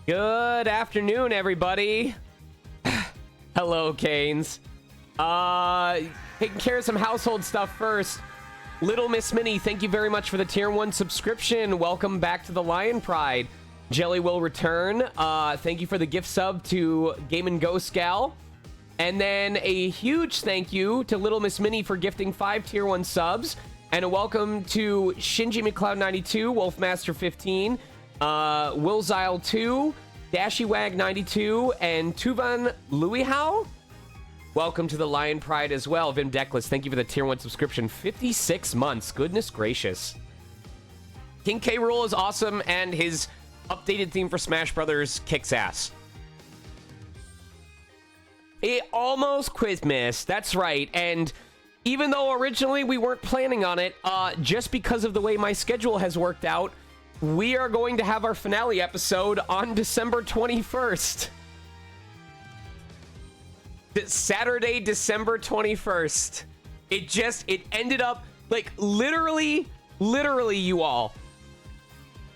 Good afternoon, everybody. Hello, Canes. Taking care of some household stuff first. Little Miss Minnie, thank you very much for the Tier 1 subscription. Welcome back to the Lion Pride. Jelly will return. Thank you for the gift sub to Game & Ghost Gal. And then a huge thank you to Little Miss Minnie for gifting 5 Tier 1 subs. And a welcome to Shinji McCloud92, Wolfmaster15, Willzile2, Dashywag92, and Tuvan Louihau. Welcome to the Lion Pride as well. Vim Deckless, thank you for the Tier 1 subscription. 56 months. Goodness gracious. King K. Rool is awesome, and his updated theme for Smash Brothers kicks ass. It almost Quizmas. That's right. And even though originally we weren't planning on it, just because of the way my schedule has worked out, we are going to have our finale episode on December 21st. Saturday, December 21st. It ended up, like, literally, you all.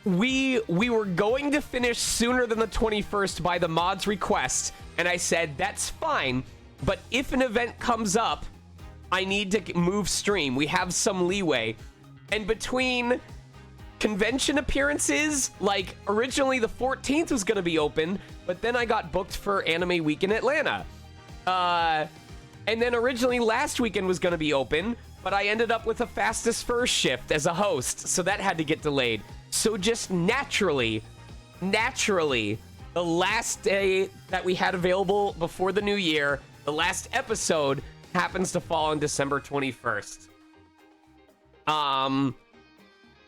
We were going to finish sooner than the 21st by the mod's request, and I said, that's fine, but if an event comes up, I need to move stream. We have some leeway. And between convention appearances, like, originally the 14th was going to be open, but then I got booked for Anime Week in Atlanta. And then originally last weekend was going to be open, but I ended up with a fastest first shift as a host, so that had to get delayed. So just naturally, the last day that we had available before the new year, the last episode happens to fall on December 21st.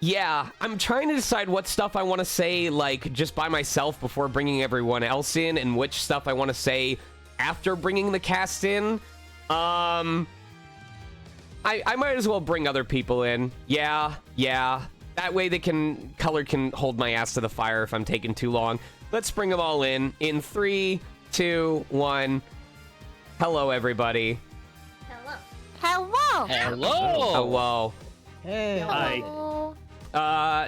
Yeah, I'm trying to decide what stuff I want to say, like, just by myself before bringing everyone else in, and which stuff I want to say after bringing the cast in. I might as well bring other people in. Yeah. That way Color can hold my ass to the fire if I'm taking too long. Let's bring them all in 3, 2, 1. Hello, everybody. Hello. Hey. Hi.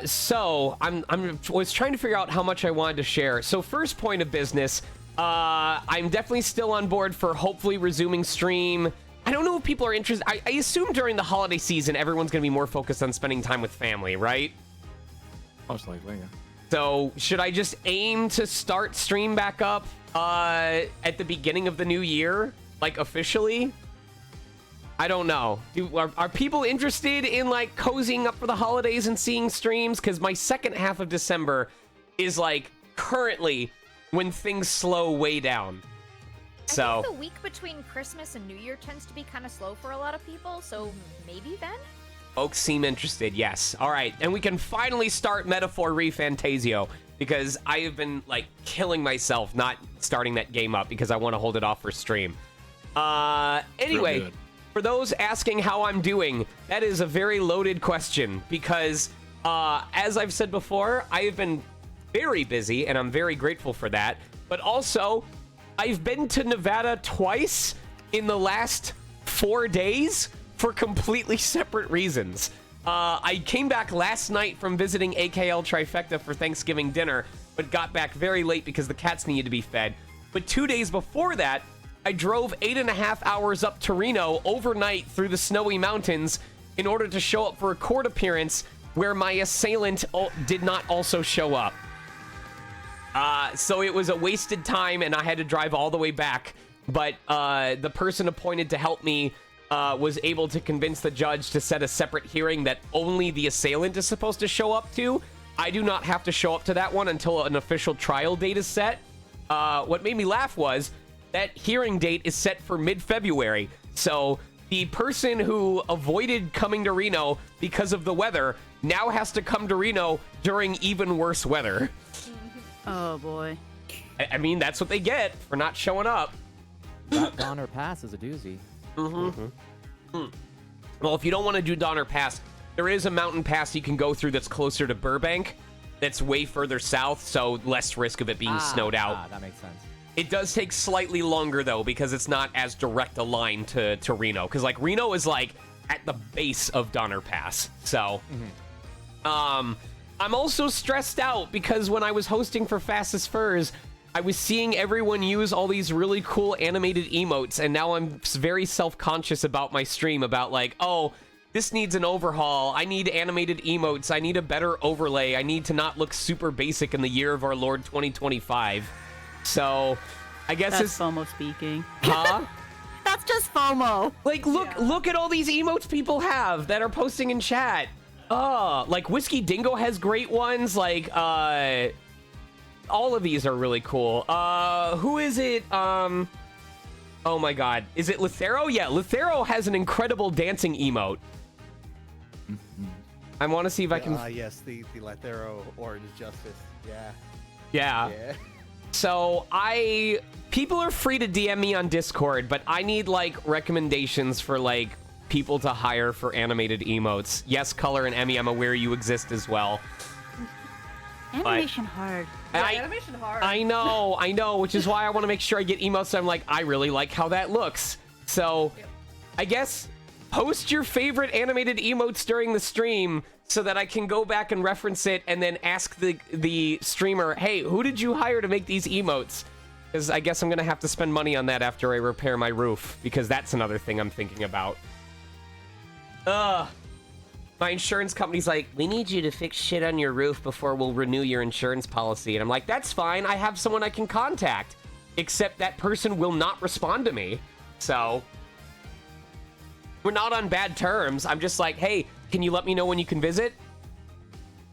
So I was trying to figure out how much I wanted to share. So first point of business, I'm definitely still on board for hopefully resuming stream. I don't know if people are interested. I assume during the holiday season, everyone's going to be more focused on spending time with family, right? Most likely, yeah. So should I just aim to start stream back up at the beginning of the new year, like officially? I don't know. Are people interested in, like, cozying up for the holidays and seeing streams? Because my second half of December is, like, currently when things slow way down. So I think the week between Christmas and New Year tends to be kind of slow for a lot of people, so maybe then? Folks seem interested, yes. All right, and we can finally start Metaphor ReFantasio, because I have been, like, killing myself not starting that game up because I want to hold it off for stream. Anyway, for those asking how I'm doing, that is a very loaded question, because as I've said before, I have been very busy, and I'm very grateful for that, but also I've been to Nevada twice in the last 4 days for completely separate reasons. I came back last night from visiting AKL Trifecta for Thanksgiving dinner, but got back very late because the cats needed to be fed. But 2 days before that, I drove 8.5 hours up to Reno overnight through the snowy mountains in order to show up for a court appearance where my assailant did not also show up. So it was a wasted time, and I had to drive all the way back. But the person appointed to help me was able to convince the judge to set a separate hearing that only the assailant is supposed to show up to. I do not have to show up to that one until an official trial date is set. What made me laugh was that hearing date is set for mid-February. So the person who avoided coming to Reno because of the weather now has to come to Reno during even worse weather. Oh, boy. I mean, that's what they get for not showing up. That Donner Pass is a doozy. Well, if you don't want to do Donner Pass, there is a mountain pass you can go through that's closer to Burbank. That's way further south, so less risk of it being snowed out. That makes sense. It does take slightly longer, though, because it's not as direct a line to Reno. Because, like, Reno is, like, at the base of Donner Pass. So, I'm also stressed out because when I was hosting for Fastest Furs, I was seeing everyone use all these really cool animated emotes, and now I'm very self-conscious about my stream, about like, oh, this needs an overhaul. I need animated emotes. I need a better overlay. I need to not look super basic in the year of our Lord 2025. So, I guess That's it's... FOMO speaking. Huh? That's just FOMO. Like, look at all these emotes people have that are posting in chat. Like Whiskey Dingo has great ones. Like, all of these are really cool. Who is it? Oh my god. Is it Lithero? Yeah, Lithero has an incredible dancing emote. I want to see if I can... yes, the Lithero Orange Justice. Yeah. Yeah. So, people are free to DM me on Discord, but I need, like, recommendations for, like, people to hire for animated emotes. Yes, Color and Emmy, I'm aware you exist as well. Animation hard. Animation hard. I know, which is why I want to make sure I get emotes that I'm like, I really like how that looks. So, I guess, post your favorite animated emotes during the stream so that I can go back and reference it and then ask the streamer, hey, who did you hire to make these emotes? Because I guess I'm going to have to spend money on that after I repair my roof, because that's another thing I'm thinking about. My insurance company's like, we need you to fix shit on your roof before we'll renew your insurance policy. And I'm like, that's fine. I have someone I can contact. Except that person will not respond to me. So, we're not on bad terms. I'm just like, hey, can you let me know when you can visit?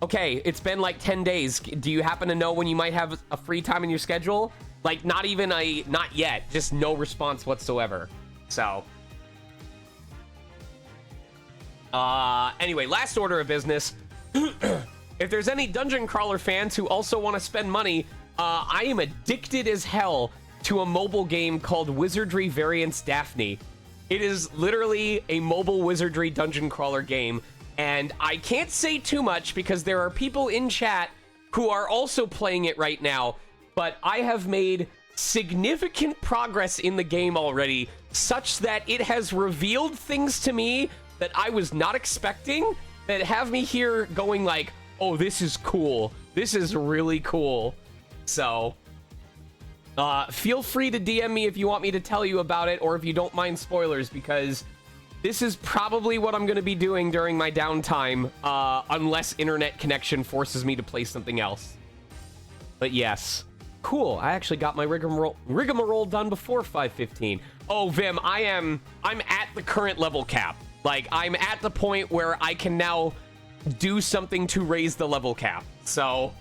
Okay, it's been like 10 days. Do you happen to know when you might have a free time in your schedule? Like, not yet. Just no response whatsoever. So... anyway, last order of business. If there's any dungeon crawler fans who also want to spend money, I am addicted as hell to a mobile game called Wizardry Variants Daphne. It is literally a mobile wizardry dungeon crawler game, and I can't say too much because there are people in chat who are also playing it right now, but I have made significant progress in the game already, such that it has revealed things to me that I was not expecting, that have me here going like, oh, this is cool. This is really cool. So, feel free to DM me if you want me to tell you about it, or if you don't mind spoilers, because this is probably what I'm going to be doing during my downtime, unless internet connection forces me to play something else. But yes. Cool, I actually got my rigmarole done before 5:15. Oh, Vim, I'm at the current level cap. Like, I'm at the point where I can now do something to raise the level cap. So...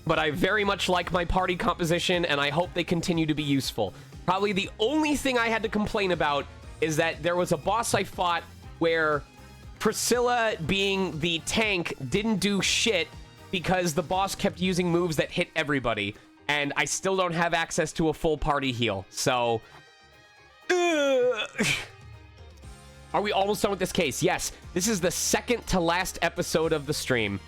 But I very much like my party composition, and I hope they continue to be useful. Probably the only thing I had to complain about is that there was a boss I fought where Priscilla, being the tank, didn't do shit because the boss kept using moves that hit everybody. And I still don't have access to a full party heal. So... Are we almost done with this case? Yes. This is the second to last episode of the stream.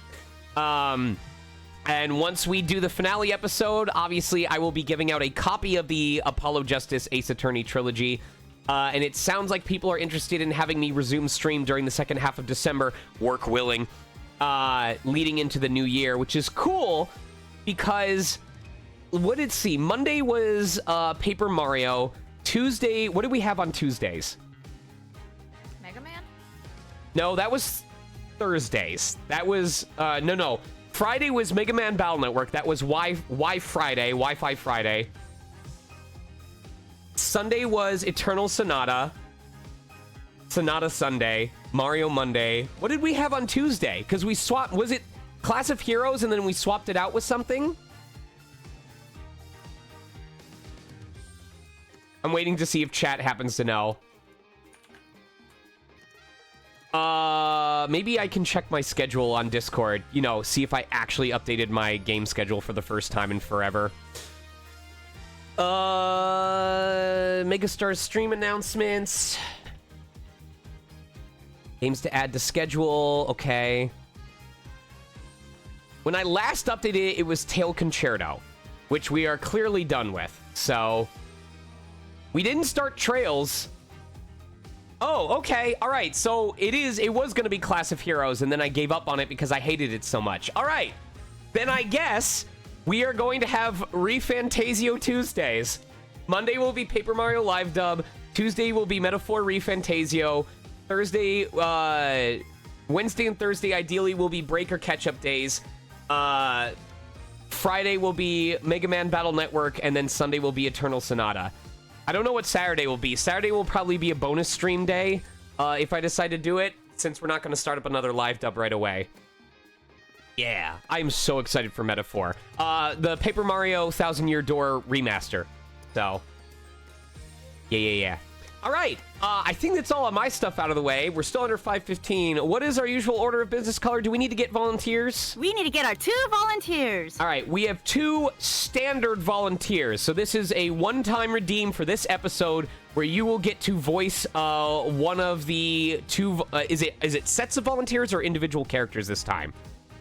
And once we do the finale episode, obviously I will be giving out a copy of the Apollo Justice Ace Attorney trilogy. And it sounds like people are interested in having me resume stream during the second half of December, work willing, leading into the new year, which is cool because, what did it see? Monday was Paper Mario. Tuesday, what did we have on Tuesdays? Mega Man? No, that was Thursdays. That was, no. Friday was Mega Man Battle Network. That was Wi-Fi Friday. Sunday was Eternal Sonata. Sonata Sunday. Mario Monday. What did we have on Tuesday? Because we swapped, was it Class of Heroes and then we swapped it out with something? I'm waiting to see if chat happens to know. Maybe I can check my schedule on Discord. You know, see if I actually updated my game schedule for the first time in forever. Megastar stream announcements. Games to add to schedule. Okay. When I last updated it, it was Tail Concerto, which we are clearly done with. So, we didn't start Trails. Oh, okay. All right. So it was going to be Class of Heroes, and then I gave up on it because I hated it so much. All right. Then I guess we are going to have ReFantasio Tuesdays. Monday will be Paper Mario Live Dub. Tuesday will be Metaphor ReFantasio. Thursday, Wednesday and Thursday ideally will be Break or Catch Up days. Friday will be Mega Man Battle Network, and then Sunday will be Eternal Sonata. I don't know what Saturday will be. Saturday will probably be a bonus stream day if I decide to do it, since we're not going to start up another live dub right away. Yeah, I'm so excited for Metaphor. The Paper Mario Thousand Year Door remaster. So, yeah. All right, I think that's all of my stuff out of the way. We're still under 5:15. What is our usual order of business, Color? Do we need to get volunteers? We need to get our 2 volunteers. All right, we have 2 standard volunteers. So this is a one-time redeem for this episode where you will get to voice one of the 2... is it sets of volunteers or individual characters this time?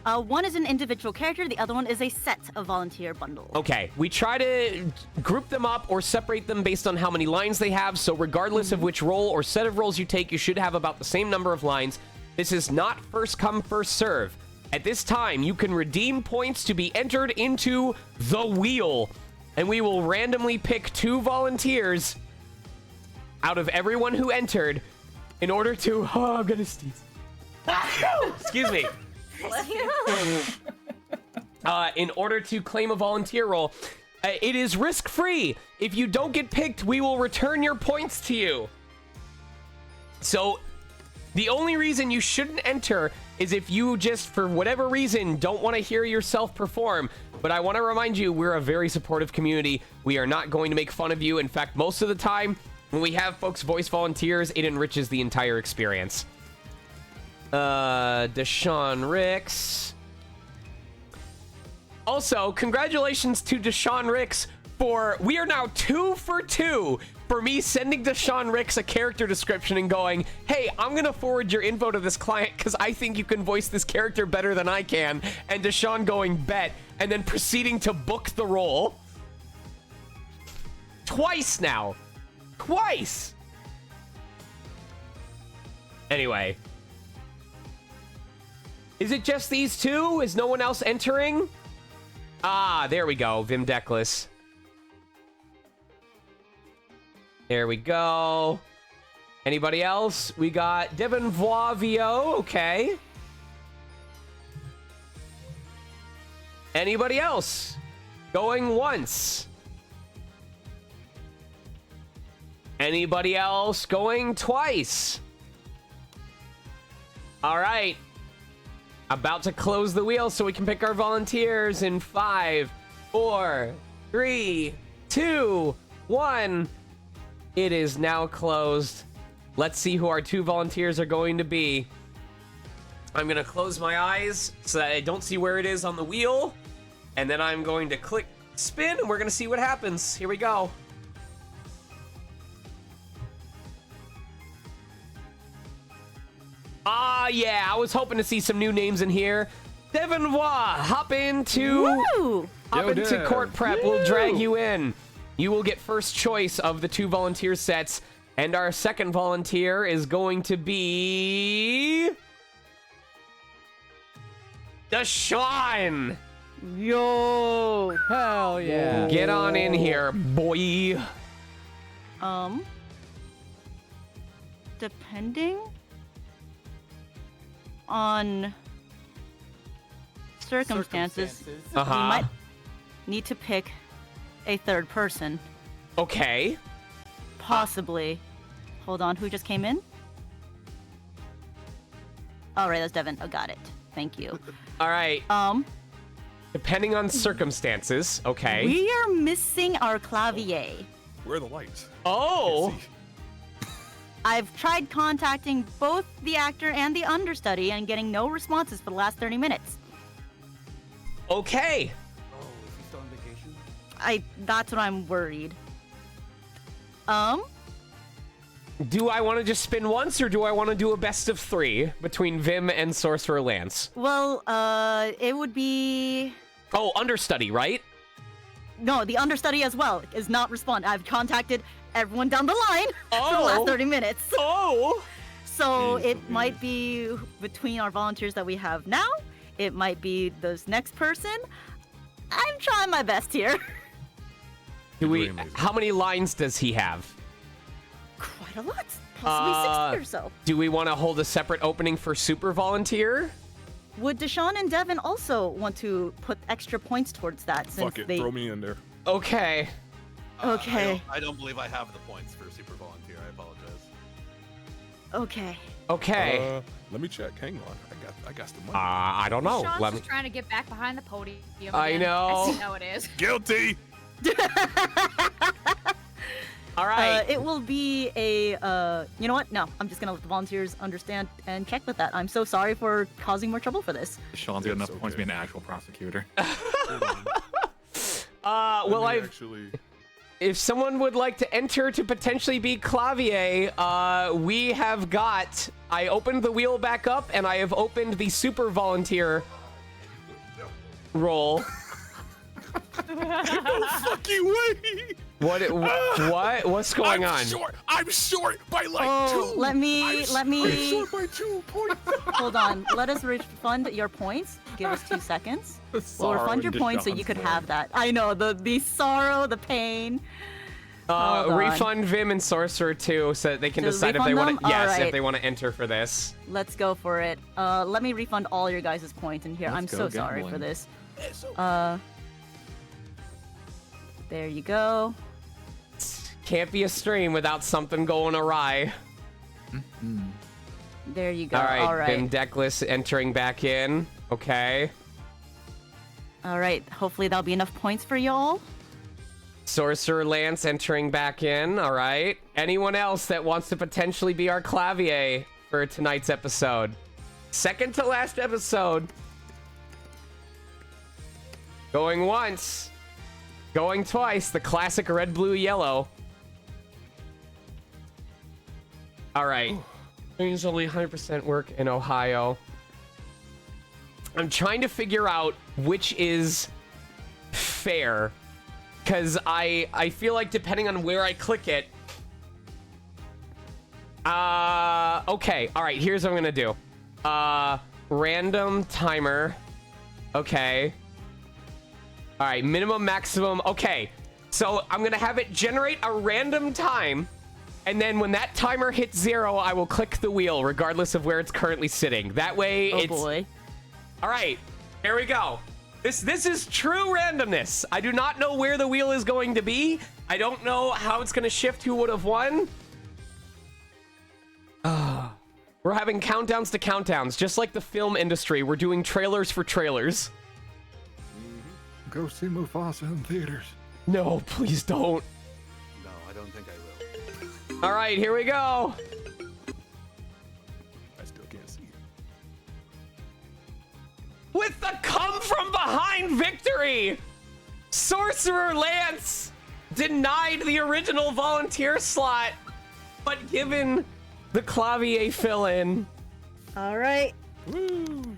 One is an individual character, the other one is a set of volunteer bundles. Okay, we try to group them up or separate them based on how many lines they have, so regardless of which role or set of roles you take, you should have about the same number of lines. This is not first come, first serve. At this time, you can redeem points to be entered into the wheel, and we will randomly pick 2 volunteers out of everyone who entered in order to... Oh, I'm gonna sneeze. Excuse me. In order to claim a volunteer role. It is risk-free. If you don't get picked, we will return your points to you. So, the only reason you shouldn't enter is if you just, for whatever reason, don't want to hear yourself perform. But I want to remind you, we're a very supportive community. We are not going to make fun of you. In fact, most of the time, when we have folks voice volunteers, it enriches the entire experience. Deshaun Ricks. Also, congratulations to Deshaun Ricks we are now 2 for 2 for me sending Deshaun Ricks a character description and going, hey, I'm gonna forward your info to this client because I think you can voice this character better than I can, and Deshaun going, bet, and then proceeding to book the role. Twice now. Twice! Anyway. Is it just these 2? Is no one else entering? Ah, there we go. Vimdeklis. There we go. Anybody else? We got Devon Voivio. Okay. Anybody else? Going once. Anybody else going twice? All right. About to close the wheel so we can pick our volunteers in 5, 4, 3, 2, 1. It is now closed. Let's see who our 2 volunteers are going to be. I'm going to close my eyes so that I don't see where it is on the wheel. And then I'm going to click spin and we're going to see what happens. Here we go. Yeah, I was hoping to see some new names in here. Devon Voix, hop into court prep. We'll drag you in. You will get first choice of the 2 volunteer sets, and our second volunteer is going to be Deshaun. Yo, hell yeah. Get on in here, boy. Depending on circumstances, we might need to pick a third person. Okay. Possibly. Hold on, who just came in? All right, that's Devin. Oh, got it. Thank you. All right. Depending on circumstances, okay. We are missing our clavier. Where are the lights? Oh. I've tried contacting both the actor and the understudy and getting no responses for the last 30 minutes. Okay. Oh, is he still on vacation? That's what I'm worried. Do I want to just spin once, or do I want to do a best of 3 between Vim and Sorcerer Lance? Well, it would be... Oh, understudy, right? no, the understudy as well is not responding. I've contacted everyone down the line for the last 30 minutes. Oh! So it might be between our volunteers that we have now. It might be this next person. I'm trying my best here. How many lines does he have? Quite a lot. Possibly 60 or so. Do we want to hold a separate opening for super volunteer? Would Deshaun and Devin also want to put extra points towards that? Since Fuck it, throw me in there. Okay. Okay. I don't believe I have the points for super volunteer. I apologize. Okay. Okay. Let me check. Hang on. I got the money. I don't know. Sean's just trying to get back behind the podium. I again. know. I see how it is. Guilty. All right. It will be a, you know what? No, I'm just gonna let the volunteers understand and check with that. I'm so sorry for causing more trouble for this. Sean's got enough points to be an actual prosecutor. Well, if someone would like to enter to potentially be Clavier, we have got. I opened the wheel back up, and I have opened the super volunteer role. No fucking way. What's going on? I'm short by like 2. Let me. I'm short by 2 points. Hold on. Let us refund your points. Give us 2 seconds. We'll refund your points so you could have that. I know the sorrow, the pain. Refund Vim and Sorcerer too, so that they can decide if they want to. Yes, if they want to enter for this. Let's go for it. Let me refund all your guys' points in here. I'm so sorry for this. There you go. Can't be a stream without something going awry. There you go. All right. Vim Deckless entering back in. Okay. All right. Hopefully that'll be enough points for y'all. Sorcerer Lance entering back in. All right. Anyone else that wants to potentially be our Clavier for tonight's episode? Second to last episode. Going once. Going twice. The classic red, blue, yellow. All right. Means only 100% work in Ohio. I'm trying to figure out which is fair. Because I feel like depending on where I click it. Okay. All right. Here's what I'm going to do. Random timer. Okay. All right. Minimum, maximum. Okay. So I'm going to have it generate a random time. And then when that timer hits 0, I will click the wheel regardless of where it's currently sitting. That way it's... Oh boy. All right. Here we go. This is true randomness. I do not know where the wheel is going to be. I don't know how it's going to shift who would have won. We're having countdowns to countdowns. Just like the film industry, we're doing trailers for trailers. Go see Mufasa in theaters. No, please don't. No, I don't think I will. All right, here we go. I still can't see it. With the come from behind victory, Sorcerer Lance denied the original volunteer slot, but given the Clavier fill-in. All right. Woo!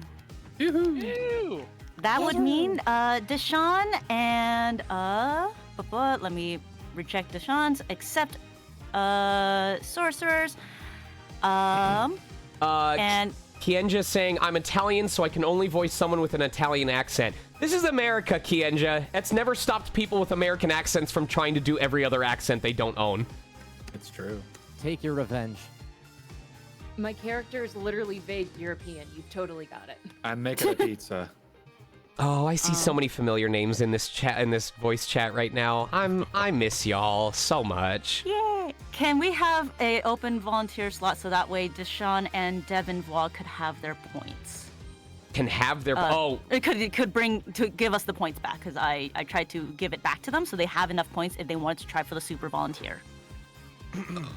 Yoo-hoo. That would mean Deshaun and let me reject Deshaun's, except sorcerers. And Kienja saying, I'm Italian, so I can only voice someone with an Italian accent. This is America, Kienja. It's never stopped people with American accents from trying to do every other accent they don't own. It's true. Take your revenge. My character is literally vague European. You've totally got it. I'm making a pizza. Oh, I see so many familiar names in this chat, in this voice chat right now. I miss y'all so much. Yay! Can we have a open volunteer slot so that way Deshaun and Devin Vlog could have their points? Can have their It could bring to give us the points back because I tried to give it back to them so they have enough points if they wanted to try for the super volunteer.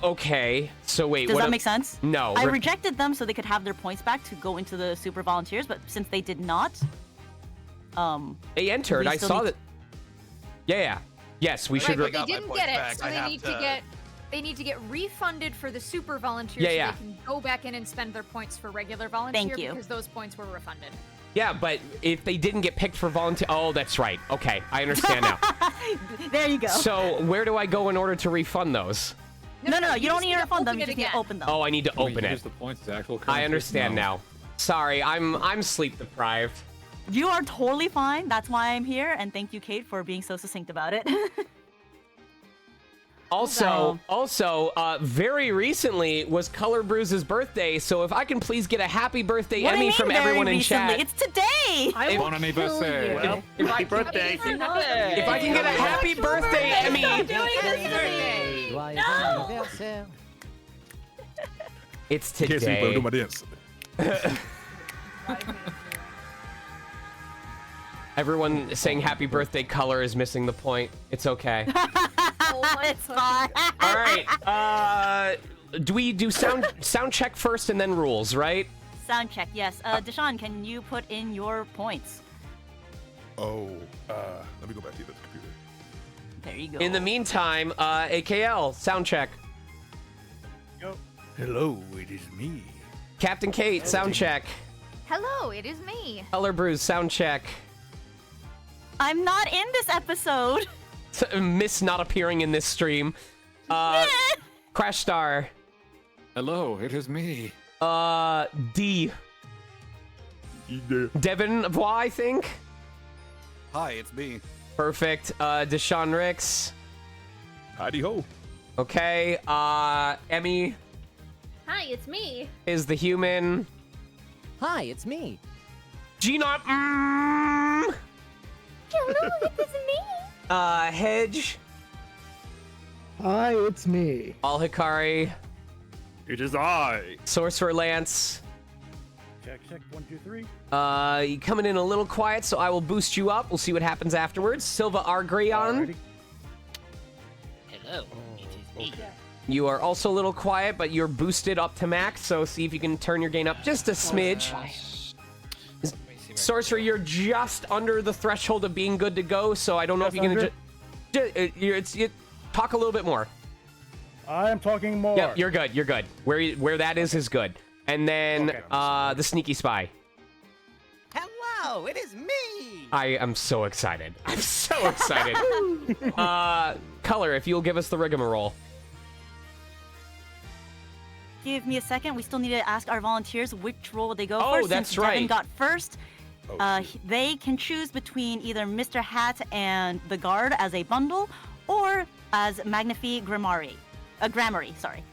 Okay, so wait. Does that make sense? No. I rejected them so they could have their points back to go into the super volunteers, but since they did not, they entered. I saw that. Yeah. Yes, we should. Right, but they didn't get it, so they need to get refunded for the super volunteers so they can go back in and spend their points for regular volunteer Thank you. because those points were refunded. Yeah, but if they didn't get picked for volunteer... Oh, that's right. Okay, I understand now. There you go. So where do I go in order to refund those? No, you don't need to refund them. You open just it need to again. open them. Oh, I need to open Use it. the points as actual I currency? understand No. now. Sorry, I'm sleep deprived. You are totally fine. That's why I'm here. And thank you, Kate, for being so succinct about it. Also, very recently was Color Bruise's birthday, so if I can please get a happy birthday What do you Emmy mean from very everyone in recently? chat. It's today. I will Bon kill anniversaire. you. Well, Happy birthday. If I can get a happy birthday Emmy. Stop doing this to me. Joyeux anniversaire. It's Can't see, but I'm today. doing my dance. Everyone saying happy birthday Color is missing the point. It's okay. It's fine. All right. Do we do sound check first and then rules, right? Sound check, yes. Deshaun, can you put in your points? Oh, let me go back to the computer. There you go. In the meantime, AKL sound check. Hello, it is me. Captain Kate sound check. Hello, it is me. Color Bruise sound check. I'm not in this episode. Miss not appearing in this stream. Crash Star. Hello, it is me. D. Devin Voix, I think. Hi, it's me. Perfect. Deshaun Ricks. Howdy ho. Okay. Emmy Hi, it's me. is the human. Hi, it's me. Gina. Hello, it is me. Hedge. Hi, it's me. All Hikari. It is I. Sorcerer Lance. Check, 1, 2, 3. You coming in a little quiet, so I will boost you up. We'll see what happens afterwards. Silva Argreon. Hello, it is me. You are also a little quiet, but you're boosted up to max, so see if you can turn your gain up just a smidge. Sorcerer, you're just under the threshold of being good to go, so I don't know if you can talk a little bit more. I am talking more. Yep, you're good. You're good. Where that is good. And then Okay. the sneaky spy. Hello, it is me. I am so excited. I'm so excited. Color, if you'll give us the rigmarole. Give me a second. We still need to ask our volunteers which role would they go Oh, first. that's Since Devin right. got first. They can choose between either Mr. Hat and the guard as a bundle, or as Magnifi Grammari. Grammary, sorry.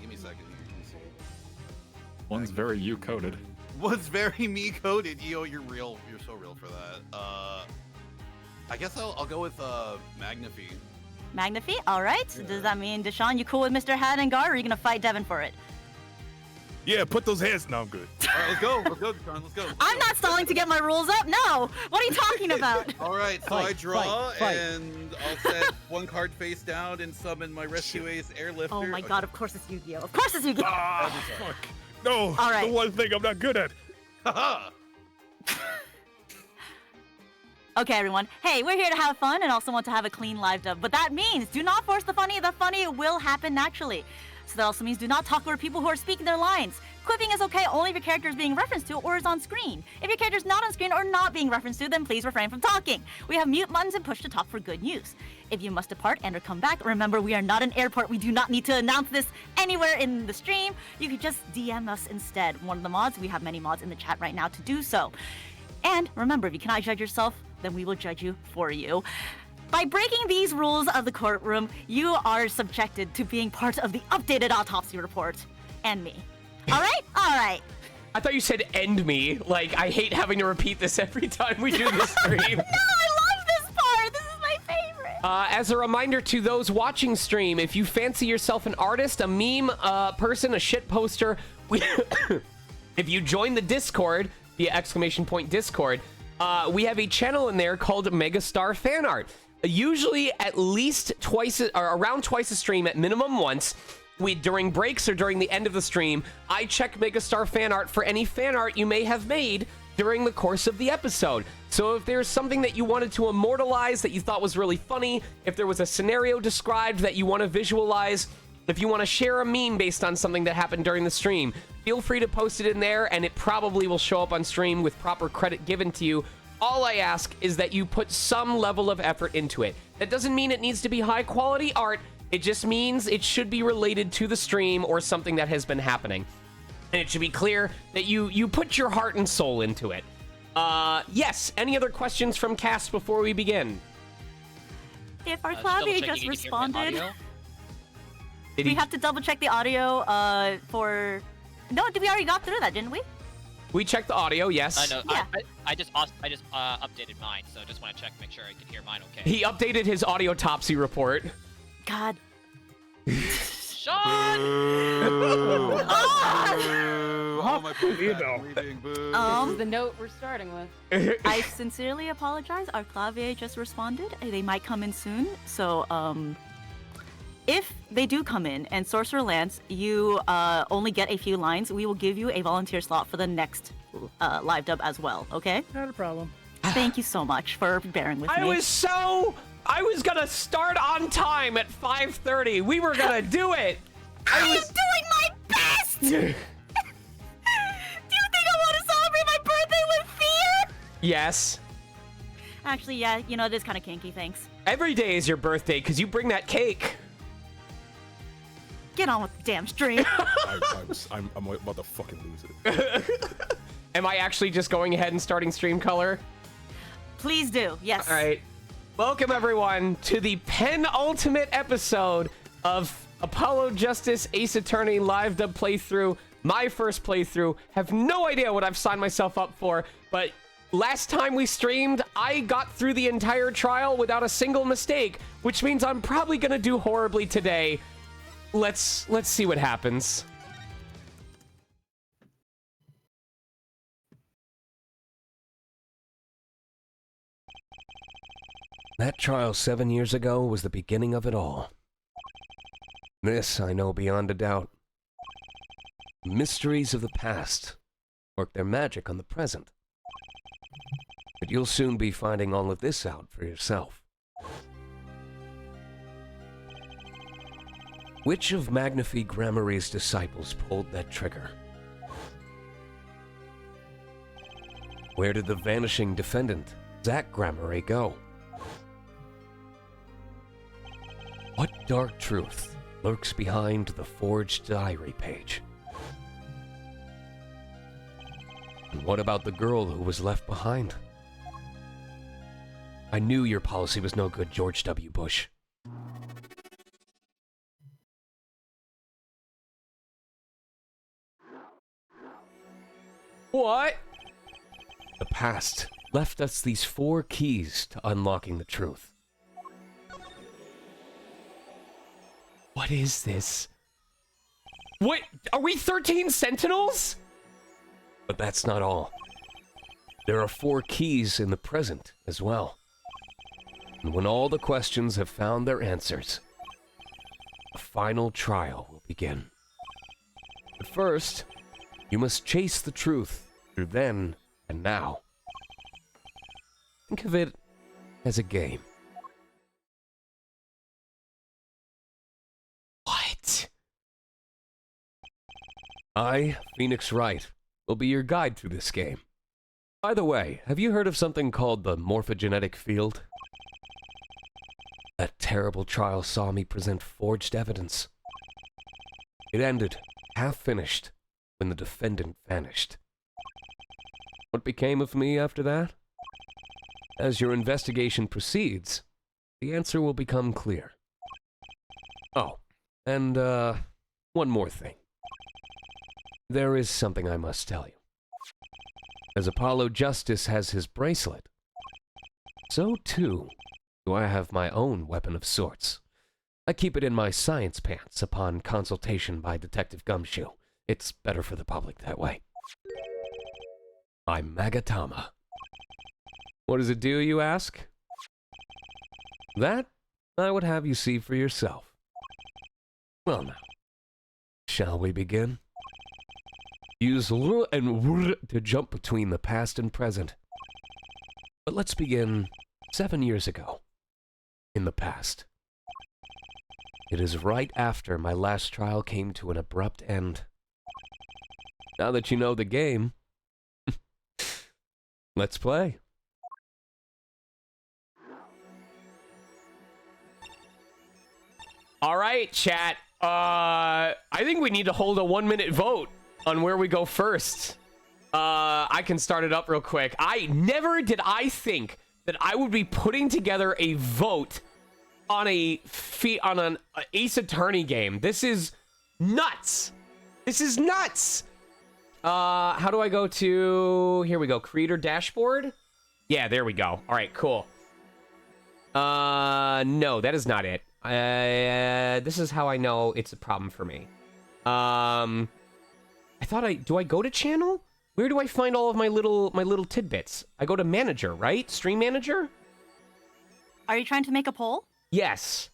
Give me a second here. Let me see. One's very you-coded. One's very me-coded. Yo, you're real. You're so real for that. I guess I'll go with Magnifi. Magnifi, all right. Does that mean, Deshaun, you cool with Mr. Hat and guard, or are you going to fight Devin for it? Yeah, put those heads. No, I'm good. All right, let's go. Let's go, Deshaun. Let's go. I'm not stalling to get my rules up. No. What are you talking about? All right, so Fight, I draw, fight. and I'll set one card face down and summon my Rescue Ace Airlifter. Oh my god, of course it's Yu-Gi-Oh! Of course it's Yu-Gi-Oh! Ah, fuck. No, All right. the one thing I'm not good at. Haha! Okay, everyone. Hey, we're here to have fun and also want to have a clean live dub. But that means do not force the funny. The funny will happen naturally. So that also means do not talk over people who are speaking their lines. Quipping is okay only if your character is being referenced to or is on screen. If your character is not on screen or not being referenced to, then please refrain from talking. We have mute buttons and push to talk for good news. If you must depart and or come back, remember we are not an airport. We do not need to announce this anywhere in the stream. You could just DM us instead. One of the mods, we have many mods in the chat right now to do so. And remember, if you cannot judge yourself, then we will judge you for you. By breaking these rules of the courtroom, you are subjected to being part of the updated autopsy report. And me. All right? All right. I thought you said end me. Like, I hate having to repeat this every time we do this stream. No, I love this part. This is my favorite. As a reminder to those watching stream, if you fancy yourself an artist, a meme person, a shit poster, if you join the Discord via ! Discord, we have a channel in there called Megastar Fan Art. Usually at least twice, or around twice a stream, at minimum once, during breaks or during the end of the stream, I check Megastar Fan Art for any fan art you may have made during the course of the episode. So if there's something that you wanted to immortalize that you thought was really funny, if there was a scenario described that you want to visualize, if you want to share a meme based on something that happened during the stream, feel free to post it in there, and it probably will show up on stream with proper credit given to you. All I ask is that you put some level of effort into it. That doesn't mean it needs to be high quality art. It just means it should be related to the stream or something that has been happening. And it should be clear that you put your heart and soul into it. Yes, any other questions from cast before we begin? If our Clavier just responded, we have to double check the audio for... No, we already got through that, didn't we? We checked the audio, yes. I know. Yeah. I just updated mine, so just want to check, make sure I can hear mine okay. He updated his autopsy report. God. Sean! Oh, my bleeding. Boo. This is the note we're starting with. I sincerely apologize. Our Clavier just responded. They might come in soon. So, if they do come in and Sorcerer Lance, you only get a few lines, we will give you a volunteer slot for the next live dub as well, okay? Not a problem. Thank you so much for bearing with me. I was gonna start on time at 5:30. We were gonna do it. I am doing my best! Do you think I want to celebrate my birthday with fear? Yes. Actually, yeah, you know, it is kind of kinky, thanks. Every day is your birthday because you bring that cake. Get on with the damn stream. I'm about to fucking lose it. Am I actually just going ahead and starting stream color? Please do, yes. All right. Welcome, everyone, to the penultimate episode of Apollo Justice Ace Attorney live dub playthrough. My first playthrough. Have no idea what I've signed myself up for, but last time we streamed, I got through the entire trial without a single mistake, which means I'm probably going to do horribly today. Let's see what happens. That trial 7 years ago was the beginning of it all. This I know beyond a doubt. Mysteries of the past work their magic on the present. But you'll soon be finding all of this out for yourself. Which of Magnifi Gramarye's disciples pulled that trigger? Where did the vanishing defendant, Zach Gramarye, go? What dark truth lurks behind the forged diary page? And what about the girl who was left behind? I knew your policy was no good, George W. Bush. What? The past left us these 4 keys to unlocking the truth. What is this? What? Are we 13 Sentinels? But that's not all. There are 4 keys in the present as well. And when all the questions have found their answers, a final trial will begin. But first, you must chase the truth through then and now. Think of it as a game. What? I, Phoenix Wright, will be your guide through this game. By the way, have you heard of something called the morphogenetic field? That terrible trial saw me present forged evidence. It ended, half finished, when the defendant vanished. What became of me after that? As your investigation proceeds, the answer will become clear. Oh, and one more thing. There is something I must tell you. As Apollo Justice has his bracelet, so too do I have my own weapon of sorts. I keep it in my science pants upon consultation by Detective Gumshoe. It's better for the public that way. I'm Magatama. What does it do, you ask? That I would have you see for yourself. Well now, shall we begin? Use L and W to jump between the past and present. But let's begin 7 years ago, in the past. It is right after my last trial came to an abrupt end. Now that you know the game, let's play. All right, chat. I think we need to hold a 1-minute vote on where we go first. I can start it up real quick. Never did I think that I would be putting together a vote on an Ace Attorney game. This is nuts. This is nuts. How do I go to... Here we go. Creator dashboard? Yeah, there we go. All right, cool. No, that is not it. This is how I know it's a problem for me. I thought do I go to channel? Where do I find all of my little tidbits? I go to manager, right? Stream manager? Are you trying to make a poll? Yes.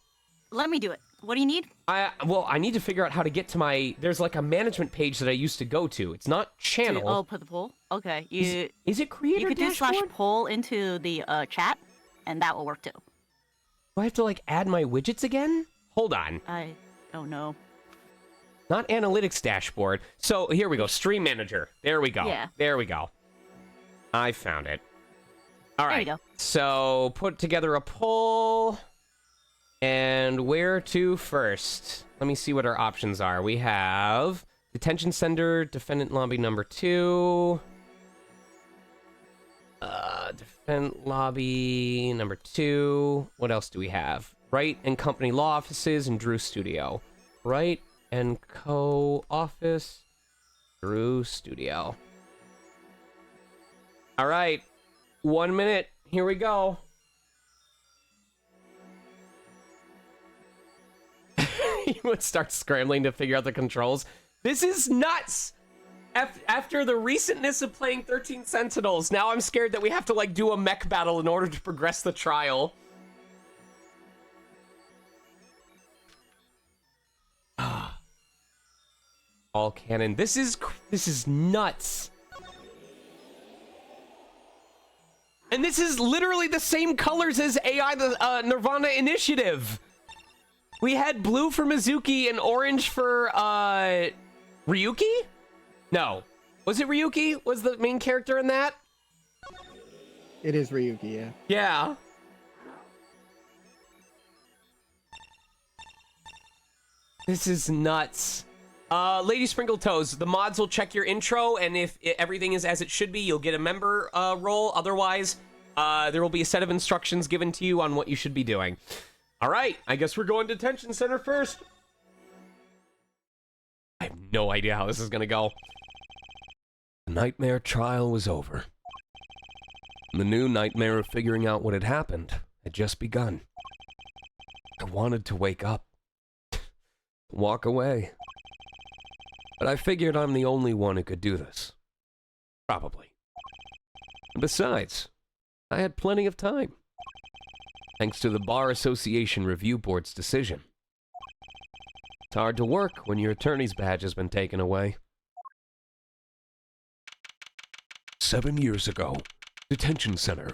Let me do it. What do you need? Well, I need to figure out how to get to my... There's like a management page that I used to go to. It's not channel. Oh, put the poll? Okay. Is it creator You could do dashboard? /poll into the chat, and that will work too. Do I have to like add my widgets again? Hold on. I don't know. Not analytics dashboard. So here we go. Stream manager. There we go. Yeah. There we go. I found it. All right. There you go. So put together a poll. And where to first? Let me see what our options are. We have detention center, defendant lobby number 2. Defendant lobby number 2. What else do we have? Wright and Company Law Offices and Drew Studio. Wright and Co. Office, Drew Studio. All right. 1 minute. Here we go. You would start scrambling to figure out the controls. This is nuts! After the recentness of playing 13 Sentinels, now I'm scared that we have to, like, do a mech battle in order to progress the trial. All cannon. This is nuts. And this is literally the same colors as AI, the Nirvana Initiative. We had blue for Mizuki and orange for, Ryuki? No. Was it Ryuki? Was the main character in that? It is Ryuki, yeah. Yeah. This is nuts. Lady Sprinkle Toes, the mods will check your intro, and if everything is as it should be, you'll get a member role. Otherwise, there will be a set of instructions given to you on what you should be doing. All right, I guess we're going to detention center first. I have no idea how this is gonna go. The nightmare trial was over. The new nightmare of figuring out what had happened had just begun. I wanted to wake up, walk away. But I figured I'm the only one who could do this. Probably. And besides, I had plenty of time. Thanks to the Bar Association Review Board's decision. It's hard to work when your attorney's badge has been taken away. 7 years ago, detention center,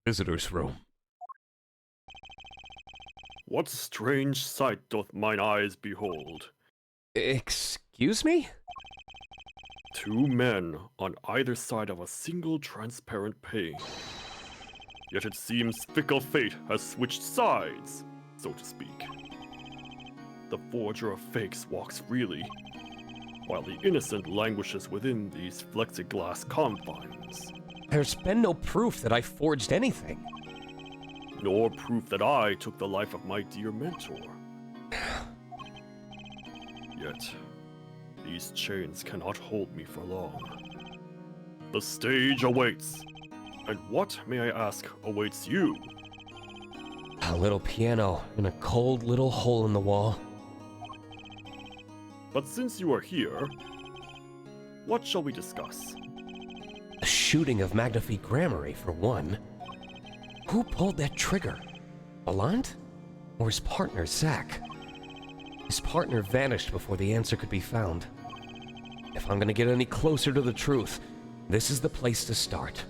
visitor's room. What strange sight doth mine eyes behold? Excuse me? 2 men on either side of a single transparent pane. Yet it seems fickle fate has switched sides, so to speak. The forger of fakes walks freely, while the innocent languishes within these plexiglass confines. There's been no proof that I forged anything. Nor proof that I took the life of my dear mentor. Yet, these chains cannot hold me for long. The stage awaits. And what, may I ask, awaits you? A little piano in a cold little hole in the wall. But since you are here, what shall we discuss? The shooting of Magnifique Gramarye, for one. Who pulled that trigger? Ballant? Or his partner, Zach? His partner vanished before the answer could be found. If I'm gonna get any closer to the truth, this is the place to start.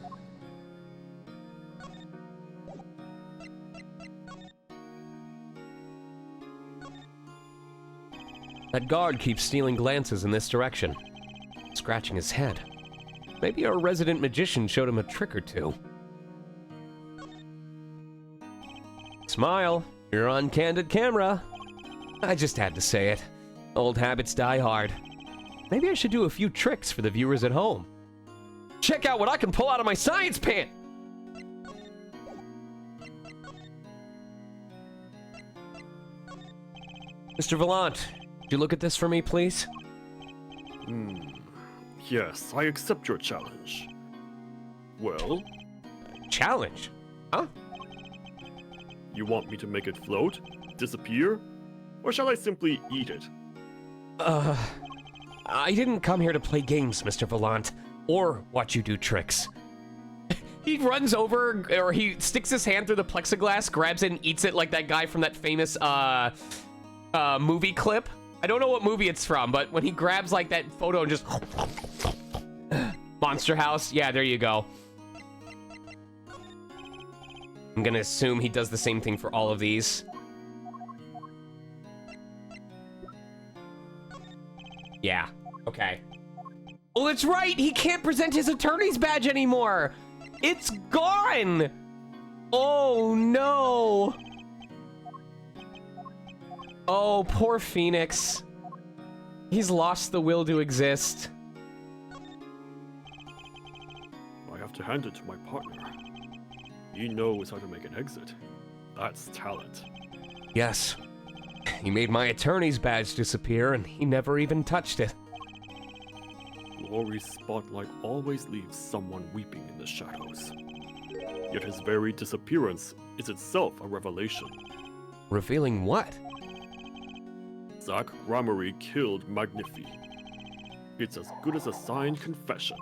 That guard keeps stealing glances in this direction. It's scratching his head. Maybe our resident magician showed him a trick or two. Smile, you're on candid camera. I just had to say it. Old habits die hard. Maybe I should do a few tricks for the viewers at home. Check out what I can pull out of my science pant! Mr. Valant, could you look at this for me, please? Yes, I accept your challenge. Well, Challenge? Huh? you want me to make it float, disappear, or shall I simply eat it? I didn't come here to play games, Mr. Valant, or watch you do tricks. He runs over, or he sticks his hand through the plexiglass, grabs it, and eats it like that guy from that famous, movie clip. I don't know what movie it's from, but when he grabs, like, that photo and just... Monster House? Yeah, there you go. I'm gonna assume he does the same thing for all of these. Yeah, okay. Oh, that's right! He can't present his attorney's badge anymore! It's gone! Oh, no! Oh, poor Phoenix. He's lost the will to exist. I have to hand it to my partner. He knows how to make an exit. That's talent. Yes. He made my attorney's badge disappear, and he never even touched it. Glory's spotlight always leaves someone weeping in the shadows. Yet his very disappearance is itself a revelation. Revealing what? Zach Gramarye killed Magnifi. It's as good as a signed confession.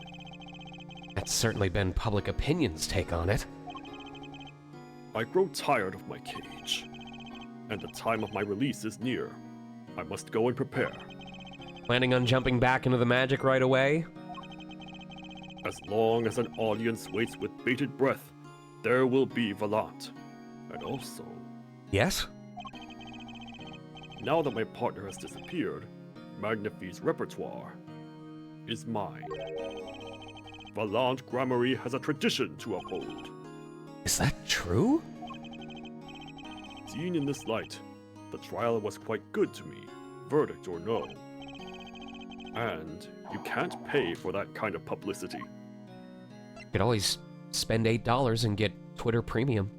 That's certainly been public opinion's take on it. I grow tired of my cage, and the time of my release is near. I must go and prepare. Planning on jumping back into the magic right away? As long as an audience waits with bated breath, there will be Valant. And also, Yes? now that my partner has disappeared, Magnifi's repertoire is mine. Valant Gramarye has a tradition to uphold. Is that true? Seen in this light, the trial was quite good to me, verdict or no. And you can't pay for that kind of publicity. You could always spend $8 and get Twitter Premium.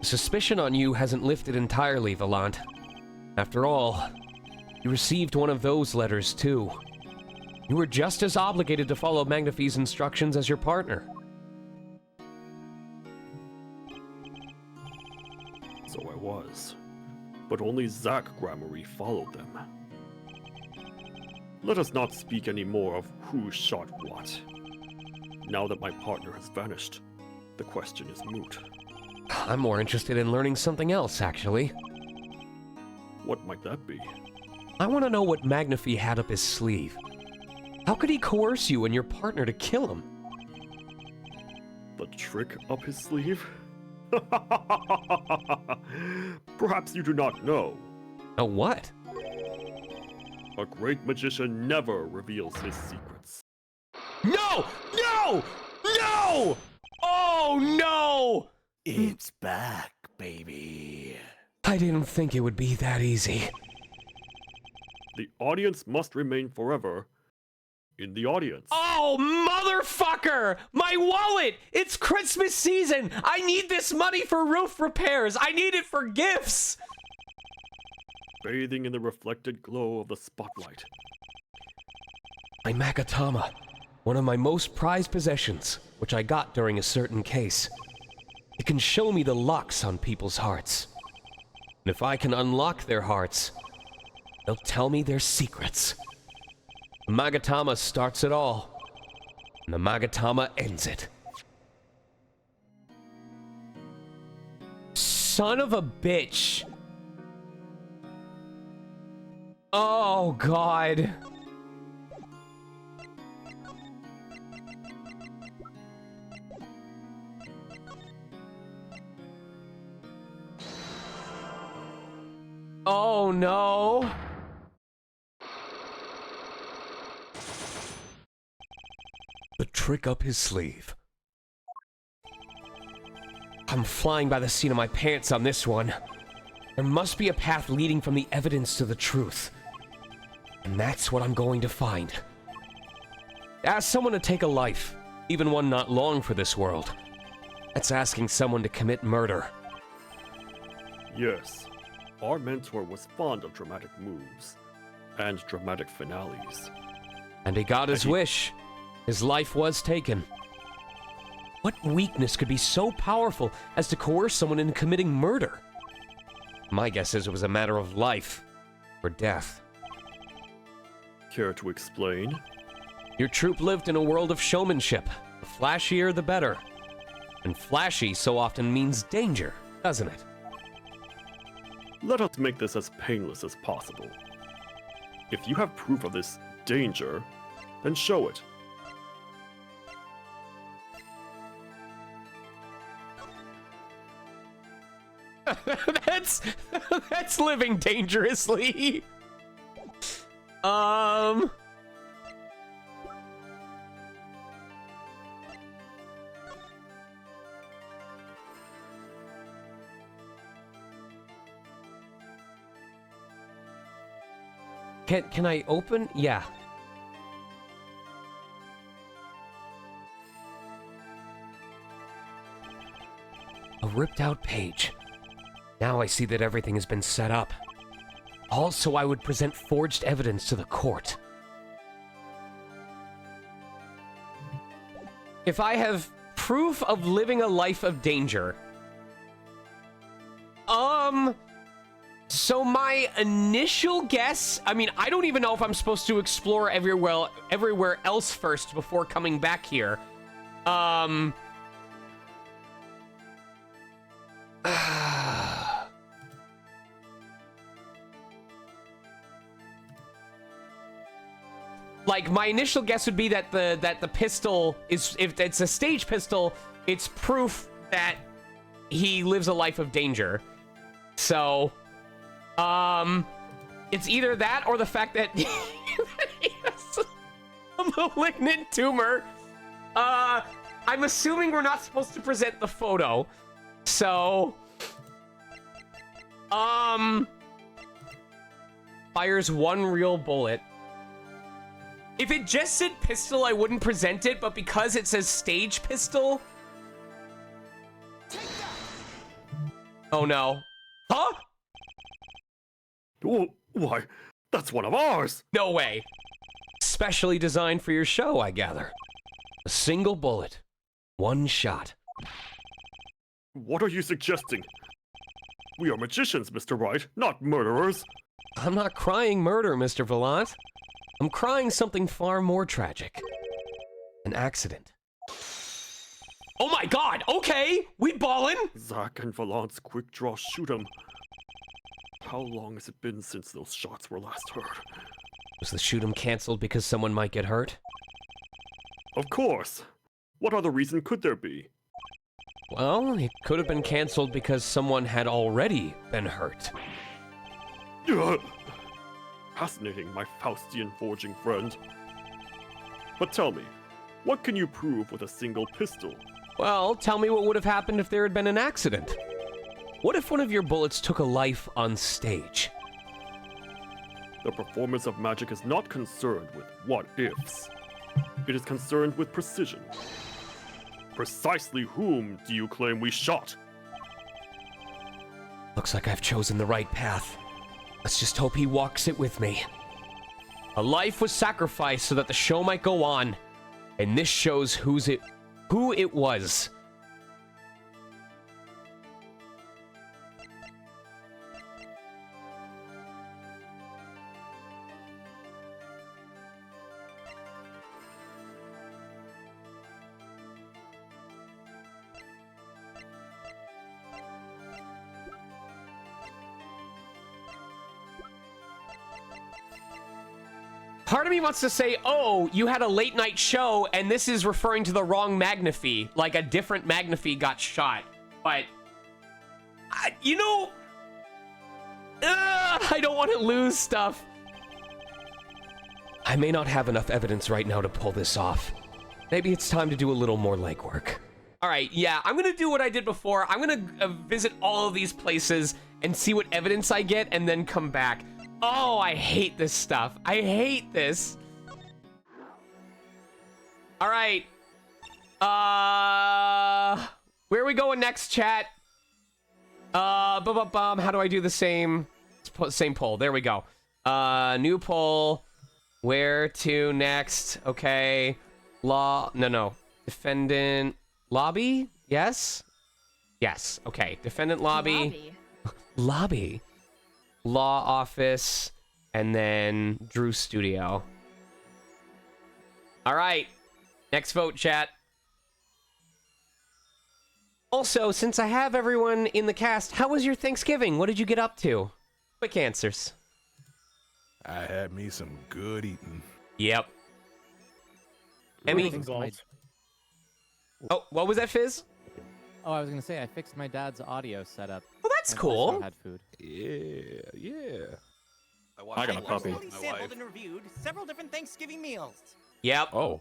Suspicion on you hasn't lifted entirely, Valant. After all, you received one of those letters too. You were just as obligated to follow Magnifi's instructions as your partner. So I was. But only Zach Gramarye followed them. Let us not speak any more of who shot what. Now that my partner has vanished, the question is moot. I'm more interested in learning something else, actually. What might that be? I want to know what Magnifi had up his sleeve. How could he coerce you and your partner to kill him? The trick up his sleeve? Perhaps you do not know. A what? A great magician never reveals his secrets. No! No! No! Oh, no! It's back, baby. I didn't think it would be that easy. The audience must remain forever in the audience. Oh, motherfucker! My wallet! It's Christmas season! I need this money for roof repairs! I need it for gifts! Bathing in the reflected glow of the spotlight. My Magatama, one of my most prized possessions, which I got during a certain case. It can show me the locks on people's hearts. And if I can unlock their hearts, they'll tell me their secrets. The Magatama starts it all, and the Magatama ends it. Son of a bitch! Oh, God. Oh, no. trick up his sleeve. I'm flying by the seat of my pants on this one. There must be a path leading from the evidence to the truth. And that's what I'm going to find. Ask someone to take a life, even one not long for this world. That's asking someone to commit murder. Yes, our mentor was fond of dramatic moves and dramatic finales. And he got his wish. His life was taken. What weakness could be so powerful as to coerce someone into committing murder? My guess is it was a matter of life or death. Care to explain? Your troupe lived in a world of showmanship. The flashier, the better. And flashy so often means danger, doesn't it? Let us make this as painless as possible. If you have proof of this danger, then show it. That's living dangerously. Can I open? Yeah. A ripped out page. Now I see that everything has been set up. Also, I would present forged evidence to the court. If I have proof of living a life of danger... So my initial guess... I mean, I don't even know if I'm supposed to explore everywhere else first before coming back here. Like, my initial guess would be that the pistol is, if it's a stage pistol, it's proof that he lives a life of danger. So, it's either that or the fact that he has a malignant tumor. I'm assuming we're not supposed to present the photo. So, fires one real bullet. If it just said pistol, I wouldn't present it, but because it says stage pistol... Oh no. Huh? Oh, why, that's one of ours! No way. Specially designed for your show, I gather. A single bullet. One shot. What are you suggesting? We are magicians, Mr. Wright, not murderers. I'm not crying murder, Mr. Vallant. I'm crying something far more tragic. An accident. Oh my god, okay! We ballin'! Zack and Vallant's quick draw shoot 'em. How long has it been since those shots were last heard? Was the shoot 'em cancelled because someone might get hurt? Of course. What other reason could there be? Well, it could have been cancelled because someone had already been hurt. Fascinating, my Faustian forging friend. But tell me, what can you prove with a single pistol? Well, tell me what would have happened if there had been an accident. What if one of your bullets took a life on stage? The performance of magic is not concerned with what-ifs. It is concerned with precision. Precisely whom do you claim we shot? Looks like I've chosen the right path. Let's just hope he walks it with me. A life was sacrificed so that the show might go on, and this shows who it was. Part of me wants to say, oh, you had a late night show, and this is referring to the wrong Magnify. Like, a different Magnify got shot. But, you know, I don't want to lose stuff. I may not have enough evidence right now to pull this off. Maybe it's time to do a little more legwork. All right, yeah, I'm gonna do what I did before. I'm gonna visit all of these places and see what evidence I get and then come back. Oh, I hate this stuff. I hate this. All right. Where are we going next, chat? How do I do the same poll? There we go. New poll. Where to next? Okay. No. Defendant lobby? Yes? Yes. Okay. Defendant lobby. Lobby. Law office. And then Drew Studio. All right. Next vote, chat. Also, since I have everyone in the cast, how was your Thanksgiving? What did you get up to? Quick answers. I had me some good eating. Yep. Emmy. Oh, what was that, Fizz? Oh, I was gonna say I fixed my dad's audio setup. Well, that's and cool. also had food. Yeah. I got a puppy. Sampled and reviewed several different Thanksgiving meals. Yep. Oh.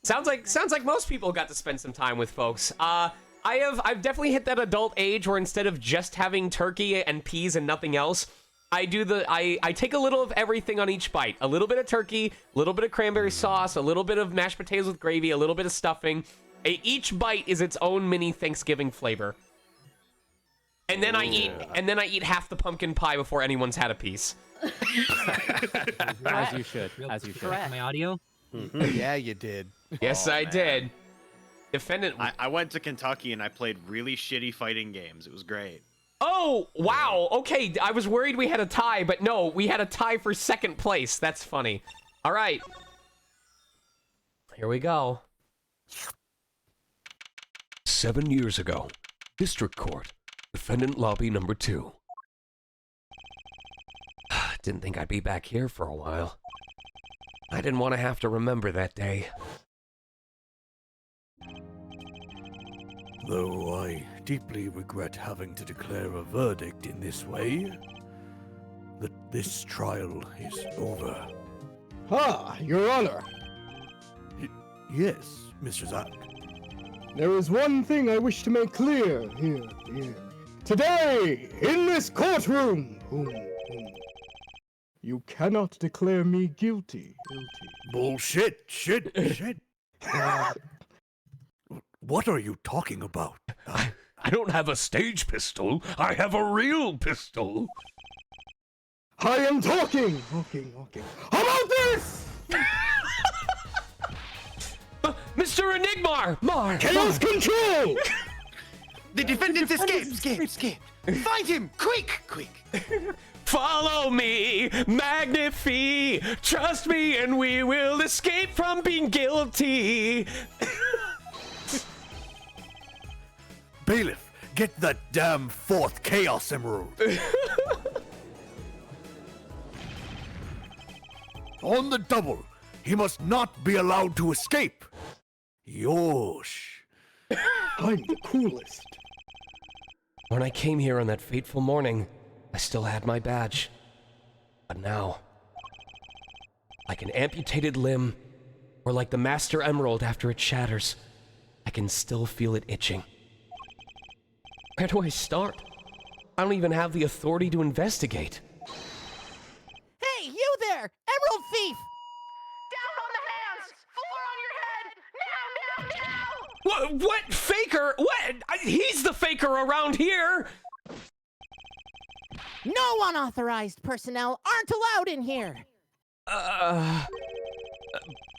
Sounds like most people got to spend some time with folks. I've definitely hit that adult age where instead of just having turkey and peas and nothing else, I take a little of everything on each bite. A little bit of turkey, a little bit of cranberry sauce, a little bit of mashed potatoes with gravy, a little bit of stuffing. Each bite is its own mini Thanksgiving flavor. And then I eat half the pumpkin pie before anyone's had a piece. As you should. As you should. My audio? Yeah, you did. Yes, I did. Defendant. I went to Kentucky and I played really shitty fighting games. It was great. Oh, wow. Okay, I was worried we had a tie, but no, we had a tie for second place. That's funny. All right. Here we go. 7 years ago, District Court, Defendant Lobby number 2. Didn't think I'd be back here for a while. I didn't want to have to remember that day. Though I deeply regret having to declare a verdict in this way, that this trial is over. Ah, Your Honor. Yes, Mr. Zack. There is one thing I wish to make clear here. Today, in this courtroom, you cannot declare me guilty. Bullshit! Shit! What are you talking about? I don't have a stage pistol. I have a real pistol. I am talking. How about this? Mr. Enigmar! Chaos control! The defendant escaped. Find him, quick. Follow me, Magnify. Trust me and we will escape from being guilty. Bailiff, get that damn fourth Chaos Emerald. On the double, he must not be allowed to escape. Yosh. I'm the coolest. When I came here on that fateful morning, I still had my badge. But now, like an amputated limb, or like the Master Emerald after it shatters, I can still feel it itching. Where do I start? I don't even have the authority to investigate. Hey, you there! Emerald thief! Down on the hands! Floor on your head! Now! What? Faker? What? He's the faker around here! No unauthorized personnel aren't allowed in here!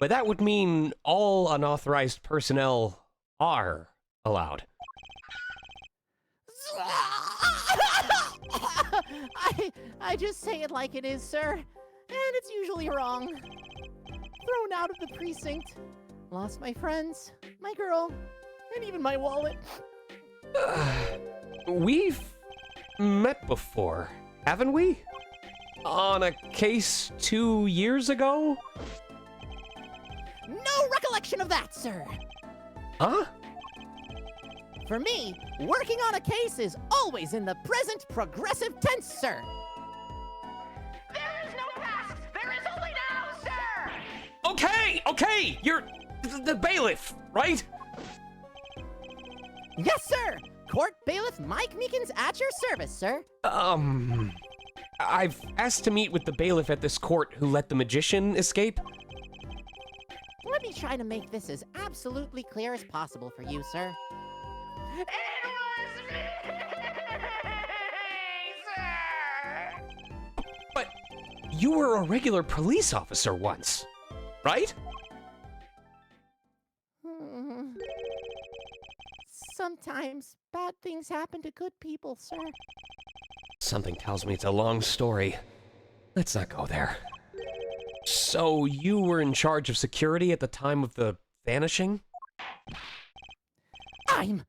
But that would mean all unauthorized personnel are allowed. I just say it like it is, sir. And it's usually wrong. Thrown out of the precinct. Lost my friends, my girl, and even my wallet. We've met before, haven't we? On a case 2 years ago? No recollection of that, sir. Huh? For me, working on a case is always in the present progressive tense, sir. There is no past! There is only now, sir! Okay! You're the bailiff, right? Yes, sir! Court Bailiff Mike Meekins at your service, sir. I've asked to meet with the bailiff at this court who let the magician escape. Let me try to make this as absolutely clear as possible for you, sir. It was me, sir! But you were a regular police officer once, right? Sometimes bad things happen to good people, sir. Something tells me it's a long story. Let's not go there. So you were in charge of security at the time of the vanishing? I'm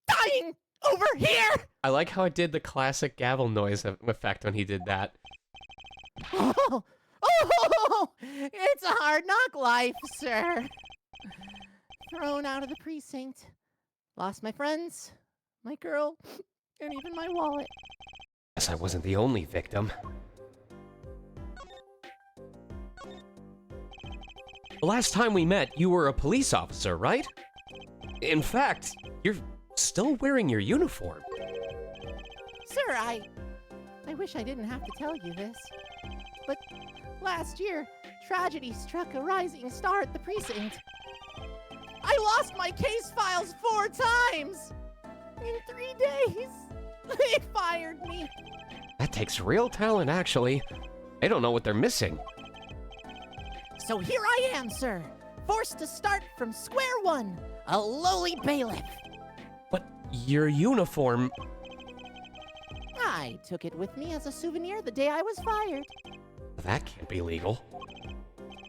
dying over here! I like how it did the classic gavel noise effect when he did that. Oh, it's a hard knock life, sir. Thrown out of the precinct. Lost my friends, my girl, and even my wallet. Guess I wasn't the only victim. The last time we met, you were a police officer, right? In fact, you're still wearing your uniform. Sir, I wish I didn't have to tell you this, but last year, tragedy struck a rising star at the precinct. I lost my case files 4 times! In 3 days! They fired me! That takes real talent, actually. They don't know what they're missing. So here I am, sir, forced to start from square one, a lowly bailiff. But your uniform... I took it with me as a souvenir the day I was fired. That can't be legal.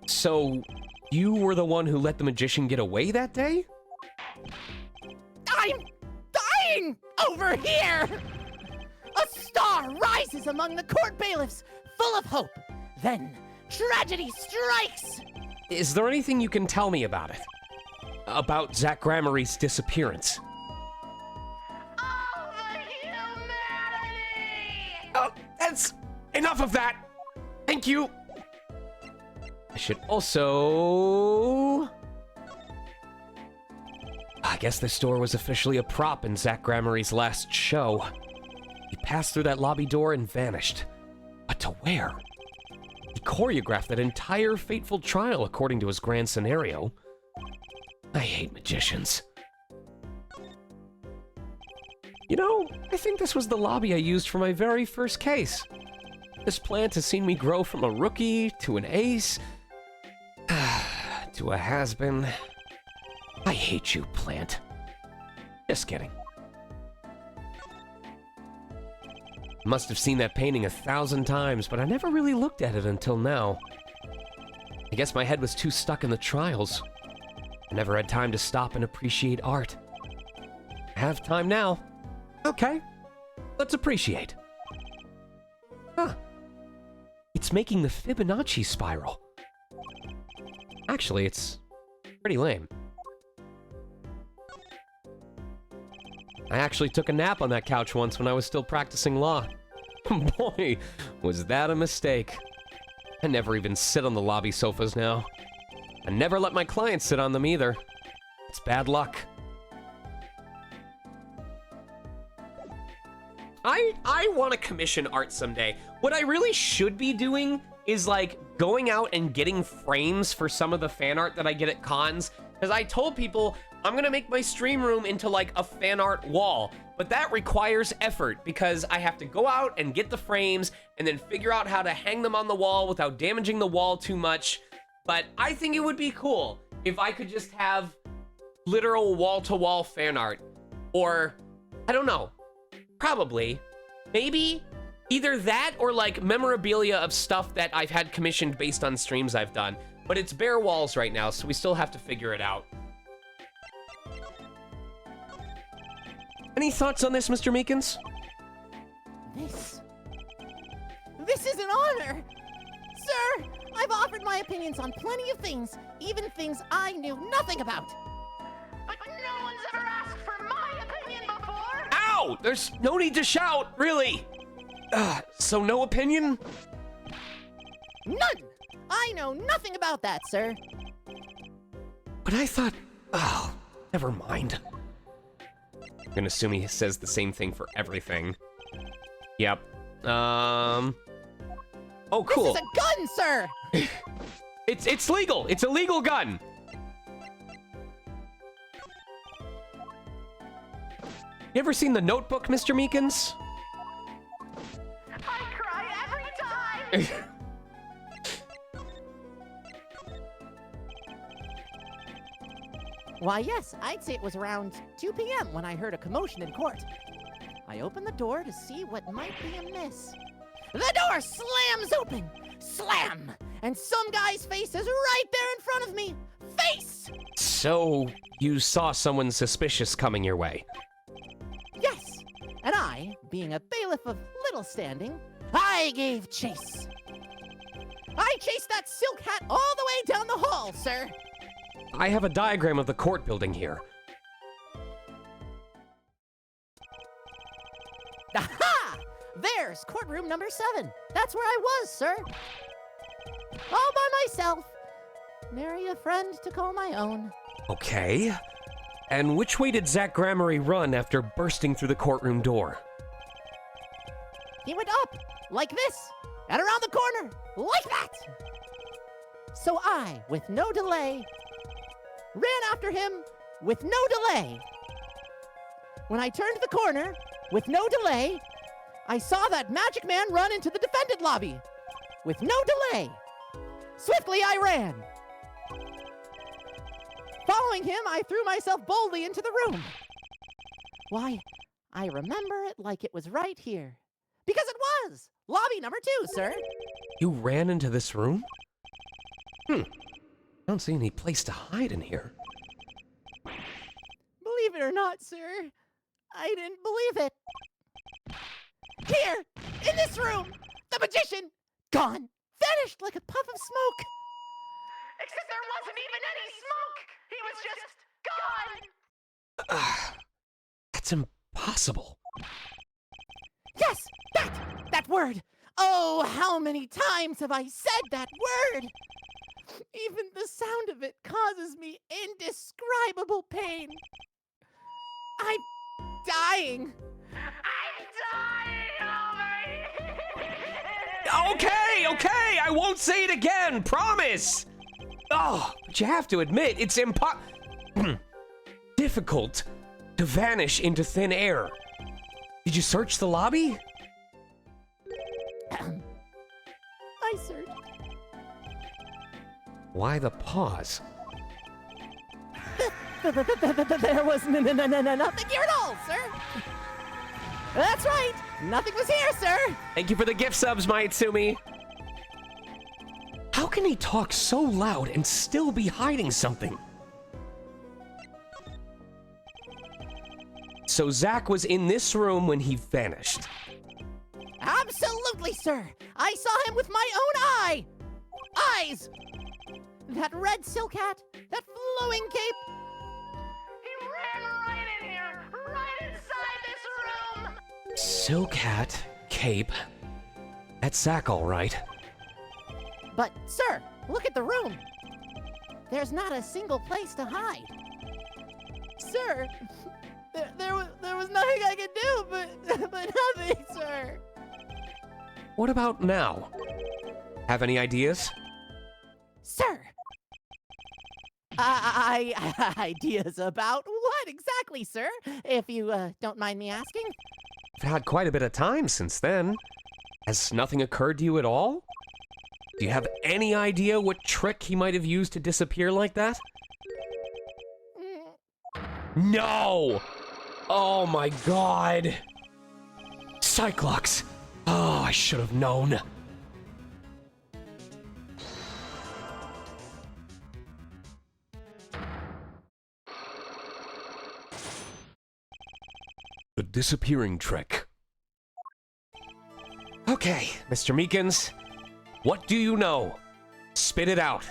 So, you were the one who let the magician get away that day? I'm dying over here! A star rises among the court bailiffs, full of hope. Then, tragedy strikes! Is there anything you can tell me about it? About Zach Gramarie's disappearance? Oh, that's enough of that! Thank you! I should also... I guess the store was officially a prop in Zach Gramarie's last show. He passed through that lobby door and vanished. But to where? He choreographed that entire fateful trial according to his grand scenario. I hate magicians. You know, I think this was the lobby I used for my very first case. This plant has seen me grow from a rookie to an ace, to a has-been. I hate you, plant. Just kidding. Must have seen that painting 1,000 times, but I never really looked at it until now. I guess my head was too stuck in the trials. I never had time to stop and appreciate art. I have time now. Okay, let's appreciate. Huh. It's making the Fibonacci spiral. Actually, it's pretty lame. I actually took a nap on that couch once when I was still practicing law. Boy, was that a mistake. I never even sit on the lobby sofas now. I never let my clients sit on them either. It's bad luck. I want to commission art someday. What I really should be doing is like going out and getting frames for some of the fan art that I get at cons. Because I told people I'm going to make my stream room into like a fan art wall. But that requires effort because I have to go out and get the frames and then figure out how to hang them on the wall without damaging the wall too much. But I think it would be cool if I could just have literal wall-to-wall fan art. Or, I don't know, probably, maybe either that or like memorabilia of stuff that I've had commissioned based on streams I've done. But it's bare walls right now, so we still have to figure it out. Any thoughts on this, Mr. Meekins? This is an honor! Sir, I've offered my opinions on plenty of things, even things I knew nothing about. But no one's ever asked for my opinion before! Ow! There's no need to shout, really! So no opinion? None! I know nothing about that, sir. But I thought... Oh, never mind. I'm gonna assume he says the same thing for everything. Yep. Oh, cool. This is a gun, sir! It's legal. It's a legal gun. You ever seen The Notebook, Mr. Meekins? I cry every time! Why, yes, I'd say it was around 2 p.m. when I heard a commotion in court. I opened the door to see what might be amiss. The door slams open! Slam! And some guy's face is right there in front of me! Face! So, you saw someone suspicious coming your way? Yes! And I, being a bailiff of little standing, I gave chase. I chased that silk hat all the way down the hall, sir! I have a diagram of the court building here. Aha! There's courtroom number 7. That's where I was, sir. All by myself. Nary a friend to call my own. Okay. And which way did Zach Gramarye run after bursting through the courtroom door? He went up, like this, and around the corner, like that. So I, with no delay, ran after him with no delay. When I turned the corner, with no delay, I saw that magic man run into the defendant lobby. With no delay. Swiftly I ran. Following him, I threw myself boldly into the room. Why, I remember it like it was right here. Because it was! Lobby number 2, sir. You ran into this room? I don't see any place to hide in here. Believe it or not, sir, I didn't believe it. Here, in this room, the magician, gone, vanished like a puff of smoke. Except there wasn't even any smoke. He was just gone. That's impossible. Yes, that word. Oh, how many times have I said that word? Even the sound of it causes me indescribable pain. I'm dying. Okay, I won't say it again, promise! Oh, but you have to admit, it's difficult to vanish into thin air. Did you search the lobby? I searched. Why the pause? There was nothing here at all, sir. That's right. Nothing was here, sir. Thank you for the gift subs, Maitsumi. How can he talk so loud and still be hiding something? So Zach was in this room when he vanished. Absolutely, sir. I saw him with my own eyes. That red silk hat, that flowing cape. He ran right in here, right inside this room. Silk hat, cape. That's Zach, all right. But, sir, look at the room. There's not a single place to hide. Sir, there was nothing I could do, but nothing, sir. What about now? Have any ideas? Sir! Ideas about what exactly, sir? If you don't mind me asking. I've had quite a bit of time since then. Has nothing occurred to you at all? Do you have any idea what trick he might have used to disappear like that? No! Oh my god! Cyclops! Oh, I should have known. The disappearing trick. Okay, Mr. Meekins, what do you know? Spit it out.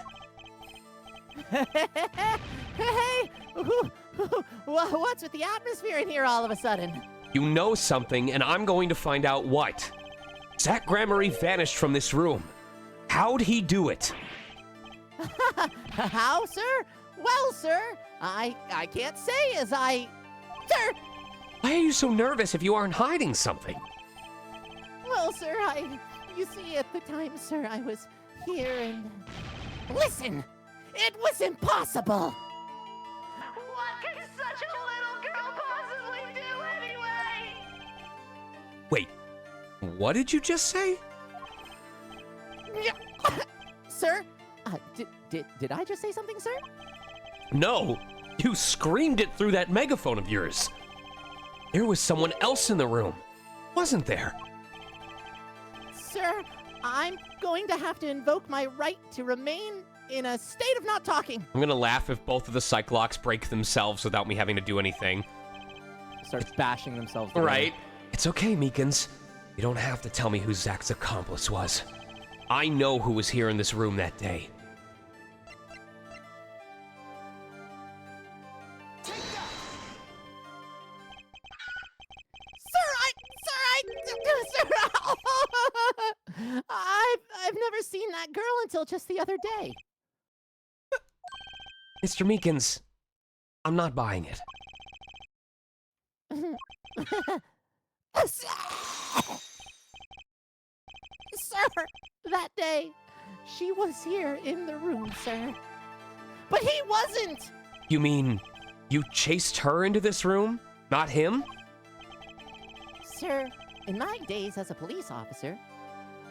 Hey, what's with the atmosphere in here all of a sudden? You know something, and I'm going to find out what. Zach Gramarye vanished from this room. How'd he do it? How, sir? Well, sir, I can't say as I... Sir! Why are you so nervous if you aren't hiding something? Well, sir, you see, at the time, sir, I was here and... Listen! It was impossible! What can such a little girl possibly do anyway? Wait, what did you just say? Sir? Did I just say something, sir? No, you screamed it through that megaphone of yours. There was someone else in the room, wasn't there? Sir, I'm going to have to invoke my right to remain in a state of not talking. I'm gonna laugh if both of the Cyclops break themselves without me having to do anything. Starts bashing themselves together. Right. It's okay, Meekins. You don't have to tell me who Zach's accomplice was. I know who was here in this room that day. I've never seen that girl until just the other day. Mr. Meekins, I'm not buying it. Sir, that day, she was here in the room, sir. But he wasn't! You mean you chased her into this room, not him? Sir, in my days as a police officer,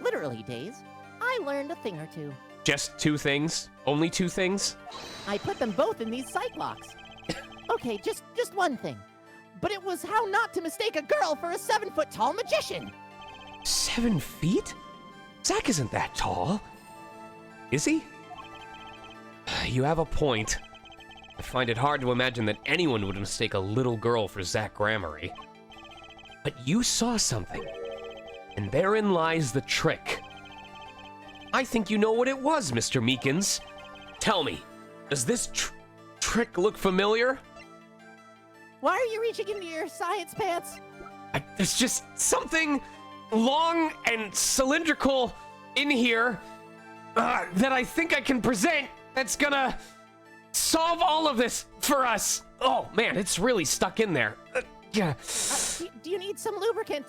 literally days, I learned a thing or two. Just 2 things? Only 2 things? I put them both in these Cyclocks. Okay, just one thing. But it was how not to mistake a girl for a 7-foot-tall magician. 7 feet? Zach isn't that tall. Is he? You have a point. I find it hard to imagine that anyone would mistake a little girl for Zach Gramarye. But you saw something, and therein lies the trick. I think you know what it was, Mr. Meekins. Tell me, does this trick look familiar? Why are you reaching into your science pants? There's just something long and cylindrical in here that I think I can present that's gonna solve all of this for us. Oh, man, it's really stuck in there. Yeah. Do you need some lubricant?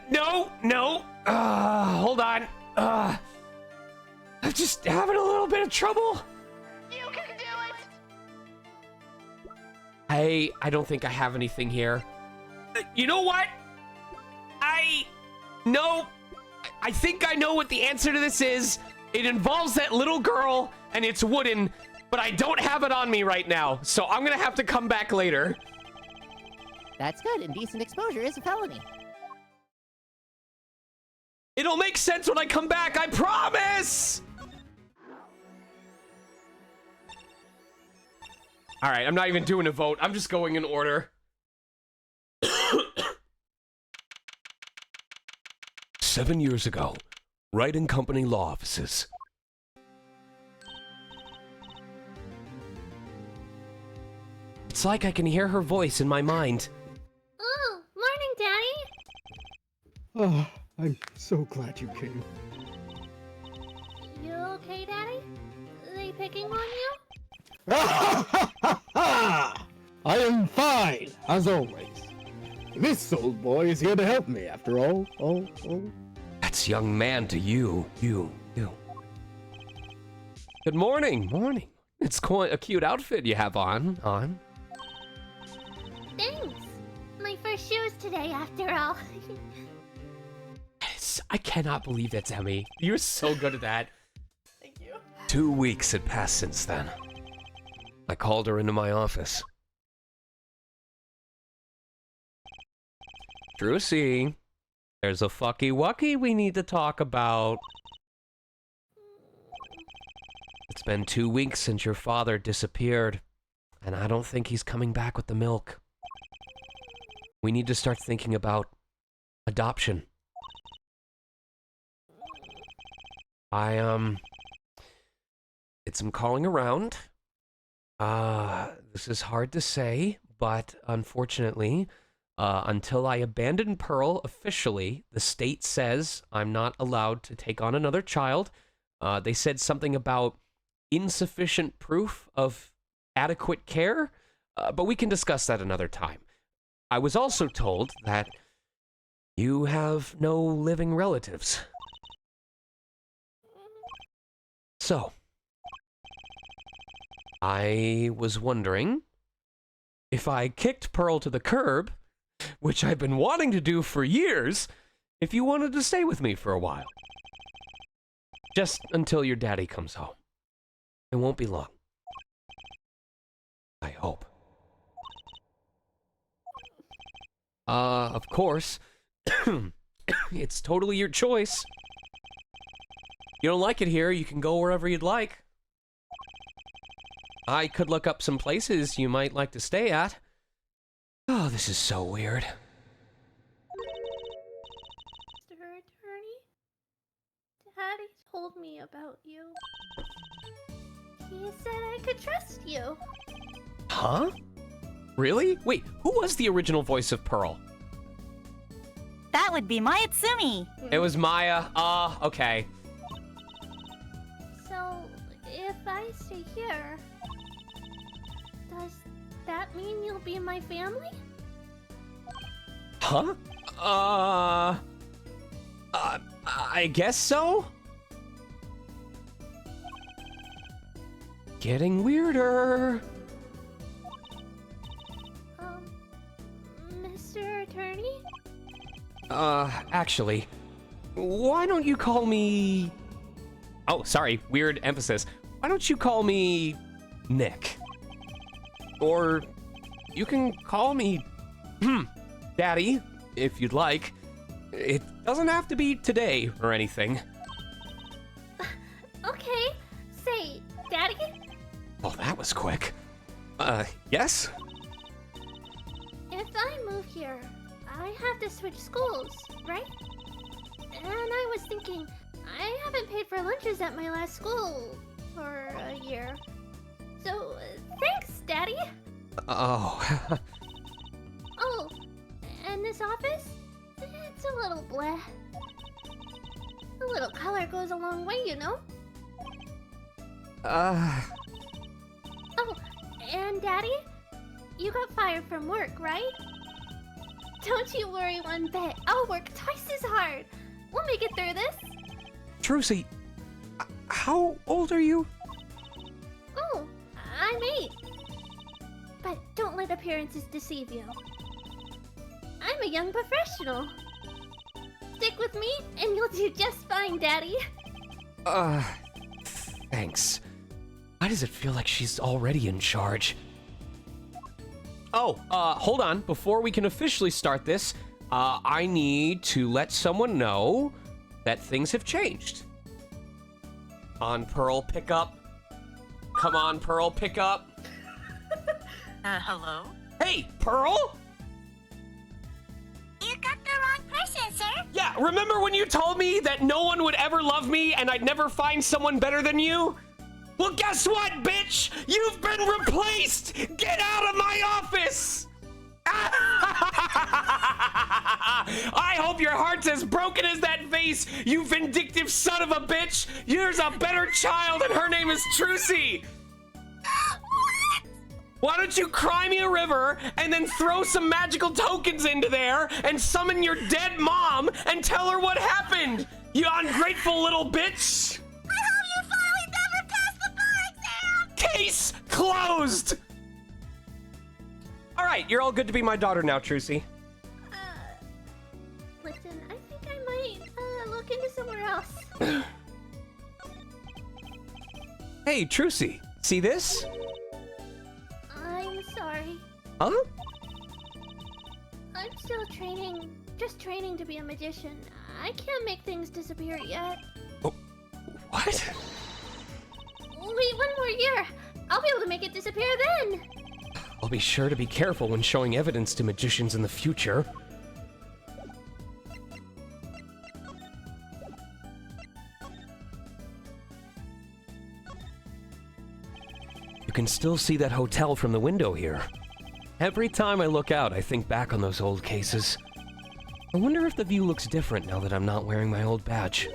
No. Hold on. I'm just having a little bit of trouble. You can do it! I don't think I have anything here. You know what? I think I know what the answer to this is. It involves that little girl, and it's wooden, but I don't have it on me right now, so I'm gonna have to come back later. That's good. Indecent exposure is a felony. It'll make sense when I come back, I promise! Alright, I'm not even doing a vote. I'm just going in order. 7 years ago, Wright and Company law offices. It's like I can hear her voice in my mind. Oh, morning, Daddy. Oh, I'm so glad you came. You okay, Daddy? They picking on you? I am fine, as always. This old boy is here to help me, after all. That's young man to you. Good morning. It's quite a cute outfit you have on. Thanks. My first shoes today, after all. I cannot believe that's Emmy. You're so good at that. Thank you. 2 weeks had passed since then. I called her into my office. Drusy, there's a fucky wucky we need to talk about. It's been 2 weeks since your father disappeared, and I don't think he's coming back with the milk. We need to start thinking about adoption. I did some calling around. This is hard to say, but unfortunately, until I abandon Pearl officially, the state says I'm not allowed to take on another child. They said something about insufficient proof of adequate care, but we can discuss that another time. I was also told that you have no living relatives. So, I was wondering if I kicked Pearl to the curb, which I've been wanting to do for years, if you wanted to stay with me for a while. Just until your daddy comes home. It won't be long. I hope. Of course, it's totally your choice. You don't like it here, you can go wherever you'd like. I could look up some places you might like to stay at. Oh, this is so weird. Mr. Attorney, Daddy told me about you. He said I could trust you. Huh? Really? Wait, who was the original voice of Pearl? That would be Maya Tsumi. It was Maya. Okay. So, if I stay here, does that mean you'll be my family? Huh? I guess so? Getting weirder. Mr. Attorney? Actually, why don't you call me... Oh, sorry, weird emphasis. Why don't you call me Nick? Or you can call me Daddy, if you'd like. It doesn't have to be today or anything. Okay, say, Daddy? Oh, that was quick. Yes? If I move here, I have to switch schools, right? And I was thinking, I haven't paid for lunches at my last school for a year. So, thanks, Daddy. Oh. Oh, and this office? It's a little bleh. A little color goes a long way, you know? Oh, and Daddy? You got fired from work, right? Don't you worry one bit. I'll work twice as hard. We'll make it through this. Trucy, how old are you? Oh, I'm 8. But don't let appearances deceive you. I'm a young professional. Stick with me, and you'll do just fine, Daddy. Thanks. Why does it feel like she's already in charge? Oh, hold on. Before we can officially start this, I need to let someone know that things have changed. On Pearl, pick up. Come on, Pearl, pick up. Hello? Hey, Pearl? You got the wrong person, sir. Yeah, remember when you told me that no one would ever love me and I'd never find someone better than you? Well, guess what, bitch? You've been replaced! Get out of my office! I hope your heart's as broken as that face, you vindictive son of a bitch! There's a better child and her name is Trucy! Why don't you cry me a river and then throw some magical tokens into there and summon your dead mom and tell her what happened? You ungrateful little bitch! I hope you finally never pass the bar exam! Case closed! Alright, you're all good to be my daughter now, Trucy. Listen, I think I might look into somewhere else. Hey, Trucy, see this? I'm sorry. Huh? I'm still training, just training to be a magician. I can't make things disappear yet. What? Wait, 1 more year. I'll be able to make it disappear then. I'll be sure to be careful when showing evidence to magicians in the future. You can still see that hotel from the window here. Every time I look out, I think back on those old cases. I wonder if the view looks different now that I'm not wearing my old badge.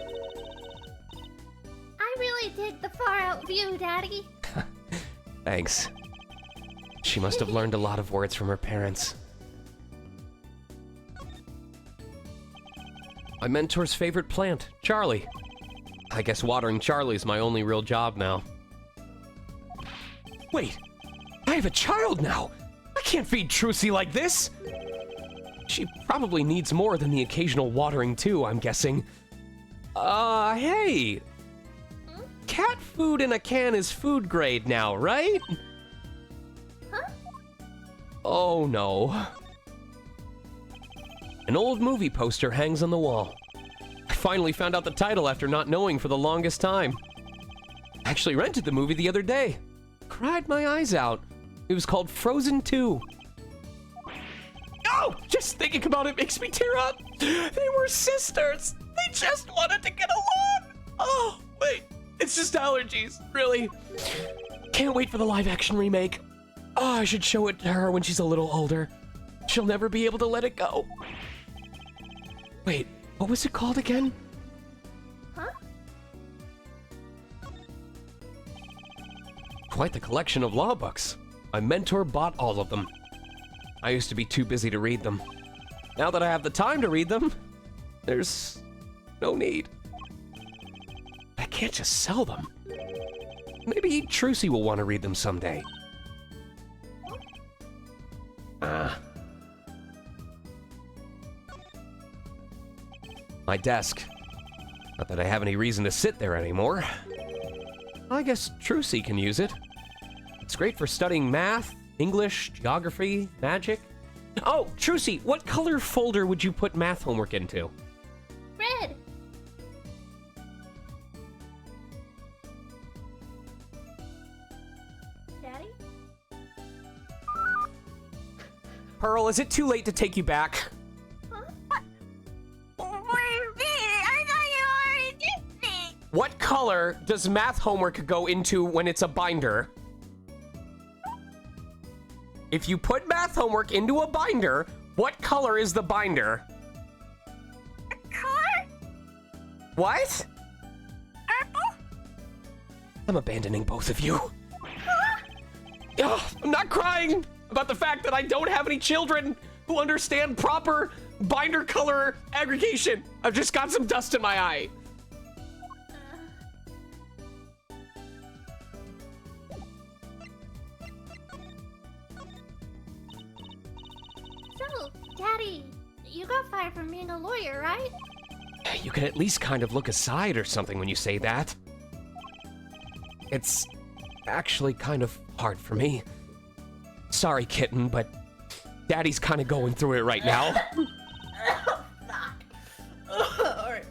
I really dig the far out view, Daddy. Thanks. She must have learned a lot of words from her parents. My mentor's favorite plant, Charlie. I guess watering Charlie's my only real job now. Wait, I have a child now! I can't feed Trucy like this! She probably needs more than the occasional watering too, I'm guessing. Hey! Cat food in a can is food grade now, right? Huh? Oh no. An old movie poster hangs on the wall. I finally found out the title after not knowing for the longest time. I actually rented the movie the other day. Cried my eyes out. It was called Frozen 2. Oh! Just thinking about it makes me tear up. They were sisters. They just wanted to get along. Oh, wait. It's just allergies, really. Can't wait for the live-action remake. Oh, I should show it to her when she's a little older. She'll never be able to let it go. Wait, what was it called again? Huh? Quite the collection of law books. My mentor bought all of them. I used to be too busy to read them. Now that I have the time to read them, there's no need. I can't just sell them. Maybe Trucy will want to read them someday. My desk. Not that I have any reason to sit there anymore. I guess Trucy can use it. It's great for studying math, English, geography, magic. Oh, Trucy, what color folder would you put math homework into? Red. Daddy? Pearl, is it too late to take you back? What color does math homework go into when it's a binder? If you put math homework into a binder, what color is the binder? Color? What? Purple? I'm abandoning both of you. Ugh, I'm not crying about the fact that I don't have any children who understand proper binder color aggregation. I've just got some dust in my eye. So, Daddy, you got fired from being a lawyer, right? You can at least kind of look aside or something when you say that. It's actually kind of hard for me. Sorry, kitten, but Daddy's kind of going through it right now. Alright.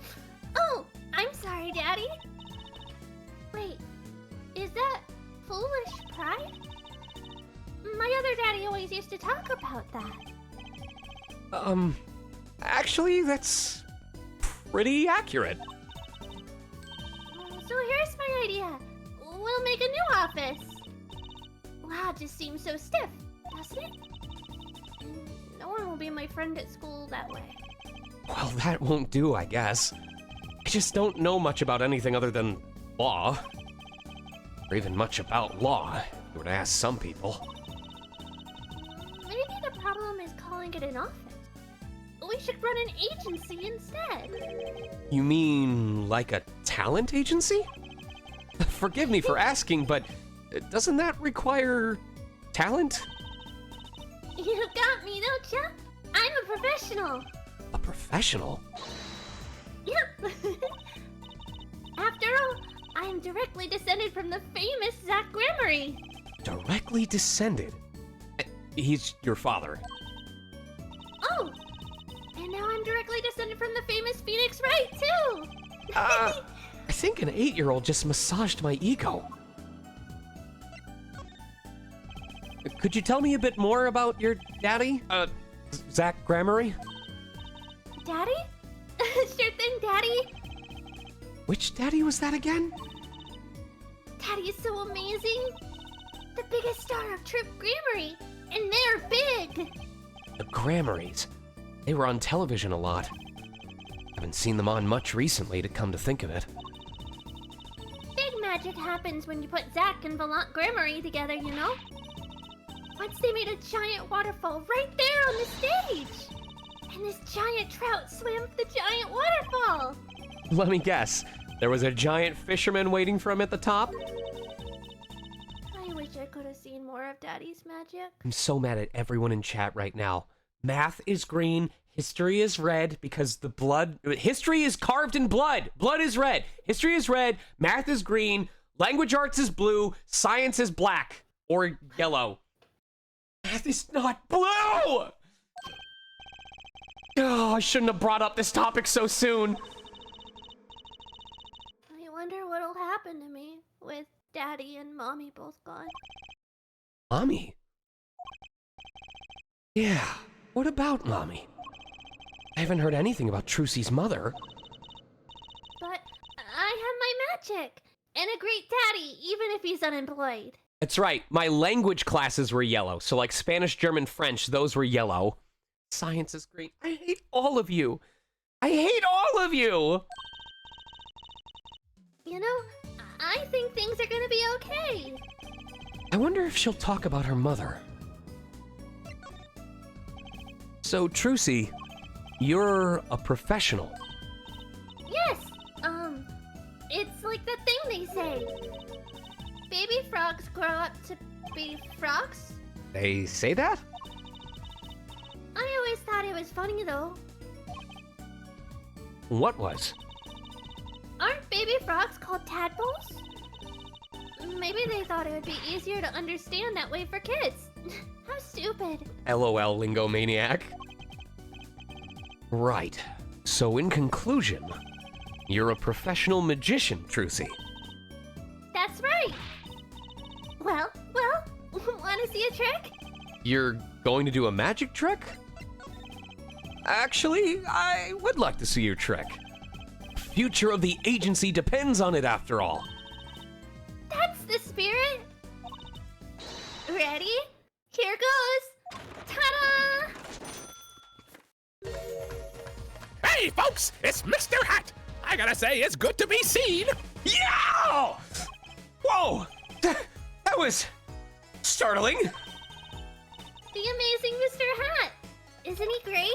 Oh, I'm sorry, Daddy. Wait, is that foolish pride? My other daddy always used to talk about that. Actually, that's pretty accurate. So here's my idea. We'll make a new office. Wow, it just seems so stiff, doesn't it? No one will be my friend at school that way. Well, that won't do, I guess. I just don't know much about anything other than law. Or even much about law, if you were to ask some people. Maybe the problem is calling it an office. We should run an agency instead. You mean like a talent agency? Forgive me for asking, but doesn't that require talent? You got me, don't ya? I'm a professional. A professional? Yep. After all, I'm directly descended from the famous Zach Gremory. Directly descended? He's your father. Oh, and now I'm directly descended from the famous Phoenix Wright, too. I think an 8-year-old just massaged my ego. Could you tell me a bit more about your daddy? Zach Gremory? Daddy? Sure thing, Daddy. Which daddy was that again? Daddy is so amazing. The biggest star of Trip Gremory, and they're big. The Grammarys. They were on television a lot. Haven't seen them on much recently, to come to think of it. Big magic happens when you put Zach and Valant Gremory together, you know? Once they made a giant waterfall right there on the stage. And this giant trout swam the giant waterfall. Let me guess. There was a giant fisherman waiting for him at the top? I wish I could have seen more of Daddy's magic. I'm so mad at everyone in chat right now. Math is green, history is red, because the blood... History is carved in blood. Blood is red. History is red, math is green, language arts is blue, science is black. Or yellow. Math is not blue! Oh, I shouldn't have brought up this topic so soon. I wonder what'll happen to me with Daddy and Mommy both gone. Mommy? Yeah, what about Mommy? I haven't heard anything about Trucy's mother. But I have my magic! And a great daddy, even if he's unemployed. That's right, my language classes were yellow. So like Spanish, German, French, those were yellow. Science is green. I hate all of you. I hate all of you! You know, I think things are gonna be okay. I wonder if she'll talk about her mother. So, Trucy, you're a professional. Yes, it's like the thing they say. Baby frogs grow up to be frogs. They say that? I always thought it was funny though. What was? Aren't baby frogs called tadpoles? Maybe they thought it would be easier to understand that way for kids. How stupid. LOL, Lingomaniac. Right. So, in conclusion, you're a professional magician, Trucy. That's right. Well, wanna see a trick? You're going to do a magic trick? Actually, I would like to see your trick. Future of the agency depends on it after all. That's the spirit. Ready? Here goes. Ta-da! Hey, folks, it's Mr. Hat. I gotta say, it's good to be seen. Yeah! Whoa! That was startling. The amazing Mr. Hat. Isn't he great?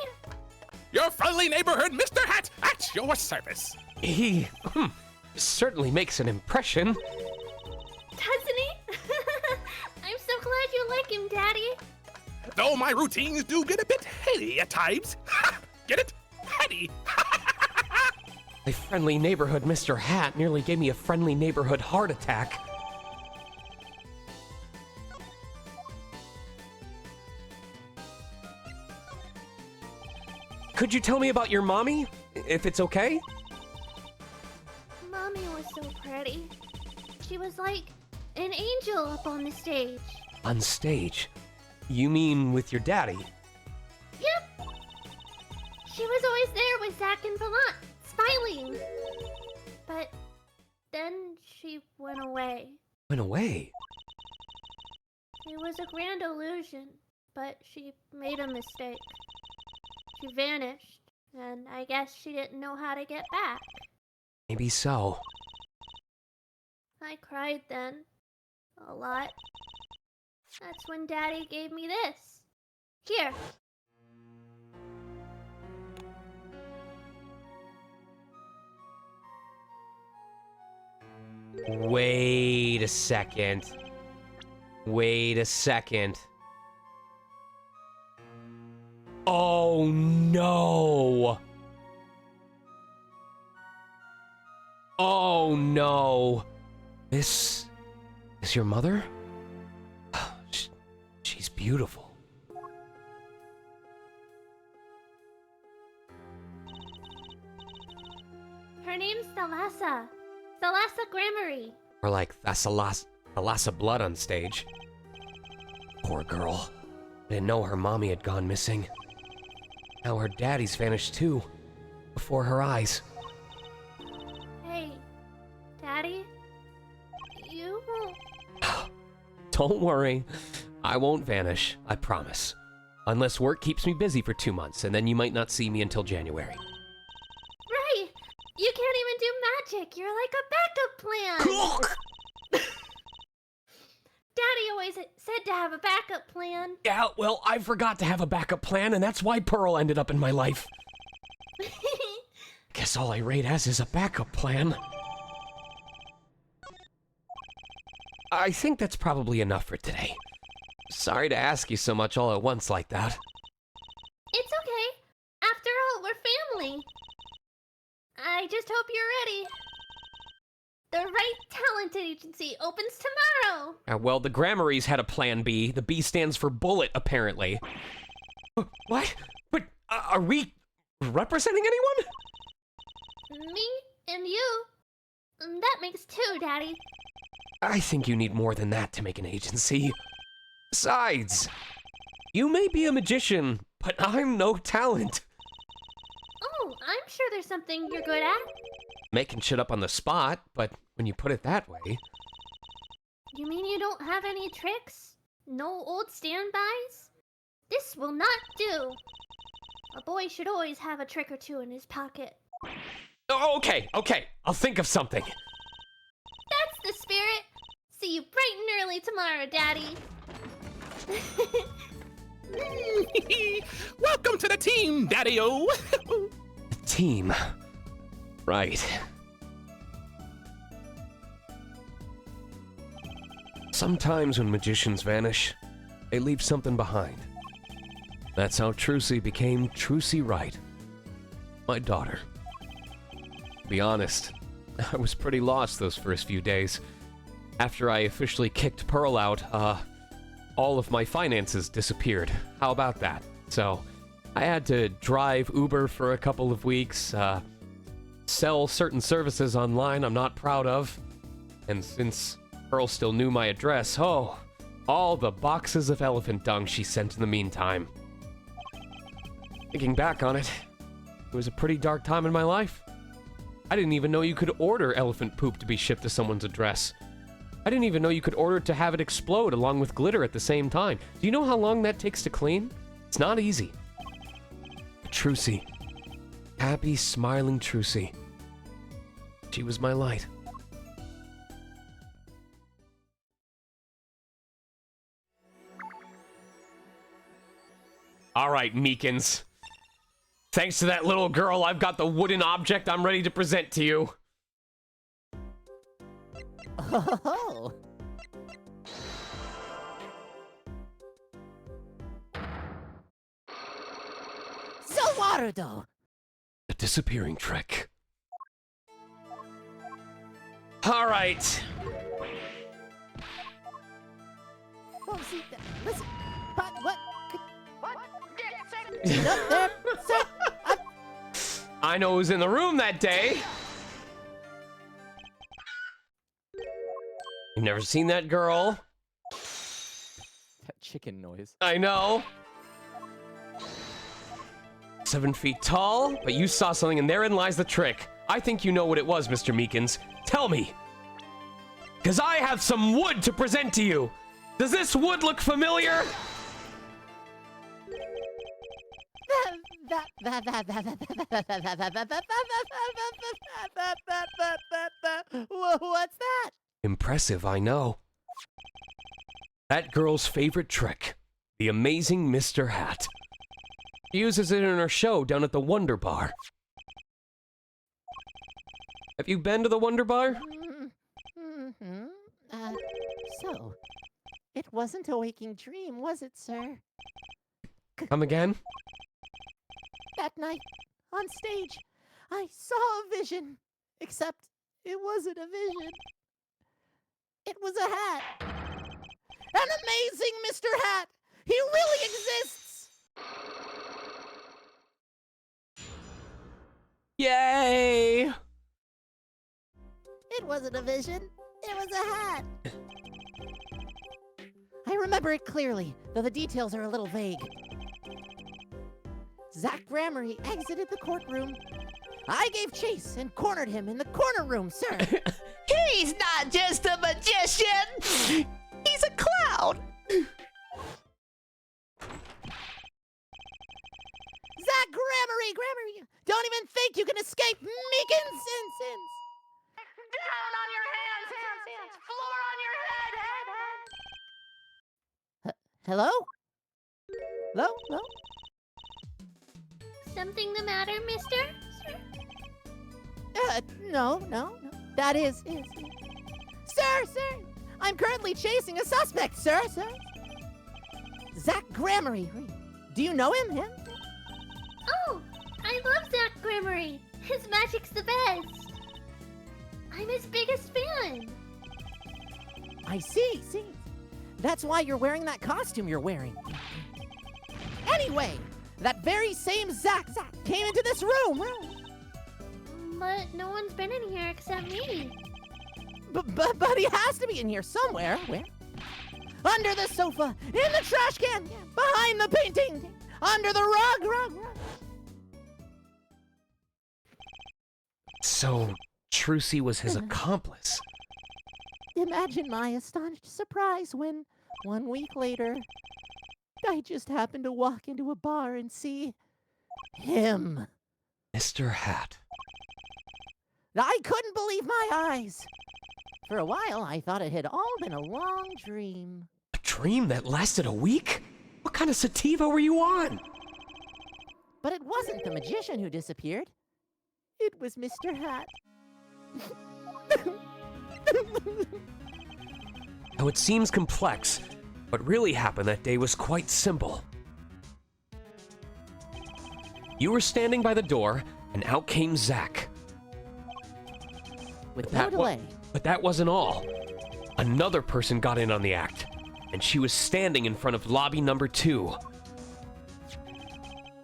Your friendly neighborhood Mr. Hat at your service. He certainly makes an impression. Doesn't he? I'm so glad you like him, Daddy. Though my routines do get a bit heady at times. Get it? Heady. My friendly neighborhood Mr. Hat nearly gave me a friendly neighborhood heart attack. Could you tell me about your mommy, if it's okay? Mommy was so pretty. She was like an angel up on the stage. On stage? You mean with your daddy? Yep. She was always there with Zach and Valant, smiling. But then she went away. Went away? It was a grand illusion, but she made a mistake. She vanished, and I guess she didn't know how to get back. Maybe so. I cried then. A lot. That's when Daddy gave me this. Here. Wait a second. Wait a second. Oh no! Oh no! This is your mother? She's beautiful. Her name's Thalassa. Thalassa Grammary. Or like Thalassa Blood on stage. Poor girl. Didn't know her mommy had gone missing. Now her daddy's vanished too. Before her eyes. Hey, Daddy? You won't... Don't worry. I won't vanish, I promise. Unless work keeps me busy for 2 months, and then you might not see me until January. Right! You can't even do magic! You're like a backup plan! Daddy always said to have a backup plan. Yeah, well, I forgot to have a backup plan, and that's why Pearl ended up in my life. Guess all I rate as is a backup plan. I think that's probably enough for today. Sorry to ask you so much all at once like that. It's okay. After all, we're family. I just hope you're ready. The Right Talent Agency opens tomorrow. Well, the Grammarys had a plan B. The B stands for bullet, apparently. What? But are we representing anyone? Me and you. That makes two, Daddy. I think you need more than that to make an agency. Besides, you may be a magician, but I'm no talent. Oh, I'm sure there's something you're good at. Making shit up on the spot, but when you put it that way... You mean you don't have any tricks? No old standbys? This will not do. A boy should always have a trick or two in his pocket. Oh, okay, I'll think of something. That's the spirit. See you bright and early tomorrow, Daddy. Welcome to the team, Daddy-O. Team. Right. Sometimes when magicians vanish, they leave something behind. That's how Trucy became Trucy Wright, my daughter. To be honest, I was pretty lost those first few days. After I officially kicked Pearl out, all of my finances disappeared. How about that? So, I had to drive Uber for a couple of weeks, sell certain services online I'm not proud of, and since Pearl still knew my address, oh, all the boxes of elephant dung she sent in the meantime. Thinking back on it, it was a pretty dark time in my life. I didn't even know you could order elephant poop to be shipped to someone's address. I didn't even know you could order to have it explode along with glitter at the same time. Do you know how long that takes to clean? It's not easy. But Trucy, happy, smiling Trucy, she was my light. All right, Meekins. Thanks to that little girl, I've got the wooden object I'm ready to present to you. Oh. Zowarudo! The disappearing trick. All right. Oh, see, listen, but what? Up there, sir. I know who's in the room that day. You've never seen that girl? That chicken noise. I know. 7 feet tall, but you saw something and therein lies the trick. I think you know what it was, Mr. Meekins. Tell me. Because I have some wood to present to you. Does this wood look familiar? What's that? Impressive, I know. That girl's favorite trick, the amazing Mr. Hat. She uses it in her show down at the Wonder Bar. Have you been to the Wonder Bar? So, it wasn't a waking dream, was it, sir? Come again? That night, on stage, I saw a vision. Except, it wasn't a vision. It was a hat. An amazing Mr. Hat! He really exists! Yay! It wasn't a vision. It was a hat. I remember it clearly, though the details are a little vague. Zach Gramery exited the courtroom. I gave chase and cornered him in the corner room, sir. He's not just a magician! He's a clown! Zach Gramery! Don't even think you can escape Meekins' sins! Down on your hands! Floor on your head! Hello? Hello? Hello? Something the matter, mister? Sir? No. That is. Sir! I'm currently chasing a suspect, sir! Zach Gramarye. Do you know him? Oh, I love Zach Gramarye. His magic's the best. I'm his biggest fan. I see. That's why you're wearing that costume you're wearing. Anyway, that very same Zach came into this room. But no one's been in here except me. But he has to be in here somewhere. Where? Under the sofa, in the trash can, behind the painting, under the rug. So, Trucy was his accomplice. Imagine my astonished surprise when, 1 week later, I just happened to walk into a bar and see him. Mr. Hat. I couldn't believe my eyes. For a while, I thought it had all been a long dream. A dream that lasted a week? What kind of sativa were you on? But it wasn't the magician who disappeared. It was Mr. Hat. Though it seems complex, what really happened that day was quite simple. You were standing by the door, and out came Zach. With no delay. But that wasn't all. Another person got in on the act, and she was standing in front of lobby number 2.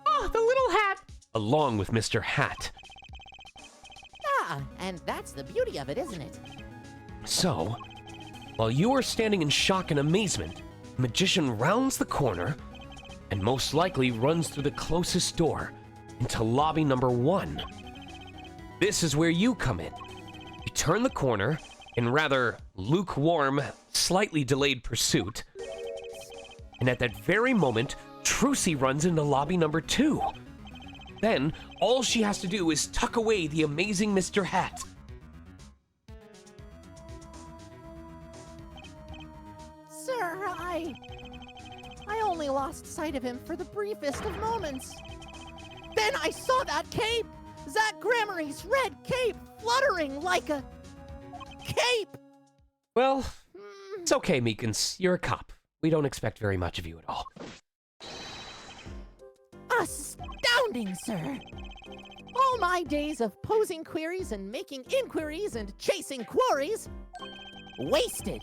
Oh, the little hat! Along with Mr. Hat. And that's the beauty of it, isn't it? So, while you are standing in shock and amazement, the magician rounds the corner and most likely runs through the closest door into lobby number 1. This is where you come in. You turn the corner in rather lukewarm, slightly delayed pursuit, and at that very moment, Trucy runs into lobby number 2. Then, all she has to do is tuck away the amazing Mr. Hat. Sir, I only lost sight of him for the briefest of moments. Then I saw that cape! Zach Gramarye's red cape fluttering like a cape! Well, it's okay, Meekins. You're a cop. We don't expect very much of you at all. Astounding, sir! All my days of posing queries and making inquiries and chasing quarries wasted.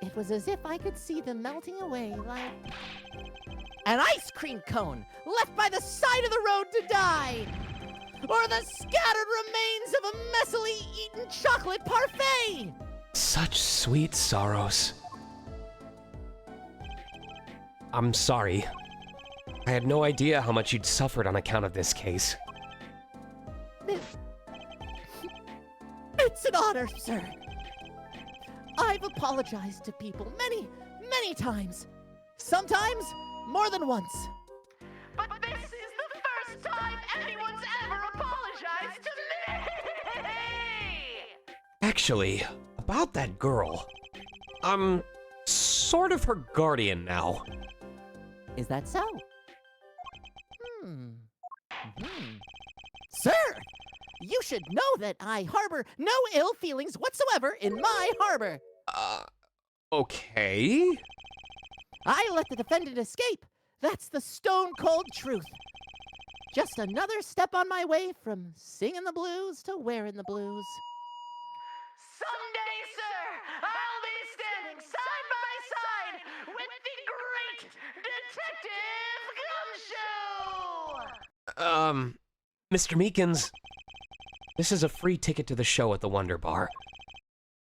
It was as if I could see them melting away like an ice cream cone left by the side of the road to die, or the scattered remains of a messily eaten chocolate parfait. Such sweet sorrows. I'm sorry. I had no idea how much you'd suffered on account of this case. It's an honor, sir. I've apologized to people many, many times. Sometimes more than once. But this is the first time anyone's ever apologized to me! Actually, about that girl, I'm sort of her guardian now. Is that so? Sir, you should know that I harbor no ill feelings whatsoever in my harbor. Okay. I let the defendant escape. That's the stone-cold truth. Just another step on my way from singing the blues to wearing the blues. Someday, sir, I'll be standing side by side with the great Detective Gumshoe! Mr. Meekins, this is a free ticket to the show at the Wonder Bar.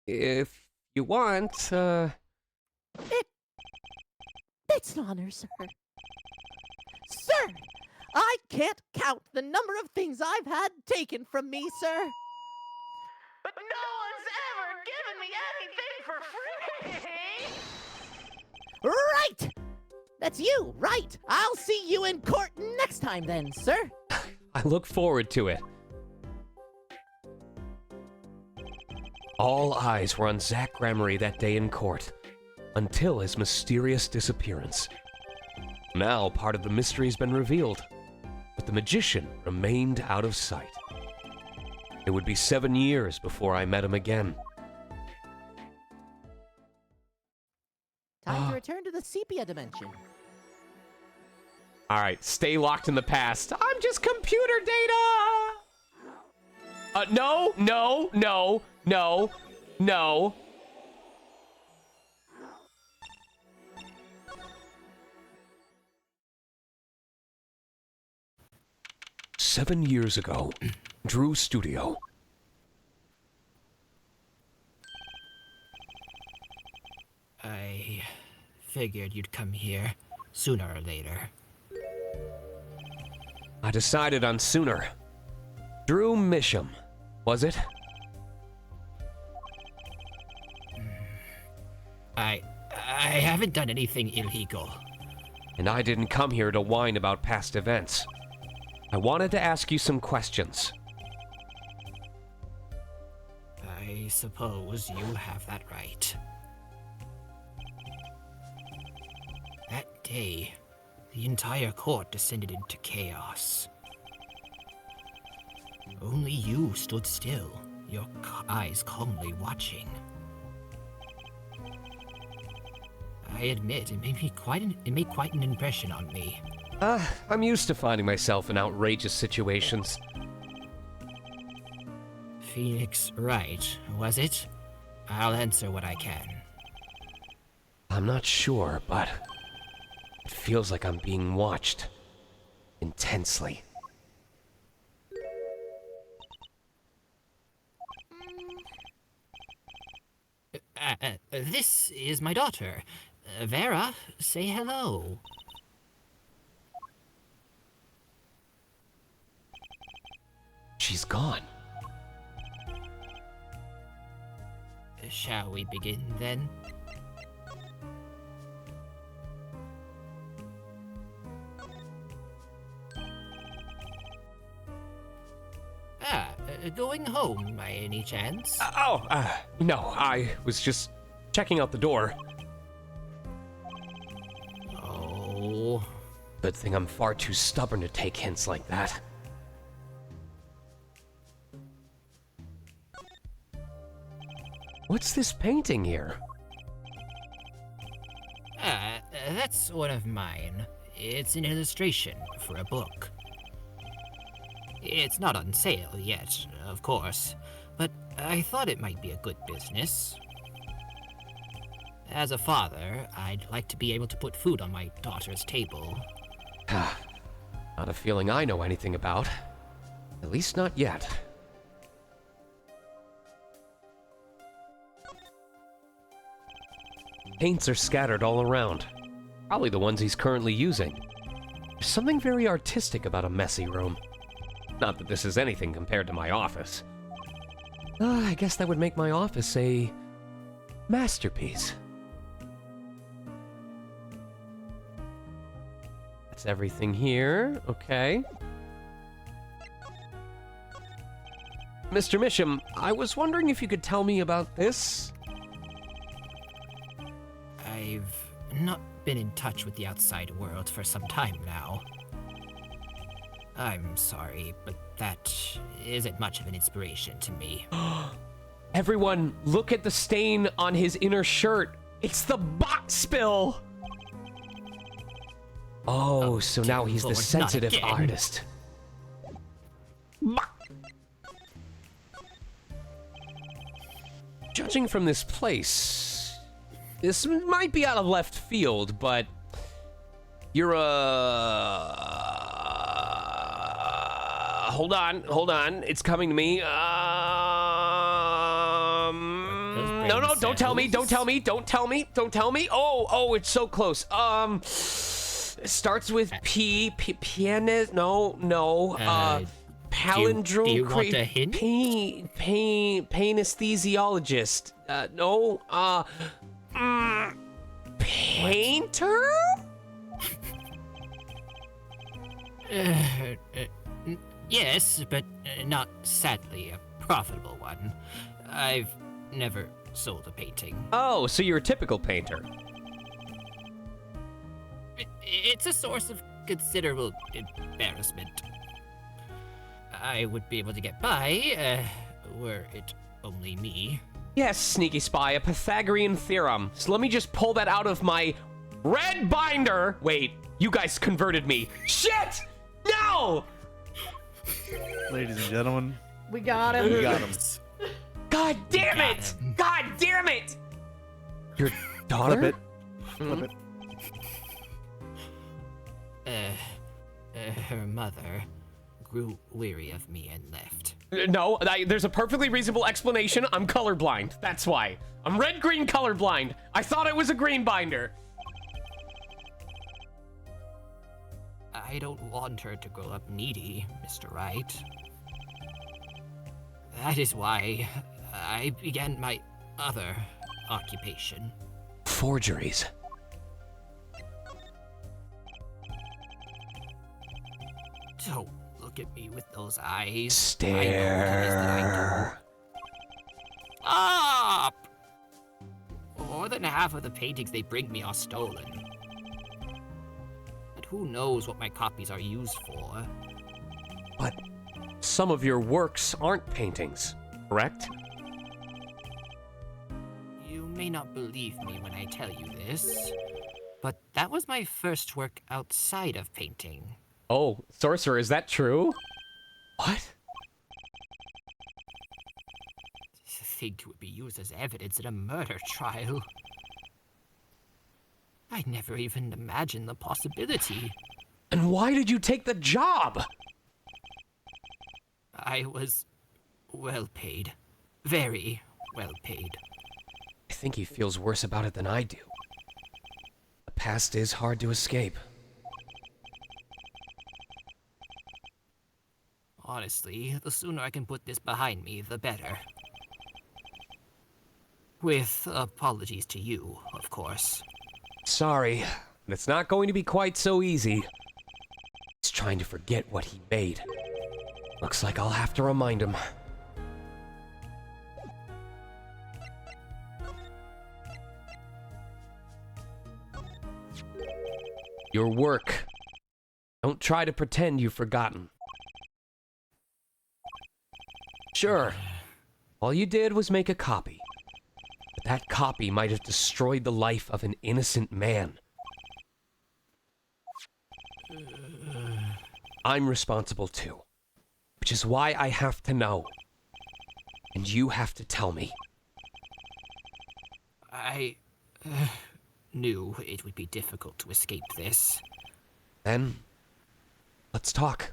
If you want, It's an honor, sir. Sir, I can't count the number of things I've had taken from me, sir. But no one's ever given me anything for free! Right! That's you, right? I'll see you in court next time then, sir. I look forward to it. All eyes were on Zach Gramarye that day in court. until his mysterious disappearance. Now part of the mystery has been revealed, but the magician remained out of sight. It would be 7 years before I met him again. Time to return to the sepia dimension. All right, stay locked in the past. I'm just computer data. No. 7 years ago, Drew Studio. I figured you'd come here sooner or later. I decided on sooner. Drew Misham, was it? I haven't done anything illegal. And I didn't come here to whine about past events. I wanted to ask you some questions. I suppose you have that right. That day, the entire court descended into chaos. Only you stood still, your eyes calmly watching. I admit, it made quite an impression on me. I'm used to finding myself in outrageous situations. Phoenix Wright, was it? I'll answer what I can. I'm not sure, but it feels like I'm being watched intensely. This is my daughter. Vera, say hello. She's gone. Shall we begin then? Going home by any chance? No, I was just checking out the door. Oh. Good thing I'm far too stubborn to take hints like that. What's this painting here? That's one of mine. It's an illustration for a book. It's not on sale yet, of course, but I thought it might be a good business. As a father, I'd like to be able to put food on my daughter's table. Not a feeling I know anything about. At least not yet. Paints are scattered all around. Probably the ones he's currently using. There's something very artistic about a messy room. Not that this is anything compared to my office. I guess that would make my office a masterpiece. That's everything here. Okay. Mr. Misham, I was wondering if you could tell me about this? I've not been in touch with the outside world for some time now. I'm sorry, but that isn't much of an inspiration to me. Everyone, look at the stain on his inner shirt. It's the bot spill. Oh, so now he's the sensitive artist. Judging from this place, this might be out of left field, but you're hold on, it's coming to me. No, don't tell me. Oh, it's so close. It starts with P, pianist, no. Palindrome. Do you want a hint? Pain anesthesiologist. No. Painter? Yes, but not sadly a profitable one. I've never sold a painting. Oh, so you're a typical painter. It's a source of considerable embarrassment. I would be able to get by, were it only me. Yes, Sneaky Spy, a Pythagorean theorem. So let me just pull that out of my red binder. Wait, you guys converted me. Shit! No! Ladies and gentlemen, We got him. we got him. God damn it! God damn it! Your daughter? Flip it. Flip it. Her mother grew weary of me and left. No, there's a perfectly reasonable explanation. I'm colorblind. That's why. I'm red-green colorblind. I thought it was a green binder. I don't want her to grow up needy, Mr. Wright. That is why I began my other occupation. Forgeries. Don't look at me with those eyes. Stare. Stop! More than half of the paintings they bring me are stolen. And who knows what my copies are used for? But some of your works aren't paintings, correct? You may not believe me when I tell you this, but that was my first work outside of painting. Oh, Sorcerer, is that true? What? To think it would be used as evidence in a murder trial. I never even imagined the possibility. And why did you take the job? I was well paid. Very well paid. I think he feels worse about it than I do. The past is hard to escape. Honestly, the sooner I can put this behind me, the better. With apologies to you, of course. Sorry, but it's not going to be quite so easy. He's trying to forget what he made. Looks like I'll have to remind him. Your work. Don't try to pretend you've forgotten. Sure, all you did was make a copy. But that copy might have destroyed the life of an innocent man. I'm responsible too, which is why I have to know. And you have to tell me. I knew it would be difficult to escape this. Then, let's talk.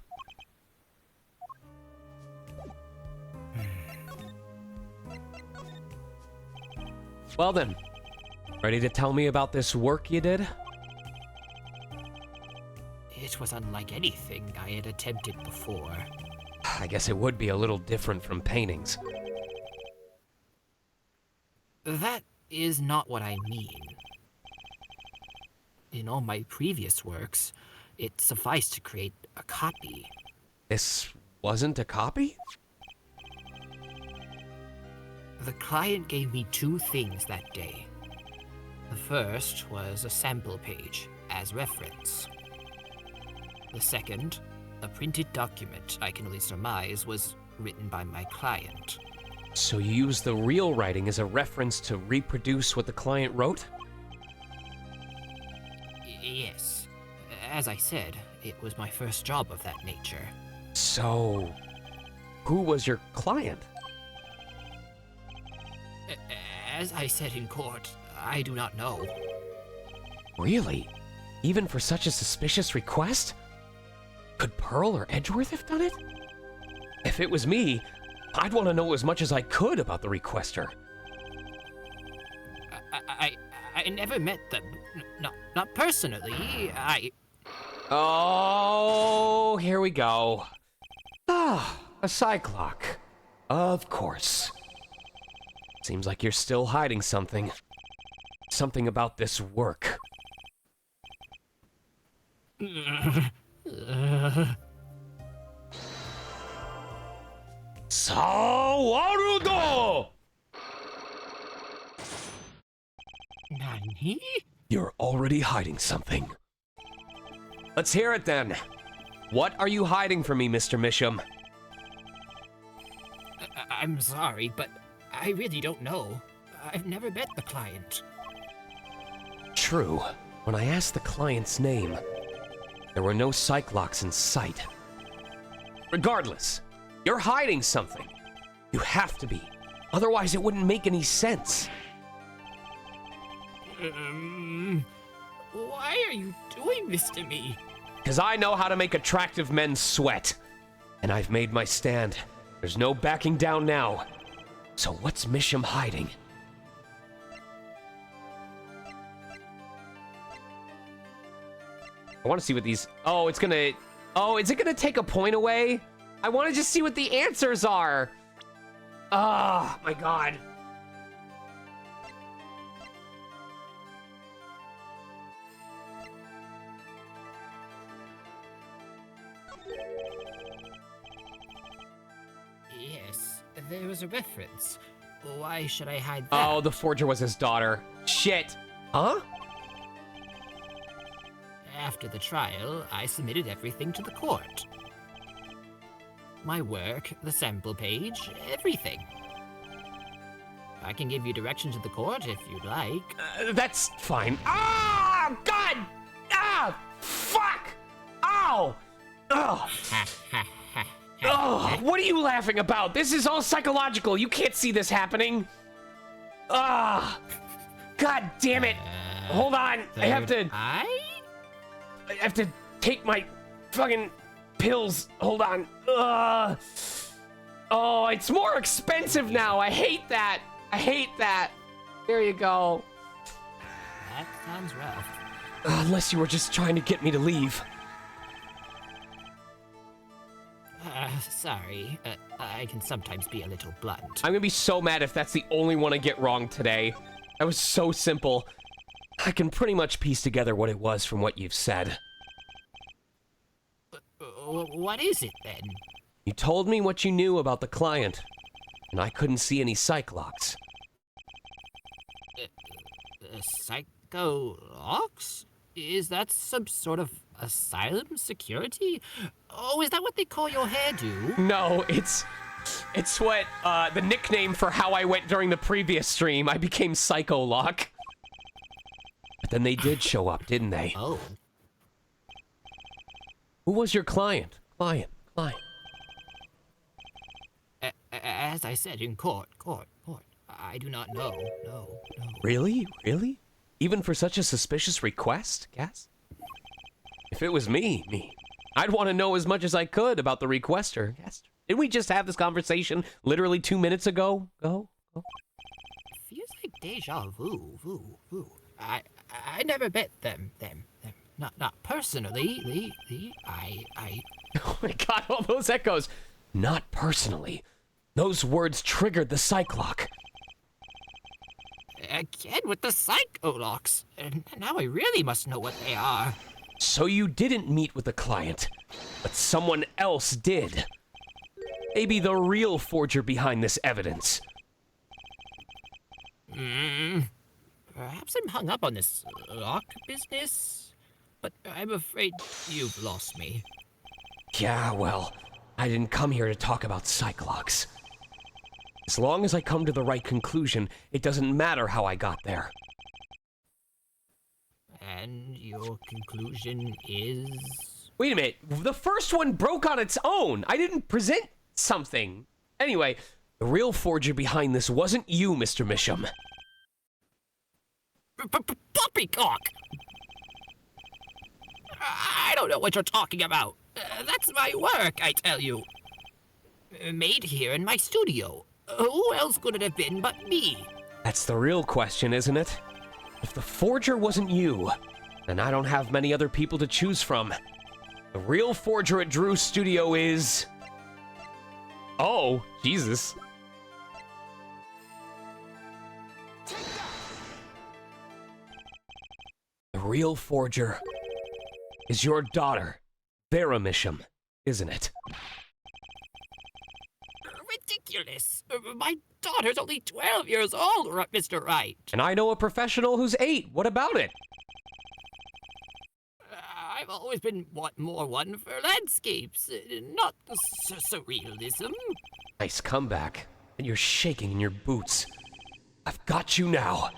Well then, ready to tell me about this work you did? It was unlike anything I had attempted before. I guess it would be a little different from paintings. That is not what I mean. In all my previous works, it sufficed to create a copy. This wasn't a copy? The client gave me two things that day. The first was a sample page as reference. The second, a printed document I can only surmise was written by my client. So you used the real writing as a reference to reproduce what the client wrote? Yes. As I said, it was my first job of that nature. So, who was your client? As I said in court, I do not know. Really? Even for such a suspicious request? Could Pearl or Edgeworth have done it? If it was me, I'd want to know as much as I could about the requester. I never met them. Not personally. Oh, here we go. Ah, a Cyclock. Of course. Seems like you're still hiding something. Something about this work. Sawarudo! Any? You're already hiding something. Let's hear it then. What are you hiding from me, Mr. Misham? I'm sorry, but I really don't know. I've never met the client. True. When I asked the client's name, there were no Cyclops in sight. Regardless, you're hiding something. You have to be. Otherwise, it wouldn't make any sense. Why are you doing this to me? Because I know how to make attractive men sweat. And I've made my stand. There's no backing down now. So what's Misham hiding? I want to see what these... Oh, it's gonna... Oh, is it gonna take a point away? I want to just see what the answers are. Oh, my God. Yes, there was a reference. Why should I hide that? Oh, the forger was his daughter. Shit. Huh? After the trial, I submitted everything to the court. My work, the sample page, everything. I can give you direction to the court if you'd like. That's fine. Ah, God! Ah, fuck! Ow! Oh! Oh, what are you laughing about? This is all psychological. You can't see this happening. Ah! God damn it! Hold on. I have to take my fucking pills. Hold on. Oh, it's more expensive now. I hate that. I hate that. There you go. That sounds rough. Unless you were just trying to get me to leave. Sorry. I can sometimes be a little blunt. I'm gonna be so mad if that's the only one I get wrong today. That was so simple. I can pretty much piece together what it was from what you've said. What is it, then? You told me what you knew about the client, and I couldn't see any Cyclops. Psycho-locks? Is that some sort of asylum security? Oh, is that what they call your hairdo? No, it's what, the nickname for how I went during the previous stream. I became Psycho-Lock. But then they did show up, didn't they? Oh. Who was your client? Client. As I said in court. I do not know. No. Really? Even for such a suspicious request, Cass? If it was me, I'd want to know as much as I could about the requester. Yes. Didn't we just have this conversation literally 2 minutes ago? Go. Feels like deja vu. I never met them. Not personally. I. Oh my God! All those echoes. Not personally. Those words triggered the Cyclock. Again with the Psycho-locks. And now I really must know what they are. So you didn't meet with the client, but someone else did. Maybe the real forger behind this evidence. Perhaps I'm hung up on this lock business, but I'm afraid you've lost me. Yeah, well, I didn't come here to talk about Cyclops. As long as I come to the right conclusion, it doesn't matter how I got there. And your conclusion is? Wait a minute, the first one broke on its own. I didn't present something. Anyway, the real forger behind this wasn't you, Mr. Misham. Poppycock! I don't know what you're talking about. That's my work, I tell you. Made here in my studio. Who else could it have been but me? That's the real question, isn't it? If the forger wasn't you, then I don't have many other people to choose from. The real forger at Drew's studio is... Oh, Jesus. The real forger is your daughter, Vera Misham, isn't it? ridiculous. My daughter's only 12 years old, Mr. Wright. And I know a professional who's 8. What about it? I've always been more one for landscapes, not surrealism. Nice comeback. And you're shaking in your boots. I've got you now.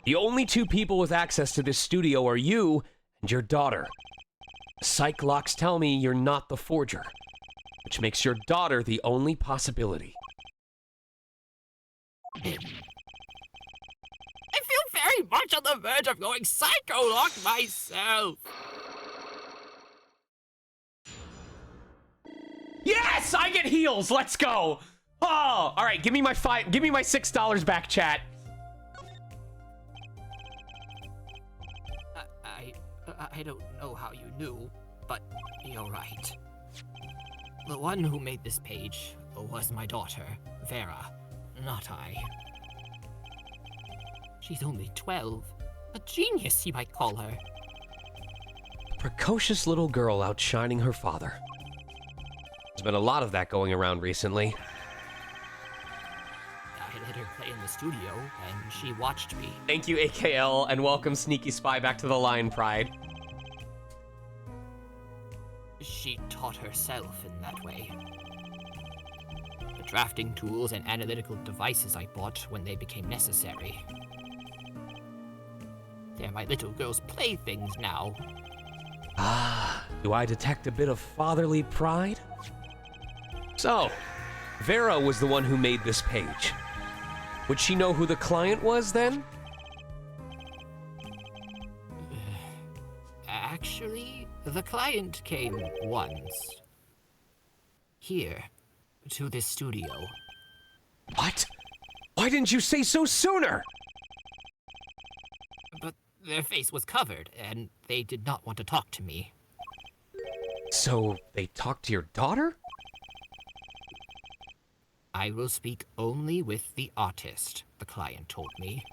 The only 2 people with access to this studio are you and your daughter. Psych locks tell me you're not the forger, which makes your daughter the only possibility. I feel very much on the verge of going psycho-lock myself. Yes, I get heals. Let's go. Oh, all right. Give me my $6 back, chat. I don't know how you knew, but you're right. The one who made this page was my daughter, Vera, not I. She's only 12. A genius, you might call her. Precocious little girl outshining her father. There's been a lot of that going around recently. I let her play in the studio, and she watched me. Thank you, AKL, and welcome Sneaky Spy back to the Lion Pride. She taught herself in that way. The drafting tools and analytical devices I bought when they became necessary. They're my little girl's playthings now. Ah, do I detect a bit of fatherly pride? So, Vera was the one who made this page. Would she know who the client was then? Actually, the client came once. Here, to this studio. What? Why didn't you say so sooner? But their face was covered, and they did not want to talk to me. So, they talked to your daughter? I will speak only with the artist, the client told me.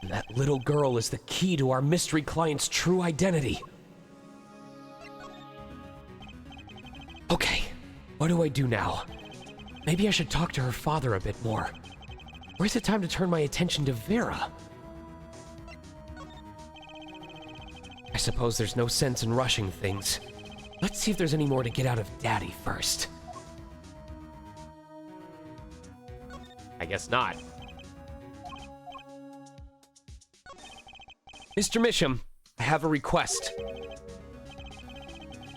And that little girl is the key to our mystery client's true identity. Okay, what do I do now? Maybe I should talk to her father a bit more. Or is it time to turn my attention to Vera? I suppose there's no sense in rushing things. Let's see if there's any more to get out of Daddy first. I guess not. Mr. Misham, I have a request.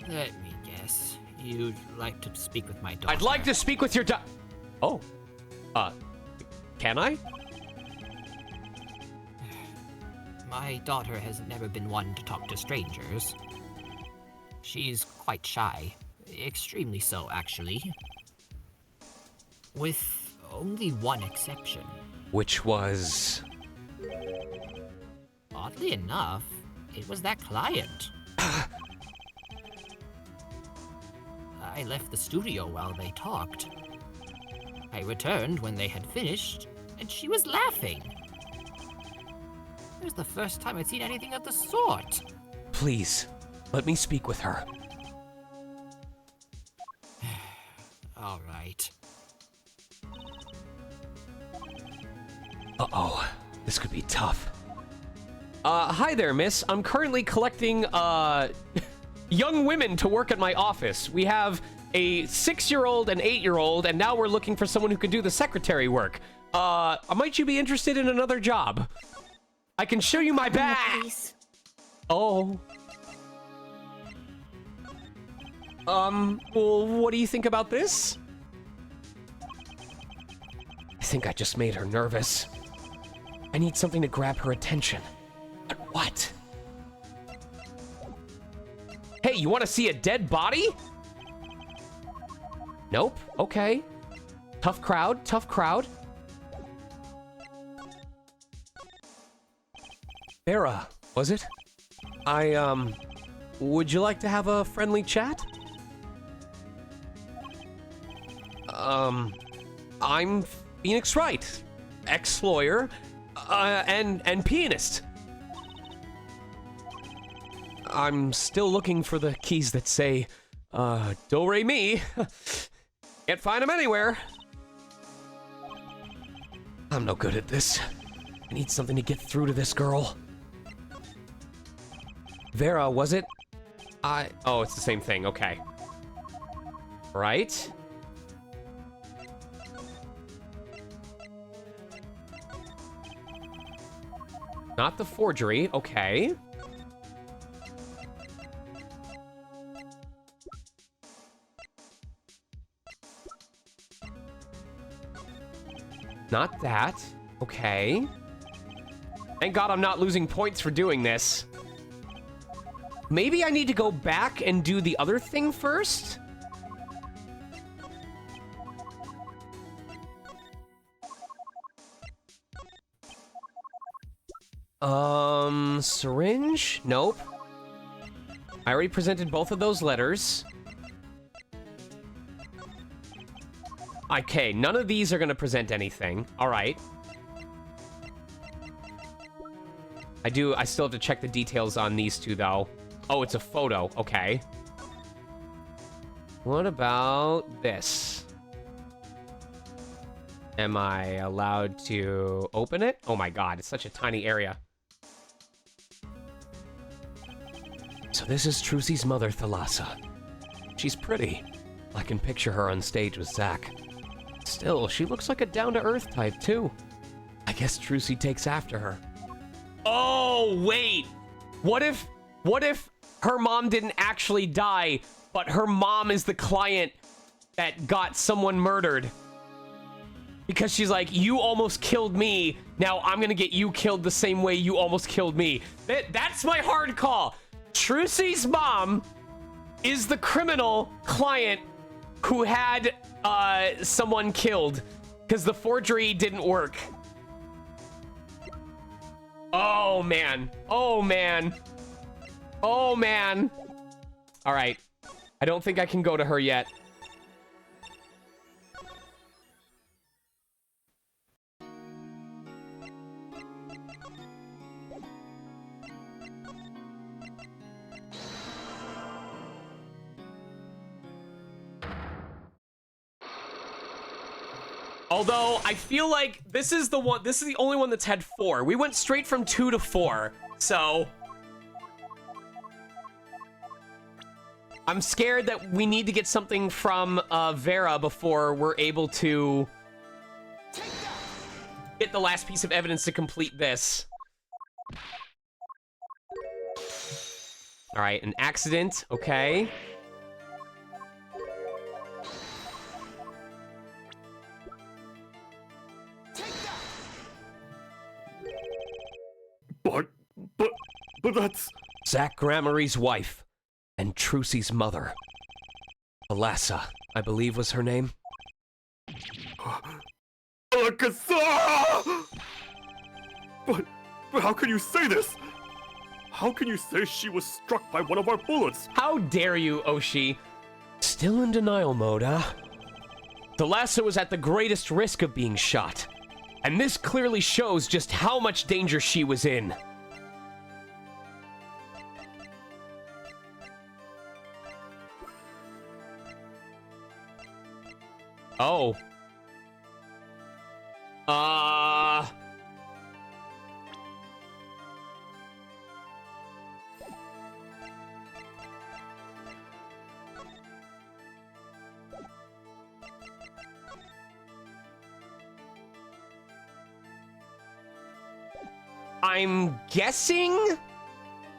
Let me guess. You'd like to speak with my daughter? I'd like to speak with your Oh. Can I? My daughter has never been one to talk to strangers. She's quite shy. Extremely so, actually. With only one exception. Which was... Oddly enough, it was that client. I left the studio while they talked. I returned when they had finished, and she was laughing. It was the first time I'd seen anything of the sort. Please, let me speak with her. All right. Uh-oh, this could be tough. Hi there, miss. I'm currently collecting, young women to work at my office. We have a 6-year-old, an 8-year-old, and now we're looking for someone who can do the secretary work. Might you be interested in another job? I can show you my badge. Oh. Well, what do you think about this? I think I just made her nervous. I need something to grab her attention. But what? Hey, you want to see a dead body? Nope. Okay. Tough crowd, tough crowd. Vera, was it? Would you like to have a friendly chat? I'm Phoenix Wright, ex-lawyer, and pianist. I'm still looking for the keys that say, do, re, mi. Can't find them anywhere. I'm no good at this. I need something to get through to this girl. Vera, was it? Oh, it's the same thing. Okay. Right? Not the forgery. Okay. Not that. Okay. Thank God I'm not losing points for doing this. Maybe I need to go back and do the other thing first? Syringe? Nope. I already presented both of those letters. Okay, none of these are going to present anything. All right. I still have to check the details on these two, though. Oh, it's a photo. Okay. What about this? Am I allowed to open it? Oh my god, it's such a tiny area. So this is Trucy's mother, Thalassa. She's pretty. I can picture her on stage with Zack. Still, she looks like a down-to-earth type, too. I guess Trucy takes after her. Oh, wait. What if her mom didn't actually die, but her mom is the client that got someone murdered? Because she's like, you almost killed me. Now I'm gonna get you killed the same way you almost killed me. That's my hard call. Trucy's mom is the criminal client who had someone killed because the forgery didn't work. Oh, man. Oh, man. Oh, man. All right. I don't think I can go to her yet. Although, I feel like this is the only one that's had 4. We went straight from 2 to 4, so... I'm scared that we need to get something from Vera before we're able to get the last piece of evidence to complete this. All right, an accident, okay. But that's... Zack Gramarie's wife and Trucy's mother. Thalassa, I believe was her name. Alakazam! But how can you say this? How can you say she was struck by one of our bullets? How dare you, Oshi? Still in denial mode, huh? Thalassa was at the greatest risk of being shot. And this clearly shows just how much danger she was in. Oh. I'm guessing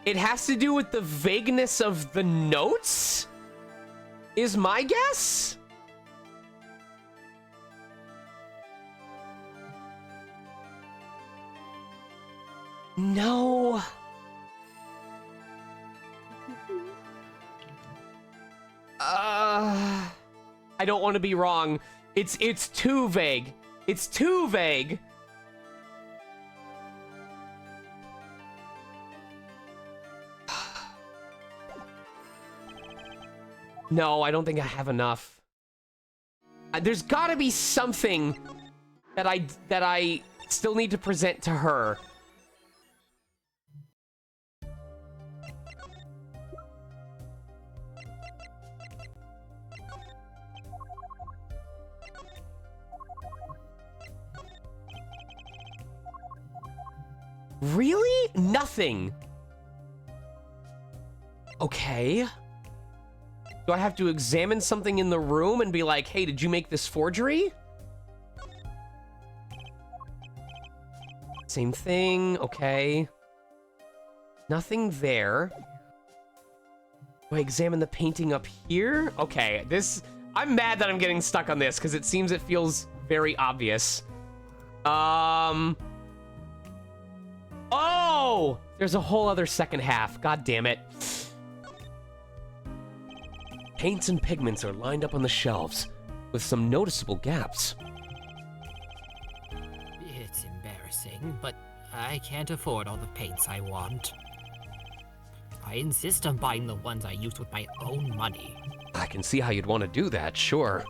it has to do with the vagueness of the notes? Is my guess? No. I don't want to be wrong. It's too vague. It's too vague. No, I don't think I have enough. There's got to be something that I still need to present to her. Really? Nothing. Okay. Do I have to examine something in the room and be like, hey, did you make this forgery? Same thing, okay. Nothing there. Do I examine the painting up here? Okay, I'm mad that I'm getting stuck on this because it seems it feels very obvious. Oh! There's a whole other second half. God damn it. Paints and pigments are lined up on the shelves with some noticeable gaps. It's embarrassing, but I can't afford all the paints I want. I insist on buying the ones I used with my own money. I can see how you'd want to do that, sure.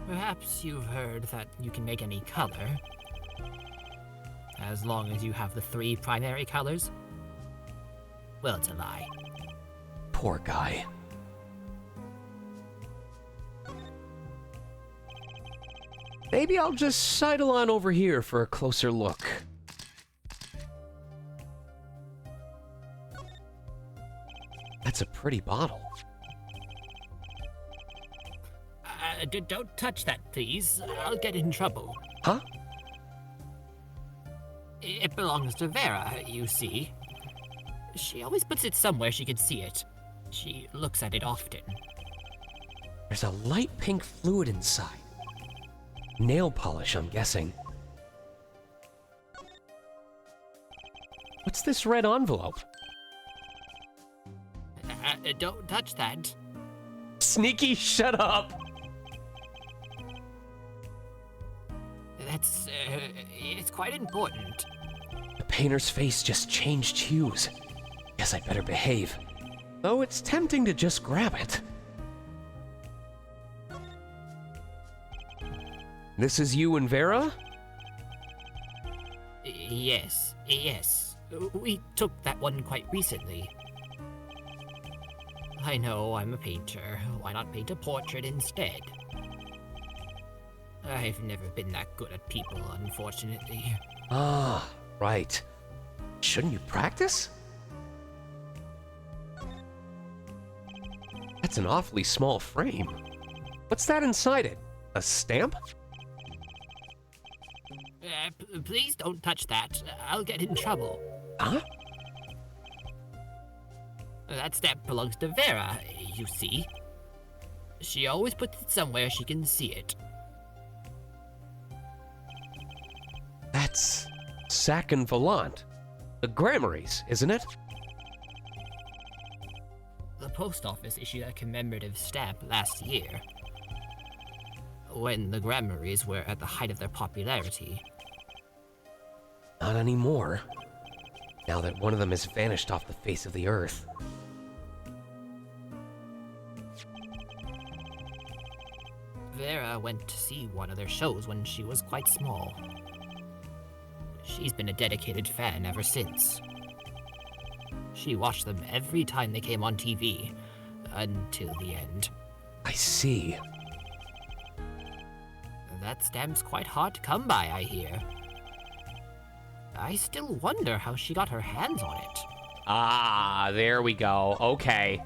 Perhaps you've heard that you can make any color, as long as you have the 3 primary colors. Well, it's a lie. Poor guy. Maybe I'll just sidle on over here for a closer look. That's a pretty bottle. Don't touch that, please. I'll get in trouble. Huh? It belongs to Vera, you see. She always puts it somewhere she can see it. She looks at it often. There's a light pink fluid inside. Nail polish, I'm guessing. What's this red envelope? Don't touch that. Sneaky, shut up! It's quite important. The painter's face just changed hues. Guess I'd better behave. Though it's tempting to just grab it. This is you and Vera? Yes. We took that one quite recently. I know I'm a painter. Why not paint a portrait instead? I've never been that good at people, unfortunately. Ah, right. Shouldn't you practice? That's an awfully small frame. What's that inside it? A stamp? Please don't touch that. I'll get in trouble. Huh? That stamp belongs to Vera, you see. She always puts it somewhere she can see it. That's Sac and Volant. The Grammarys, isn't it? The post office issued a commemorative stamp last year, when the Grammarys were at the height of their popularity. Not anymore. Now that one of them has vanished off the face of the earth. Vera went to see one of their shows when she was quite small. She's been a dedicated fan ever since. She watched them every time they came on TV, until the end. I see. That stamp's quite hard to come by, I hear. I still wonder how she got her hands on it. Ah, there we go. Okay.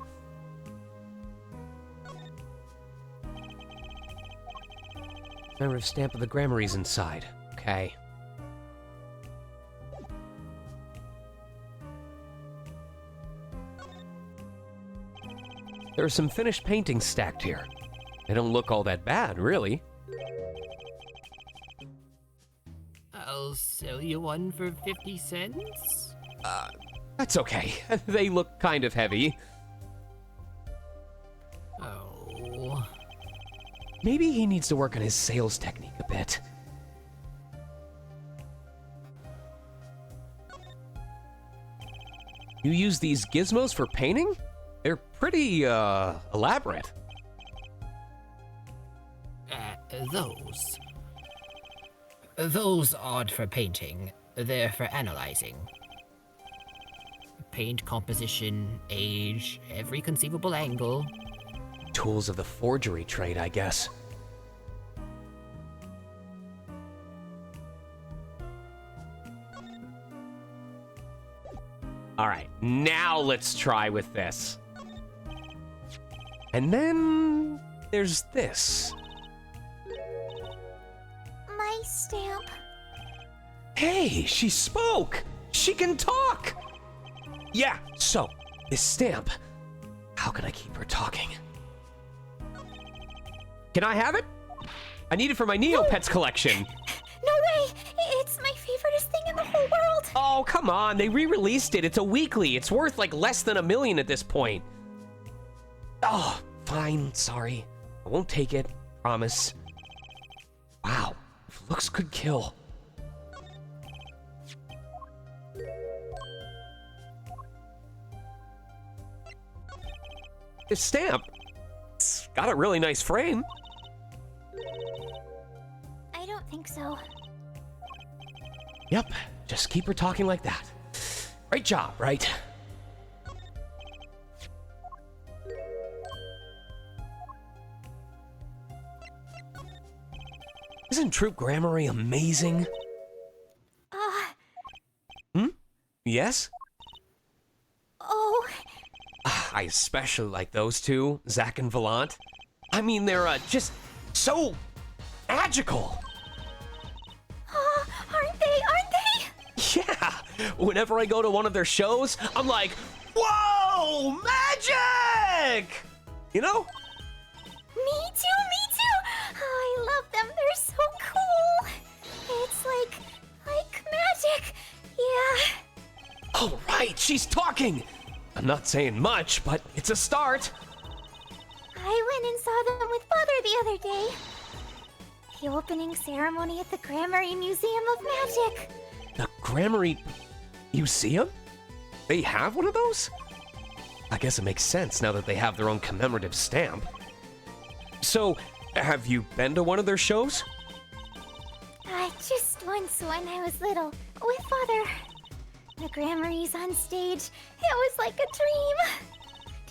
Commemorative stamp of the Grammarys inside. Okay. There are some finished paintings stacked here. They don't look all that bad, really. I'll sell you one for 50 cents? That's okay. They look kind of heavy. Oh. Maybe he needs to work on his sales technique a bit. You use these gizmos for painting? They're pretty, elaborate. Those aren't for painting. They're for analyzing. Paint composition, age, every conceivable angle. Tools of the forgery trade, I guess. All right, now let's try with this. And then there's this. My stamp. Hey, she spoke! She can talk! Yeah, so, this stamp. How can I keep her talking? Can I have it? I need it for my Neopets collection. No way! It's my favoriteest thing in the whole world! Oh, come on. They re-released it. It's a weekly. It's worth like less than $1 million at this point. Oh, fine, sorry. I won't take it, promise. Wow, if looks could kill. This stamp, it's got a really nice frame. I don't think so. Yep, just keep her talking like that. Great job, right? Isn't Troop Grammary amazing? Yes? Oh. I especially like those two, Zach and Volant. I mean, they're just so magical. Aren't they? Yeah, whenever I go to one of their shows, I'm like, whoa, magic! You know? Me too! Oh, I love them, they're so cool! It's like magic, yeah. Oh, right, she's talking! I'm not saying much, but it's a start. I went and saw them with Father the other day. The opening ceremony at the Grammary Museum of Magic. The Grammary Museum? They have one of those? I guess it makes sense now that they have their own commemorative stamp. So, have you been to one of their shows? Just once when I was little, with Father. The Grammary's on stage. It was like a dream.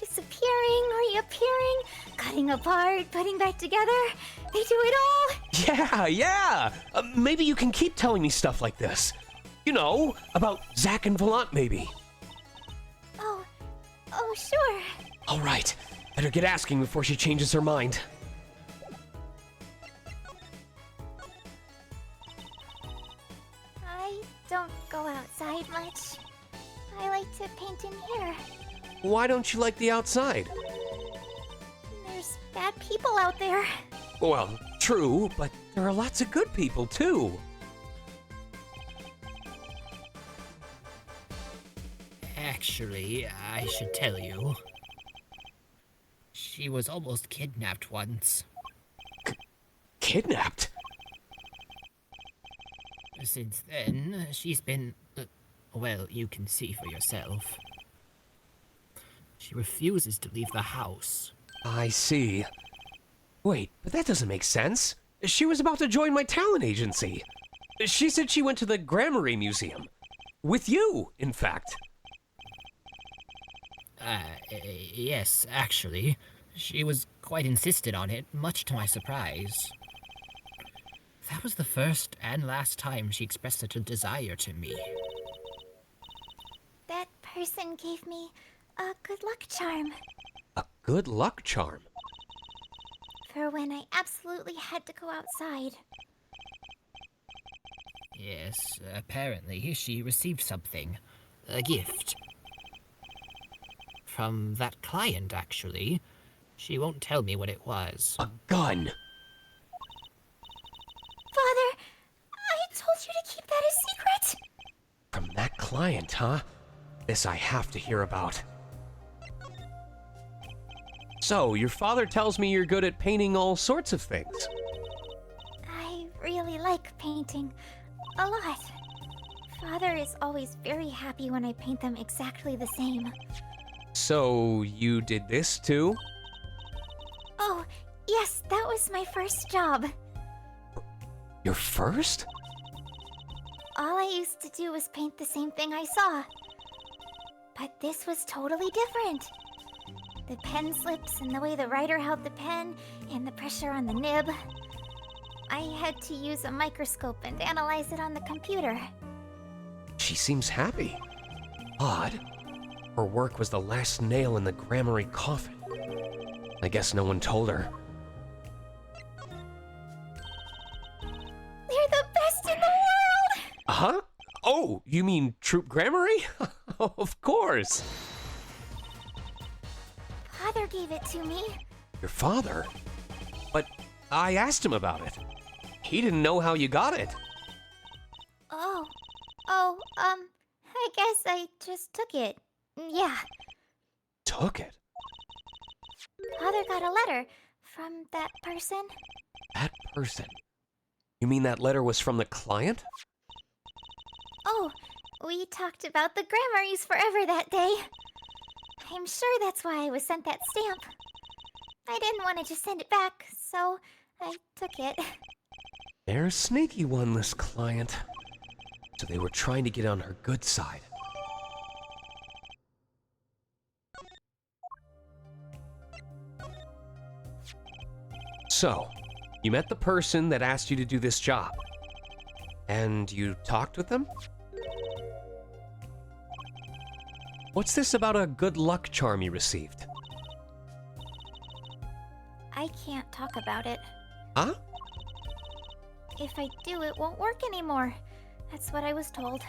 Disappearing, reappearing, cutting apart, putting back together. They do it all. Yeah. Maybe you can keep telling me stuff like this. You know, about Zach and Volant, maybe. Oh, sure. All right. Better get asking before she changes her mind. I don't go outside much. I like to paint in here. Why don't you like the outside? There's bad people out there. Well, true, but there are lots of good people, too. Actually, I should tell you. She was almost kidnapped once. Kidnapped? Since then, she's been... well, you can see for yourself. She refuses to leave the house. I see. Wait, but that doesn't make sense. She was about to join my talent agency. She said she went to the Grammary Museum. With you, in fact. Yes, actually. She was quite insistent on it, much to my surprise. That was the first and last time she expressed such a desire to me. That person gave me a good luck charm. A good luck charm? For when I absolutely had to go outside. Yes, apparently she received something. A gift. From that client, actually. She won't tell me what it was. A gun! Father, I told you to keep that a secret! From that client, huh? This I have to hear about. So, your father tells me you're good at painting all sorts of things. I really like painting. A lot. Father is always very happy when I paint them exactly the same. So, you did this too? Oh, yes, that was my first job. Your first? All I used to do was paint the same thing I saw. But this was totally different. The pen slips and the way the writer held the pen and the pressure on the nib. I had to use a microscope and analyze it on the computer. She seems happy. Odd. Her work was the last nail in the grammary coffin. I guess no one told her. They're the best in the world! Huh? Oh, you mean Troop Grammary? Of course. Father gave it to me. Your father? But I asked him about it. He didn't know how you got it. I guess I just took it. Yeah. Took it? Father got a letter from that person. That person? You mean that letter was from the client? Oh, we talked about the Grammarys forever that day. I'm sure that's why I was sent that stamp. I didn't want to just send it back, so I took it. They're a sneaky one, this client. So they were trying to get on her good side. So, you met the person that asked you to do this job. And you talked with them? What's this about a good luck charm you received? I can't talk about it. Huh? If I do, it won't work anymore. That's what I was told.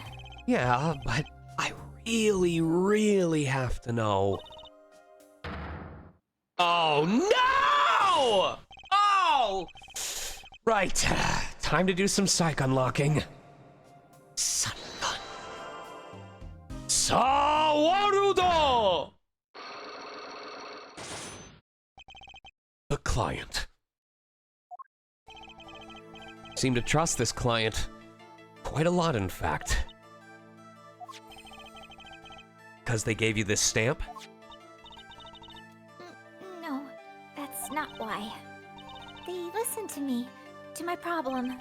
Yeah, but I really have to know. Oh, no! Oh! Right. Time to do some psych unlocking. Son of a gun. Sawarudo! The client. Seem to trust this client. Quite a lot, in fact. Because they gave you this stamp? No, that's not why. They listened to me, to my problem.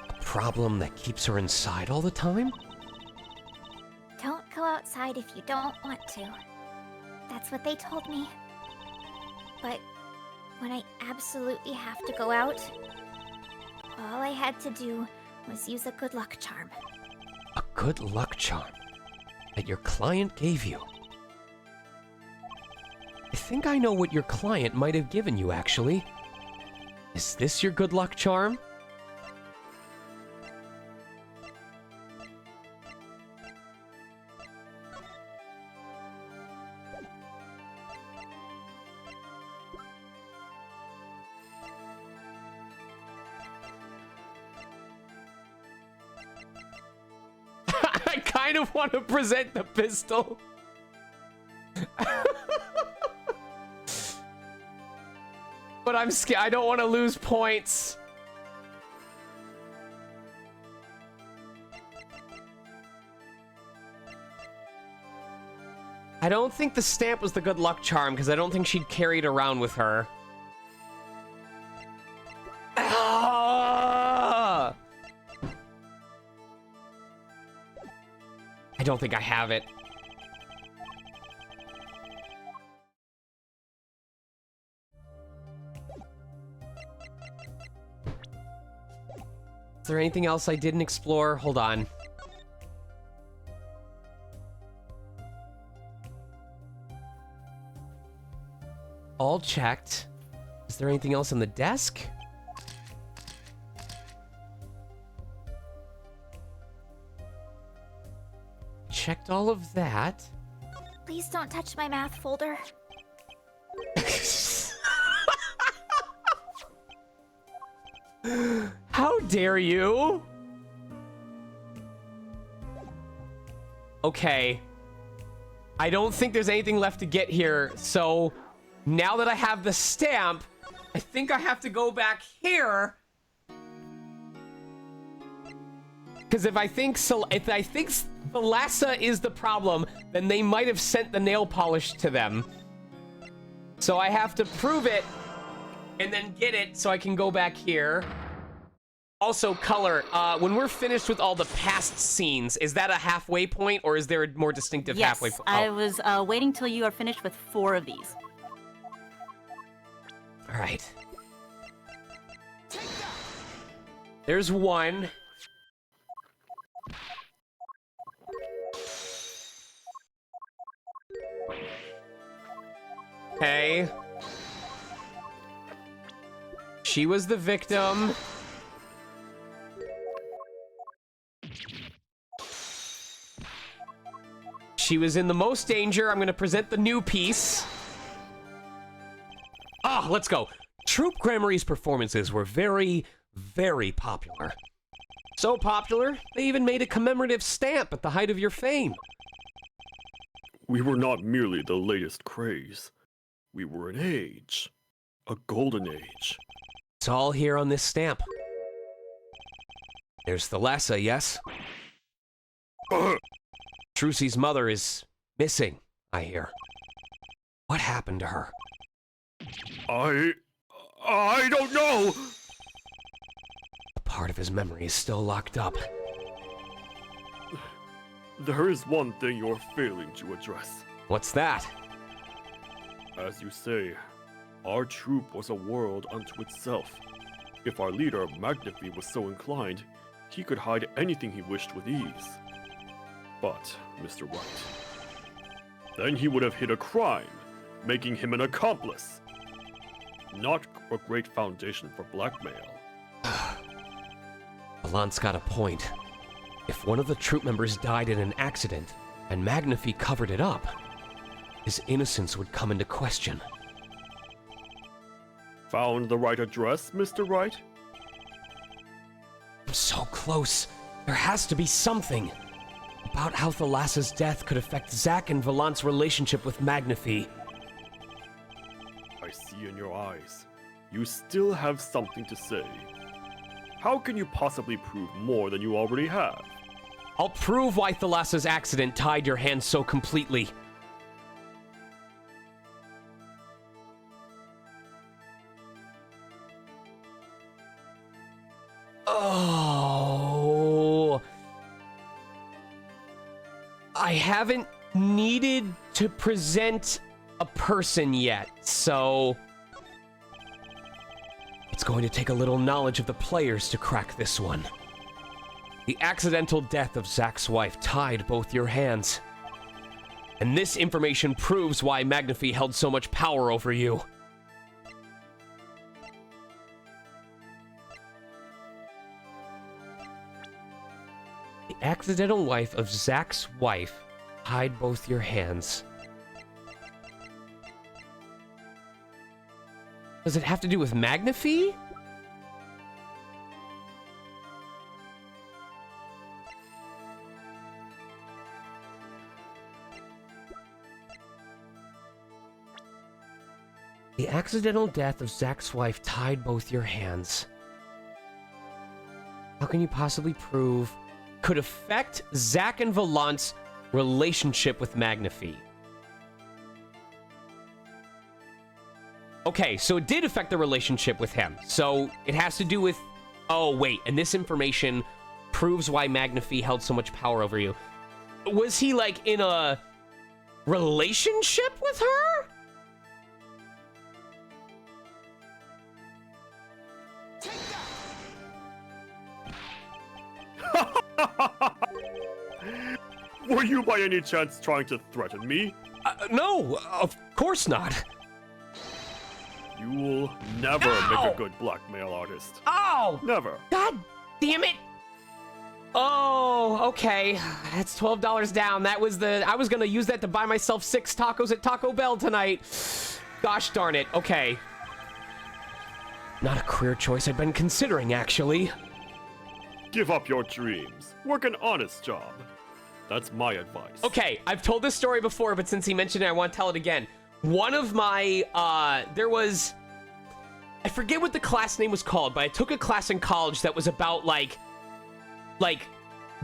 A problem that keeps her inside all the time? Don't go outside if you don't want to. That's what they told me. But when I absolutely have to go out, all I had to do was use a good luck charm. A good luck charm that your client gave you. I think I know what your client might have given you, actually. Is this your good luck charm? I kind of want to present the pistol. But I'm scared. I don't want to lose points. I don't think the stamp was the good luck charm because I don't think she'd carry it around with her. Ah! I don't think I have it. Is there anything else I didn't explore? Hold on. All checked. Is there anything else on the desk? Checked all of that. Please don't touch my math folder. How dare you? Okay. I don't think there's anything left to get here, so now that I have the stamp, I think I have to go back here. Because if I think Thalassa is the problem, then they might have sent the nail polish to them. So I have to prove it and then get it so I can go back here. Also, color. When we're finished with all the past scenes, is that a halfway point or is there a more distinctive halfway point? Yes, I was waiting till you are finished with 4 of these. All right. There's one. She was the victim. She was in the most danger. I'm going to present the new piece. Ah, let's go. Troop Gramarye's performances were very, very popular. So popular, they even made a commemorative stamp at the height of your fame. We were not merely the latest craze. We were an age. A golden age. It's all here on this stamp. There's Thalassa, yes? Trucy's mother is missing, I hear. What happened to her? I don't know! A part of his memory is still locked up. There is one thing you're failing to address. What's that? As you say, our troop was a world unto itself. If our leader, Magnifi, was so inclined, he could hide anything he wished with ease. But, Mr. Wright, then he would have hid a crime, making him an accomplice. Not a great foundation for blackmail. Valant's got a point. If one of the troop members died in an accident, and Magnifi covered it up, his innocence would come into question. Found the right address, Mr. Wright? I'm so close. There has to be something. About how Thalassa's death could affect Zack and Valant's relationship with Magnifi. I see in your eyes. You still have something to say. How can you possibly prove more than you already have? I'll prove why Thalassa's accident tied your hands so completely. Oh. I haven't needed to present a person yet, so it's going to take a little knowledge of the players to crack this one. The accidental death of Zack's wife tied both your hands. And this information proves why Magnifi held so much power over you. The accidental wife of Zack's wife tied both your hands. Does it have to do with Magnifi? The accidental death of Zack's wife tied both your hands. How can you possibly prove could affect Zack and Valant's relationship with Magnifi? Okay, so it did affect the relationship with him. So it has to do with... Oh, wait, and this information proves why Magnifi held so much power over you. Was he, like, in a relationship with her? Were you by any chance trying to threaten me? No, of course not. You will never make a good blackmail artist. Oh! Never. God damn it! Oh, okay. That's $12 down. That was the... I was gonna use that to buy myself 6 tacos at Taco Bell tonight. Gosh darn it. Okay. Not a career choice I've been considering, actually. Give up your dreams. Work an honest job. That's my advice. Okay, I've told this story before, but since he mentioned it, I want to tell it again. One of my, there was... I forget what the class name was called, but I took a class in college that was about, like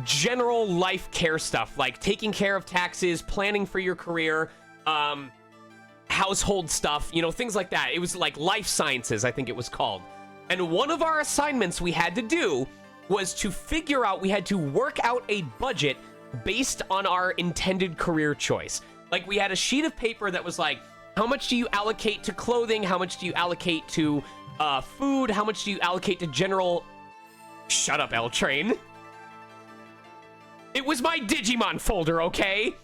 general life care stuff, like taking care of taxes, planning for your career, household stuff, you know, things like that. It was like life sciences, I think it was called. And one of our assignments we had to do was to figure out, we had to work out a budget based on our intended career choice. Like, we had a sheet of paper that was like, how much do you allocate to clothing? How much do you allocate to food? How much do you allocate to general... Shut up, L-Train. It was my Digimon folder, okay?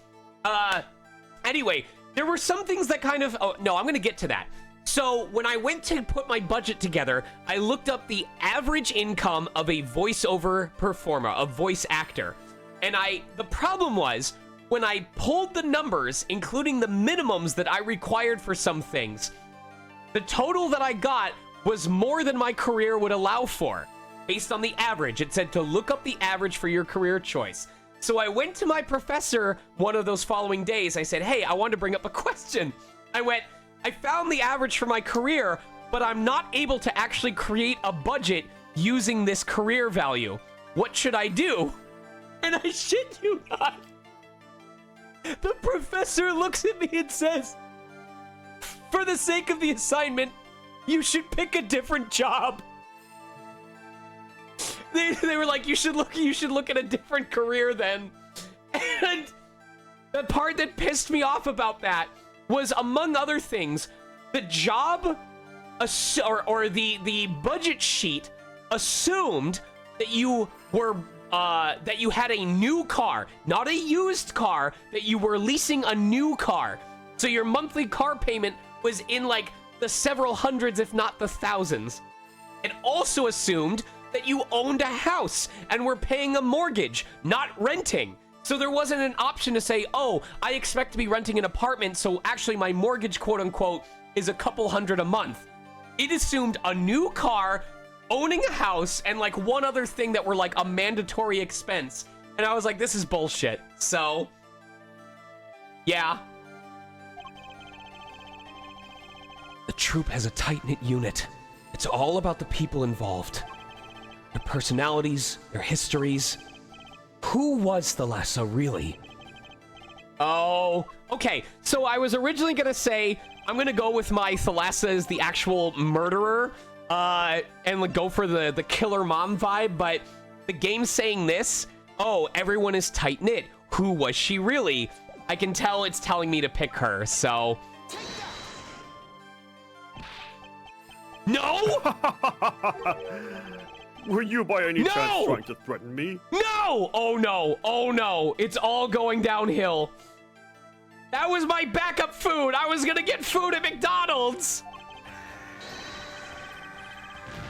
Anyway, there were some things that kind of... Oh, no, I'm going to get to that. So when I went to put my budget together, I looked up the average income of a voiceover performer, a voice actor. And the problem was, when I pulled the numbers, including the minimums that I required for some things, the total that I got was more than my career would allow for. Based on the average, it said to look up the average for your career choice. So I went to my professor one of those following days. I said, hey, I wanted to bring up a question. I found the average for my career, but I'm not able to actually create a budget using this career value. What should I do? And I shit you not, the professor looks at me and says, for the sake of the assignment, you should pick a different job. They were like, you should look at a different career then. And the part that pissed me off about that was, among other things, the job or the budget sheet assumed that you were that you had a new car, not a used car, that you were leasing a new car. So your monthly car payment was in like the several hundreds, if not the thousands. It also assumed that you owned a house and were paying a mortgage, not renting. So there wasn't an option to say, oh, I expect to be renting an apartment, so actually my mortgage, quote unquote, is a couple hundred a month. It assumed a new car, owning a house, and like one other thing that were like a mandatory expense. And I was like, this is bullshit. So, yeah. The troop has a tight-knit unit. It's all about the people involved. Their personalities, their histories. Who was Thalassa, really? Oh, okay. So I was originally gonna say, I'm gonna go with my Thalassa as the actual murderer, and like go for the killer mom vibe, but the game's saying this. Oh, everyone is tight-knit. Who was she really? I can tell it's telling me to pick her, so... No! Were you by any chance trying to threaten me? No! Oh no! Oh no! It's all going downhill. That was my backup food! I was gonna get food at McDonald's!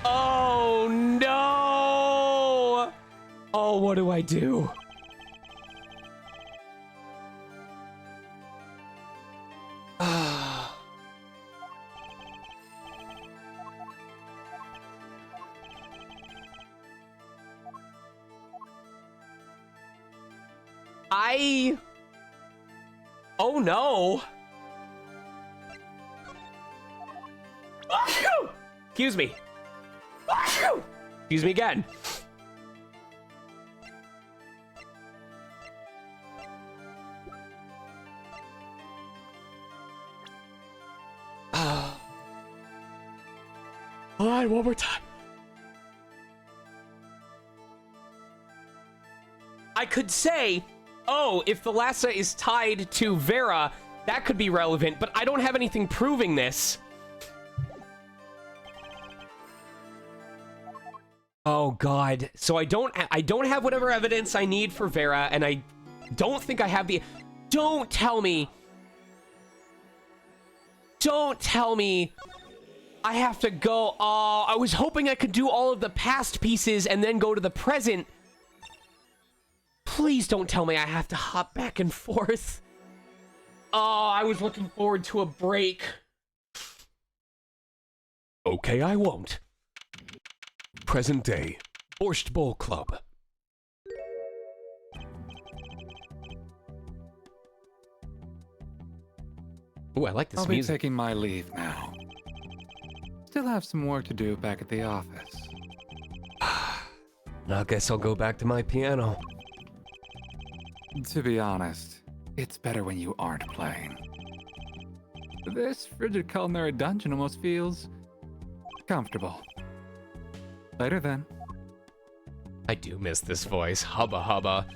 Oh no! Oh, what do I do? Oh no! Excuse me. Excuse me again. All right, one more time. I could say, oh, if Thalassa is tied to Vera, that could be relevant, but I don't have anything proving this. Oh God. So I don't have whatever evidence I need for Vera, and I don't think I have the... Don't tell me I have to go... Oh, I was hoping I could do all of the past pieces and then go to the present. Please don't tell me I have to hop back and forth. Oh, I was looking forward to a break. Okay, I won't. Present day, Borscht Bowl Club. Ooh, I like this I'll music. be taking my leave now. Still have some work to do back at the office. I guess I'll go back to my piano. To be honest, it's better when you aren't playing. This frigid culinary dungeon almost feels comfortable. Later then. I do miss this voice. Hubba hubba.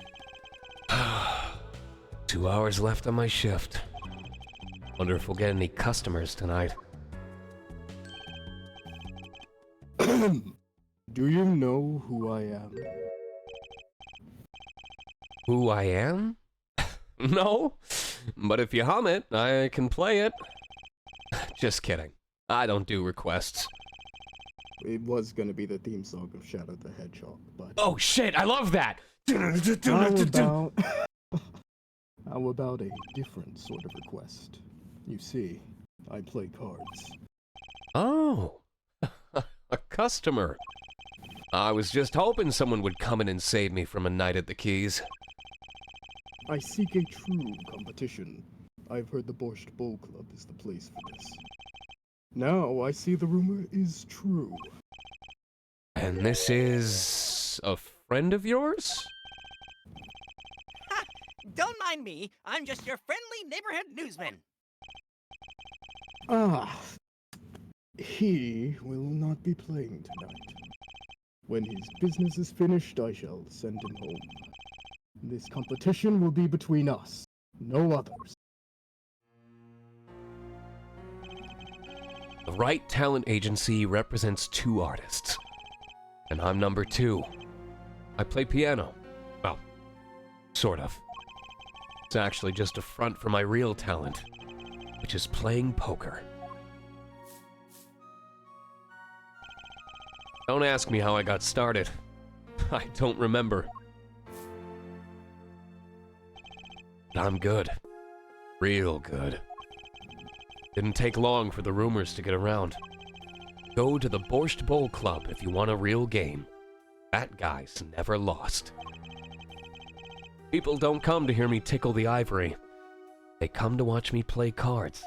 2 hours left on my shift. Wonder if we'll get any customers tonight. Do you know who I am? Who I am? No, but if you hum it, I can play it. Just kidding. I don't do requests. It was gonna be the theme song of Shadow the Hedgehog, but... Oh shit, I love that! How about a different sort of request? You see, I play cards. Oh, a customer. I was just hoping someone would come in and save me from a night at the Keys. I seek a true competition. I've heard the Borscht Bowl Club is the place for this. Now I see the rumor is true. And this is... a friend of yours? Ha! Don't mind me. I'm just your friendly neighborhood newsman. Ah, he will not be playing tonight. When his business is finished, I shall send him home. This competition will be between us, no others. The Right Talent Agency represents 2 artists. And I'm number 2. I play piano. Well, sort of. It's actually just a front for my real talent, which is playing poker. Don't ask me how I got started. I don't remember. But I'm good. Real good. Didn't take long for the rumors to get around. Go to the Borscht Bowl Club if you want a real game. That guy's never lost. People don't come to hear me tickle the ivory. They come to watch me play cards.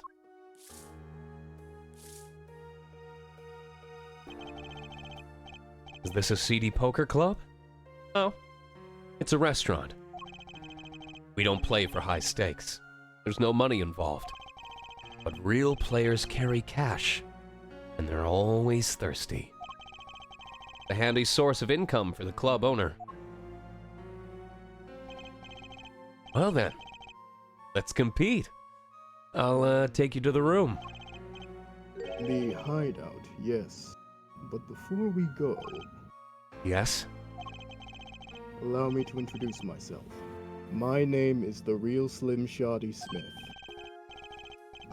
Is this a seedy poker club? No. It's a restaurant. We don't play for high stakes. There's no money involved. But real players carry cash, and they're always thirsty. A handy source of income for the club owner. Well then, let's compete. I'll take you to the room. The hideout, yes. But before we go... Yes? Allow me to introduce myself. My name is the real Slim Shady Smith.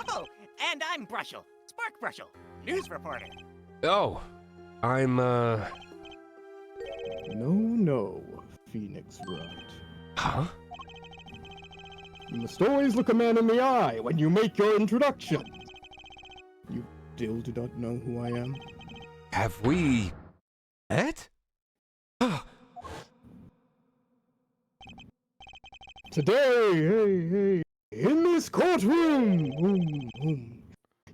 Oh, and I'm Brushel, Spark Brushel, news reporter. Oh, I'm, No, Phoenix Wright. Huh? You must always look a man in the eye when you make your introduction. You still do not know who I am? Have we... met? Today, in this courtroom,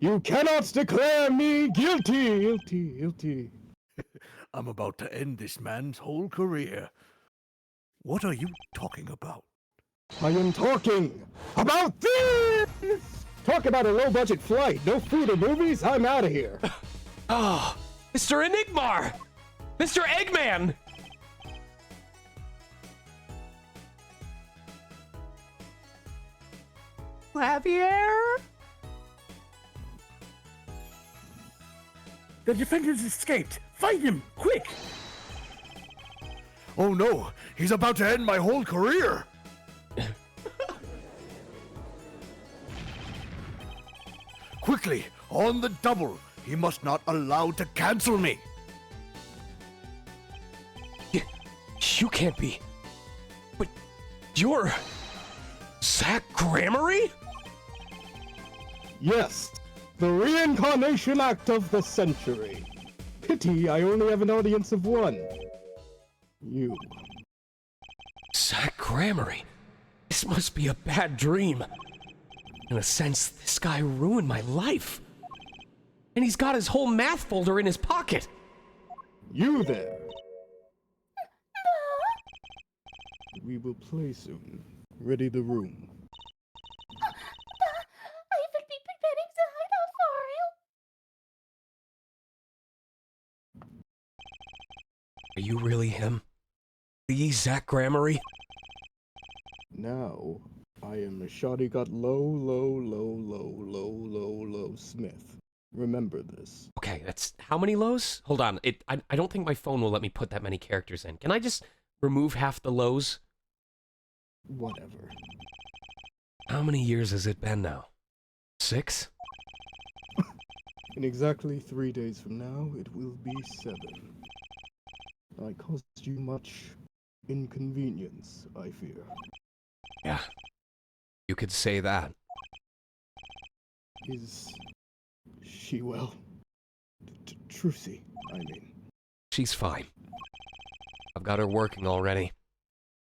you cannot declare me guilty. I'm about to end this man's whole career. What are you talking about? I am talking about this! Talk about a low-budget flight, no food or movies, I'm out of here. Oh, Mr. Enigmar! Mr. Eggman! Javier? The defendant's escaped! Fight him, quick! Oh no, he's about to end my whole career! Quickly, on the double! He must not allow to cancel me! You can't be... But you're... Zach Grammary? Yes, the reincarnation act of the century. Pity I only have an audience of one. You. Zach Grammary? This must be a bad dream. In a sense, this guy ruined my life. And he's got his whole math folder in his pocket. You there. We will play soon. Ready the room. I will be preparing the hideout for you. Are you really him? The Zach Grammary? Now, I am a shoddy got low Smith. Remember this. Okay, that's... How many lows? Hold on, I don't think my phone will let me put that many characters in. Can I just remove half the lows? Whatever. How many years has it been now? 6? In exactly 3 days from now, it will be 7. I caused you much inconvenience, I fear. Yeah, you could say that. Is she well? Trucy, I mean. She's fine. I've got her working already.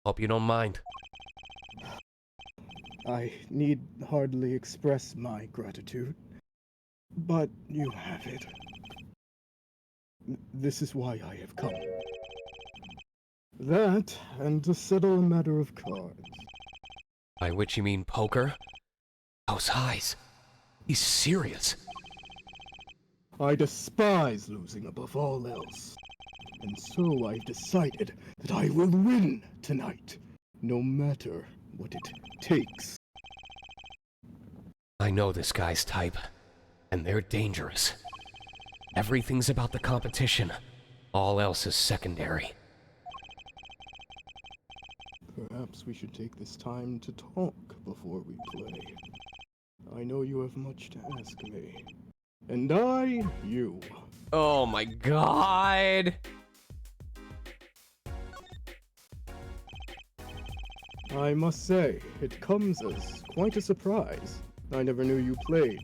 Hope you don't mind. I need hardly express my gratitude, but you have it. This is why I have come. That, and to settle a matter of cards. By which you mean poker? Those eyes. He's serious. I despise losing above all else. And so I've decided that I will win tonight, no matter what it takes. I know this guy's type, and they're dangerous. Everything's about the competition. All else is secondary. Perhaps we should take this time to talk before we play. I know you have much to ask me. And I, you. Oh my god! I must say, it comes as quite a surprise. I never knew you played.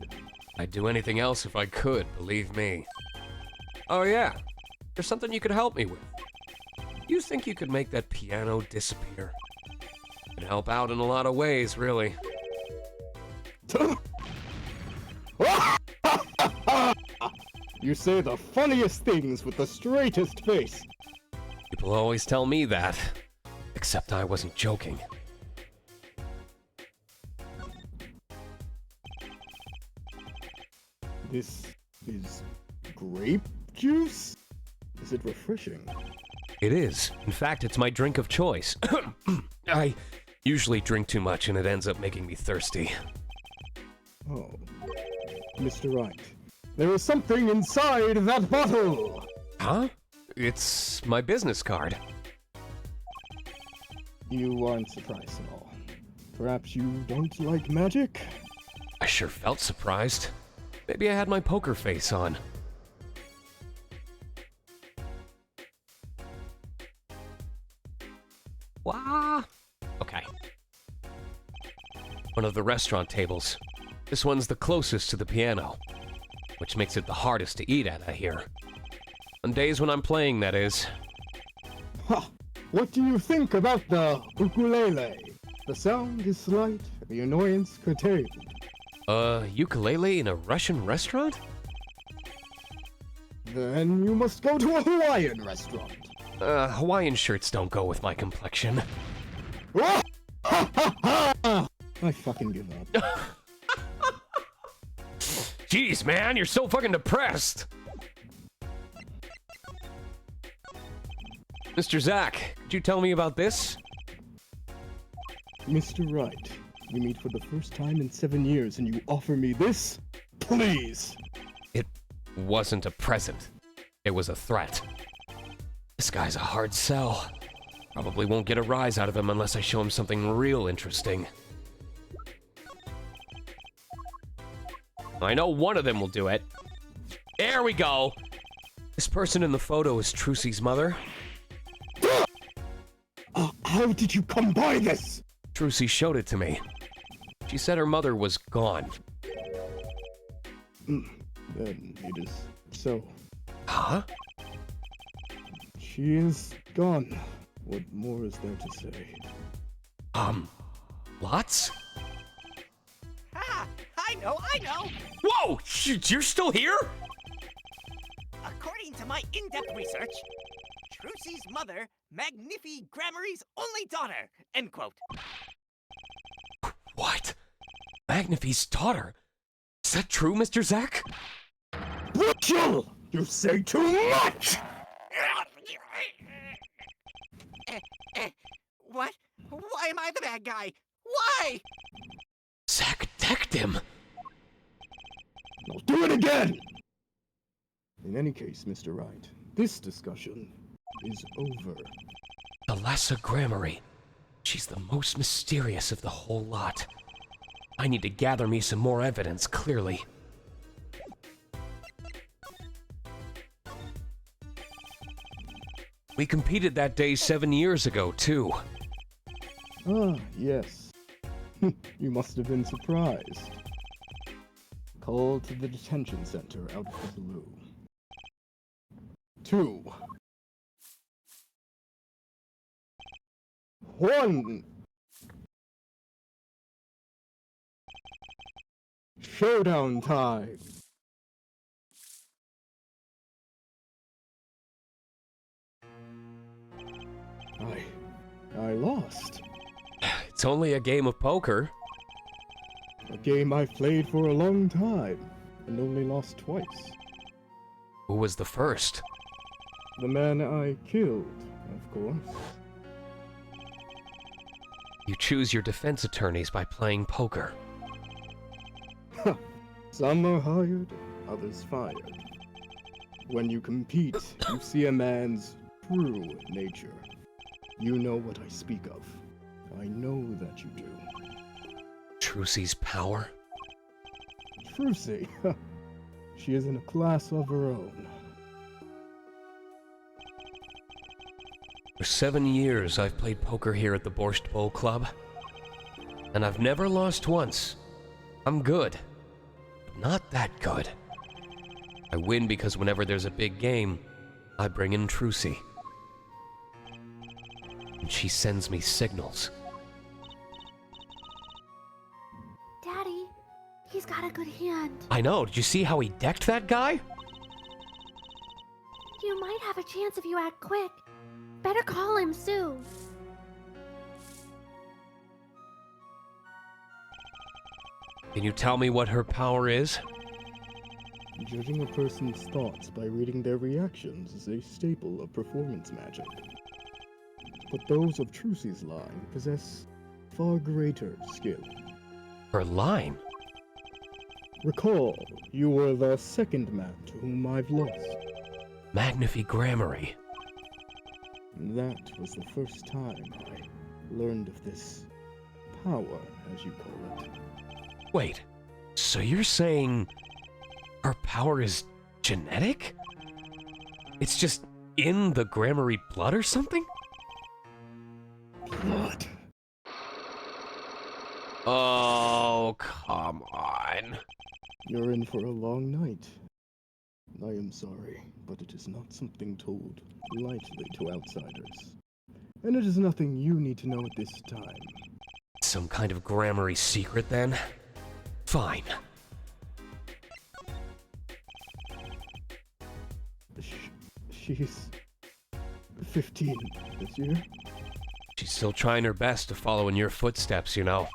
I'd do anything else if I could, believe me. Oh yeah, there's something you could help me with. You think you could make that piano disappear? Could help out in a lot of ways, really. You say the funniest things with the straightest face. People always tell me that, except I wasn't joking. This is grape juice? Is it refreshing? It is. In fact, it's my drink of choice. I usually drink too much and it ends up making me thirsty. Oh, Mr. Wright, there is something inside that bottle! Huh? It's my business card. You aren't surprised at all. Perhaps you don't like magic? I sure felt surprised. Maybe I had my poker face on. Wah! Okay. One of the restaurant tables. This one's the closest to the piano, which makes it the hardest to eat at, I hear. On days when I'm playing, that is. Ha! What do you think about the ukulele? The sound is slight, the annoyance curtailed. Ukulele in a Russian restaurant? Then you must go to a Hawaiian restaurant. Hawaiian shirts don't go with my complexion. I fucking give up. Jeez, man, you're so fucking depressed. Mr. Zack, could you tell me about this? Mr. Wright, we meet for the first time in 7 years and you offer me this? Please! It wasn't a present. It was a threat. This guy's a hard sell. Probably won't get a rise out of him unless I show him something real interesting. I know one of them will do it. There we go! This person in the photo is Trucy's mother. How did you come by this? Trucy showed it to me. She said her mother was gone. Then it is so. Huh? She is gone. What more is there to say? Lots? Ha! I know! Whoa! You're still here? According to my in-depth research, Trucy's mother, Magnifi Grammary's only daughter, end quote. What? Magnifi's daughter? Is that true, Mr. Zack? Rachel! You say too much! What? Why am I the bad guy? Why? Zack decked him! I'll do it again! In any case, Mr. Wright, this discussion is over. Alessa Grammary. She's the most mysterious of the whole lot. I need to gather me some more evidence, clearly. We competed that day 7 years ago, too. Ah, yes. You must have been surprised. Called to the detention center out of the blue. 2. 1. Showdown time. I lost. It's only a game of poker. A game I've played for a long time, and only lost twice. Who was the first? The man I killed, of course. You choose your defense attorneys by playing poker. Some are hired, others fired. When you compete, you see a man's true nature. You know what I speak of. I know that you do. Trucy's power? Trucy? She is in a class of her own. For 7 years, I've played poker here at the Borscht Bowl Club. And I've never lost once. I'm good. But not that good. I win because whenever there's a big game, I bring in Trucy. And she sends me signals. Daddy, he's got a good hand. I know, did you see how he decked that guy? You might have a chance if you act quick. Better call him soon. Can you tell me what her power is? Judging a person's thoughts by reading their reactions is a staple of performance magic. But those of Trucy's line possess far greater skill. Her line? Recall, you were the second man to whom I've lost. Magnifi Grammary. That was the first time I learned of this power, as you call it. Wait, so you're saying her power is genetic? It's just in the Grammary blood or something? Blood? Oh, come on. You're in for a long night. I am sorry, but it is not something told lightly to outsiders. And it is nothing you need to know at this time. Some kind of Grammary secret, then? Fine. She's 15 this year. She's still trying her best to follow in your footsteps, you know.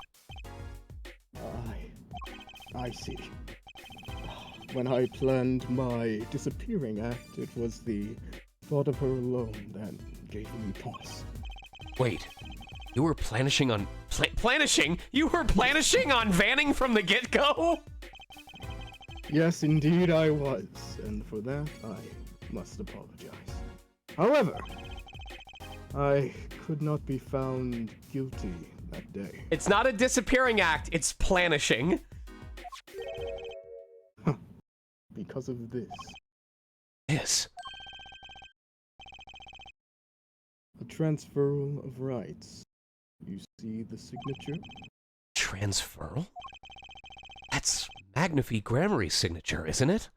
I see. When I planned my disappearing act, it was the thought of her alone that gave me pause. Wait, you were planishing on... planishing? You were planishing on vanning from the get-go? Yes, indeed I was, and for that I must apologize. However, I could not be found guilty that day. It's not a disappearing act, it's planishing. Because of this. This? A transferal of rights. You see the signature? Transferal? That's Magnifi Grammary's signature, isn't it?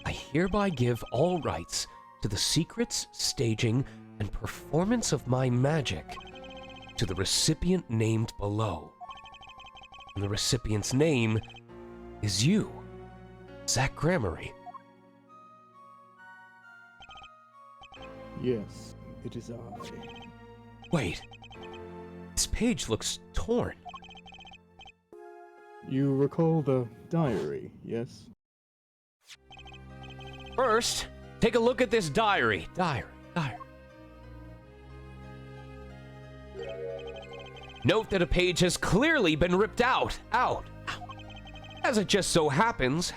I hereby give all rights to the secrets, staging, and performance of my magic to the recipient named below. And the recipient's name is you, Zach Grammary. Yes, it is I. Wait, this page looks torn. You recall the diary, yes? First, take a look at this diary. Diary. Note that a page has clearly been ripped out. As it just so happens.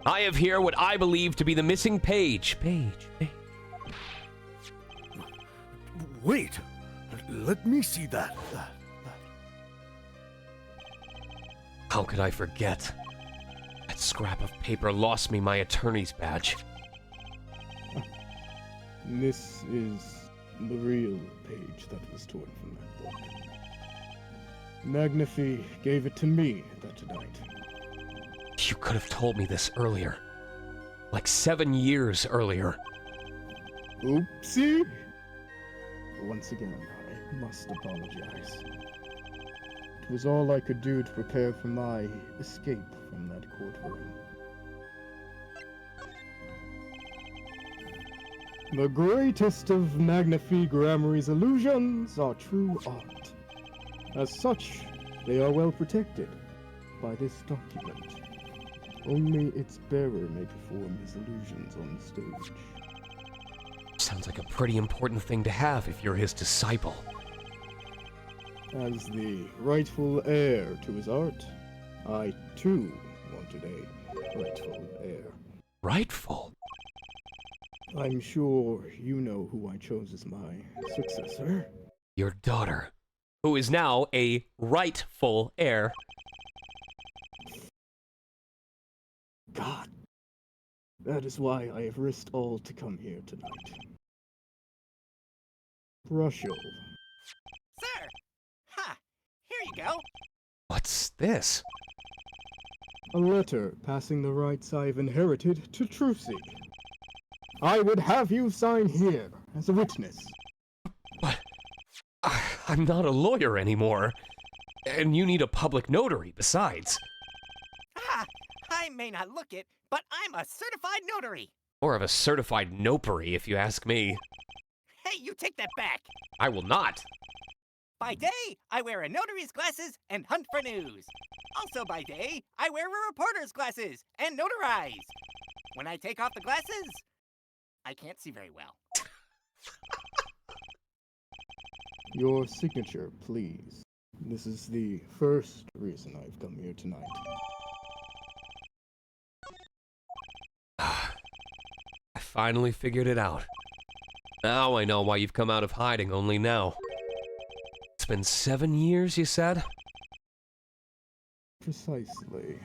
I have here what I believe to be the missing page. Wait, let me see that. How could I forget? That That scrap of paper lost me my attorney's badge. This is the real page that was torn from that book. Magnifi gave it to me that night. You could have told me this earlier. Like 7 years earlier. Oopsie! Once again, I must apologize. It was all I could do to prepare for my escape from that courtroom. The greatest of Magnifi Gramarye's illusions are true art. As such, they are well protected by this document. Only its bearer may perform his illusions on the stage. Sounds like a pretty important thing to have if you're his disciple. As the rightful heir to his art, I too wanted a rightful heir. Rightful? I'm sure you know who I chose as my successor. Your daughter, who is now a rightful heir. God. That is why I have risked all to come here tonight. Brushel. Sir! Ha! Here you go. What's this? A letter passing the rights I've inherited to Trucy. I would have you sign here as a witness. But I'm not a lawyer anymore. And you need a public notary besides. Ha! I may not look it, but I'm a certified notary. More of a certified nopery, if you ask me. Hey, you take that back. I will not. By day, I wear a notary's glasses and hunt for news. Also by day, I wear a reporter's glasses and notarize. When I take off the glasses, I can't see very well. Your signature, please. This is the first reason I've come here tonight. I finally figured it out. Now I know why you've come out of hiding only now. It's been 7 years, you said? Precisely.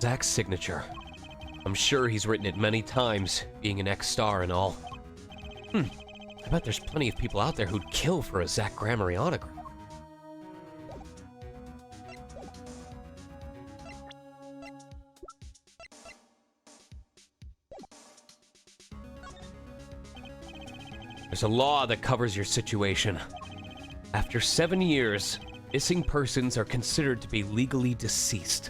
Zach's signature. I'm sure he's written it many times, being an ex-star and all. I bet there's plenty of people out there who'd kill for a Zach Gramarye autograph. There's a law that covers your situation. After 7 years, missing persons are considered to be legally deceased.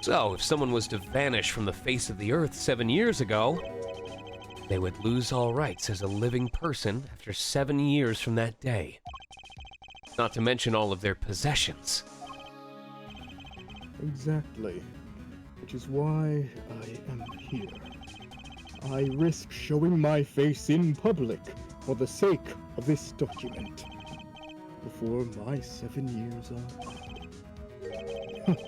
So, if someone was to vanish from the face of the earth 7 years ago, they would lose all rights as a living person after 7 years from that day. Not to mention all of their possessions. Exactly. Which is why I am here. I risk showing my face in public for the sake of this document. Before my 7 years are up.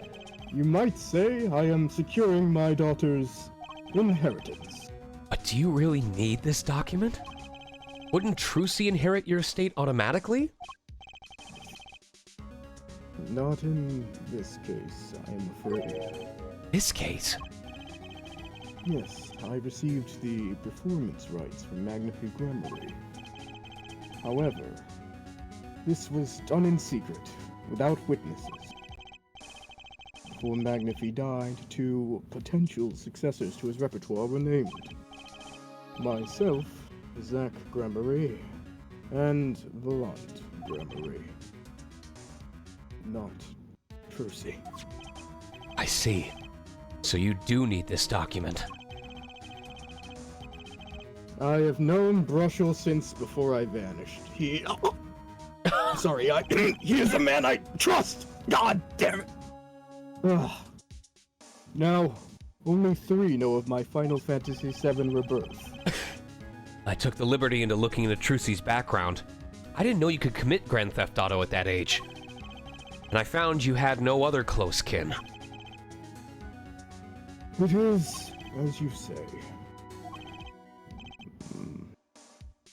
You might say I am securing my daughter's inheritance. But do you really need this document? Wouldn't Trucy inherit your estate automatically? Not in this case, I am afraid. This case? Yes, I received the performance rights from Magnifi Gramarye. However, this was done in secret, without witnesses. Before Magnifi died, 2 potential successors to his repertoire were named. Myself, Zach Gramarye, and Valant Gramarye. Not Trucy. I see. So you do need this document. I have known Brushel since before I vanished. He is a man I trust! God damn it! Ugh. Now, only 3 know of my Final Fantasy VII Rebirth. I took the liberty into looking into Trucy's background. I didn't know you could commit Grand Theft Auto at that age. And I found you had no other close kin. It is, as you say.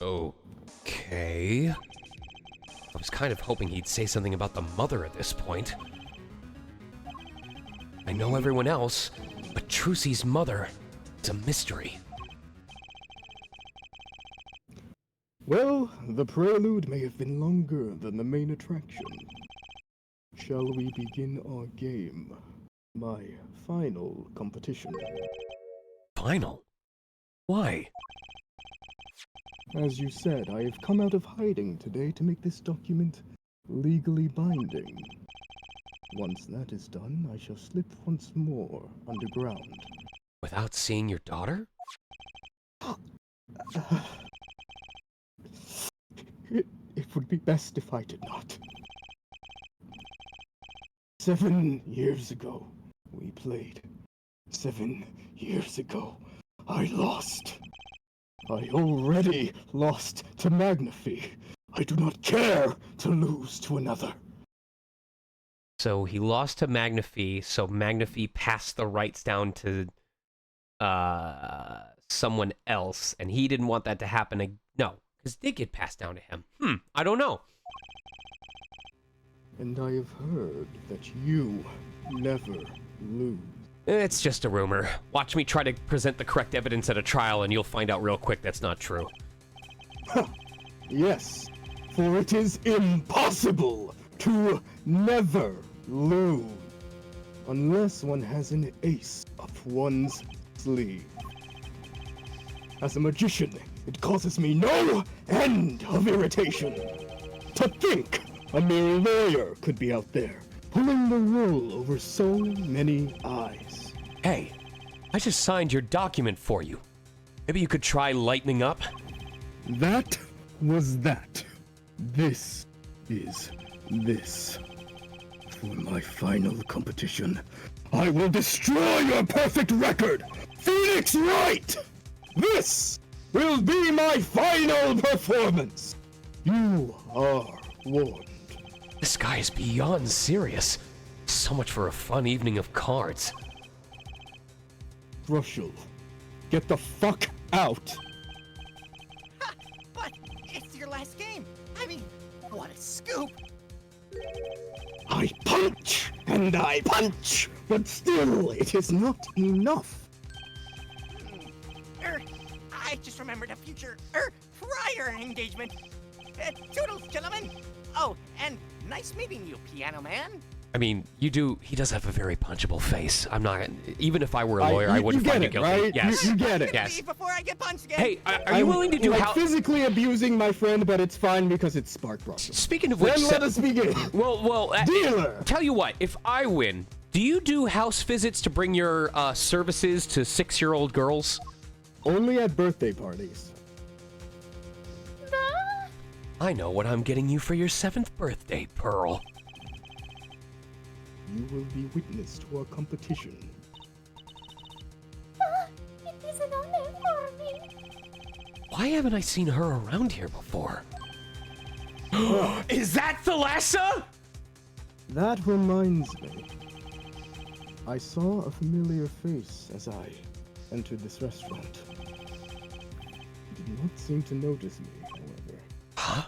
Okay. I was kind of hoping he'd say something about the mother at this point. I know everyone else, but Trucy's mother is a mystery. Well, the prelude may have been longer than the main attraction. Shall we begin our game? My final competition. Final? Why? As you said, I have come out of hiding today to make this document legally binding. Once that is done, I shall slip once more underground. Without seeing your daughter? It would be best if I did not. 7 years ago, we played. 7 years ago, I lost. I already lost to Magnafy. I do not care to lose to another. So he lost to Magnafy, so Magnafy passed the rights down to someone else, and he didn't want that to happen. No, because it did get passed down to him. I don't know. And I have heard that you never lose. It's just a rumor. Watch me try to present the correct evidence at a trial, and you'll find out real quick that's not true. Yes, for it is impossible to never lose. Unless one has an ace up one's sleeve. As a magician, it causes me no end of irritation. To think a mere lawyer could be out there, pulling the wool over so many eyes. Hey, I just signed your document for you. Maybe you could try lightening up? That was that. This is this. For my final competition, I will destroy your perfect record! Phoenix Wright! This will be my final performance! You are warned. This guy is beyond serious. So much for a fun evening of cards. Rushel, get the fuck out! Ha! But it's your last game. I mean, what a scoop! I punch and I punch, but still it is not enough. I just remembered a future, prior engagement. Toodles, gentlemen. Oh, and nice meeting you, Piano Man. I mean, he does have a very punchable face. I'm not, even if I were a lawyer, I wouldn't find you guilty. Right? Yes. You get it. Yes. Before I get punched again. Hey, are you willing to do like physically abusing my friend, but it's fine because it's Spark Russell. Speaking of which, then let us begin. Well, Dealer. Tell you what, if I win, do you do house visits to bring your services to 6-year-old girls? Only at birthday parties. I know what I'm getting you for your 7th birthday, Pearl. You will be witness to our competition. It is an honor for me. Why haven't I seen her around here before? Is that Thalassa? That reminds me. I saw a familiar face as I entered this restaurant. He did not seem to notice me, however. Huh?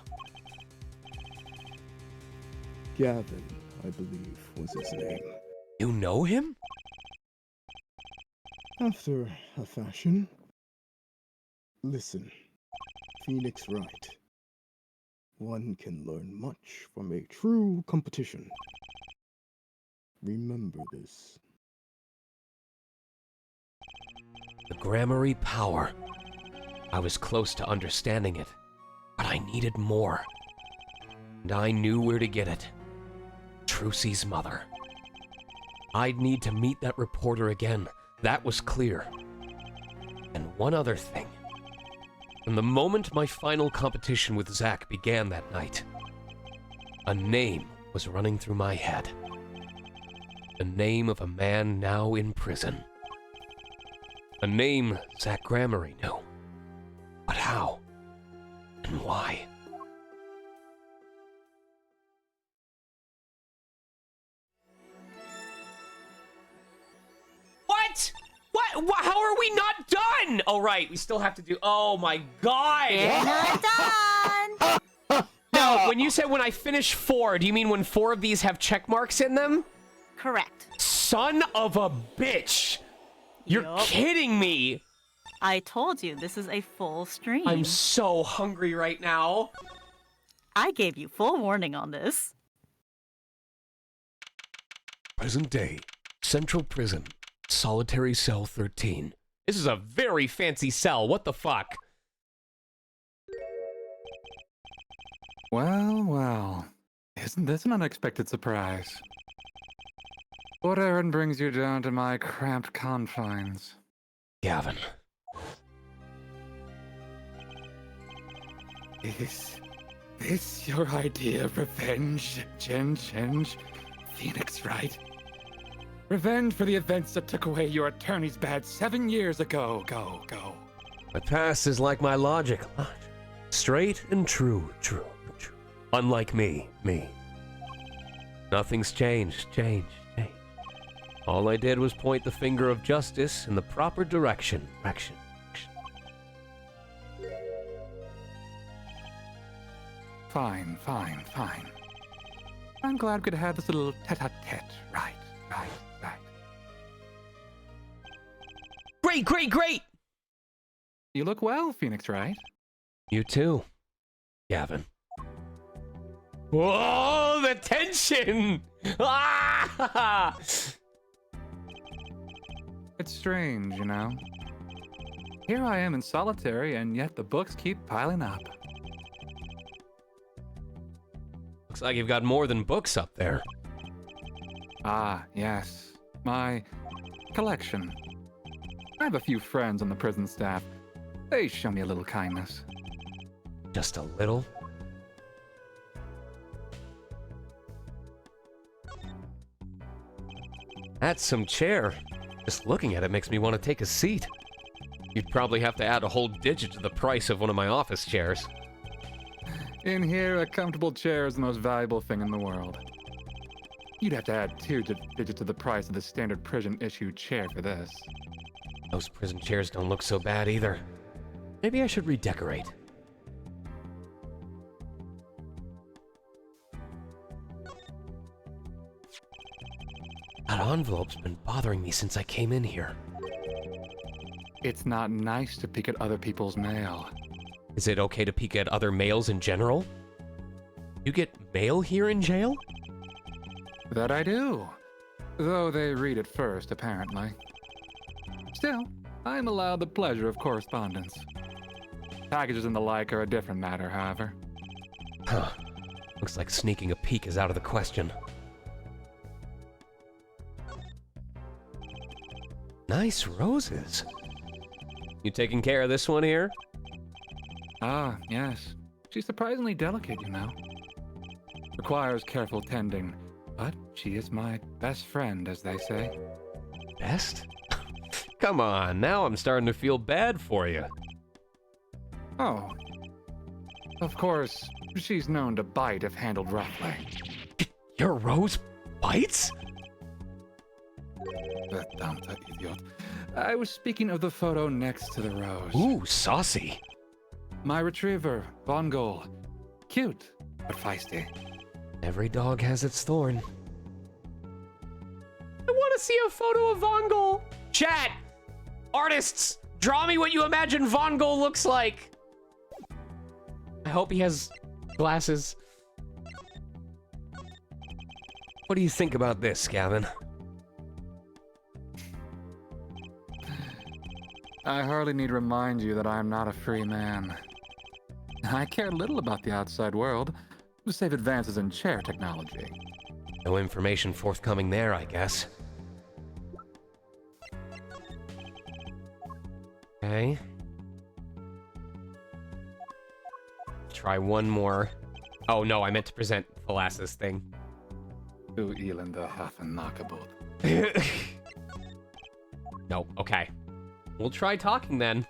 Gavin, I believe, was his name. You know him? After a fashion. Listen, Phoenix Wright. One can learn much from a true competition. Remember this. The Grammary power. I was close to understanding it, but I needed more. And I knew where to get it. Trucy's mother. I'd need to meet that reporter again. That was clear. And one other thing. From the moment my final competition with Zack began that night, a name was running through my head. The name of a man now in prison. A name Zack Grammary knew. But how? And why? What? What? How are we not done? done! Oh, right. We still have to do... Oh, my God! You're not done! No, when you said when I finish 4, do you mean when 4 of these have check marks in them? Correct. Son of a bitch! You're kidding me! I told you, this is a full stream. I'm so hungry right now. I gave you full warning on this. Present day, Central Prison, Solitary Cell 13. This is a very fancy cell. What the fuck? Well, well. Isn't this an unexpected surprise? What errand brings you down to my cramped confines? Gavin. Is this your idea of revenge, Chen? Phoenix, right? Revenge for the events that took away your attorney's badge 7 years ago. Go. My past is like my logic. Straight and true. Unlike me. Nothing's changed. All I did was point the finger of justice in the proper direction. Fine. I'm glad we could have this little tete-a-tete. Right. Great! You look well, Phoenix, right? You too, Gavin. Whoa, the tension! Ah! It's strange, you know? Here I am in solitary, and yet the books keep piling up. Looks like you've got more than books up there. Ah, yes. My collection. I have a few friends on the prison staff. They show me a little kindness. Just a little? That's some chair. Just looking at it makes me want to take a seat. You'd probably have to add a whole digit to the price of one of my office chairs. In here, a comfortable chair is the most valuable thing in the world. You'd have to add 2 digits to the price of the standard prison-issue chair for this. Those prison chairs don't look so bad either. Maybe I should redecorate. That envelope's been bothering me since I came in here. It's not nice to peek at other people's mail. Is it okay to peek at other mails in general? You get mail here in jail? That I do. Though they read it first, apparently. Still, I am allowed the pleasure of correspondence. Packages and the like are a different matter, however. Huh. Looks like sneaking a peek is out of the question. Nice roses. You taking care of this one here? Ah, yes. She's surprisingly delicate, you know. Requires careful tending, but she is my best friend, as they say. Best? Come on, now I'm starting to feel bad for you. Oh. Of course, she's known to bite if handled roughly. Your rose bites? Verdammter Idiot. I was speaking of the photo next to the rose. Ooh, saucy. My retriever, Vongol. Cute, but feisty. Every dog has its thorn. I want to see a photo of Vongol. Chat! Artists! Draw me what you imagine Vongol looks like! I hope he has glasses. What do you think about this, Gavin? I hardly need to remind you that I am not a free man. I care little about the outside world, save advances in chair technology. No information forthcoming there, I guess. Okay. Try one more. Oh no, I meant to present the last thing. Du elender Hafennackerbot. No, okay. We'll try talking then.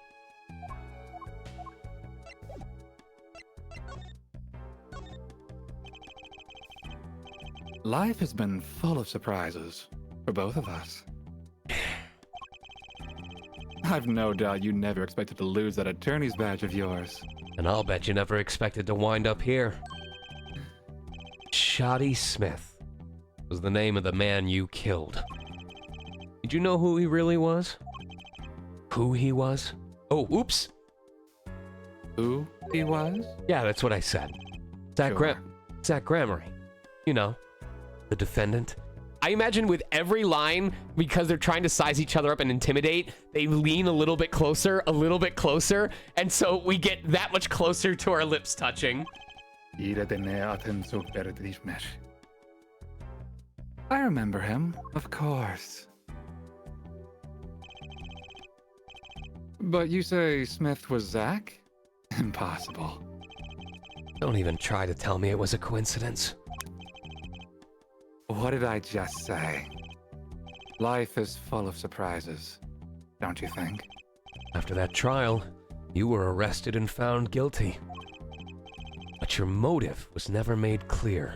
Life has been full of surprises for both of us. I've no doubt you never expected to lose that attorney's badge of yours. And I'll bet you never expected to wind up here. Shoddy Smith was the name of the man you killed. Did you know who he really was? Who he was? Oh, oops. Who he was? Yeah, that's what I said. Zach Gramery. You know, the defendant. I imagine with every line, because they're trying to size each other up and intimidate, they lean a little bit closer, and so we get that much closer to our lips touching. I remember him, of course. But you say Smith was Zach? Impossible. Don't even try to tell me it was a coincidence. What did I just say? Life is full of surprises, don't you think? After that trial, you were arrested and found guilty. But your motive was never made clear.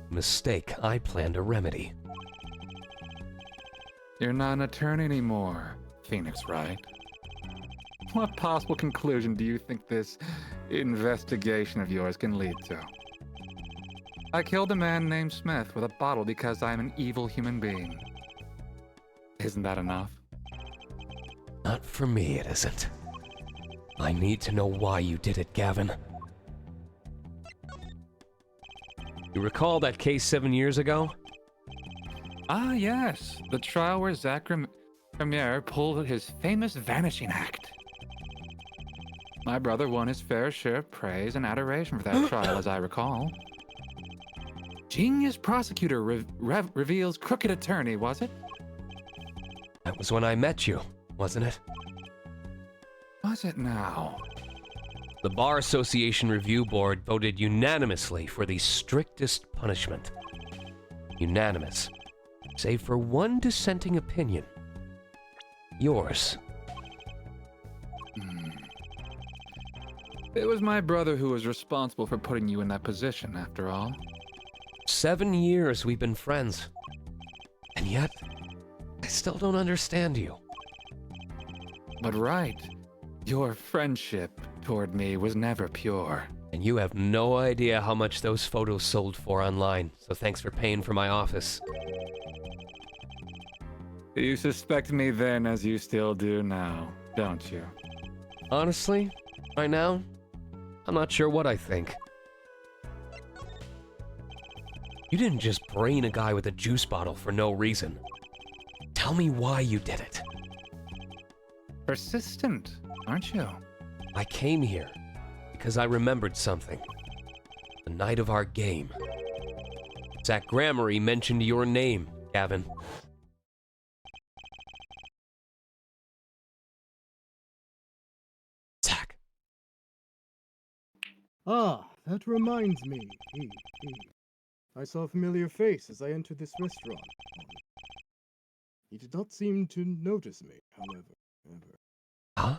A mistake I plan to remedy. You're not an attorney anymore, Phoenix Wright. What possible conclusion do you think this investigation of yours can lead to? I killed a man named Smith with a bottle because I'm an evil human being. Isn't that enough? Not for me, it isn't. I need to know why you did it, Gavin. You recall that case 7 years ago? Ah, yes. The trial where Zach Premier pulled his famous vanishing act. My brother won his fair share of praise and adoration for that trial, as I recall. Genius prosecutor reveals crooked attorney, was it? That was when I met you, wasn't it? Was it now? The Bar Association Review Board voted unanimously for the strictest punishment. Unanimous. Save for one dissenting opinion. Yours. It was my brother who was responsible for putting you in that position, after all. 7 years we've been friends. And yet, I still don't understand you. But right, your friendship toward me was never pure. And you have no idea how much those photos sold for online, so thanks for paying for my office. You suspect me then as you still do now, don't you? Honestly, right now, I'm not sure what I think. You didn't just brain a guy with a juice bottle for no reason. Tell me why you did it. Persistent, aren't you? I came here because I remembered something. The night of our game. Zach Gramery mentioned your name, Gavin. Zach. Ah, that reminds me. I saw a familiar face as I entered this restaurant. He did not seem to notice me, however. Huh?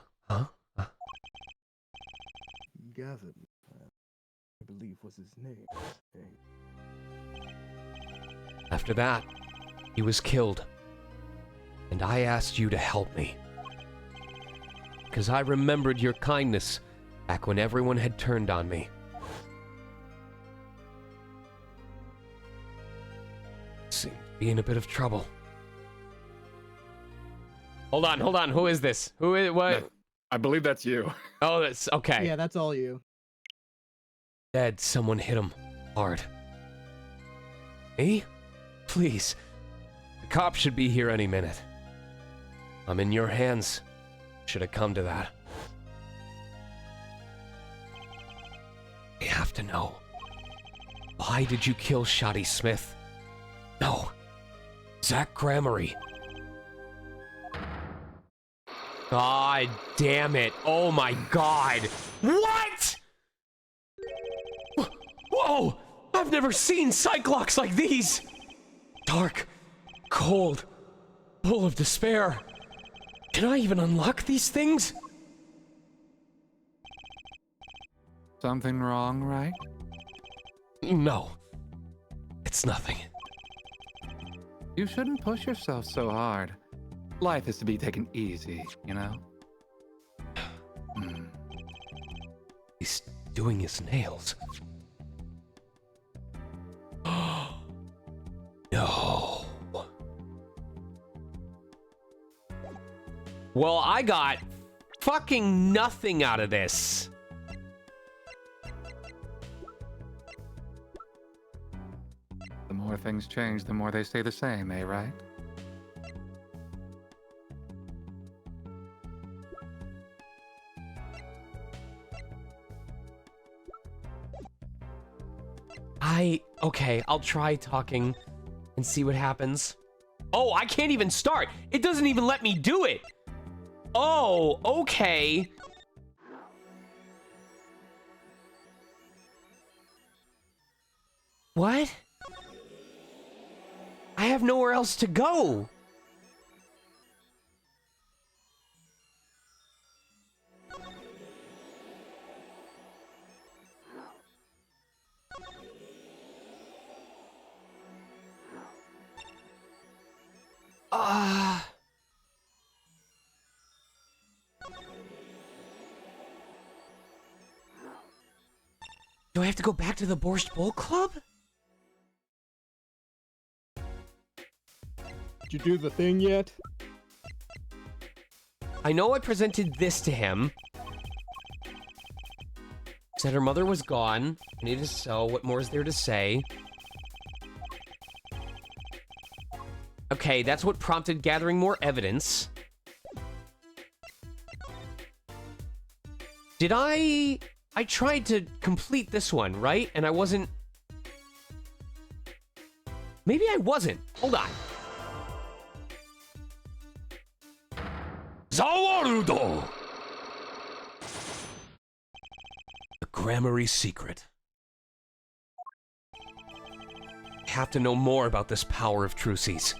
Gavin, I believe was his name. After that, he was killed. And I asked you to help me. Because I remembered your kindness back when everyone had turned on me. Seemed to be in a bit of trouble. Hold on. Who is this? Who is what? I believe that's you. Oh, that's okay. Yeah, that's all you. Dad, someone hit him hard. Me? Please. The cops should be here any minute. I'm in your hands. Should have come to that. I have to know. Why did you kill Shoddy Smith? No. Zach Gramery. God damn it. Oh my god. What? Whoa! I've never seen Cyclocks like these! Dark, cold, full of despair. Can I even unlock these things? Something wrong, right? No. It's nothing. You shouldn't push yourself so hard. Life is to be taken easy, you know? He's doing his nails. No. Well, I got fucking nothing out of this. The more things change, the more they stay the same, eh, right? Okay, I'll try talking and see what happens. Oh, I can't even start. It doesn't even let me do it. Oh, okay. What? I have nowhere else to go. Do I have to go back to the Borscht Bowl Club? Did you do the thing yet? I know I presented this to him. Said her mother was gone. I need to sew. What more is there to say? Okay, that's what prompted gathering more evidence. Did I tried to complete this one, right? And I wasn't... Maybe I wasn't. Hold on. Zawarudo! The Grammary Secret. I have to know more about this power of Trucy's.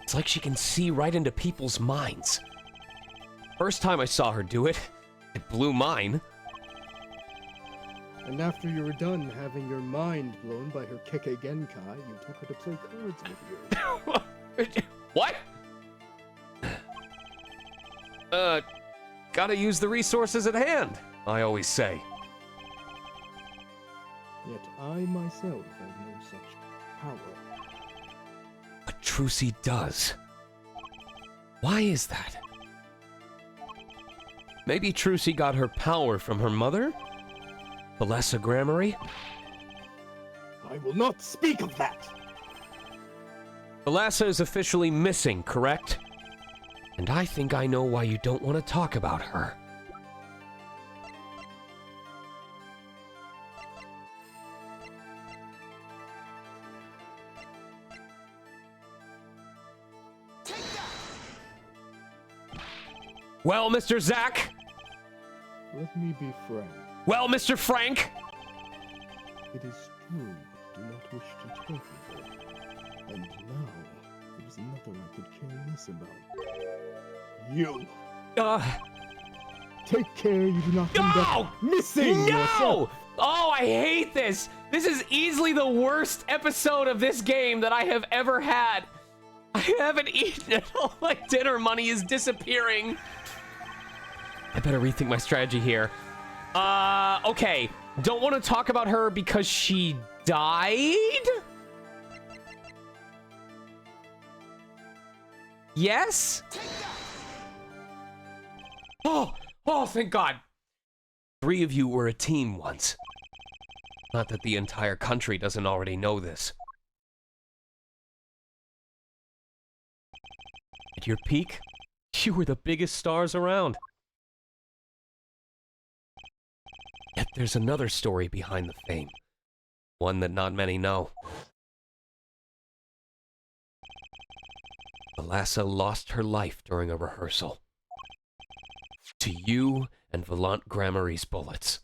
It's like she can see right into people's minds. First time I saw her do it, it blew mine. And after you were done having your mind blown by her Keke Genkai, you took her to play cards with you. What? Gotta use the resources at hand, I always say. Yet I myself have no such power. But Trucy does. Why is that? Maybe Trucy got her power from her mother? Thalassa Grammary? I will not speak of that! Thalassa is officially missing, correct? And I think I know why you don't want to talk about her. Well, Mr. Zack? Let me be frank. Well, Mr. Frank? It is true, I do not wish to talk with her. And now, there's nothing I could care less about. You! Take care you do not end up missing yourself! Oh, I hate this! This is easily the worst episode of this game that I have ever had. I haven't eaten and all my dinner money is disappearing. I better rethink my strategy here. Okay. Don't want to talk about her because she died? Yes? Oh, thank God. 3 of you were a team once. Not that the entire country doesn't already know this. At your peak, you were the biggest stars around. Yet there's another story behind the fame. One that not many know. Thalassa lost her life during a rehearsal. To you and Volant Grammary's bullets.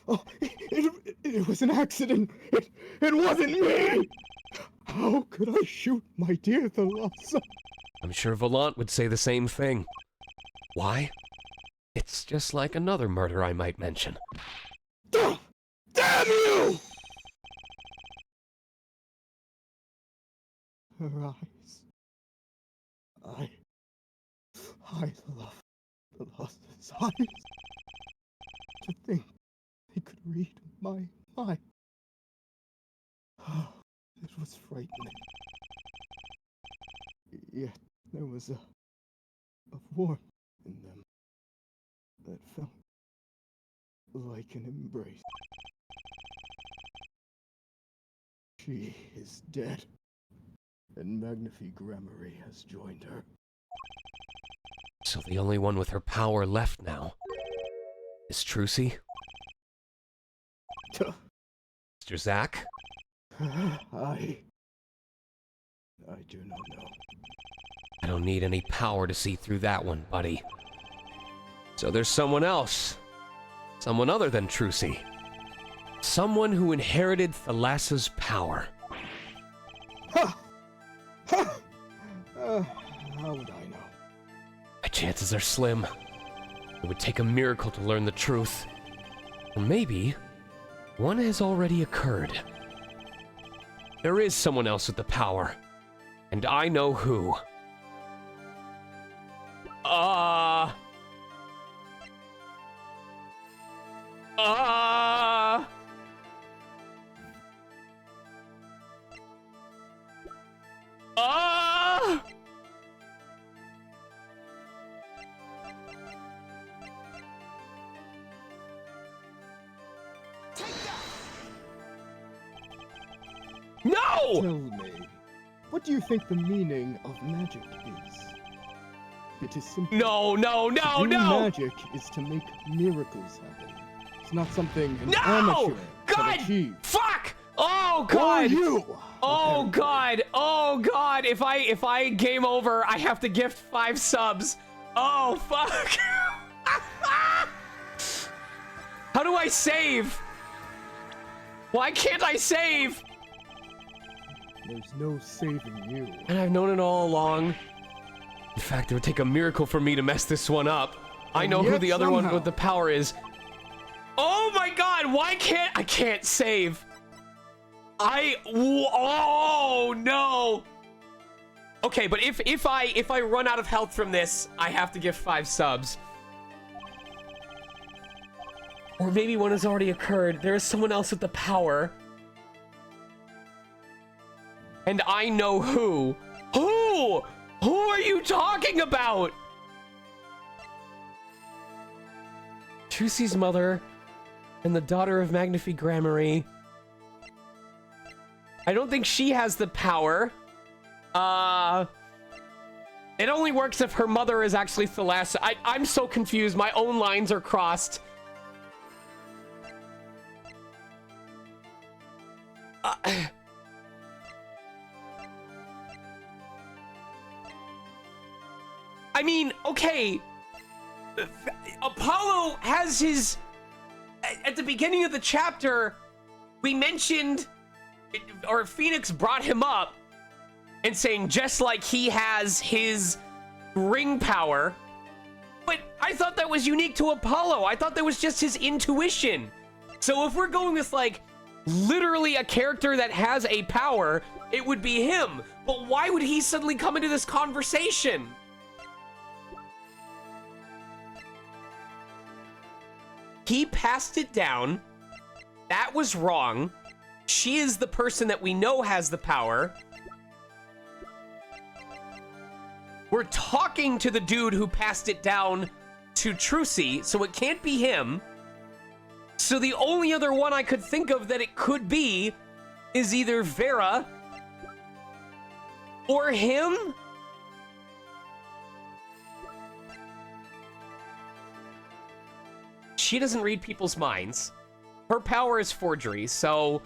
Oh, it was an accident. It wasn't me! How could I shoot my dear Thalassa? I'm sure Volant would say the same thing. Why? It's just like another murder I might mention. Damn you! Her eyes. I love the losses eyes. To think they could read my mind. It was frightening. Yet there was a warmth in them that felt like an embrace. She is dead, and Magnifi Gramarye has joined her. So the only one with her power left now is Trucy? Mr. Zack? I do not know. I don't need any power to see through that one, buddy. So there's someone else. Someone other than Trucy. Someone who inherited Thalassa's power. How would I know? My chances are slim. It would take a miracle to learn the truth. Or maybe one has already occurred. There is someone else with the power, and I know who. No! Tell me, what do you think the meaning of magic is? It is simple. No! To do magic is to make miracles happen. It's not something an amateur can achieve. Fuck! Oh God! Or you! Oh God! Oh God! If I game over, I have to gift 5 subs. Oh fuck! How do I save? Why can't I save? There's no saving you. And I've known it all along. In fact, it would take a miracle for me to mess this one up. I know who the other one with the power is. Oh my God! Why can't I can't save? Oh no! Okay, but if I run out of health from this, I have to give 5 subs. Or maybe one has already occurred. There is someone else with the power. And I know who. Who? Who are you talking about? Trucy's mother and the daughter of Magnifi Gramarye. I don't think she has the power. It only works if her mother is actually Thalassa. I'm so confused. My own lines are crossed. I mean, okay. Apollo has his... At the beginning of the chapter, we mentioned... Or Phoenix brought him up and saying just like he has his ring power. But I thought that was unique to Apollo. I thought that was just his intuition. So if we're going with like literally a character that has a power, it would be him. But why would he suddenly come into this conversation? He passed it down. That was wrong. She is the person that we know has the power. We're talking to the dude who passed it down to Trucy, so it can't be him. So the only other one I could think of that it could be is either Vera or him. She doesn't read people's minds. Her power is forgery, so...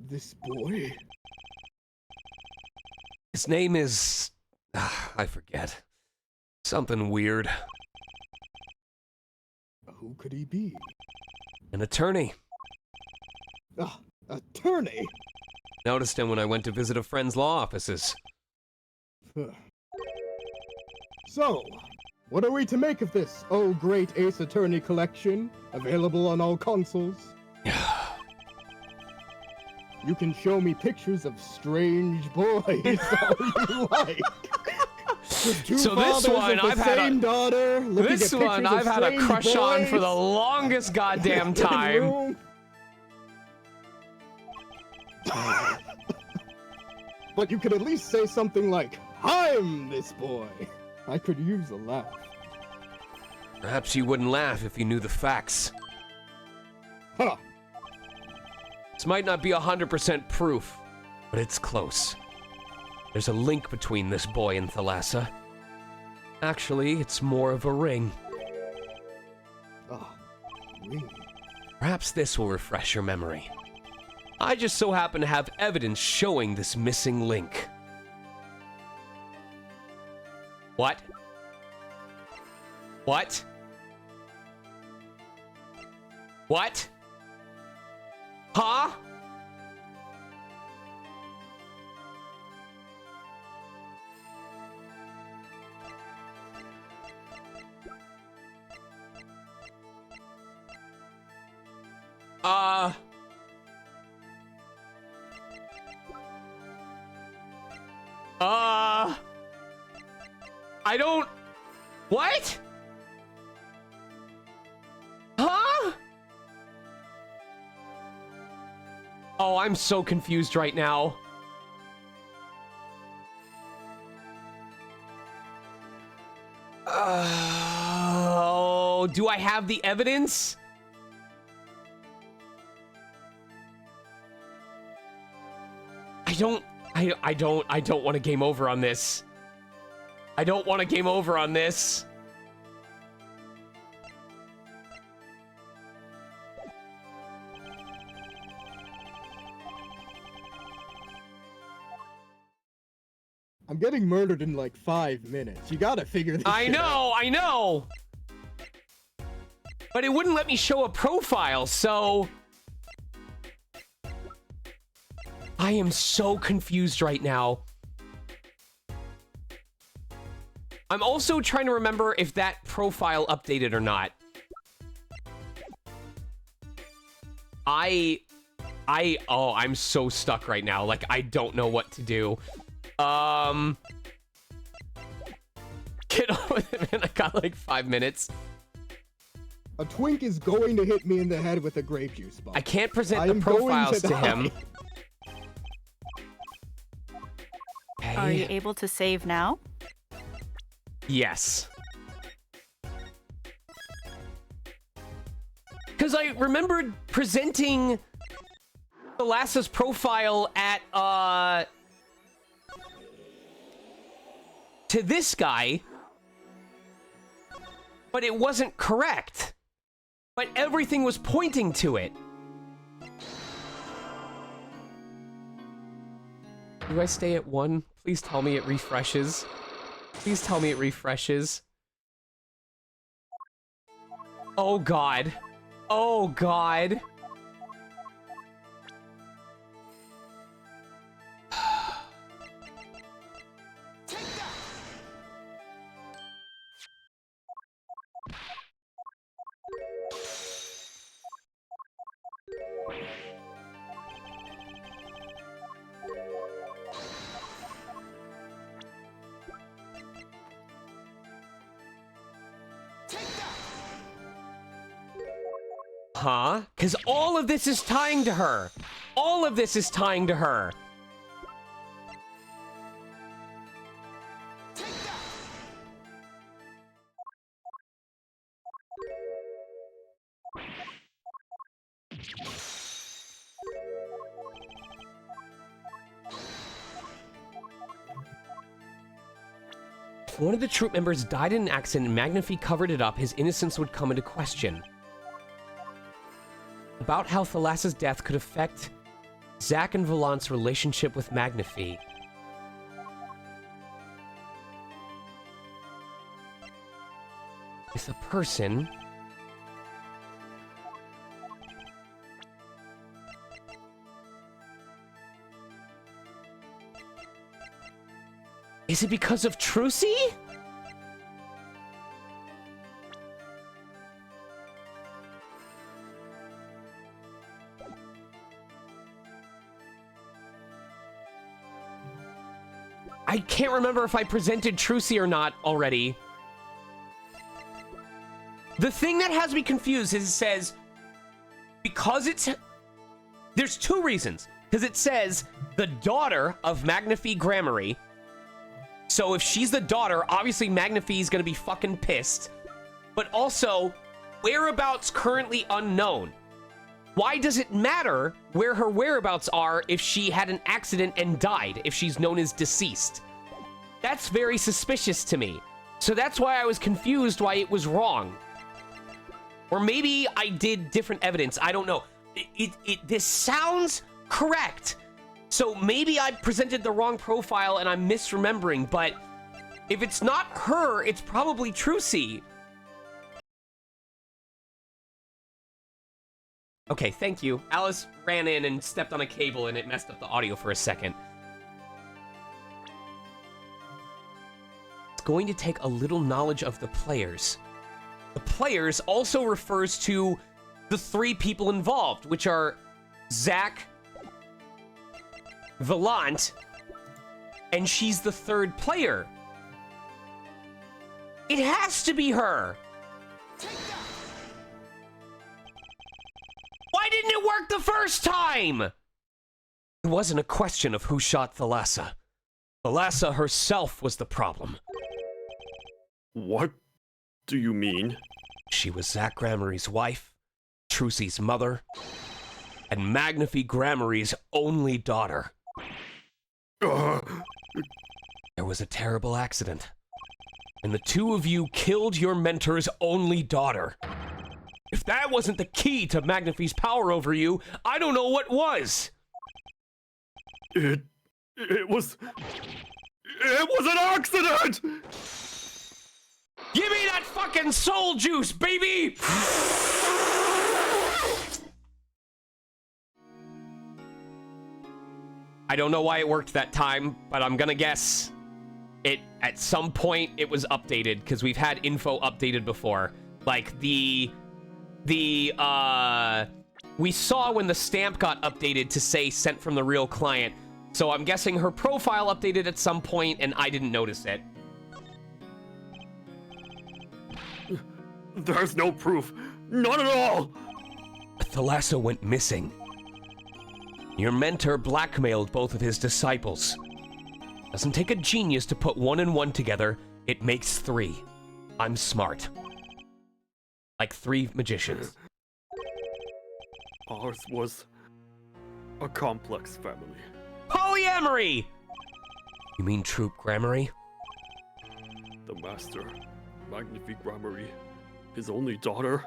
This boy... His name is... I forget. Something weird. Who could he be? An attorney. Attorney? Noticed him when I went to visit a friend's law offices. So, What are we to make of this, oh great Ace Attorney collection, available on all consoles? You can show me pictures of strange boys all you like. So this one, I've had a crush on for the longest goddamn time. But you could at least say something like, "I'm this boy." I could use a laugh. Perhaps you wouldn't laugh if you knew the facts. Huh. This might not be 100% proof, but it's close. There's a link between this boy and Thalassa. Actually, it's more of a ring. Ah, ring. Perhaps this will refresh your memory. I just so happen to have evidence showing this missing link. What? What? What? Huh? I don't... What? Huh? Oh, I'm so confused right now. Oh, do I have the evidence? I don't want to game over on this. I don't want to game over on this. I'm getting murdered in like 5 minutes. You gotta figure this shit out. I know! But it wouldn't let me show a profile, so... I am so confused right now. I'm also trying to remember if that profile updated or not. I'm so stuck right now. Like, I don't know what to do. Get on with it, man. I got like 5 minutes. A twink is going to hit me in the head with a grape juice bottle. I can't present the profiles to him. Okay. Are you able to save now? Yes. Because I remembered presenting Thalassa's profile at, to this guy, but it wasn't correct. But everything was pointing to it. Do I stay at 1? Please tell me it refreshes. Please tell me it refreshes. Oh god. Oh god. Huh? Because all of this is tying to her. All of this is tying to her. If one of the troop members died in an accident and Magnifi covered it up, his innocence would come into question. About how Thalassa's death could affect Zack and Volant's relationship with Magnifi. With a person... Is it because of Trucy? I can't remember if I presented Trucy or not already. The thing that has me confused is it says, because it's... There's two reasons. Because it says, the daughter of Magnifi Gramarye. So if she's the daughter, obviously Magnifi is going to be fucking pissed. But also, whereabouts currently unknown. Why does it matter where her whereabouts are if she had an accident and died, if she's known as deceased? That's very suspicious to me. So that's why I was confused why it was wrong. Or maybe I did different evidence. I don't know. This sounds correct. So maybe I presented the wrong profile and I'm misremembering, but if it's not her, it's probably Trucy. Okay, thank you. Alice ran in and stepped on a cable and it messed up the audio for a second. It's going to take a little knowledge of the players. The players also refers to the three people involved, which are Zach, Valant, and she's the third player. It has to be her. Why didn't it work the first time? It wasn't a question of who shot Thalassa. Thalassa herself was the problem. What do you mean? She was Zach Gramarye's wife, Trucy's mother, and Magnifi Gramarye's only daughter. There was a terrible accident, and the two of you killed your mentor's only daughter. If that wasn't the key to Magnifi's power over you, I don't know what was. It was an accident! Give me that fucking soul juice, baby! I don't know why it worked that time, but I'm gonna guess it at some point it was updated, because we've had info updated before. Like we saw when the stamp got updated to say sent from the real client. So I'm guessing her profile updated at some point and I didn't notice it. There's no proof. None at all. Thalassa went missing. Your mentor blackmailed both of his disciples. Doesn't take a genius to put 1 and 1 together. It makes 3. I'm smart. Like 3 magicians. Ours was a complex family. Polyamory! You mean Troop Gramarye? The master, Magnifi Gramarye, his only daughter,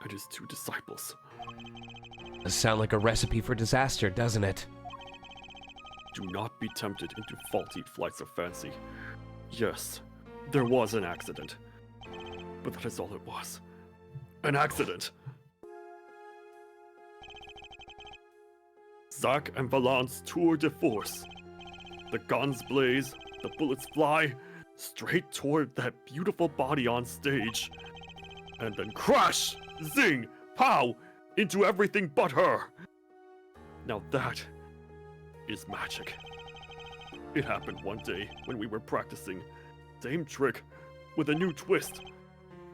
and his 2 disciples. Does sound like a recipe for disaster, doesn't it? Do not be tempted into faulty flights of fancy. Yes, there was an accident. But that is all it was. An accident. Zach and Valant's tour de force. The guns blaze, the bullets fly, straight toward that beautiful body on stage. And then crash, zing, pow, into everything but her. Now that is magic. It happened one day when we were practicing. Same trick, with a new twist.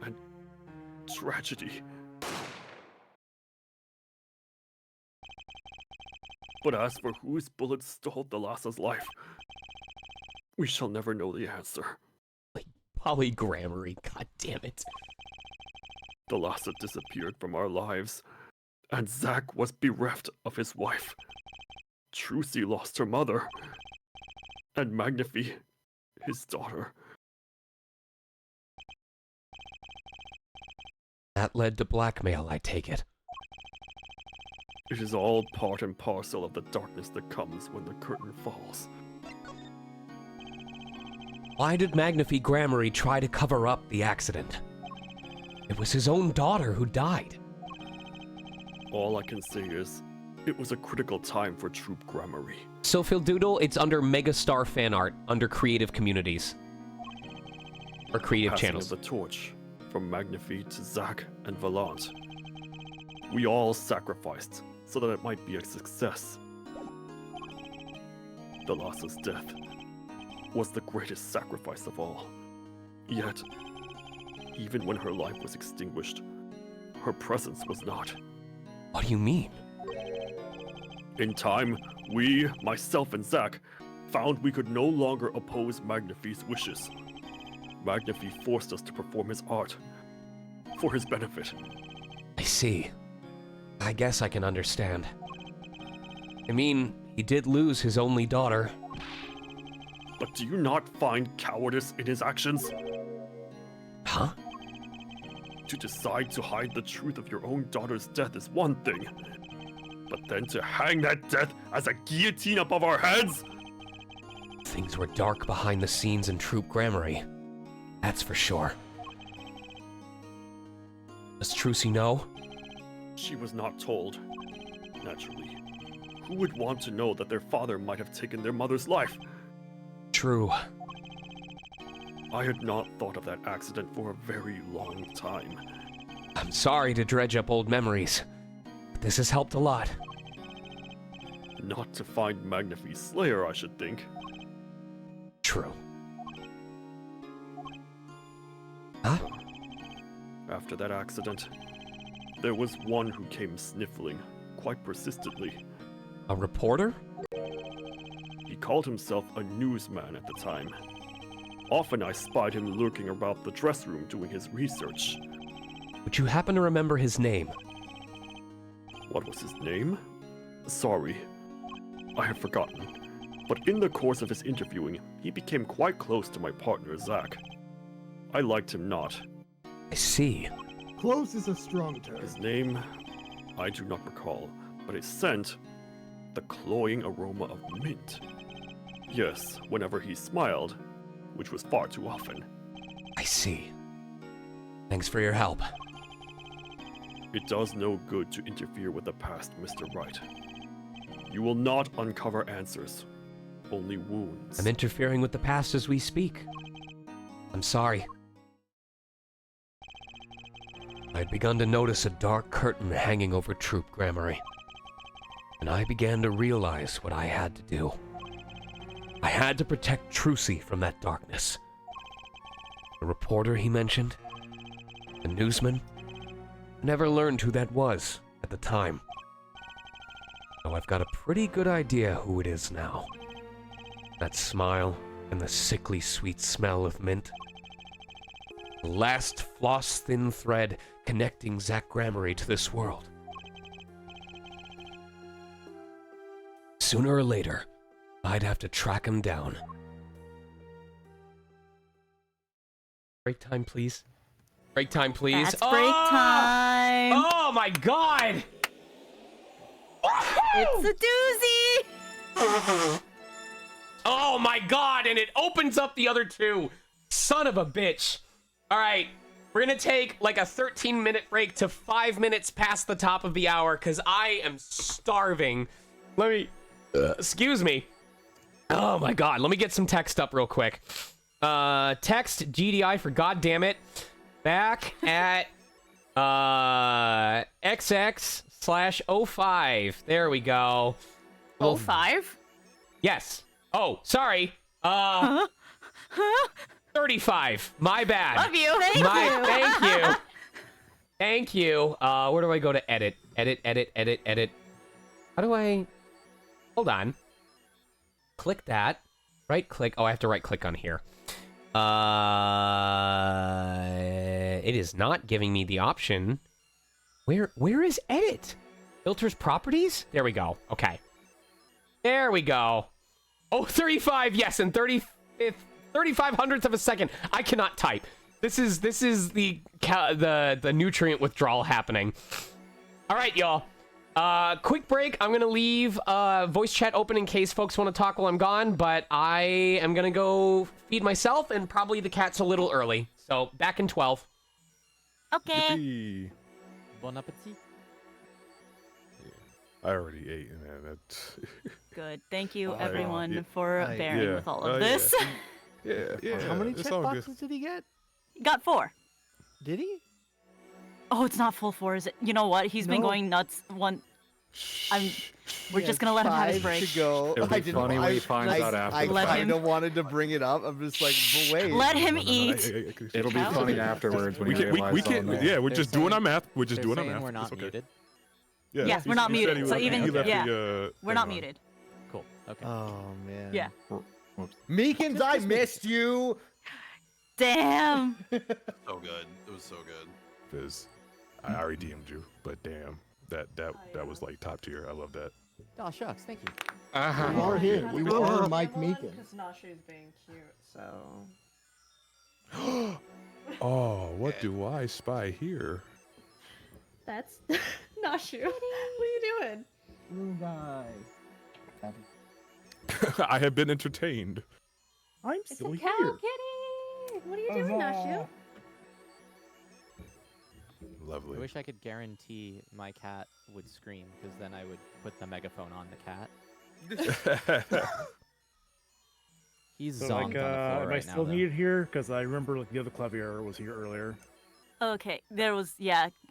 And tragedy. But as for whose bullets stole Thalassa's life, we shall never know the answer. Polygrammary, god damn it. Thalassa disappeared from our lives, and Zach was bereft of his wife. Trucy lost her mother, and Magnifi, his daughter. That led to blackmail, I take it. It is all part and parcel of the darkness that comes when the curtain falls. Why did Magnifi Gramarye try to cover up the accident? It was his own daughter who died. All I can say is, it was a critical time for Troop Gramarye. So Doodle, it's under Megastar Fan Art, under Creative Communities. Or Creative Passing Channels. of the torch, from Magnifi to Zach and Valant. We all sacrificed, so that it might be a success. Thalassa's death was the greatest sacrifice of all. Yet, even when her life was extinguished, her presence was not. What do you mean? In time, we, myself and Zack, found we could no longer oppose Magnifie's wishes. Magnifie forced us to perform his art, for his benefit. I see. I guess I can understand. I mean, he did lose his only daughter. But do you not find cowardice in his actions? Huh? To decide to hide the truth of your own daughter's death is one thing, but then to hang that death as a guillotine above our heads? Things were dark behind the scenes in Troop Grammary. That's for sure. Does Trucy know? She was not told. Naturally. Who would want to know that their father might have taken their mother's life? True. I had not thought of that accident for a very long time. I'm sorry to dredge up old memories, but this has helped a lot. Not to find Magnifie's slayer, I should think. True. Huh? After that accident, there was one who came sniffling, quite persistently. A reporter? He called himself a newsman at the time. Often I spied him lurking about the dress room doing his research. Would you happen to remember his name? What was his name? Sorry, I have forgotten. But in the course of his interviewing, he became quite close to my partner, Zack. I liked him not. I see. Close is a strong term. His name, I do not recall, but his scent, the cloying aroma of mint. Yes, whenever he smiled, which was far too often. I see. Thanks for your help. It does no good to interfere with the past, Mr. Wright. You will not uncover answers, only wounds. I'm interfering with the past as we speak. I'm sorry. I'd begun to notice a dark curtain hanging over Troop Grammary, and I began to realize what I had to do. I had to protect Trucy from that darkness. The reporter he mentioned, the newsman, never learned who that was at the time. So I've got a pretty good idea who it is now. That smile and the sickly sweet smell of mint. The last floss-thin thread connecting Zack Grammary to this world. Sooner or later, I'd have to track him down. Break time, please. Break time, please. That's break time. Oh my god! It's a doozy. Oh my god, and it opens up the other two. Son of a bitch. All right, we're gonna take like a 13-minute break to 5 minutes past the top of the hour because I am starving. Let me, excuse me. Oh my god, let me get some text up real quick. Text GDI for goddammit back at XX/05. There we go. 05? Yes. Oh, sorry. 35. My bad. Love you. Thank you. Thank you. Thank you. Where do I go to edit? Edit. How do I... Hold on. Click that. Right click. Oh, I have to right click on here. It is not giving me the option. Where is edit? Filters properties? There we go. Okay. There we go. Oh, 35. Yes, and 35 hundredths of a second. I cannot type. This is the nutrient withdrawal happening. All right, y'all. Quick break. I'm gonna leave voice chat open in case folks want to talk while I'm gone, but I am gonna go feed myself, and probably the cat's a little early. So back in 12. Okay. Yippee. Bon appetit. I already ate, man. Good. Thank you, Oh, everyone, yeah. for bearing with all of this. Yeah. How many it's check all good. boxes did he get? Got 4. Did he? Oh, it's not full 4, is it? You know what? He's been No. going nuts. We're just gonna let him have his 5 break. to go. It'll be I didn't- funny when he finds out I afterwards. Let kind him- of wanted to bring it up. I'm just like, but wait. Let him eat. It'll be funny afterwards when We he can't. We realizes. can't. oh, no. Yeah, we're They're just doing our saying- math. We're just they're doing our saying math. we're not It's okay. muted. Yeah, Yes, we're not he said muted. he So was- even he left yeah, the, we're not muted. Cool. Okay. Oh man. Yeah. Meekins, I missed you. Damn. So good. It was so good. Because I already DM'd you, but damn, that was like top tier. I love that. Oh shucks, thank you. We are here. We were Mike Meekin. Because Nashu's being cute, so. Oh, what do I spy here? That's Nashu. What are you doing? Blue guy. I have been entertained. I'm It's still a cow here. kitty. What are you doing, Nashu? Lovely. I wish I could guarantee my cat would scream, because then I would put the megaphone on the cat. He's So, zonked like, on the floor am I right now. still though. needed here? Because I remember like the other Clavier was here earlier. Okay, there was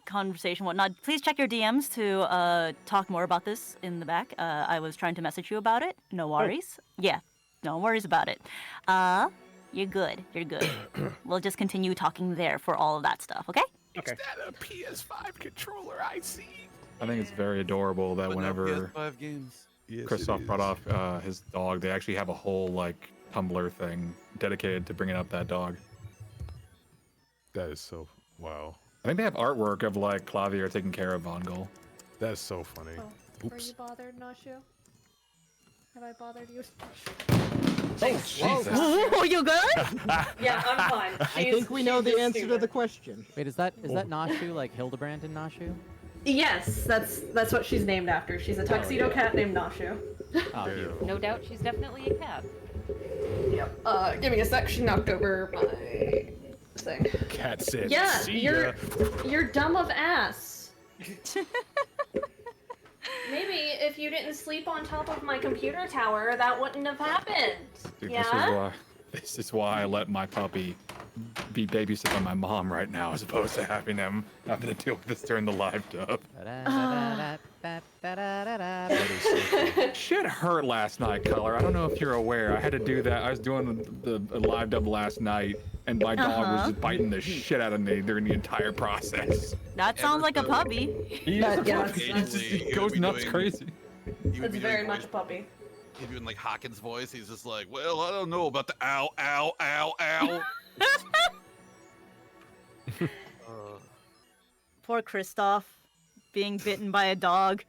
conversation, whatnot. Please check your DMs to talk more about this in the back. I was trying to message you about it. No worries. Yeah, no worries about it. You're good. You're good. We'll just continue talking there for all of that stuff. Okay? Okay. Is that a PS5 controller I see? I think it's very adorable that But no whenever PS5 games. Yes, Christoph it brought is. off his dog, they actually have a whole like Tumblr thing dedicated to bringing up that dog. That is so wow. I think they have artwork of like Clavier taking care of Vongol. That's so funny. Were you bothered, Nashu? Have I bothered you? Oh, Jesus. Ooh, you good? Yeah, I'm fine. I think we know the answer to the question. Wait, is that Nashu like Hildebrand in Nashu? Yes, that's what she's named after. She's a tuxedo cat named Nashu. Oh, beautiful. No doubt she's definitely a cat. Yep. Give me a sec. She knocked over my thing. Cat said. Yeah, "See ya." you're dumb of ass. Maybe if you didn't sleep on top of my computer tower, that wouldn't have happened. Dude, Yeah? this is why I let my puppy be babysit by my mom right now, as opposed to having to deal with this during the live dub. Shit hurt last night, Color. I don't know if you're aware. I had to do that. I was doing the live dub last night, and my dog was just biting the shit out of me during the entire process. That sounds like a puppy. He goes nuts crazy. It's very much a puppy. He's doing like Hawkins' voice. He's just like, well, I don't know about the ow, ow, ow, ow. Poor Christoph being bitten by a dog.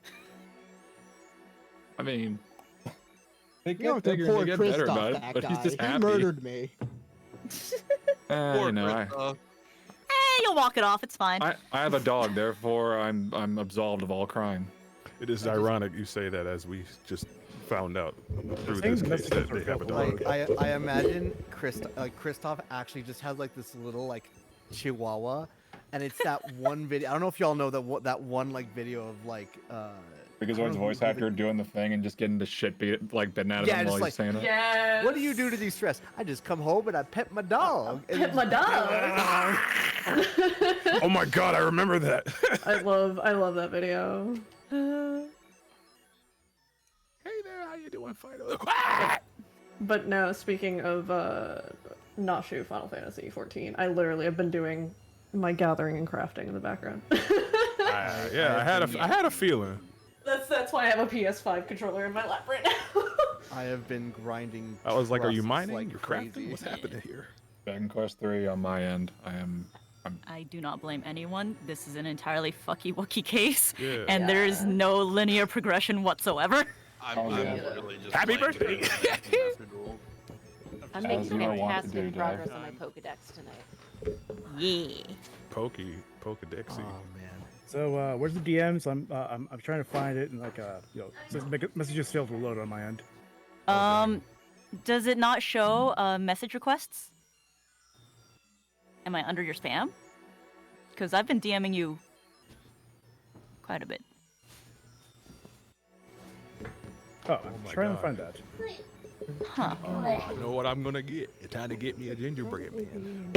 I mean, You don't have to pour Kristoff that but he's guy. just He happy. murdered me. You know, You'll walk it off. It's fine. I have a dog, therefore I'm absolved of all crime. It is ironic you say that, as we just found out through Same this case messages that are they have a built dog. Like I imagine Christoph actually just has like this little like chihuahua, and it's that one video. I don't know if y'all know that one like video of like Because I always don't voice know who actor doing the thing and just getting the shit bitten out of Yeah, him while just he's saying it. Yes. What do you do to de-stress? I just come home and I pet my dog. Pet my dog. Oh my god, I remember that. I love that video. Hey there, how you doing, Fido? But no, speaking of Nashu Final Fantasy 14, I literally have been doing my gathering and crafting in the background. Yeah, I had a feeling. That's why I have a PS5 controller in my lap right now. I have been grinding. I was like, are you trusts mining? like You're crazy. crafting? What's happening here? Dragon Quest 3 on my end. I do not blame anyone. This is an entirely fucky-wucky case, Yeah. and there is no linear progression whatsoever. I'm really just Happy playing birthday! I'm As making you are wont to fantastic do, progress Dave. on my Pokedex tonight. Yeah. Pokedexy. Oh man. So where's the DMs? I'm trying to find it, and like it says messages failed to load on my end. Does it not show message requests? Am I under your spam? Because I've been DMing you quite a bit. Oh, I'm trying to find that. Huh. I know what I'm gonna get. It's time to get me a gingerbread man.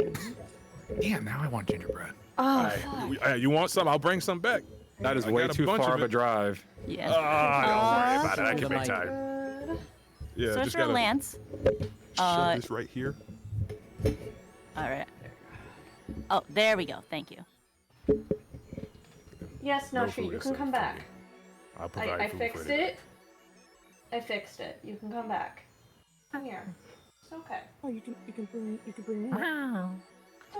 Damn, now I want gingerbread. Oh, You want some? I'll bring some back. That is I way got a too bunch far of of a it. drive. Yeah. Oh, don't worry about it. I To can the make mic. time. Yeah, just Sorcerer gotta Lance. shove this right here. All right. Oh, there we go. Thank you. Yes, No Nashi, food you is can safe come for back. me. I'll provide I food fixed for anybody. it. I fixed it. You can come back. Come here. It's okay. Oh, you can bring me. Wow.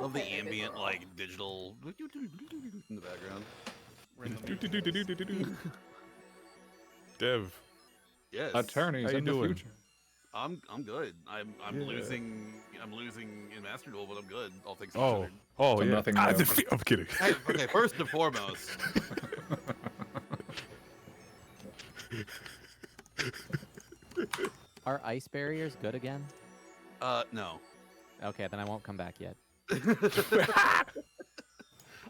Love the ambient like digital in the background. Dev. Yes. Attorneys How you in the doing? future. I'm good. I'm Yeah. losing in Master Duel, but I'm good. All things Oh, considered. oh So yeah. nothing Ah, new. I'm kidding. Hey, okay, first and foremost. Are ice barriers good again? No. Okay, then I won't come back yet.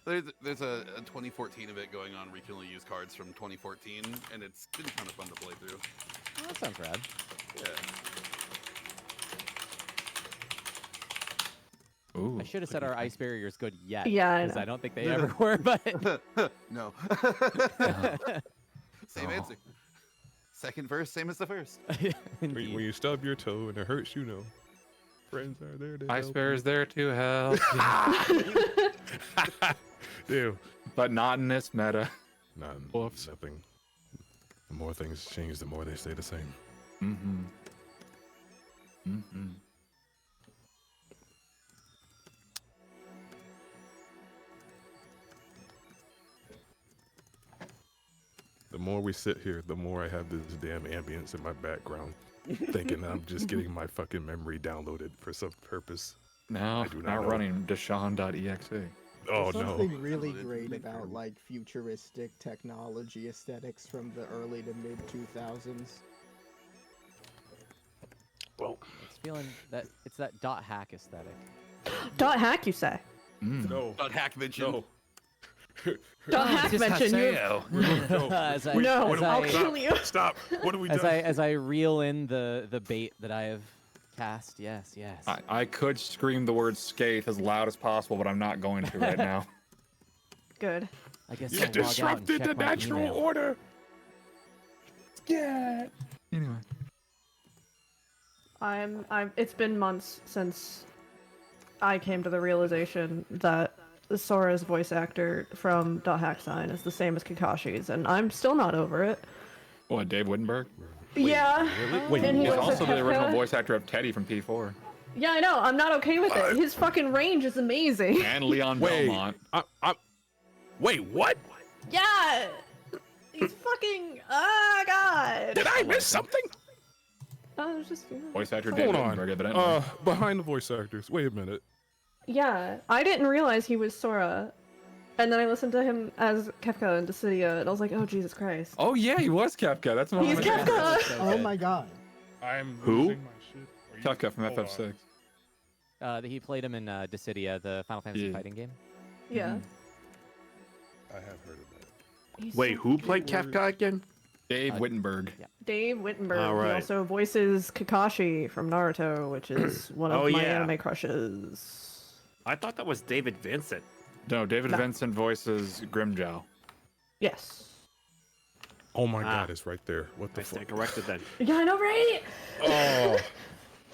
There's a 2014 event going on where you can only use cards from 2014, and it's been kind of fun to play through. Oh, that sounds rad. Yeah. Ooh, I should have said our ice barriers good yet. Yeah, I because know. I don't think they ever were. But No. Same Oh. answer. Second verse, same as the first. When you stub your toe and it hurts, you know. Friends are there to Ice help Bear you. is there to help. Ew. But not in this meta. Nothing. The more things change, the more they stay the same. Mm-hmm. Mm-hmm. The more we sit here, the more I have this damn ambience in my background, thinking I'm just getting my fucking memory downloaded for some purpose. Now, I do not now know. running Deshaun.exe. Oh There's no. something really great about like futuristic technology aesthetics from the early to mid 2000s. Well, it's feeling that it's that dot hack aesthetic. Dot hack, you say? No. Dot hack mention. No. Dot hack mention. You. As I, No, as I'll I, kill you. Stop. What are we as doing? I reel in the bait that I have cast. Yes, yes. I could scream the word scathe as loud as possible, but I'm not going to right now. Good. I guess You I'll log out and disrupted the check my natural email. order. Yeah. Anyway. It's been months since I came to the realization that Sora's voice actor from Dot Hack Sign is the same as Kakashi's, and I'm still not over it. What, Dave Wittenberg? Yeah. Wait, And he's he also the original Kefka. voice actor of Teddy from P4. Yeah, I know. I'm not okay with it. His fucking range is amazing. And Leon Belmont. Wait, what? Yeah. He's fucking. Oh god. Did I miss something? Oh, it was just. Voice actor Hold Dave on. Wittenberg, evidently. Behind the voice actors. Wait a minute. Yeah, I didn't realize he was Sora. And then I listened to him as Kefka in Dissidia, and I was like, oh, Jesus Christ. Oh yeah, he was Kefka. That's my He's Kefka! Oh my god. I'm Who? losing my shit. Kefka from FF6. He played him in Dissidia, the Final Fantasy fighting game. Yeah. I have heard of that. He's Wait, so who played cute. Kefka again? Dave Wittenberg. Yeah. Dave Wittenberg. All He right. also voices Kakashi from Naruto, which is one of Oh, my yeah. anime crushes. I thought that was David Vincent. No, David No. Vincent voices Grimjow. Yes. Oh my god, it's right there. What the I stand fuck? corrected then. Yeah, I know, right? Oh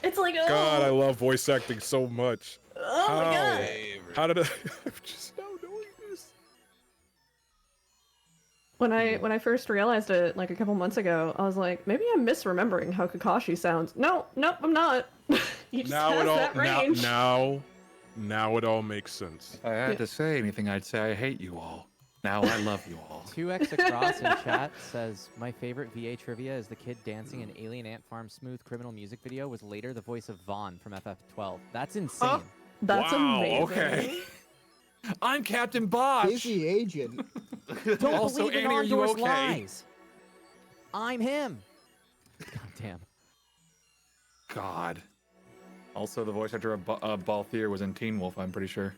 It's like, oh. god, I love voice acting so much. Oh my god. How did I I'm just now knowing this? When I first realized it, like a couple months ago, I was like, maybe I'm misremembering how Kakashi sounds. No, nope, I'm not. He just Now has it all that range. now it all makes sense. If I had to say anything, I'd say I hate you all. Now I love you all. 2x across in chat says, my favorite VA trivia is the kid dancing in Alien Ant Farm Smooth Criminal music video was later the voice of Vaughn from FF12. That's insane. Oh, that's Wow, amazing. okay. I'm Captain Bosch. Busy agent. Don't Also, believe in Annie, are you Ondor's okay? lies. I'm him. God damn. God. Also, the voice actor of Balthier was in Teen Wolf, I'm pretty sure.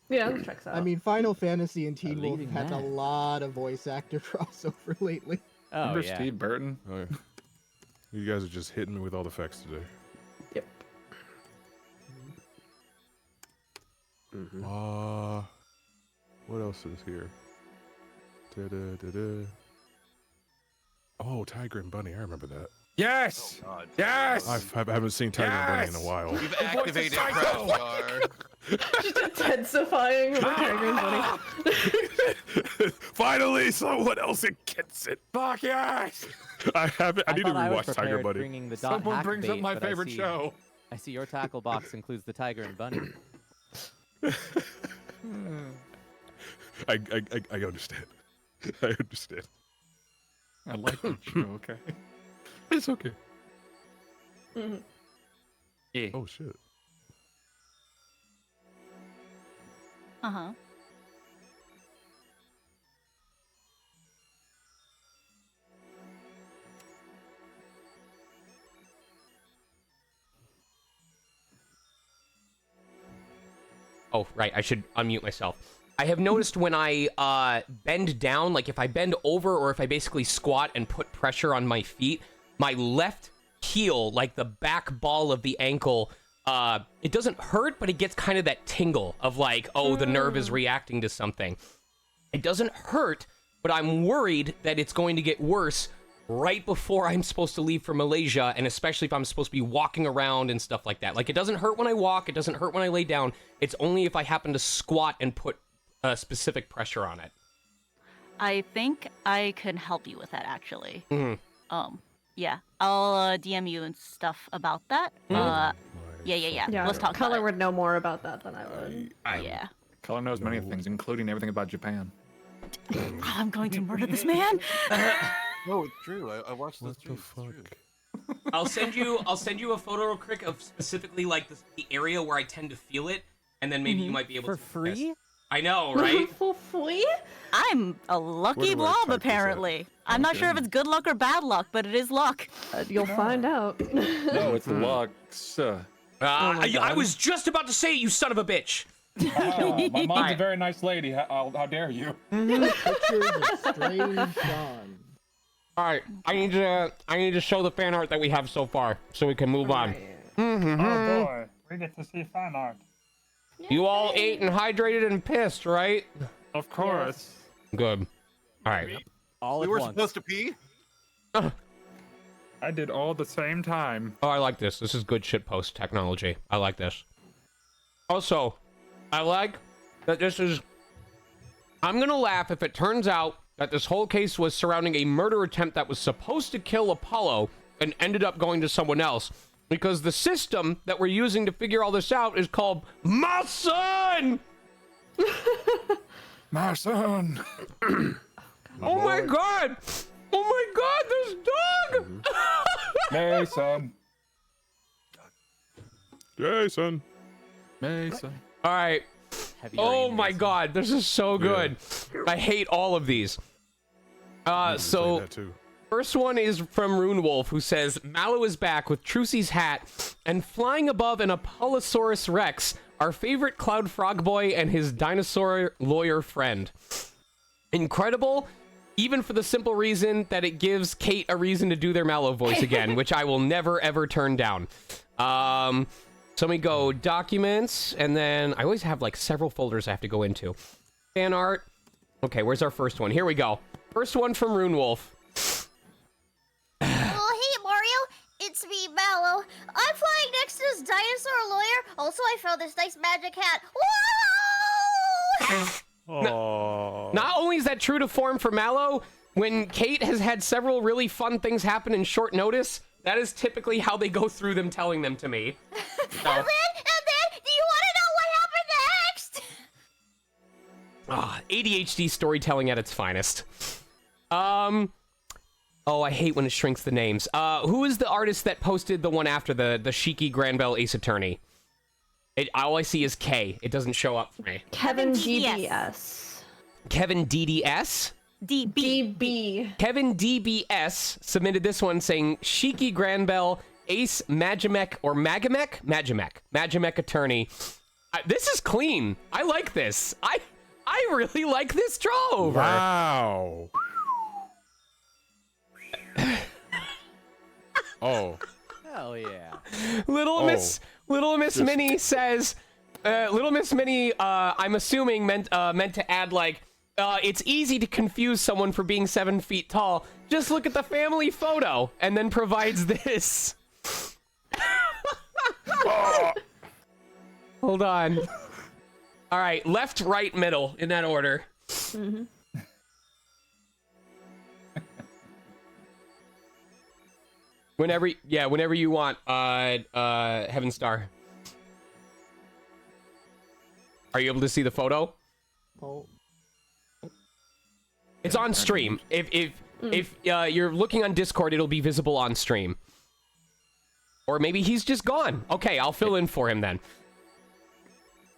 Yeah, that checks out. I mean, Final Fantasy and Teen Wolf leading have had a man. lot of voice actor crossover lately. Oh, Remember yeah. Steve Burton? Oh, yeah. You guys are just hitting me with all the facts today. Yep. What else is here? Da-da-da-da. Oh, Tiger and Bunny, I remember that. Yes! Oh, God. Yes! I haven't seen Tiger and Bunny in a while. You've activated Crash Star. Just intensifying with Tiger and Bunny. Finally, someone else gets it. Fuck yes! I haven't. I need to thought I was rewatch Tiger prepared Bunny. bringing the Someone hack brings up bait, my but I favorite see- show. I see your tackle box includes the Tiger and Bunny. I understand. I understand. I like that show, okay. It's okay. Yeah. Oh shit. Uh-huh. Oh, right. I should unmute myself. I have noticed when I bend down, like if I bend over or if I basically squat and put pressure on my feet, my left heel, like the back ball of the ankle, it doesn't hurt, but it gets kind of that tingle of like, oh, the nerve is reacting to something. It doesn't hurt, but I'm worried that it's going to get worse right before I'm supposed to leave for Malaysia, and especially if I'm supposed to be walking around and stuff like that. Like, it doesn't hurt when I walk, it doesn't hurt when I lay down. It's only if I happen to squat and put specific pressure on it. I think I can help you with that, actually. Mm-hmm. Yeah, I'll DM you and stuff about that. Yeah. Let's talk Color about it. would know more about that than I would. Yeah. Color knows many things, including everything about Japan. I'm going to murder this man. No, it's true. I watched this. What the fuck? I'll send you a photo real quick of specifically like the area where I tend to feel it, and then maybe you might be able For to free? I know, right? For free? I'm a Where lucky do I blob, type this apparently. I'm not sure if it's good luck or bad luck, but it is luck. You'll find out. No, it's Lux. I was just about to say it, you son of a bitch. My mom's a very nice lady. How dare you? Pictures of strange Sean. All right, I need to show the fan art that we have so far, so we can move on. Oh boy, we get to see fan art. You all ate and hydrated and pissed, right? Of course. Good. All right. All We at were once. supposed to pee? I did all at the same time. Oh, I like this. This is good shitpost technology. I like this. Also, I like that this is... I'm gonna laugh if it turns out that this whole case was surrounding a murder attempt that was supposed to kill Apollo and ended up going to someone else. Because the system that we're using to figure all this out is called My Son! My son. Oh my god! Oh my god, this dog! Mason. Jason. Mason. Alright. Heavy Oh rain, my Mason. god, this is so good. I hate all of these. So... That too. First one is from Rune Wolf, who says, Mallow is back with Trucy's hat and flying above an Apollosaurus Rex, our favorite Cloud Frog Boy and his dinosaur lawyer friend. Incredible, even for the simple reason that it gives Kate a reason to do their Mallow voice again, which I will never ever turn down. So let me go documents, and then I always have like several folders I have to go into. Fan art. Okay, where's our first one? Here we go. First one from Rune Wolf. Oh, hey, Mario. It's me, Mallow. I'm flying next to this dinosaur lawyer. Also, I found this nice magic hat. Whoa! Not only is that true to form for Mallow, when Kate has had several really fun things happen in short notice, that is typically how they go through them telling them to me. And then, do you want to know what happened next? ADHD storytelling at its finest. Oh, I hate when it shrinks the names. Who is the artist that posted the one after the Shiki Granbell Ace Attorney? All I see is K. It doesn't show up for me. Kevin GBS. Kevin DDS? DB. Kevin DBS submitted this one saying, Shiki Granbell Ace Magimek or Magimek? Magimek Attorney. This is clean. I like this. I really like this draw over. Wow. Oh. Hell yeah. Little Miss Minnie says, Little Miss Minnie, I'm assuming meant to add like, it's easy to confuse someone for being 7 feet tall. Just look at the family photo, and then provides this. Hold on. All right, left, right, middle, in that order. Mm-hmm. Whenever you want, Heaven Star. Are you able to see the photo? Oh. It's on stream. If you're looking on Discord, it'll be visible on stream. Or maybe he's just gone. Okay, I'll fill in for him then.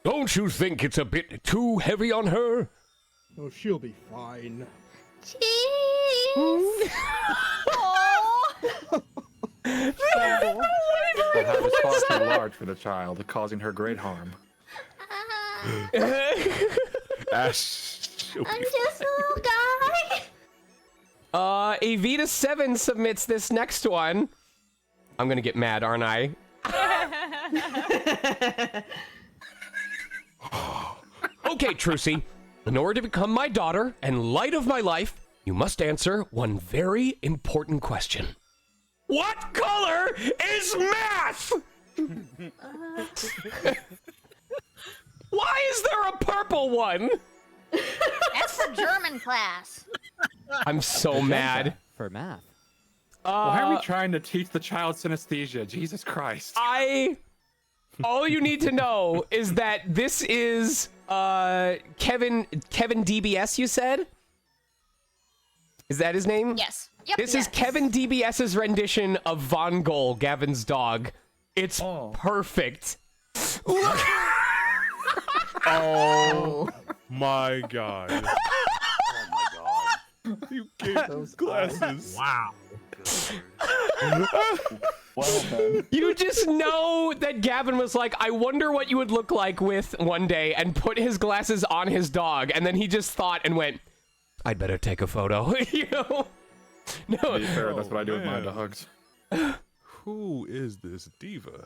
Don't you think it's a bit too heavy on her? Oh, she'll be fine. Cheese! The hat is far too large for the child, causing her great harm. Ash. I'm just a little guy. Evita7 submits this next one. I'm gonna get mad, aren't I? Okay, Trucy. In order to become my daughter and light of my life, you must answer one very important question. What color is math? Why is there a purple one? That's for German class. I'm so mad. For math. Why are we trying to teach the child synesthesia? Jesus Christ. All you need to know is that this is Kevin DBS, you said? Is that his name? Yes. Yep. This is Kevin DBS's rendition of Von Goal, Gavin's dog. It's perfect. Oh my god. Oh my god. You gave those glasses. Wow. Well done. You just know that Gavin was like, I wonder what you would look like with one day, and put his glasses on his dog, and then he just thought and went, I'd better take a photo. You know? No. To be fair, that's what I do with my dogs. Who is this diva?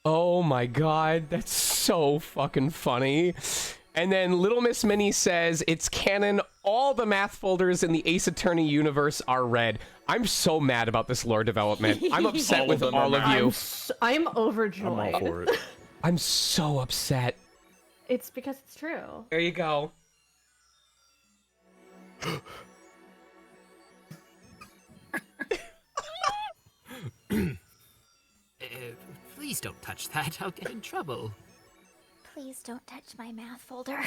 Oh my god, that's so fucking funny. And then Little Miss Minnie says, it's canon, all the math folders in the Ace Attorney universe are red. I'm so mad about this lore development. I'm upset with all of you. I'm overjoyed. I'm all for it. I'm so upset. It's because it's true. There you go. Please don't touch that. I'll get in trouble. Please don't touch my math folder.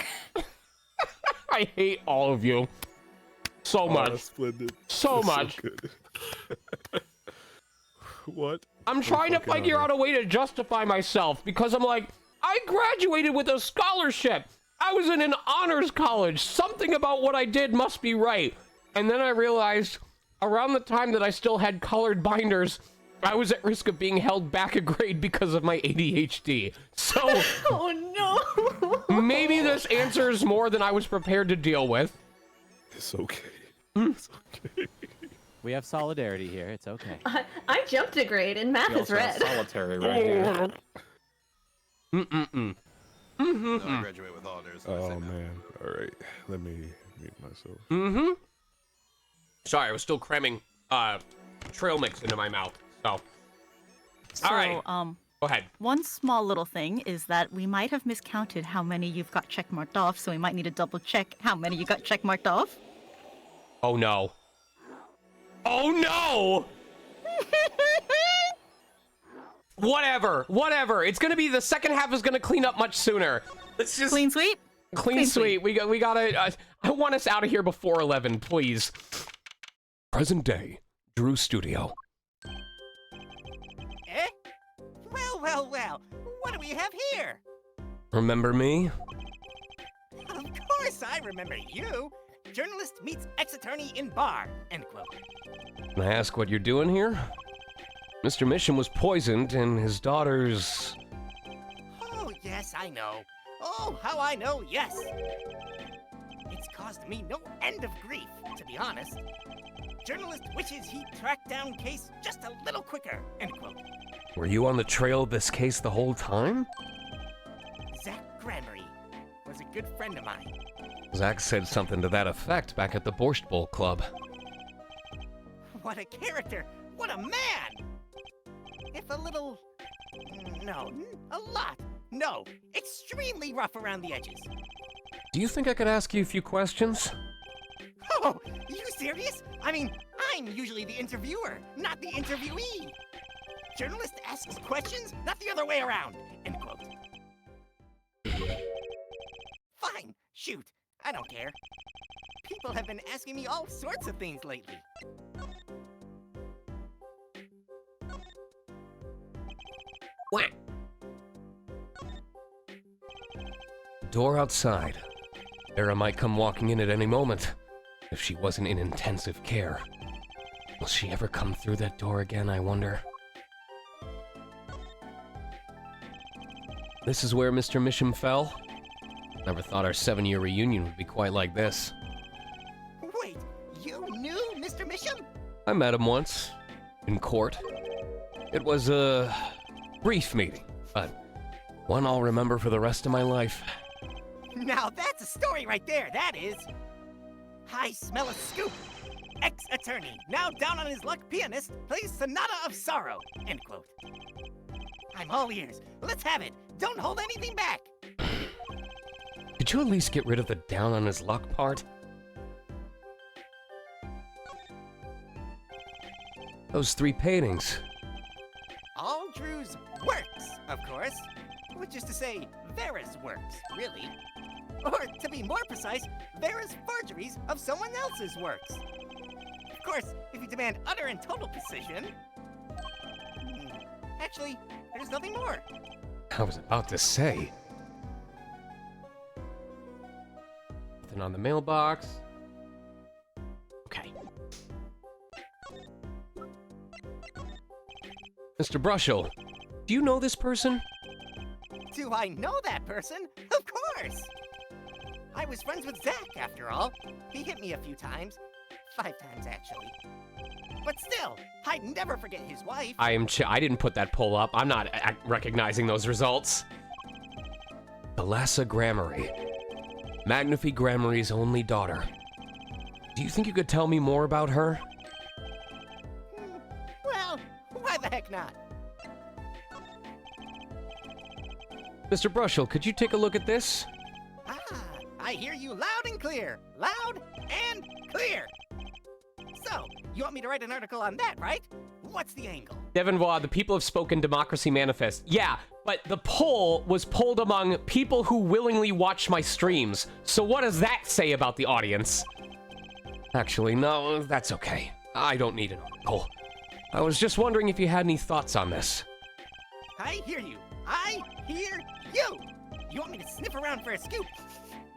I hate all of you. So much. Splendid. So That's much. good. What? I'm trying to figure out a way to justify myself because I'm like, I graduated with a scholarship. I was in an honors college. Something about what I did must be right. And then I realized around the time that I still had colored binders, I was at risk of being held back a grade because of my ADHD. So, oh no. Maybe this answers more than I was prepared to deal with. It's okay. It's okay. We have solidarity here. It's okay. I jumped a grade and math We is also have red. solitary right here. No, I graduate with honors. Oh man. All right. Let me mute myself. Sorry, I was still cramming trail mix into my mouth. So, So, all right. Go ahead. One small little thing is that we might have miscounted how many you've got checkmarked off, so we might need to double check how many you got checkmarked off. Oh no. Oh no! Whatever. It's gonna be, the second half is gonna clean up much sooner. Let's just Clean sweep. clean sweep. We gotta. I want us out of here before 11, please. Present day, Drew Studio. Eh? Well. What do we have here? Remember me? Of course I remember you. Journalist meets ex-attorney in bar. End quote. Can I ask what you're doing here? Mr. Mission was poisoned and his daughter's... Oh, yes, I know. Oh, how I know, yes. It's caused me no end of grief, to be honest. Journalist wishes he tracked down case just a little quicker. End quote. Were you on the trail of this case the whole time? Zach Granary was a good friend of mine. Zach said something to that effect back at the Borscht Bowl Club. What a character! What a man! If a little... No, a lot. No, extremely rough around the edges. Do you think I could ask you a few questions? Oh, you serious? I mean, I'm usually the interviewer, not the interviewee. Journalist asks questions, not the other way around. End quote. Fine, shoot. I don't care. People have been asking me all sorts of things lately. What? Door outside. Vera might come walking in at any moment, if she wasn't in intensive care. Will she ever come through that door again, I wonder? This is where Mr. Misham fell? Never thought our 7-year reunion would be quite like this. Wait, you knew Mr. Misham? I met him once, in court. It was a brief meeting, but one I'll remember for the rest of my life. Now that's a story right there, that is. I smell a scoop. Ex-attorney, now down on his luck pianist, plays Sonata of Sorrow. End quote. I'm all ears. Let's have it. Don't hold anything back. Could you at least get rid of the down on his luck part? Those 3 paintings. All Drew's works, of course. Which is to say, Vera's works, really. Or, to be more precise, Vera's forgeries of someone else's works. Of course, if you demand utter and total precision... Actually, there's nothing more. I was about to say. Nothing on the mailbox. Okay. Mr. Brushel, do you know this person? Do I know that person? Of course! I was friends with Zach, after all. He hit me a few times. 5 times, actually. But still, I'd never forget his wife. I didn't put that poll up. I'm not recognizing those results. Thalassa Grammary. Magnifi Grammary's only daughter. Do you think you could tell me more about her? Well, why the heck not? Mr. Brushel, could you take a look at this? Ah, I hear you loud and clear. Loud and clear. So, you want me to write an article on that, right? What's the angle? Devin Vaughan, the People Have Spoken Democracy Manifest. Yeah, but the poll was polled among people who willingly watch my streams. So what does that say about the audience? Actually, no, that's okay. I don't need an article. I was just wondering if you had any thoughts on this. I hear you. I hear you. You want me to sniff around for a scoop?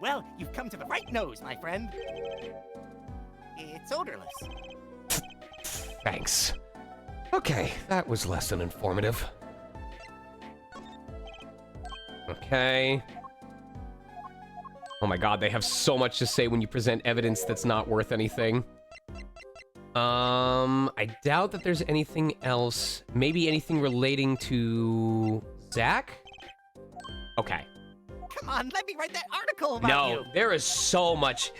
Well, you've come to the right nose, my friend. It's odorless. Thanks. Okay, that was less than informative. Okay. Oh my god, they have so much to say when you present evidence that's not worth anything. I doubt that there's anything else. Maybe anything relating to Zach? Okay. Come on, let me write that article about No, you. there is so much.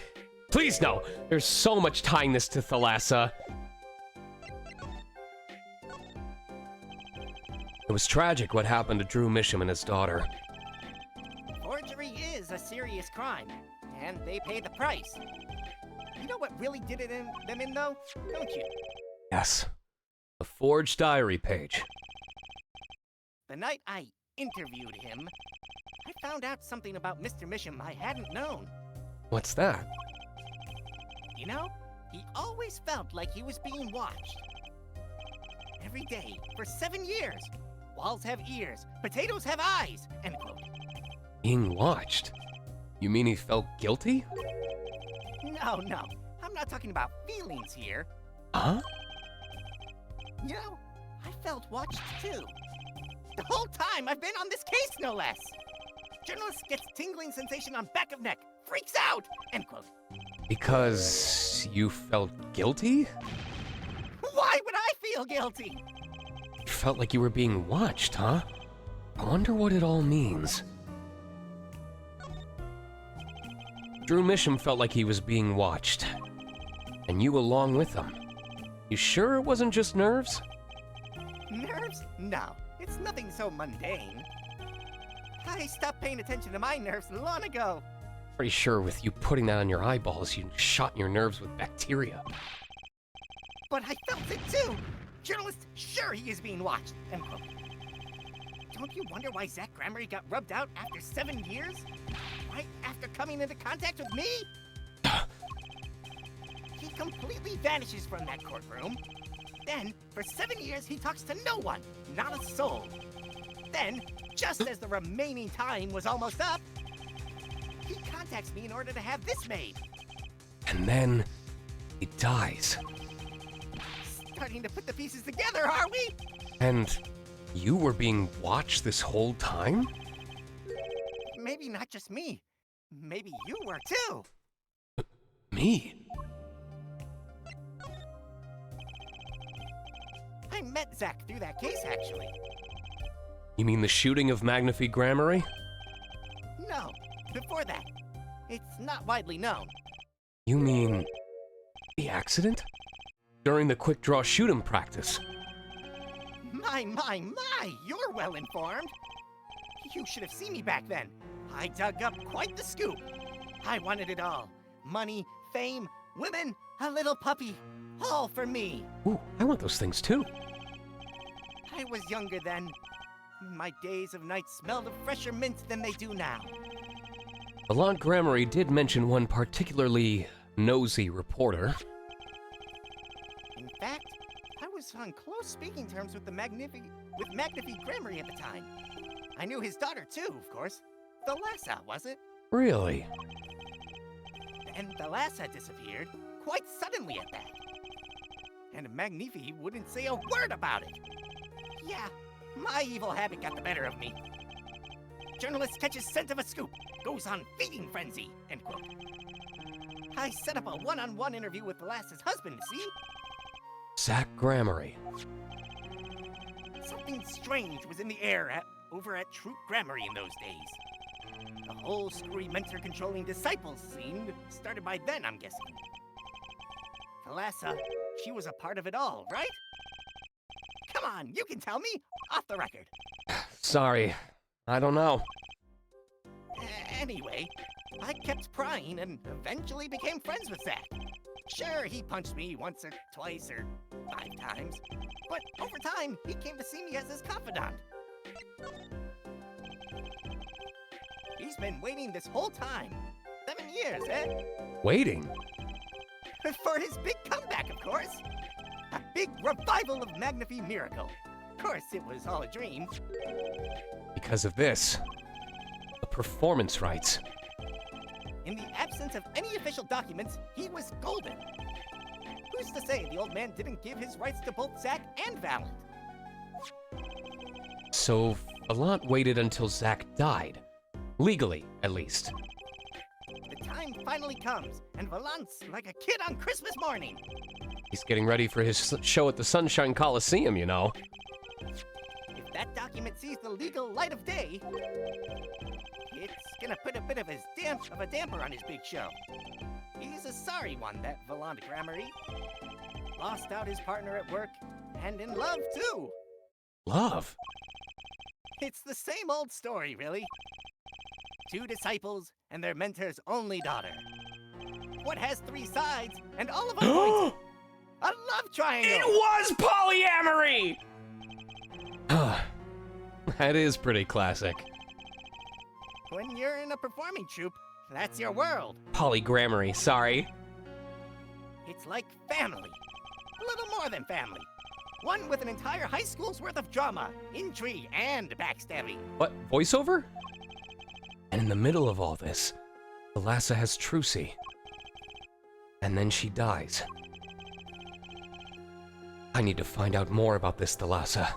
Please no. There's so much tying this to Thalassa. It was tragic what happened to Drew Misham and his daughter. Forgery is a serious crime, and they pay the price. You know what really did them in, though? Don't you? Yes. A forged diary page. The night I interviewed him, I found out something about Mr. Misham I hadn't known. What's that? You know, he always felt like he was being watched. Every day, for 7 years. Walls have ears, potatoes have eyes, end quote. Being watched? You mean he felt guilty? No, I'm not talking about feelings here. Huh? You know, I felt watched too. The whole time I've been on this case, no less. Journalist gets tingling sensation on back of neck, freaks out, end quote. Because you felt guilty? Why would I feel guilty? You felt like you were being watched, huh? I wonder what it all means. Drew Misham felt like he was being watched. And you along with him. You sure it wasn't just nerves? Nerves? No, it's nothing so mundane. I stopped paying attention to my nerves long ago. Pretty sure with you putting that on your eyeballs, you shot your nerves with bacteria. But I felt it too! Journalist, sure he is being watched, end quote. Don't you wonder why Zach Gramery got rubbed out after 7 years? Right after coming into contact with me? He completely vanishes from that courtroom. Then, for 7 years, he talks to no one, not a soul. Then, just as the remaining time was almost up, he contacts me in order to have this made. And then, he dies. Starting to put the pieces together, are we? And you were being watched this whole time? Maybe not just me. Maybe you were too. Me? I met Zach through that case, actually. You mean the shooting of Magnifi Gramery? No, before that. It's not widely known. You mean the accident? During the quick draw shoot-'em practice? My, you're well informed. You should have seen me back then. I dug up quite the scoop. I wanted it all. Money, fame, women, a little puppy. All for me. Ooh, I want those things too. I was younger then. My days of night smelled of fresher mint than they do now. Valant Gramery did mention one particularly nosy reporter. In fact, I was on close speaking terms with Magnifi Gramery at the time. I knew his daughter too, of course. Thalassa, was it? Really? And Thalassa disappeared, quite suddenly at that. And Magnifi wouldn't say a word about it. Yeah, my evil habit got the better of me. Journalist catches scent of a scoop, goes on feeding frenzy, end quote. I set up a one-on-one interview with Thalassa's husband, see? Zach Gramery. Something strange was in the air over at Troop Gramery in those days. The whole screwy mentor-controlling disciples scene started by then, I'm guessing. Thalassa, she was a part of it all, right? Come on, you can tell me, off the record. Sorry, I don't know. Anyway, I kept prying and eventually became friends with Zach. Sure, he punched me once or twice or 5 times, but over time, he came to see me as his confidant. He's been waiting this whole time. 7 years, eh? Waiting? For his big comeback, of course. A big revival of Magnifi Miracle. Of course, it was all a dream. Because of this. The performance rights. In the absence of any official documents, he was golden. Who's to say the old man didn't give his rights to both Zach and Valant? So, Valant waited until Zach died. Legally, at least. The time finally comes, and Valant's like a kid on Christmas morning. He's getting ready for his show at the Sunshine Coliseum, you know. If that document sees the legal light of day, it's gonna put a bit of a damper on his big show. He's a sorry one, that Valant Gramery. Lost out his partner at work, and in love, too. Love? It's the same old story, really. 2 disciples and their mentor's only daughter. What has 3 sides, and all of them point to a love triangle! It was polyamory! That is pretty classic. When you're in a performing troupe, that's your world. Polygramery, sorry. It's like family. A little more than family. One with an entire high school's worth of drama, intrigue, and backstabbing. What, voiceover? And in the middle of all this, Thalassa has Trucy. And then she dies. I need to find out more about this Thalassa.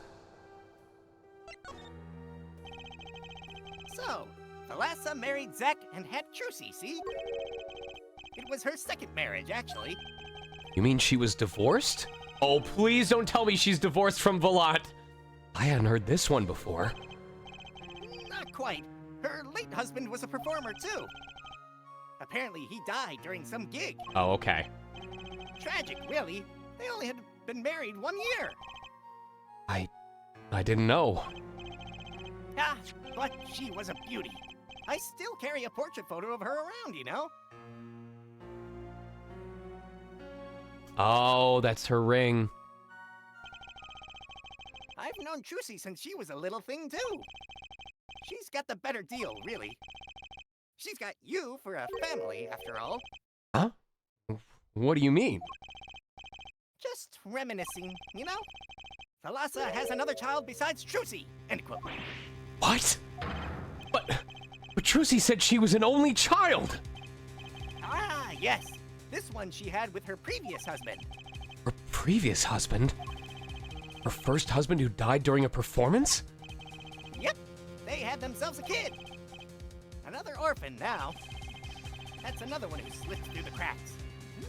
So, Thalassa married Zach and had Trucy, see? It was her second marriage, actually. You mean she was divorced? Oh, please don't tell me she's divorced from Valant. I hadn't heard this one before. Not quite. Her late husband was a performer, too. Apparently, he died during some gig. Oh, okay. Tragic, really. They only had been married 1 year. I didn't know. Ah, but she was a beauty. I still carry a portrait photo of her around, you know? Oh, that's her ring. I've known Trucy since she was a little thing, too. She's got the better deal, really. She's got you for a family, after all. Huh? What do you mean? Just reminiscing, you know? Thalassa has another child besides Trucy, end quote. What? But Trucy said she was an only child. Ah, yes. This one she had with her previous husband. Her previous husband? Her first husband who died during a performance? Yep, they had themselves a kid. Another orphan now. That's another one who slipped through the cracks.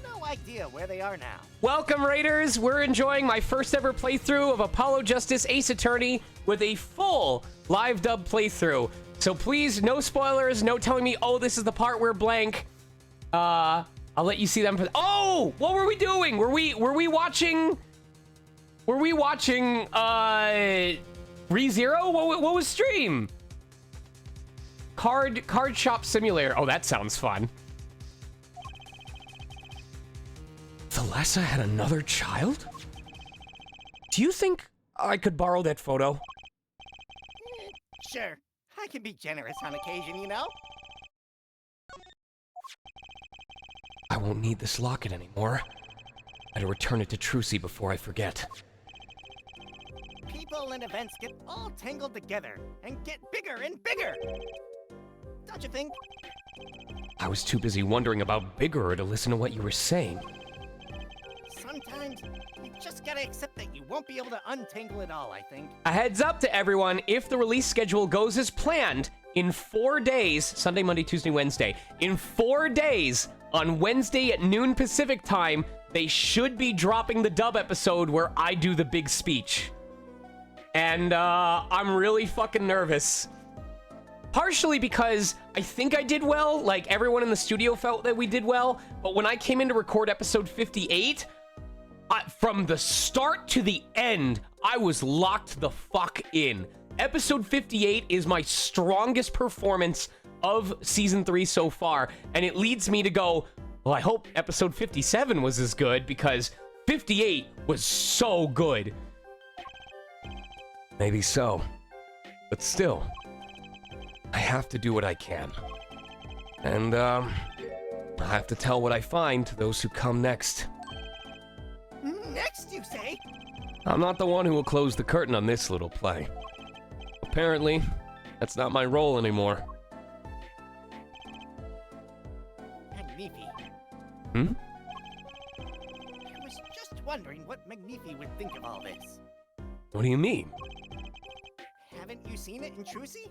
No idea where they are now. Welcome, Raiders! We're enjoying my first ever playthrough of Apollo Justice Ace Attorney with a full live dub playthrough. So please, no spoilers, no telling me, oh, this is the part where blank. I'll let you see them. Oh! What were we doing? Were we watching... Were we watching, ReZero? What was stream? Card Shop Simulator. Oh, that sounds fun. Thalassa had another child? Do you think I could borrow that photo? Sure, I can be generous on occasion, you know? I won't need this locket anymore. I'd return it to Trucy before I forget. People and events get all tangled together and get bigger and bigger. Don't you think? I was too busy wondering about Bigger to listen to what you were saying. Sometimes you just gotta accept that you won't be able to untangle it all, I think. A heads up to everyone, if the release schedule goes as planned, in 4 days, Sunday, Monday, Tuesday, Wednesday, in 4 days, on Wednesday at noon Pacific time, they should be dropping the dub episode where I do the big speech. And I'm really fucking nervous. Partially because I think I did well, like everyone in the studio felt that we did well, but when I came in to record episode 58, from the start to the end, I was locked the fuck in. Episode 58 is my strongest performance of season 3 so far, and it leads me to go, well, I hope episode 57 was as good, because 58 was so good. Maybe so, but still, I have to do what I can. And, I have to tell what I find to those who come next. Next, you say? I'm not the one who will close the curtain on this little play. Apparently, that's not my role anymore. Magnifi. Hmm? I was just wondering what Magnifi would think of all this. What do you mean? Haven't you seen it in Trucy?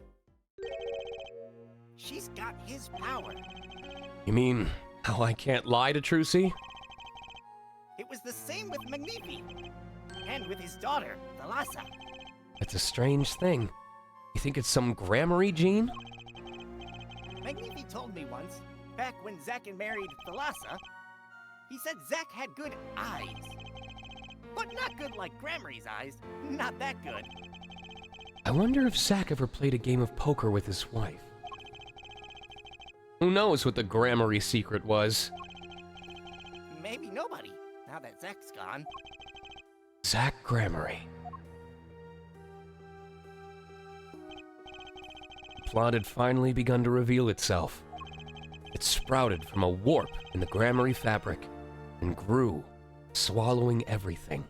She's got his power. You mean how I can't lie to Trucy? It was the same with Magnifi. And with his daughter, Thalassa. That's a strange thing. You think it's some grammar-y gene? Magnifi told me once, back when Zack married Thalassa, he said Zack had good eyes. But not good like Grammy's eyes. Not that good. I wonder if Zack ever played a game of poker with his wife. Who knows what the grammar-y secret was? Maybe nobody, now that Zack's gone. Zack Grammary. The plot had finally begun to reveal itself. It sprouted from a warp in the Grammary fabric and grew, swallowing everything.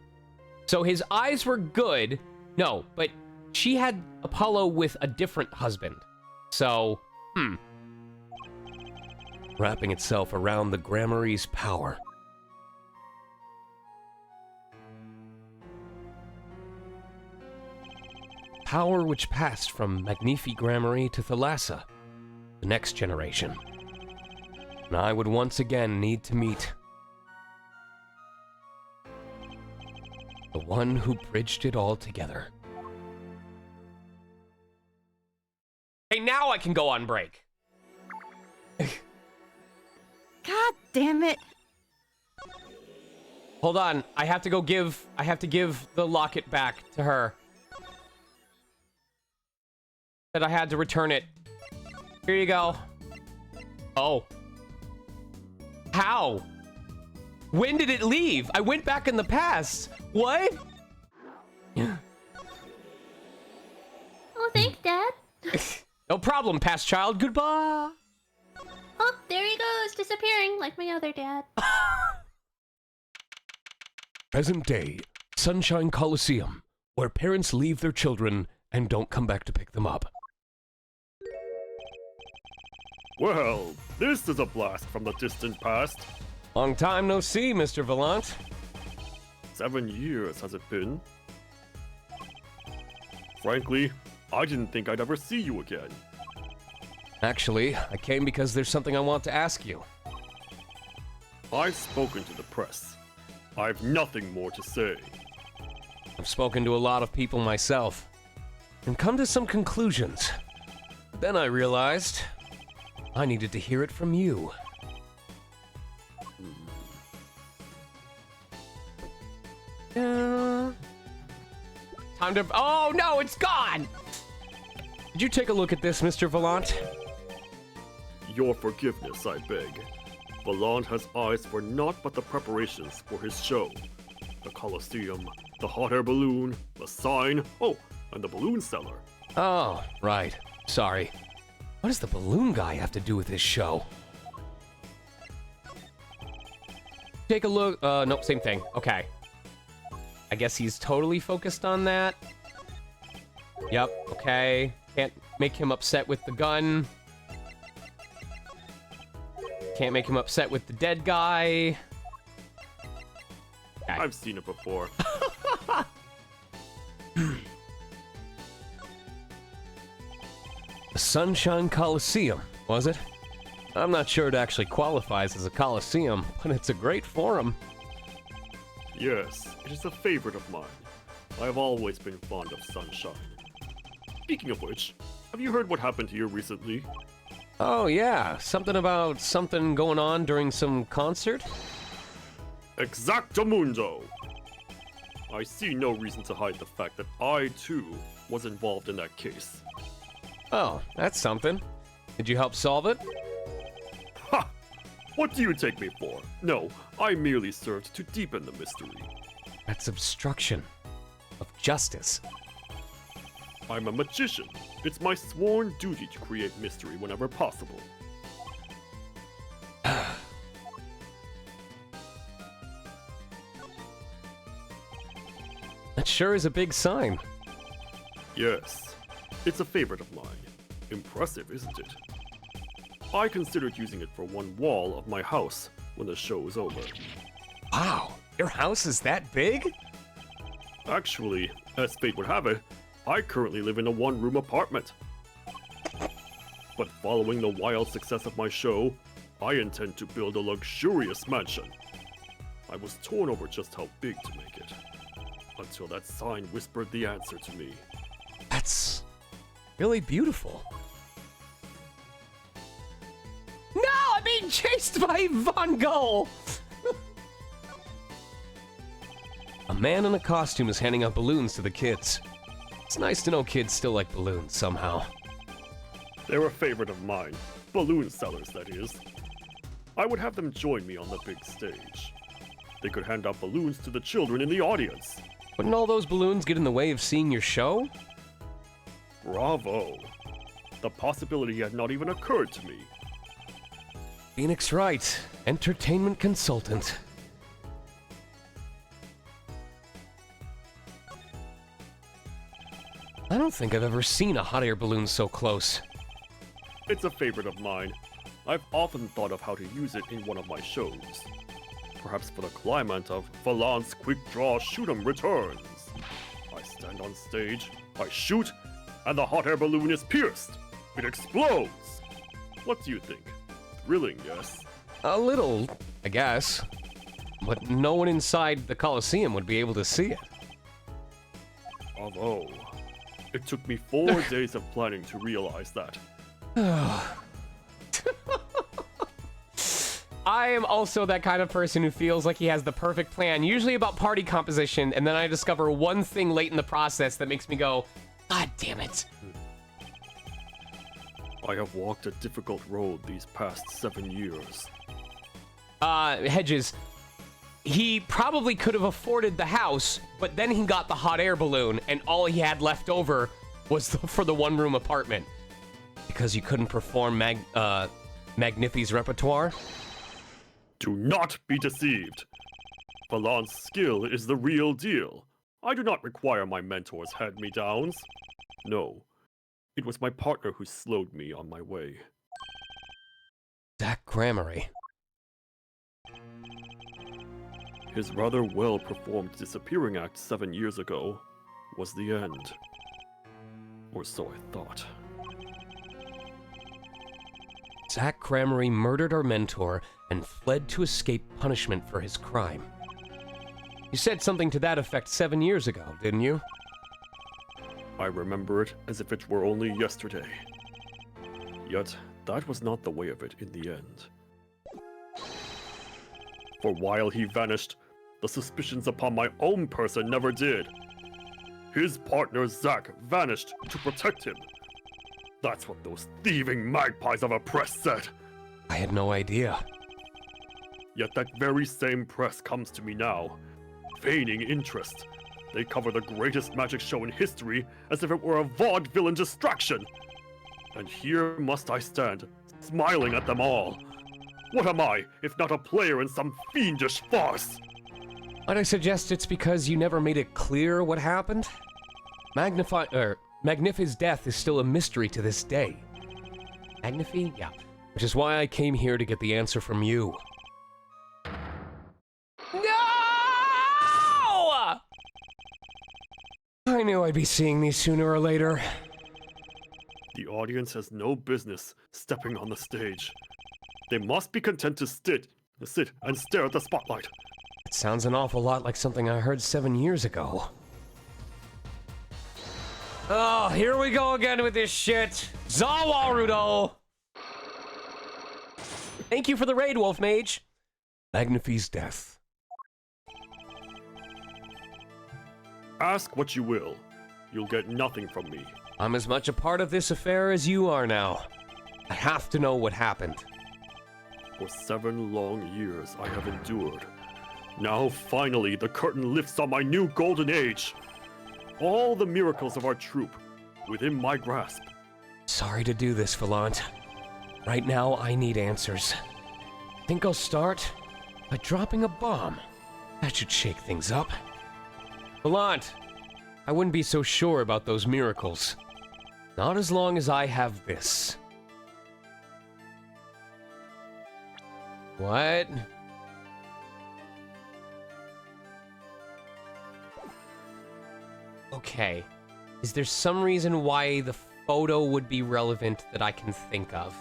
So his eyes were good. No, but she had Apollo with a different husband. So, wrapping itself around the Grammary's power. Power which passed from Magnifi Grammary to Thalassa, the next generation. And I would once again need to meet the one who bridged it all together. Hey, now I can go on break. God damn it. Hold on. I have to give the locket back to her. That I had to return it. Here you go. Oh. How? When did it leave? I went back in the past. What? Oh, thanks, Dad. No problem, past child. Goodbye. Oh, there he goes, disappearing like my other dad. Present day, Sunshine Coliseum, where parents leave their children and don't come back to pick them up. Well, this is a blast from the distant past. Long time no see, Mr. Valant. 7 years has it been? Frankly, I didn't think I'd ever see you again. Actually, I came because there's something I want to ask you. I've spoken to the press. I've nothing more to say. I've spoken to a lot of people myself, and come to some conclusions. Then I realized I needed to hear it from you. Time to... Oh, no, it's gone! Did you take a look at this, Mr. Valant? Your forgiveness, I beg. Valant has eyes for naught but the preparations for his show. The Colosseum, the hot air balloon, the sign, oh, and the balloon seller. Oh, right. Sorry. What does the balloon guy have to do with this show? Take a look. Nope, same thing. Okay. I guess he's totally focused on that. Yep, okay. Can't make him upset with the gun. Can't make him upset with the dead guy. Okay. I've seen it before. The Sunshine Coliseum, was it? I'm not sure it actually qualifies as a coliseum, but it's a great forum. Yes, it is a favorite of mine. I have always been fond of Sunshine. Speaking of which, have you heard what happened here recently? Oh yeah, something about something going on during some concert? Exactamundo! I see no reason to hide the fact that I, too, was involved in that case. Oh, that's something. Did you help solve it? Ha! What do you take me for? No, I merely served to deepen the mystery. That's obstruction of justice. I'm a magician. It's my sworn duty to create mystery whenever possible. That sure is a big sign. Yes, it's a favorite of mine. Impressive, isn't it? I considered using it for one wall of my house when the show is over. Wow, your house is that big? Actually, as fate would have it, I currently live in a one-room apartment. But following the wild success of my show, I intend to build a luxurious mansion. I was torn over just how big to make it, until that sign whispered the answer to me. That's really beautiful. No, I'm being chased by Von Gull! A man in a costume is handing out balloons to the kids. It's nice to know kids still like balloons somehow. They're a favorite of mine. Balloon sellers, that is. I would have them join me on the big stage. They could hand out balloons to the children in the audience. Wouldn't all those balloons get in the way of seeing your show? Bravo. The possibility had not even occurred to me. Phoenix Wright, entertainment consultant. I don't think I've ever seen a hot air balloon so close. It's a favorite of mine. I've often thought of how to use it in one of my shows. Perhaps for the climax of Valant's Quick Draw Shoot'em returns. I stand on stage, I shoot, and the hot air balloon is pierced. It explodes. What do you think? Thrilling, yes? A little, I guess. But no one inside the Coliseum would be able to see it. Although, it took me 4 days of planning I am also that kind of person who feels like he has the perfect plan, usually about party composition, and then I discover one thing late in the process that makes me go, God damn it. I have walked a difficult road these past 7 years. Hedges, he probably could have afforded the house, but then he got the hot air balloon, and all he had left over was for the one-room apartment. Because you couldn't perform Magnifi's repertoire? Do not be deceived. Falon's skill is the real deal. I do not require my mentor's hand-me-downs. No, it was my partner who slowed me on my way. Zach Gramarye. His rather well-performed disappearing act 7 years ago was the end. Or so I thought. Zach Gramarye murdered our mentor and fled to escape punishment for his crime. You said something to that effect 7 years ago, didn't you? I remember it as if it were only yesterday. Yet, that was not the way of it in the end. For while he vanished, the suspicions upon my own person never did. His partner Zach vanished to protect him. That's what those thieving magpies of a press said. I had no idea. Yet that very same press comes to me now, feigning interest. They cover the greatest magic show in history as if it were a vaudevillain distraction. And here must I stand, smiling at them all. What am I, if not a player in some fiendish farce? Might I suggest it's because you never made it clear what happened? Magnifi's death is still a mystery to this day. Magnifi? Yeah. Which is why I came here to get the answer from you. No! I knew I'd be seeing these sooner or later. The audience has no business stepping on the stage. They must be content to sit and stare at the spotlight. It sounds an awful lot like something I heard 7 years ago. Oh, here we go again with this shit. Zawarudo! Thank you for the raid, Wolf Mage. Magnifi's death. Ask what you will. You'll get nothing from me. I'm as much a part of this affair as you are now. I have to know what happened. For 7 long years, I have endured. Now, finally, the curtain lifts on my new golden age. All the miracles of our troupe within my grasp. Sorry to do this, Volant. Right now, I need answers. Think I'll start by dropping a bomb. That should shake things up. Volant, I wouldn't be so sure about those miracles. Not as long as I have this. What? Okay. Is there some reason why the photo would be relevant that I can think of?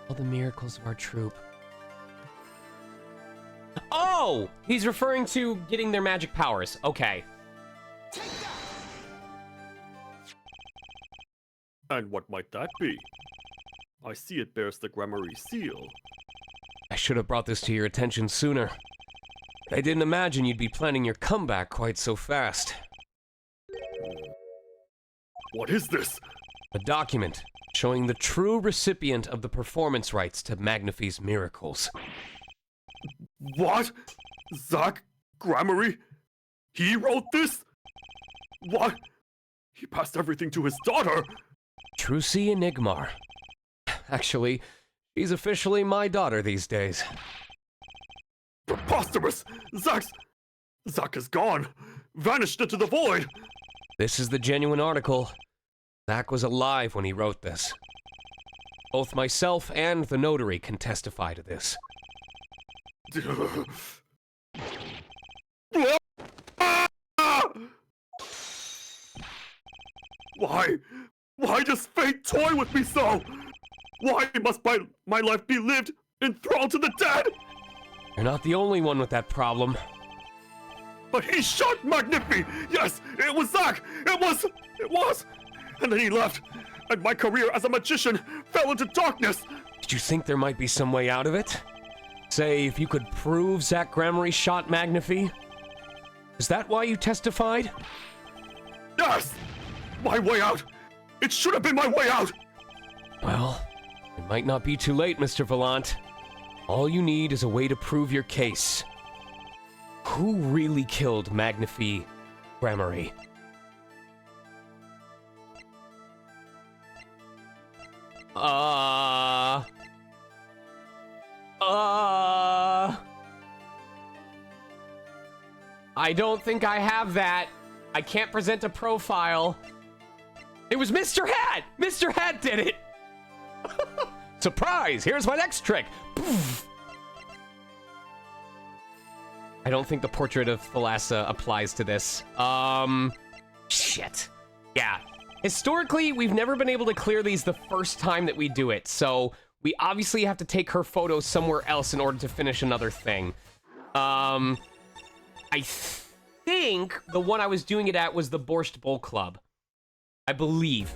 All the miracles of our troupe. Oh! He's referring to getting their magic powers. Okay. And what might that be? I see it bears the Gramarye seal. I should have brought this to your attention sooner. I didn't imagine you'd be planning your comeback quite so fast. What is this? A document showing the true recipient of the performance rights to Magnifi's miracles. What? Zach Gramarye? He wrote this? What? He passed everything to his daughter? Trucy Enigmar. Actually, she's officially my daughter these days. Preposterous! Zach is gone! Vanished into the void! This is the genuine article. Zach was alive when he wrote this. Both myself and the notary can testify to this. Why? Why does fate toy with me so? Why must my life be lived enthralled to the dead? You're not the only one with that problem. But he shot Magnifi! Yes, it was Zack! It was! And then he left, and my career as a magician fell into darkness! Did you think there might be some way out of it? Say, if you could prove Zack Gramarye shot Magnifi? Is that why you testified? Yes! My way out! It should have been my way out! Well, it might not be too late, Mr. Volant. All you need is a way to prove your case. Who really killed Magnifi Gramarye? I don't think I have that. I can't present a profile. It was Mr. Hat! Mr. Hat did it! Surprise! Here's my next trick! Poof. I don't think the portrait of Thalassa applies to this. Shit. Yeah. Historically, we've never been able to clear these the first time that we do it, so we obviously have to take her photo somewhere else in order to finish another thing. I think the one I was doing it at was the Borscht Bowl Club. I believe.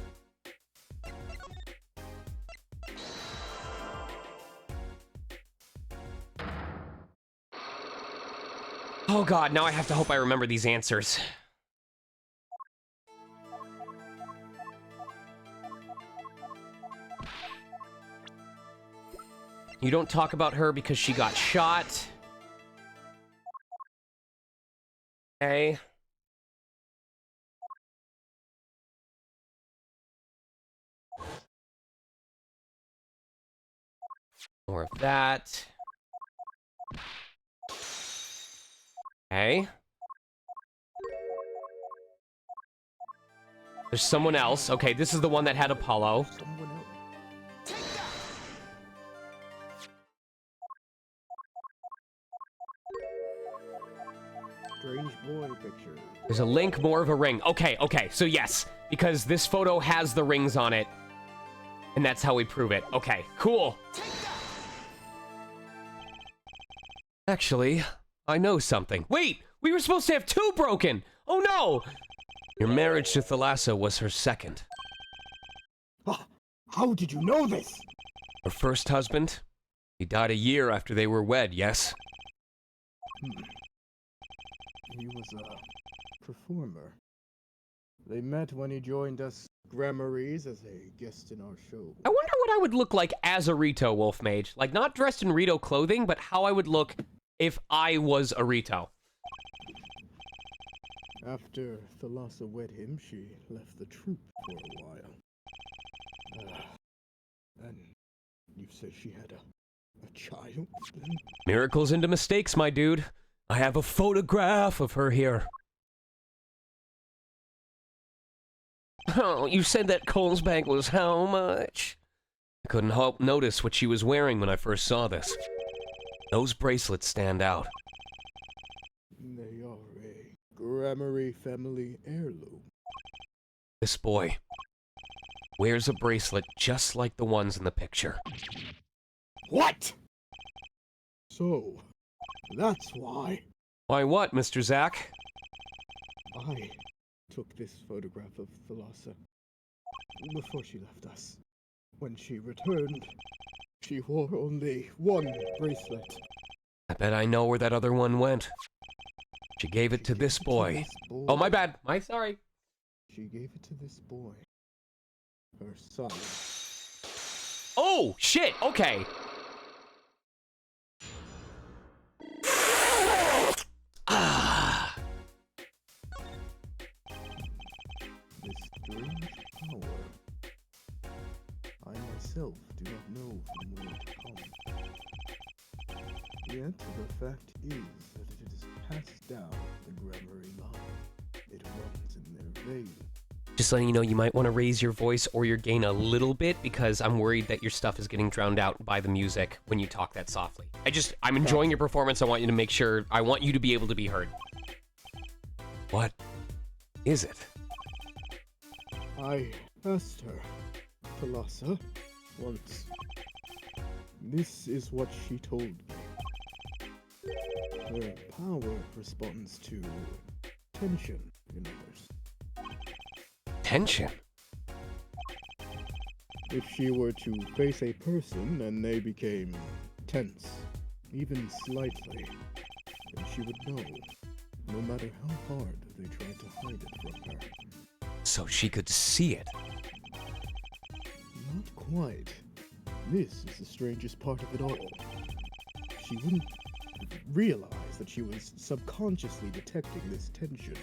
Oh god, now I have to hope I remember these answers. You don't talk about her because she got shot. Okay. More of that. Okay. There's someone else. Okay, this is the one that had Apollo. Strange boy picture. There's a link, more of a ring. Okay, so yes, because this photo has the rings on it. And that's how we prove it. Okay, cool. Actually, I know something. Wait, we were supposed to have 2 broken. Oh no! Your marriage to Thalassa was her second. How did you know this? Her first husband? He died a year after they were wed, yes? He was a performer. They met when he joined us Gramarye's as a guest in our show. I wonder what I would look like as a Rito Wolf Mage. Like, not dressed in Rito clothing, but how I would look if I was a Rito. After Thalassa wed him, she left the troupe for a while. And you say she had a child then? Miracles into mistakes, my dude. I have a photograph of her here. Oh, you said that Cole's bag was how much? I couldn't help notice what she was wearing when I first saw this. Those bracelets stand out. They are a Gramarye family heirloom. This boy wears a bracelet just like the ones in the picture. What? So, that's why. Why what, Mr. Zack? I took this photograph of Thalassa before she left us. When she returned, she wore only one bracelet. I bet I know where that other one went. She gave it to this boy. Oh, my bad. Sorry. She gave it to this boy. Her son. Oh, shit. Okay. This strange power. I myself do not know from where it comes. Yet the fact is that it is passed down the Gramarye line. It runs in their veins. Just letting you know, you might want to raise your voice or your gain a little bit because I'm worried that your stuff is getting drowned out by the music when you talk that softly. I'm enjoying your performance. I want you to make sure, I want you to be able to be heard. What is it? I asked her, Thalassa, once. This is what she told me. Her power responds to tension in others. Tension? If she were to face a person and they became tense, even slightly, then she would know, no matter how hard they tried to hide it from her. So she could see it. Not quite. This is the strangest part of it all. She wouldn't realize that she was subconsciously detecting this tension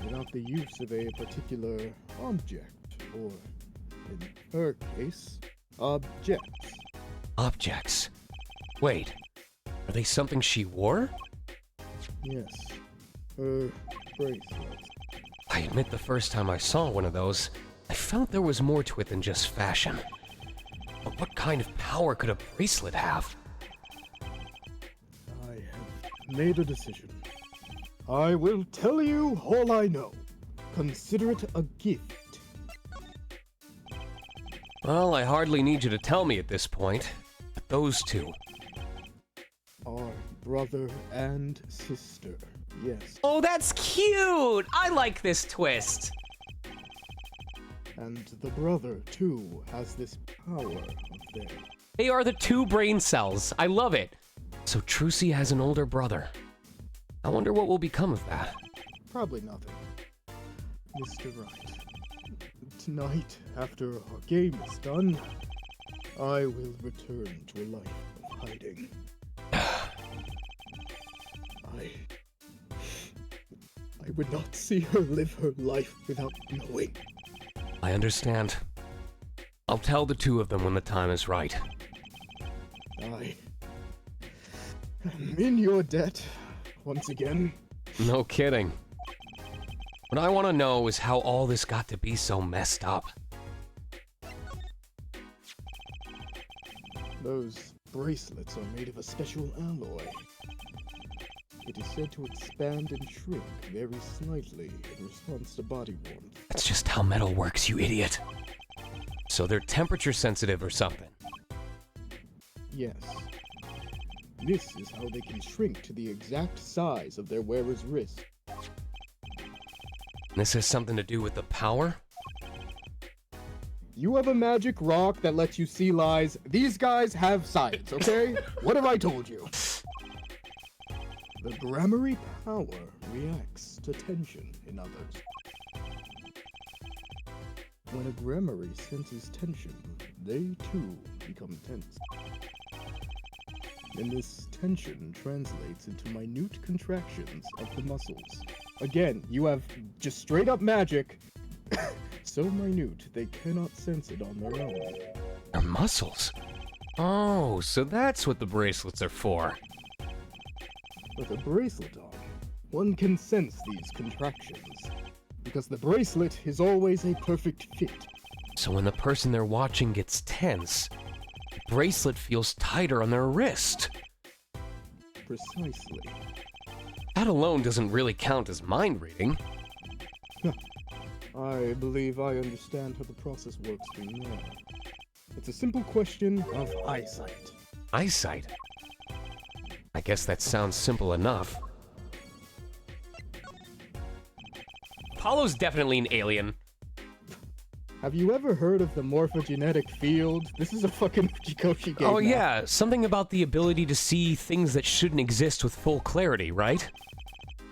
without the use of a particular object, or, in her case, objects. Objects? Wait, are they something she wore? Yes, her bracelet. I admit the first time I saw one of those, I felt there was more to it than just fashion. But what kind of power could a bracelet have? I have made a decision. I will tell you all I know. Consider it a gift. Well, I hardly need you to tell me at this point. But those two are brother and sister. Yes. Oh, that's cute! I like this twist. And the brother, too, has this power of theirs. They are the two brain cells. I love it. So Trucy has an older brother. I wonder what will become of that. Probably nothing. Mr. Wright, tonight, after our game is done, I will return to a life of hiding. I would not see her live her life without knowing. I understand. I'll tell the two of them when the time is right. I am in your debt, once again. No kidding. What I want to know is how all this got to be so messed up. Those bracelets are made of a special alloy. It is said to expand and shrink very slightly in response to body warmth. That's just how metal works, you idiot. So they're temperature sensitive or something? Yes. This is how they can shrink to the exact size of their wearer's wrist. This has something to do with the power? You have a magic rock that lets you see lies. These guys have science, okay? What have I told you? The grammary power reacts to tension in others. When a grammary senses tension, they too become tense. And this tension translates into minute contractions of the muscles. Again, you have just straight up magic, so minute they cannot sense it on their own. Their muscles? Oh, so that's what the bracelets are for. With a bracelet on, one can sense these contractions, because the bracelet is always a perfect fit. So when the person they're watching gets tense, the bracelet feels tighter on their wrist. Precisely. That alone doesn't really count as mind reading. I believe I understand how the process works from there. It's a simple question of eyesight. Eyesight? I guess that sounds simple enough. Apollo's definitely an alien. Have you ever heard of the morphogenetic field? This is a fucking Fujikoshi game. Oh now. yeah, something about the ability to see things that shouldn't exist with full clarity, right?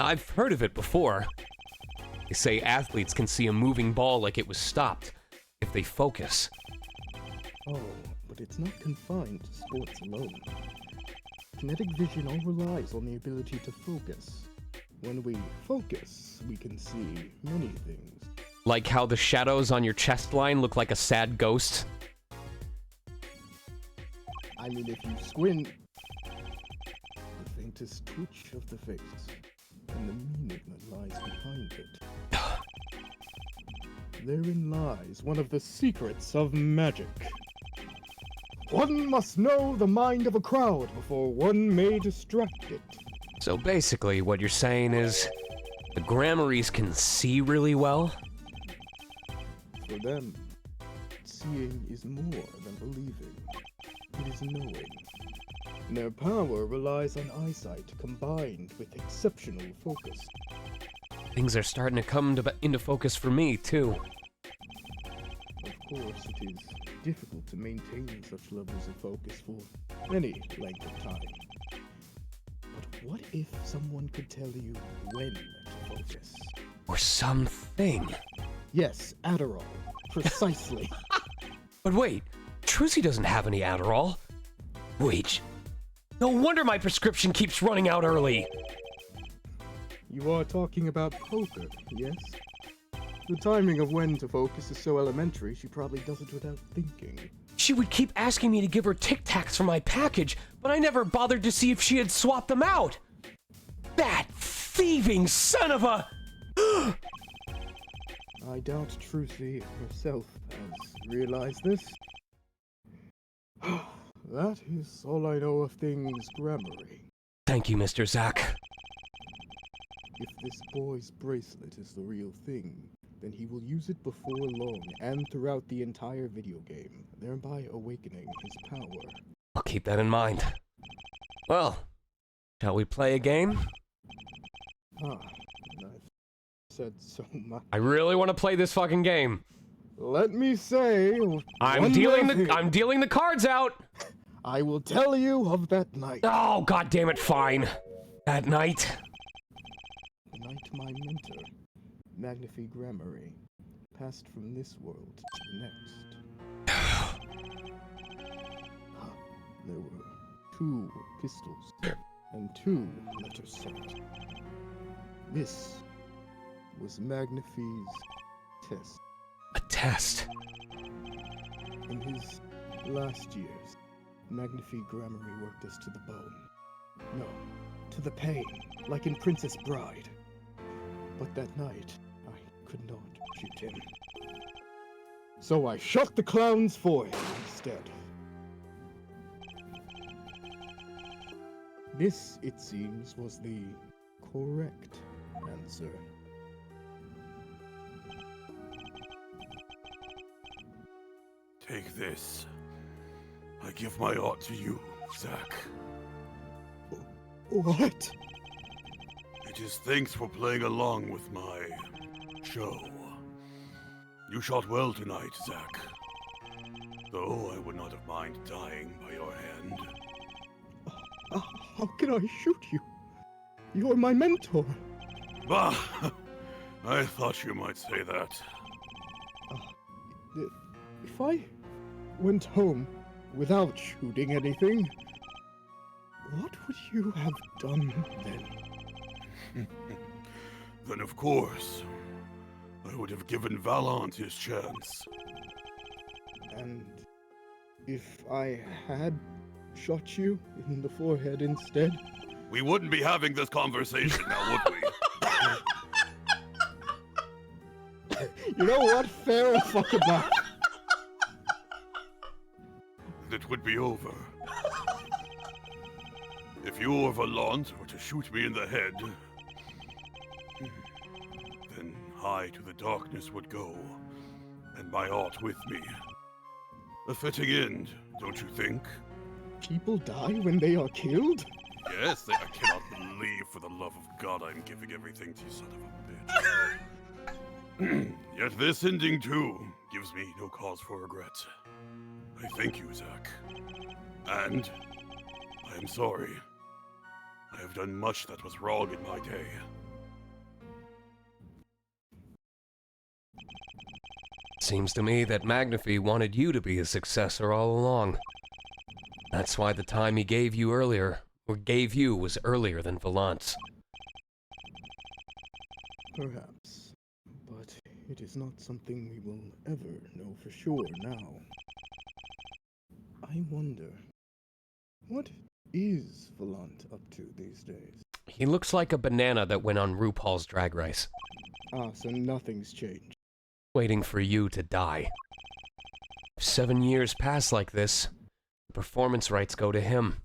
I've heard of it before. They say athletes can see a moving ball like it was stopped, if they focus. Oh, but it's not confined to sports alone. Kinetic vision all relies on the ability to focus. When we focus, we can see many things. Like how the shadows on your chest line look like a sad ghost? I mean, if you squint, the faintest twitch of the face, and the meaning that lies behind it. Therein lies one of the secrets of magic. One must know the mind of a crowd before one may distract it. So basically, what you're saying is, the Grammarys can see really well? For them, seeing is more than believing. It is knowing. Their power relies on eyesight combined with exceptional focus. Things are starting to come into focus for me, too. Of course, it is difficult to maintain such levels of focus for any length of time. But what if someone could tell you when to focus? Or something. Yes, Adderall. Precisely. But wait, Trucy doesn't have any Adderall. Wait, no wonder my prescription keeps running out early. You are talking about poker, yes? The timing of when to focus is so elementary, she probably does it without thinking. She would keep asking me to give her Tic Tacs for my package, but I never bothered to see if she had swapped them out. That thieving son of a... I doubt Trucy herself has realized this. That is all I know of things grammarly. Thank you, Mr. Zack. If this boy's bracelet is the real thing, then he will use it before long and throughout the entire video game, thereby awakening his power. I'll keep that in mind. Well, shall we play a game? I've said so much. I really want to play this fucking game. Let me say, I'm dealing the cards out. I will tell you of that night. Oh, god damn it, fine. That night. The night my mentor, Magnifi Grammary, passed from this world to the next. There were 2 pistols and 2 letters sent. This was Magnifi's test. A test? In his last years, Magnifi Grammary worked us to the bone. No, to the pain, like in Princess Bride. But that night, I could not shoot him. So I shot the clown's forehead instead. This, it seems, was the correct answer. Take this. I give my art to you, Zack. What? It is thanks for playing along with my show. You shot well tonight, Zack. Though I would not have minded dying by your hand. How can I shoot you? You're my mentor. Bah! I thought you might say that. If I went home without shooting anything, what would you have done then? Then of course, I would have given Valant his chance. And if I had shot you in the forehead instead? We wouldn't be having this conversation now, would we? You know what? Fair fuck enough. It would be over. If you or Valant were to shoot me in the head, then I to the darkness would go, and my art with me. A fitting end, don't you think? People die when they are killed? Yes, I cannot believe, for the love of God, I'm giving everything to you, son of a bitch. Yet this ending, too, gives me no cause for regret. I thank you, Zack. And I am sorry. I have done much that was wrong in my day. Seems to me that Magnifi wanted you to be his successor all along. That's why the time he gave you was earlier than Valant's. Perhaps, but it is not something we will ever know for sure now. I wonder, what is Valant up to these days? He looks like a banana that went on RuPaul's Drag Race. Ah, so nothing's changed. Waiting for you to die. If 7 years pass like this, the performance rights go to him.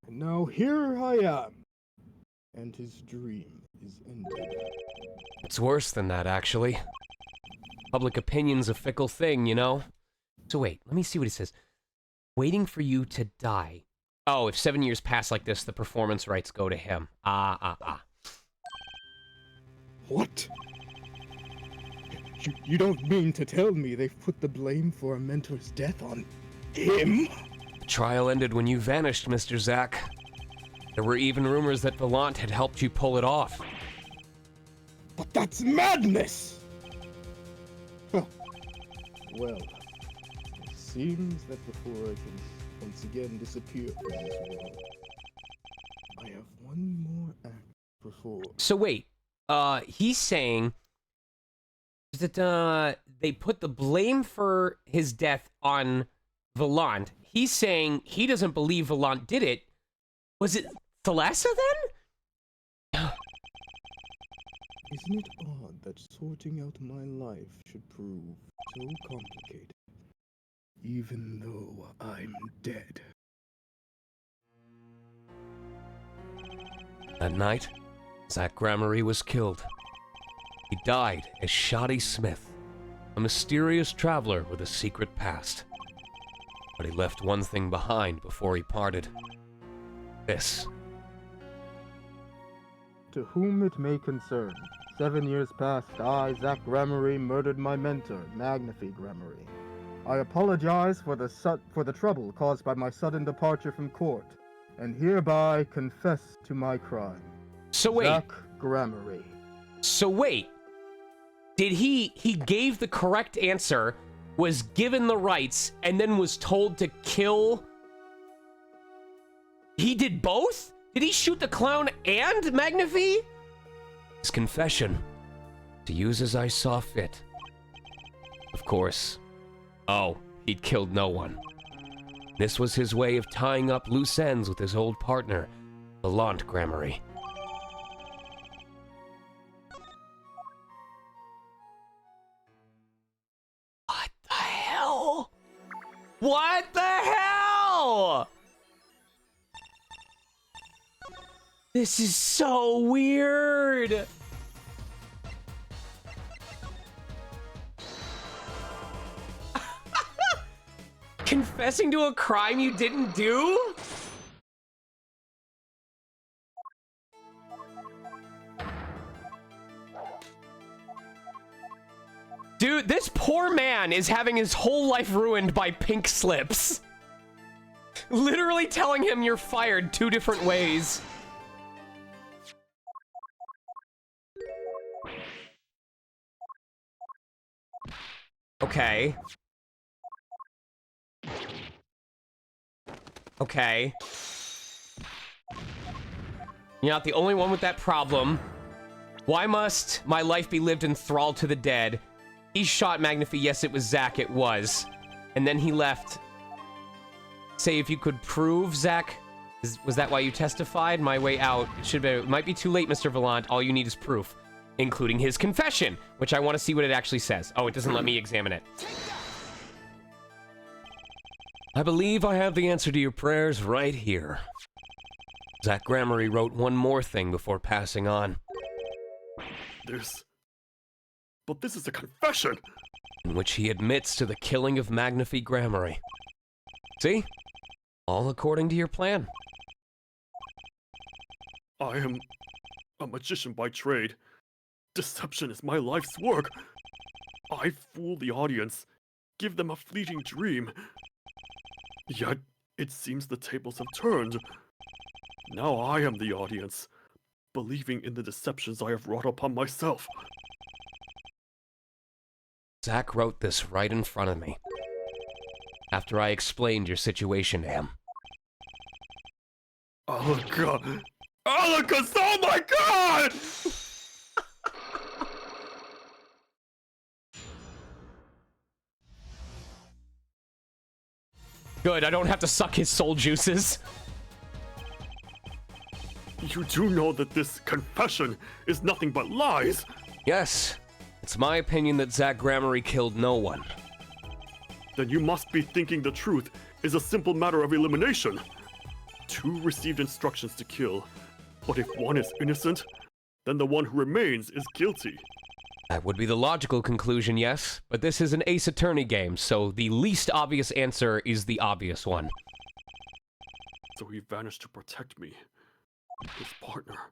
Now here I am, and his dream is ended. It's worse than that, actually. Public opinion's a fickle thing, you know? So wait, let me see what he says. Waiting for you to die. Oh, if 7 years pass like this, the performance rights go to him. What? You don't mean to tell me they've put the blame for a mentor's death on him? The trial ended when you vanished, Mr. Zack. There were even rumors that Valant had helped you pull it off. But that's madness! Huh. Well, it seems that before I can once again disappear from this world, I have one more act to perform. So wait, he's saying that they put the blame for his death on Valant. He's saying he doesn't believe Valant did it. Was it Thalassa then? Isn't it odd that sorting out my life should prove so complicated, even though I'm dead? That night, Zack Gramarye was killed. He died as Shoddy Smith, a mysterious traveler with a secret past. But he left one thing behind before he parted. This. To whom it may concern, 7 years past, I, Zack Gramarye, murdered my mentor, Magnify Gramarye. I apologize for the trouble caused by my sudden departure from court, and hereby confess to my crime. So wait. Zack Gramarye. So wait. Did he gave the correct answer, was given the rights, and then was told to kill? He did both? Did he shoot the clown and Magnify? His confession, to use as I saw fit. Of course. Oh, he'd killed no one. This was his way of tying up loose ends with his old partner, Valant Gramarye. What the hell? What the hell? This is so weird. Confessing to a crime you didn't do? Dude, this poor man is having his whole life ruined by pink slips. Literally telling him you're fired 2 different ways. Okay. Okay. You're not the only one with that problem. Why must my life be lived in thrall to the dead? He shot Magnify. Yes, it was Zack. It was. And then he left. Say if you could prove, Zack. Was that why you testified? My way out. It might be too late, Mr. Valant. All you need is proof. Including his confession, which I want to see what it actually says. Oh, it doesn't let me examine it. I believe I have the answer to your prayers right here. Zack Gramarye wrote one more thing before passing on. But this is a confession! In which he admits to the killing of Magnify Gramarye. See? All according to your plan. I am a magician by trade. Deception is my life's work. I fool the audience, give them a fleeting dream. Yet, it seems the tables have turned. Now I am the audience, believing in the deceptions I have wrought upon myself. Zack wrote this right in front of me. After I explained your situation to him. Alaka! Alaka, oh my god! Good, I don't have to suck his soul juices. You do know that this confession is nothing but lies? Yes. It's my opinion that Zack Gramarye killed no one. Then you must be thinking the truth is a simple matter of elimination. 2 received instructions to kill. But if one is innocent, then the one who remains is guilty. That would be the logical conclusion, yes, but this is an Ace Attorney game, so the least obvious answer is the obvious one. So he vanished to protect me. His partner.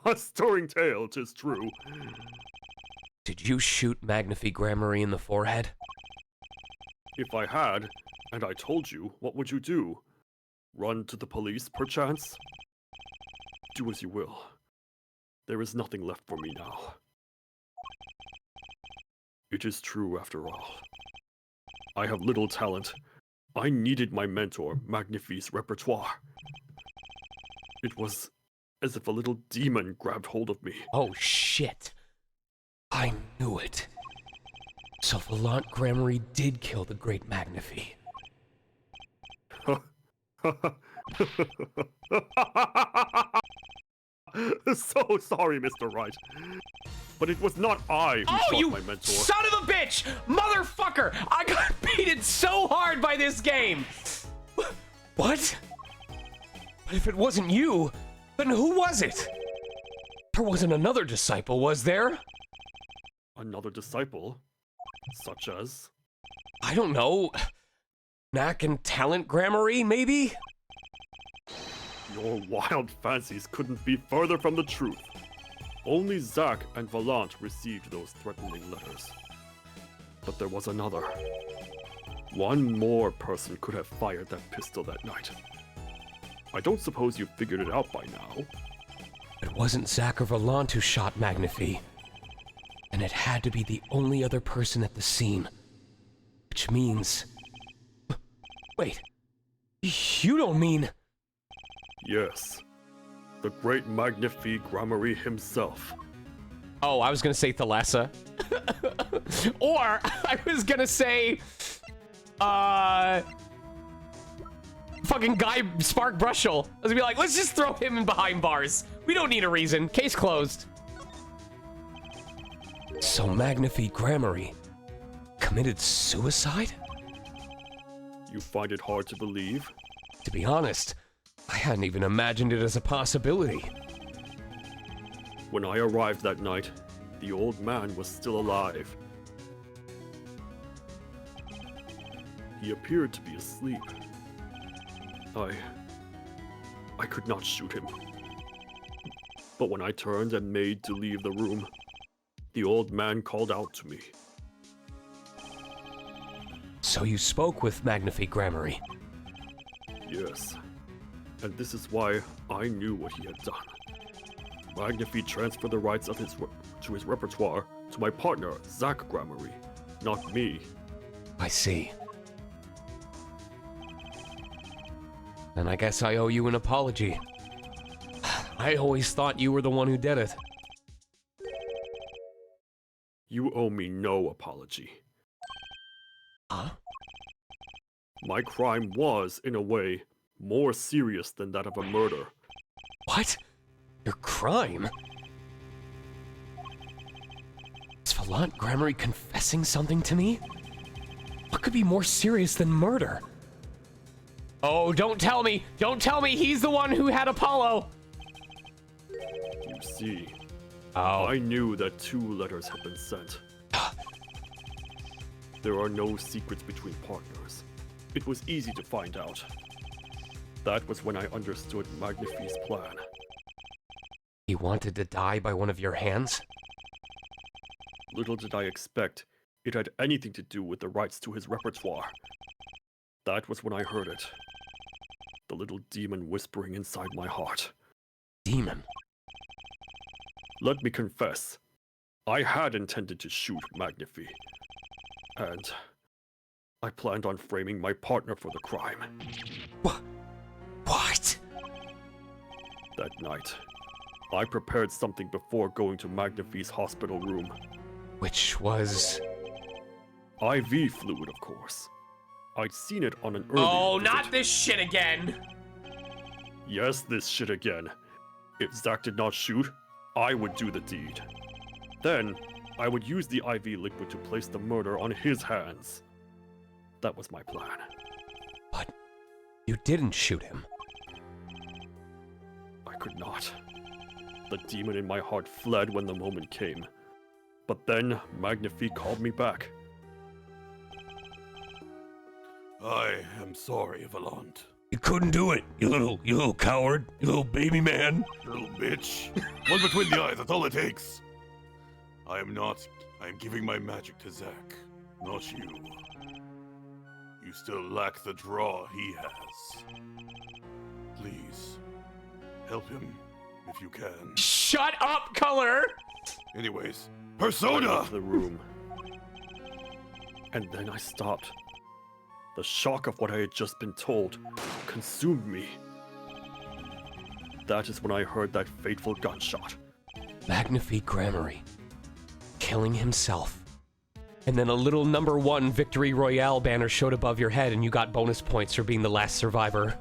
A stirring tale, 'tis true. Did you shoot Magnifi Gramarye in the forehead? If I had, and I told you, what would you do? Run to the police, perchance? Do as you will. There is nothing left for me now. It is true, after all. I have little talent. I needed my mentor, Magnifi's repertoire. It was as if a little demon grabbed hold of me. Oh, shit. I knew it. So Volant Gramarye did kill the great Magnifi. So sorry, Mr. Wright. But it was not I who shot my mentor. Son of a bitch! Motherfucker! I got beaten so hard by this game! What? But if it wasn't you, then who was it? There wasn't another disciple, was there? Another disciple? Such as? I don't know. Knack and Talent Gramarye, maybe? Your wild fancies couldn't be further from the truth. Only Zack and Volant received those threatening letters. But there was another. One more person could have fired that pistol that night. I don't suppose you've figured it out by now. It wasn't Zack or Volant who shot Magnifi. And it had to be the only other person at the scene. Which means... Wait. You don't mean... Yes. The great Magnifi Gramarye himself. Oh, I was gonna say Thalassa. Or, I was gonna say... Fucking Guy Spark Brushel. I was gonna be like, let's just throw him in behind bars. We don't need a reason. Case closed. So Magnifi Gramarye committed suicide? You find it hard to believe? To be honest, I hadn't even imagined it as a possibility. When I arrived that night, the old man was still alive. He appeared to be asleep. I could not shoot him. But when I turned and made to leave the room, the old man called out to me. So you spoke with Magnifi Gramarye? Yes. And this is why I knew what he had done. Magnifi transferred the rights of his repertoire to my partner, Zack Gramarye, not me. I see. And I guess I owe you an apology. I always thought you were the one who did it. You owe me no apology. Huh? My crime was, in a way, more serious than that of a murder. What? Your crime? Is Volant Gramarye confessing something to me? What could be more serious than murder? Oh, don't tell me! Don't tell me he's the one who had Apollo! You see, oh. I knew that 2 letters had been sent. There are no secrets between partners. It was easy to find out. That was when I understood Magnifi's plan. He wanted to die by one of your hands? Little did I expect it had anything to do with the rights to his repertoire. That was when I heard it. The little demon whispering inside my heart. Demon? Let me confess, I had intended to shoot Magnifi. And I planned on framing my partner for the crime. What? That night, I prepared something before going to Magnifi's hospital room. Which was? IV fluid, of course. I'd seen it on an earlier Oh, visit. not this shit again! Yes, this shit again. If Zack did not shoot, I would do the deed. Then, I would use the IV liquid to place the murder on his hands. That was my plan. But you didn't shoot him. could not. The demon in my heart fled when the moment came. But then Magnifi called me back. I am sorry, Valant. You couldn't do it, you little coward, you little baby man. Little bitch. One between the eyes, that's all it takes. I am giving my magic to Zack, not you. You still lack the draw he has. Please, help him if you can. Shut up, Color! Anyways, I Persona! left the room. And then I stopped. The shock of what I had just been told consumed me. That is when I heard that fateful gunshot. Magnifique Gramarye. Killing himself. And then a little #1 Victory Royale banner showed above your head and you got bonus points for being the last survivor.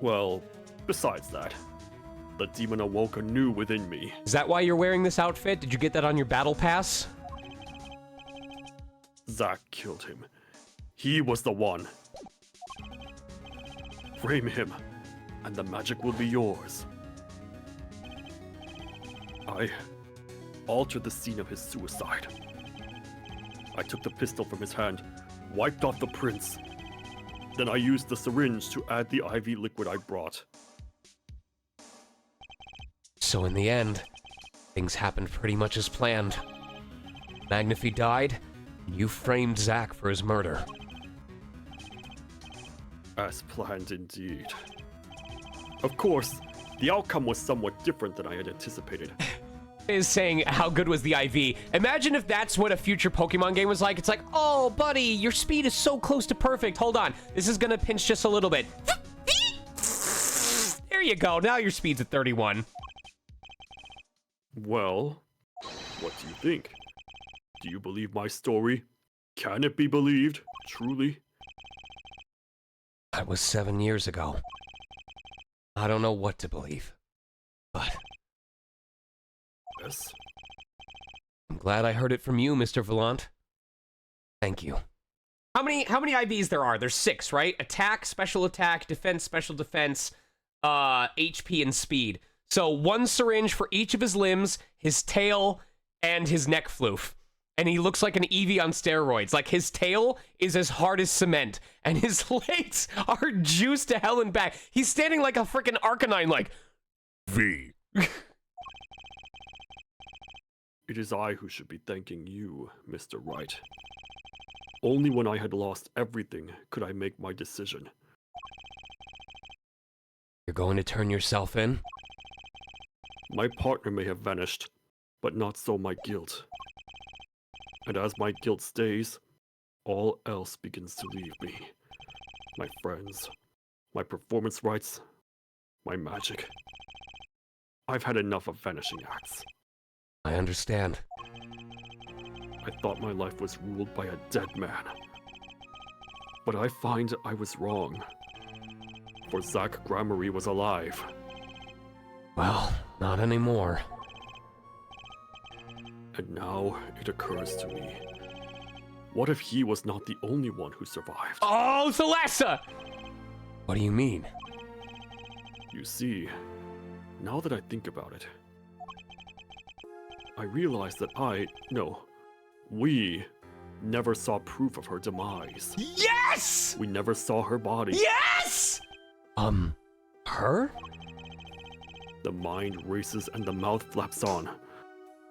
Well, besides that, the demon awoke anew within me. Is that why you're wearing this outfit? Did you get that on your battle pass? Zack killed him. He was the one. Frame him, and the magic will be yours. I altered the scene of his suicide. I took the pistol from his hand, wiped off the prints. Then I used the syringe to add the IV liquid I brought. So in the end, things happened pretty much as planned. Magnifi died, and you framed Zack for his murder. As planned indeed. Of course, the outcome was somewhat different than I had anticipated. Is saying how good was the IV. Imagine if that's what a future Pokemon game was like. It's like, oh, buddy, your speed is so close to perfect. Hold on. This is going to pinch just a little bit. There you go. Now your speed's at 31. Well, what do you think? Do you believe my story? Can it be believed, truly? That was 7 years ago. I don't know what to believe, but yes. I'm glad I heard it from you, Mr. Valant. Thank you. How many IVs there are? There's 6, right? Attack, special attack, defense, special defense, HP, and speed. So 1 syringe for each of his limbs, his tail, and his neck floof. And he looks like an Eevee on steroids. Like, his tail is as hard as cement, and his legs are juiced to hell and back. He's standing like a freaking Arcanine, like, V. It is I who should be thanking you, Mr. Wright. Only when I had lost everything could I make my decision. You're going to turn yourself in? My partner may have vanished, but not so my guilt. And as my guilt stays, all else begins to leave me. My friends, my performance rights, my magic. I've had enough of vanishing acts. I understand. I thought my life was ruled by a dead man. But I find I was wrong. For Zack Gramarye was alive. Well, not anymore. And now it occurs to me. What if he was not the only one who survived? oh, Thalassa! What do you mean? You see, now that I think about it, I realize that we never saw proof of her demise. Yes! We never saw her body. Yes! Her? The mind races and the mouth flaps on.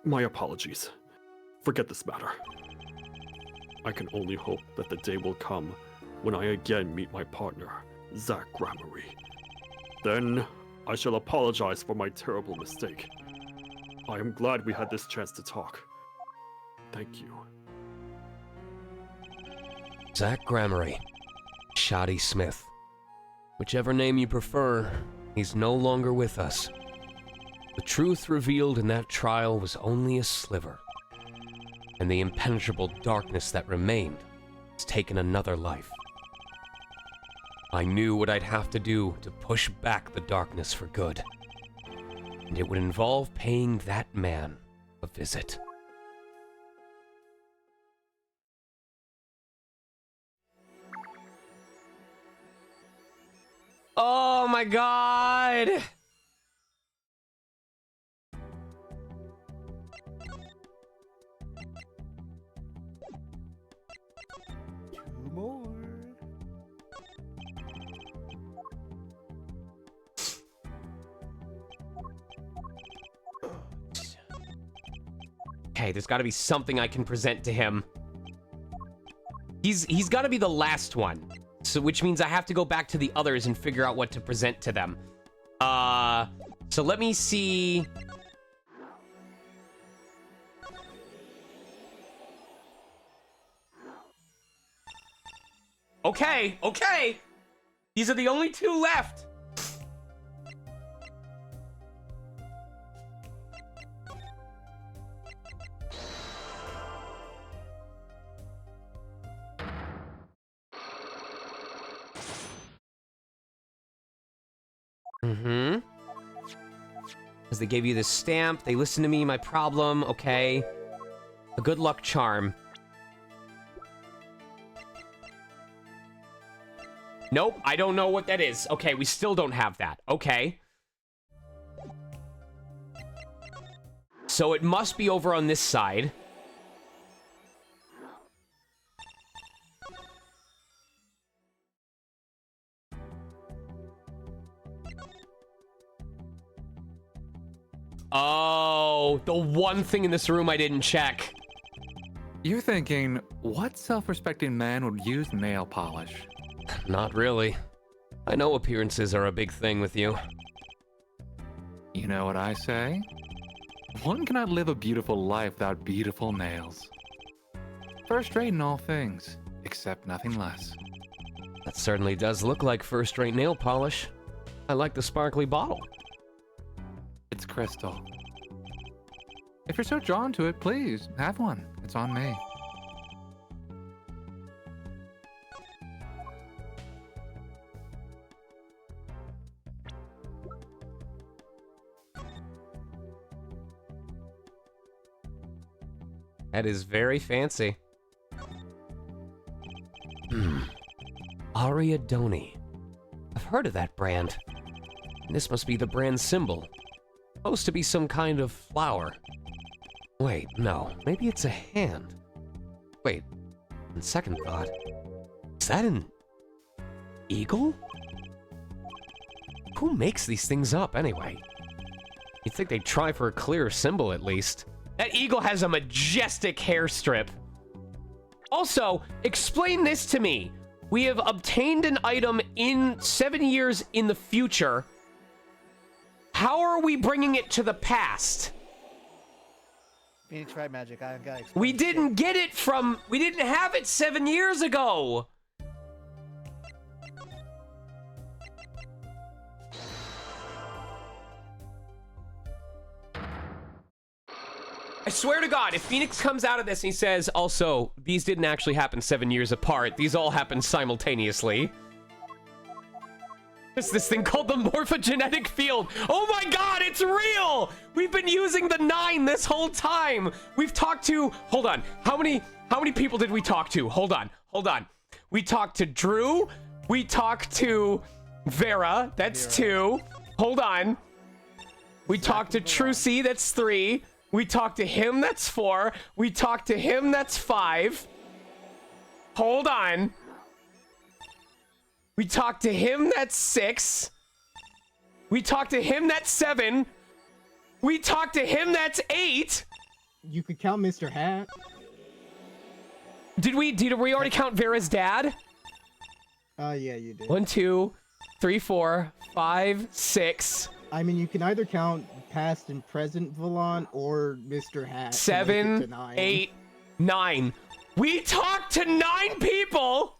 My apologies. Forget this matter. I can only hope that the day will come when I again meet my partner, Zack Gramarye. Then I shall apologize for my terrible mistake. I am glad we had this chance to talk. Thank you. Zack Gramarye. Shoddy Smith. Whichever name you prefer, he's no longer with us. The truth revealed in that trial was only a sliver, and the impenetrable darkness that remained has taken another life. I knew what I'd have to do to push back the darkness for good, and it would involve paying that man a visit. my god. Two more. Okay, there's got to be something I can present to him. He's got to be the last one. So which means I have to go back to the others and figure out what to present to them. So let me see. Okay, okay. These are the only two left. Mm-hmm. Because they gave you this stamp. They listened to me, my problem. Okay. A good luck charm. Nope, I don't know what that is. Okay, we still don't have that. Okay. So it must be over on this side. Oh, the one thing in this room I didn't check. You're thinking, what self-respecting man would use nail polish? Not really. I know appearances are a big thing with you. You know what I say? One cannot live a beautiful life without beautiful nails. First rate in all things, except nothing less. That certainly does look like first-rate nail polish. I like the sparkly bottle. It's crystal. If you're so drawn to it, please, have one. It's on me. That is very fancy. Ariadone. I've heard of that brand. This must be the brand symbol. Supposed to be some kind of flower. Wait, no. Maybe it's a hand. Wait, on second thought, is that an eagle? Who makes these things up, anyway? You'd think they'd try for a clearer symbol, at least. That eagle has a majestic hair strip. Also, explain this to me. We have obtained an item in 7 years in the future. How are we bringing it to the past? Phoenix Wright Magic, I gotta explain. We didn't get it from... We didn't have it 7 years ago. I swear to God, if Phoenix comes out of this and he says, also, these didn't actually happen 7 years apart. These all happened simultaneously. There's this thing called the morphogenetic field. Oh my God, it's real! We've been using the 9 this whole time. We've talked to, hold on. How many people did we talk to? Hold on. We talked to Drew. We talked to Vera. That's 2. Hold on. We talked to Trucy. That's 3. We talked to him. That's 4. We talked to him. That's 5. Hold on. We talked to him, that's 6. We talked to him, that's 7. We talked to him, that's 8. You could count Mr. Hat. Did we already count Vera's dad? Yeah, you did. 1, 2, 3, 4, 5, 6. I mean, you can either count past and present Valon or Mr. Hat. 7, 8, 9. We talked to 9 people!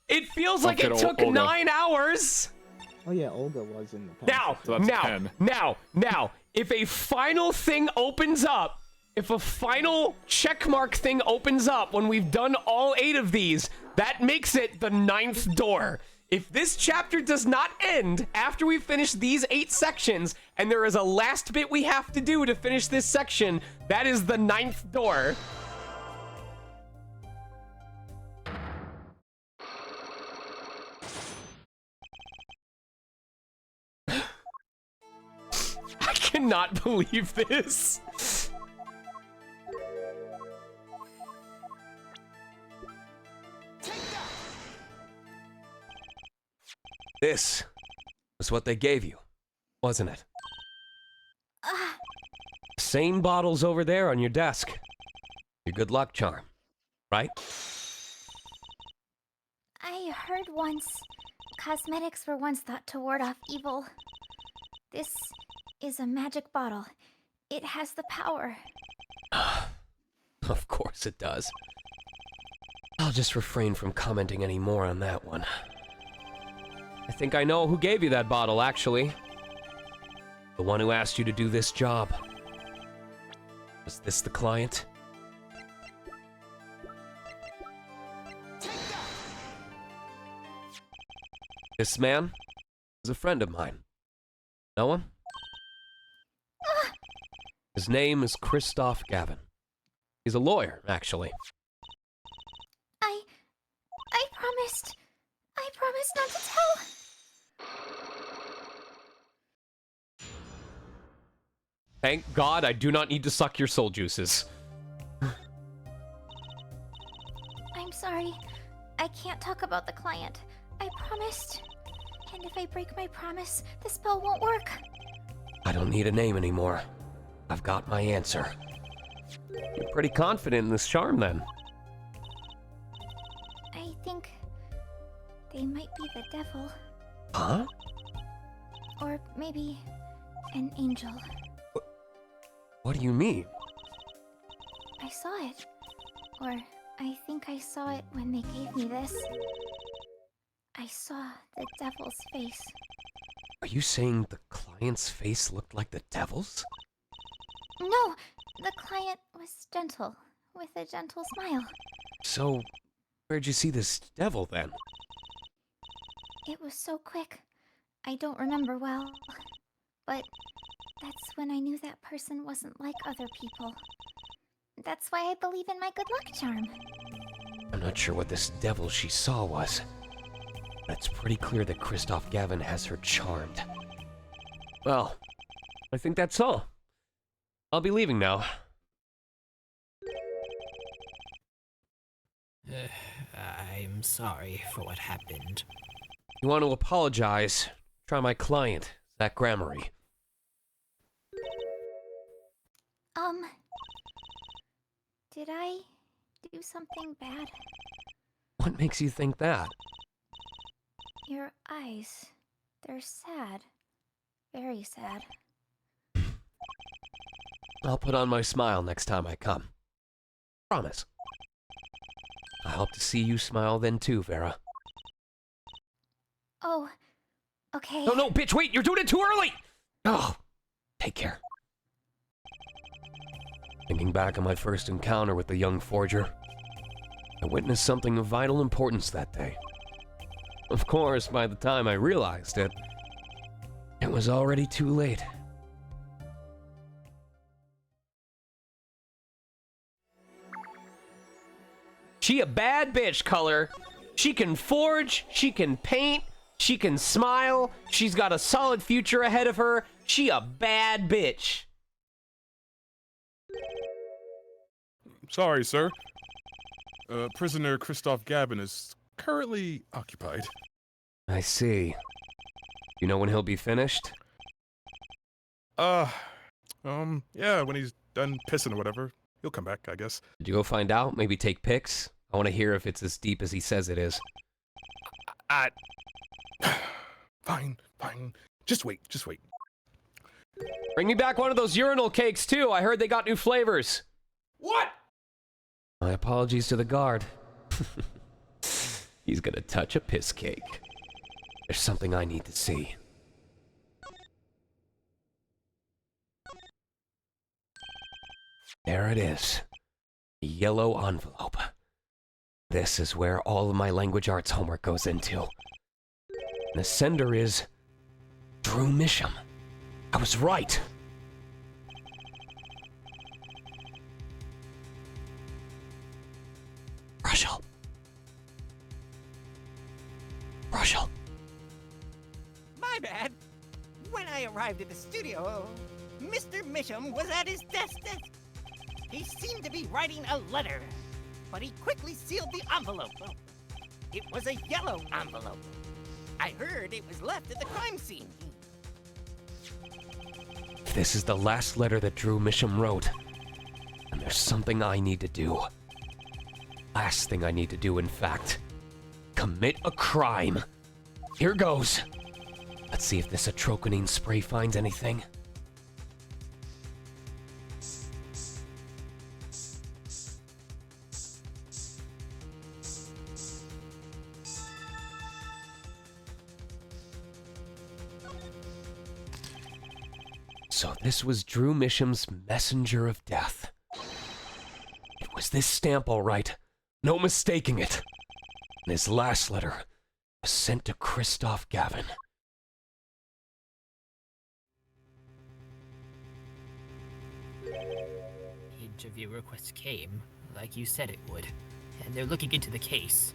It feels like it took 9 hours. Oh yeah, Olga was in the past. Now, if a final thing opens up, if a final checkmark thing opens up when we've done all 8 of these, that makes it the 9th door. If this chapter does not end after we finish these 8 sections, and there is a last bit we have to do to finish this section, that is the 9th door. not believe this? This was what they gave you, wasn't it? Same bottles over there on your desk. Your good luck charm, right? I heard once cosmetics were once thought to ward off evil. This is a magic bottle. It has the power. Of course it does. I'll just refrain from commenting any more on that one. I think I know who gave you that bottle, actually. The one who asked you to do this job. Was this the client? This man is a friend of mine. Know him? His name is Christoph Gavin. He's a lawyer, actually. I promised not to tell. Thank God I do not need to suck your soul juices. I'm sorry. I can't talk about the client. I promised. And if I break my promise, the spell won't work. I don't need a name anymore. I've got my answer. You're pretty confident in this charm, then. I think they might be the devil. Huh? Or maybe an angel. What do you mean? I saw it. Or I think I saw it when they gave me this. I saw the devil's face. Are you saying the client's face looked like the devil's? No, the client was gentle, with a gentle smile. So, where'd you see this devil, then? It was so quick. I don't remember well. But that's when I knew that person wasn't like other people. That's why I believe in my good luck charm. I'm not sure what this devil she saw was. But it's pretty clear that Christoph Gavin has her charmed. Well, I think that's all. I'll be leaving now. I'm sorry for what happened. You want to apologize? Try my client, Zach Gramarye. Did I do something bad? What makes you think that? Your eyes. They're sad. Very sad. I'll put on my smile next time I come. Promise. I hope to see you smile then too, Vera. Oh, okay. No, bitch, wait! You're doing it too early! Oh, take care. Thinking back on my first encounter with the young forger, I witnessed something of vital importance that day. Of course, by the time I realized it, it was already too late. She a bad bitch, Color. She can forge, she can paint, she can smile, she's got a solid future ahead of her. She a bad bitch. Sorry, sir. Prisoner Christoph Gavin is currently occupied. I see. You know when he'll be finished? Yeah, when he's done pissing or whatever, he'll come back, I guess. Did you go find out? Maybe take pics? I want to hear if it's as deep as he says it is. Fine. Just wait. Bring me back one of those urinal cakes, too. I heard they got new flavors. What? My apologies to the guard. He's gonna touch a piss cake. There's something I need to see. There it is. A yellow envelope. This is where all of my language arts homework goes into. The sender is Drew Misham. I was right. My bad. When I arrived at the studio, Mr. Misham was at his desk. He seemed to be writing a letter, but he quickly sealed the envelope. It was a yellow envelope. I heard it was left at the crime scene. This is the last letter that Drew Misham wrote, and there's something I need to do. Last thing I need to do, in fact. Commit a crime. Here goes. Let's see if this atroquinine spray finds anything. So this was Drew Misham's messenger of death. It was this stamp, all right. No mistaking it. And his last letter was sent to Christoph Gavin. Interview request came, like you said it would, and they're looking into the case.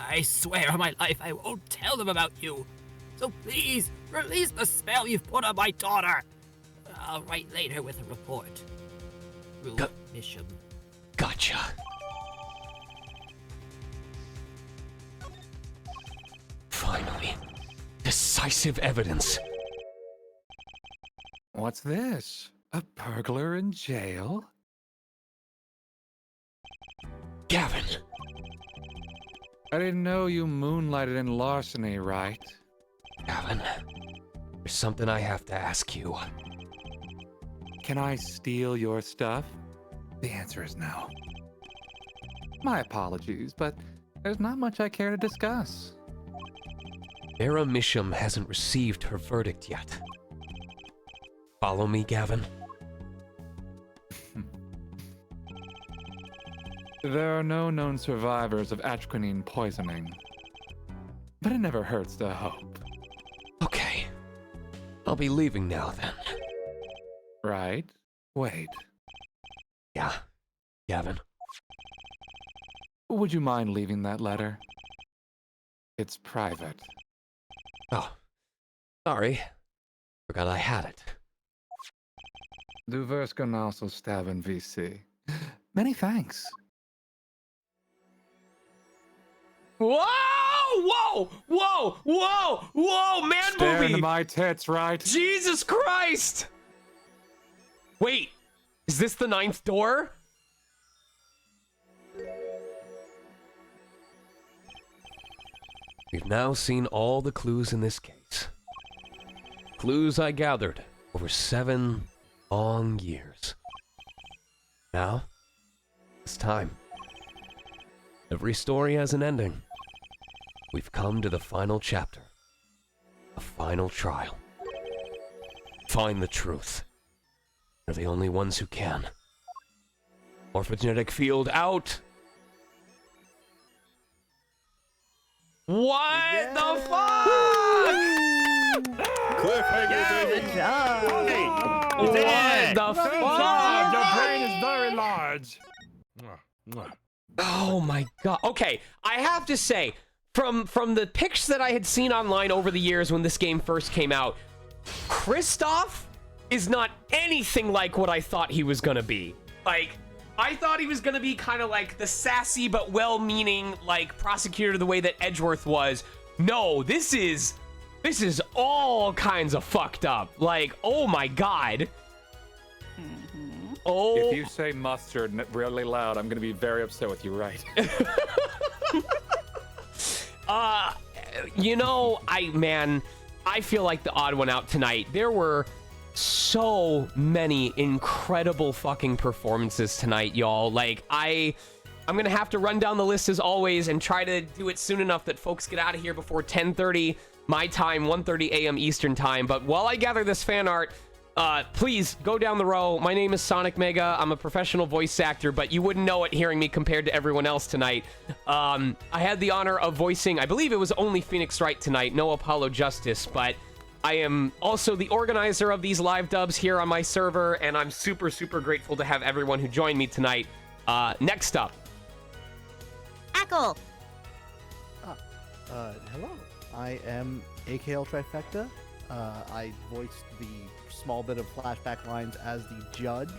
I swear on my life I won't tell them about you. So please, release the spell you've put on my daughter. I'll write later with a report. Drew Misham. Gotcha. Finally, decisive evidence. What's this? A burglar in jail? Gavin. I didn't know you moonlighted in larceny, right? Gavin, there's something I have to ask you. Can I steal your stuff? The answer is no. My apologies, but there's not much I care to discuss. Vera Misham hasn't received her verdict yet. Follow me, Gavin? There are no known survivors of atroquinine poisoning, but it never hurts to hope. Okay. I'll be leaving now, then. Right? Wait. Yeah, Gavin. Would you mind leaving that letter? It's private. Oh, sorry. Forgot I had it. Du wirst genauso sterben wie sie. Many thanks. Whoa! Whoa! Whoa! Whoa! Whoa! Man Stare movie! into my tits, right? Jesus Christ! Wait, is this the 9th door? We've now seen all the clues in this case. Clues I gathered over 7 long years. Now, it's time. Every story has an ending. We've come to the final chapter. A final trial. Find the truth. They're the only ones who can. Morphogenetic field out! What the fuck? Cliffhanger, Good job. What the fuck? Your brain is very large. Oh my god. Okay, I have to say, from the pics that I had seen online over the years when this game first came out, Christoph is not anything like what I thought he was gonna be. Like, I thought he was gonna be kind of like the sassy but well-meaning, like, prosecutor the way that Edgeworth was. No, this is all kinds of fucked up. Like, oh my god. Oh. If you say mustard really loud, I'm gonna be very upset with you, right? You know, I feel like the odd one out tonight. There were so many incredible fucking performances tonight, y'all. Like, I'm gonna have to run down the list as always and try to do it soon enough that folks get out of here before 10:30 my time, 1:30 a.m. Eastern time. But while I gather this fan art, please go down the row. My name is sonicmega. I'm a professional voice actor, but you wouldn't know it hearing me compared to everyone else tonight. I had the honor of voicing, I believe it was only Phoenix Wright tonight, no Apollo Justice, but I am also the organizer of these live dubs here on my server, and I'm super, super grateful to have everyone who joined me tonight. Next up. Ackle! Hello. I am AKL Trifecta. I voiced the small bit of flashback lines as the judge,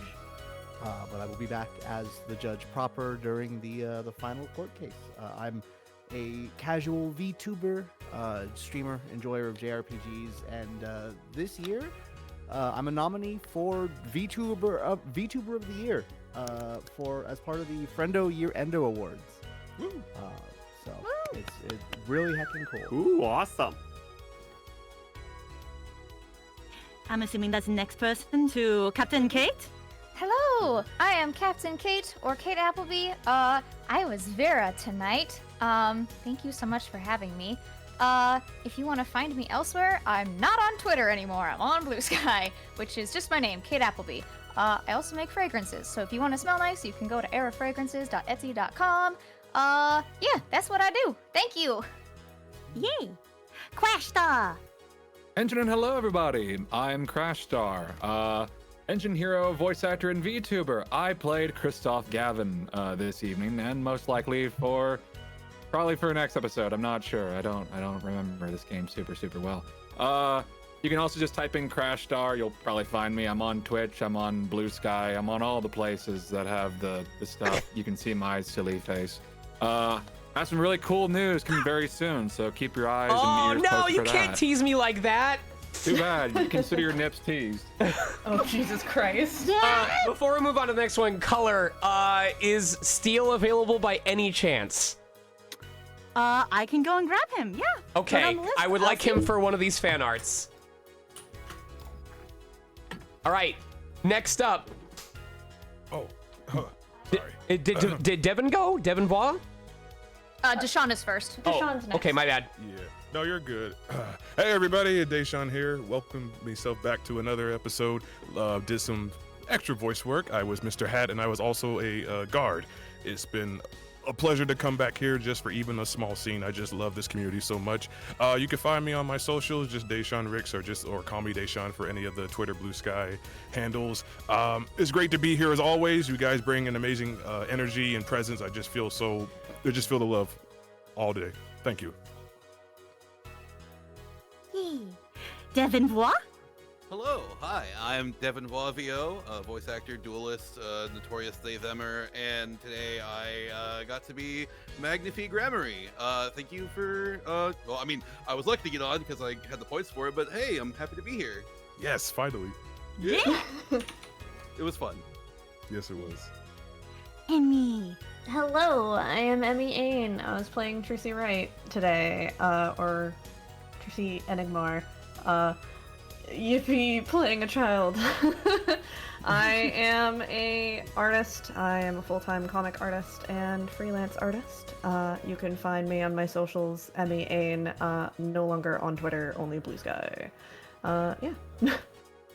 but I will be back as the judge proper during the final court case. I'm a casual VTuber, streamer, enjoyer of JRPGs, and this year I'm a nominee for VTuber of the Year for as part of the Friendo Year Endo Awards. So it's really heckin' cool. Ooh, awesome. I'm assuming that's the next person to Captain Kate? Hello, I am Captain Kate, or Kate Appleby. I was Vera tonight. Thank you so much for having me. If you want to find me elsewhere, I'm not on Twitter anymore. I'm on Blue Sky, which is just my name, Kate Appleby. I also make fragrances, so if you want to smell nice, you can go to erafragrances.etsy.com. Yeah, that's what I do. Thank you. Yay! Crash Star! Engine and hello, everybody. I'm Crash Star. Engine hero, voice actor, and VTuber. I played Christoph Gavin this evening, and most likely probably for next episode. I'm not sure. I don't remember this game super well. You can also just type in Crash Star. You'll probably find me. I'm on Twitch. I'm on Blue Sky. I'm on all the places that have the stuff. You can see my silly face. I have some really cool news coming very soon, so keep your eyes and ears no, posted you for can't that. tease me like that. Too bad. You consider your nips teased. Oh, Jesus Christ. Before we move on to the next one, Color, is Steel available by any chance? I can go and grab him, yeah. Okay, I would like him for one of these fan arts. All right, next up. Oh, sorry. Did Devin go? Devin Bois? Deshaun is first. Deshaun's next. Okay, my bad. Yeah. No, you're good. Hey, everybody. Deshaun here. Welcome myself back to another episode. Did some extra voice work. I was Mr. Hat, and I was also a guard. It's been a pleasure to come back here just for even a small scene. I just love this community so much. You can find me on my socials, just Deshaun Ricks, or call me Deshaun for any of the Twitter Blue Sky handles. It's great to be here as always. You guys bring an amazing energy and presence. I just feel the love all day. Thank you. Devin Bois? Hello, hi, I'm Devin Boisvio, voice actor, duelist, notorious Dave Emmer, and today I got to be Magnifique Grammary. Thank you for, well, I mean, I was lucky to get on because I had the points for it, but hey, I'm happy to be here. Yes, finally. Yeah! It was fun. Yes, it was. Emmy. Hello, I am Emmy Ain. I was playing Trissy Wright today, or Trissy Enigmar. Yippee, playing a child. I am a artist. I am a full-time comic artist and freelance artist. You can find me on my socials, Emmy Ain, no longer on Twitter, only Blue Sky. Yeah.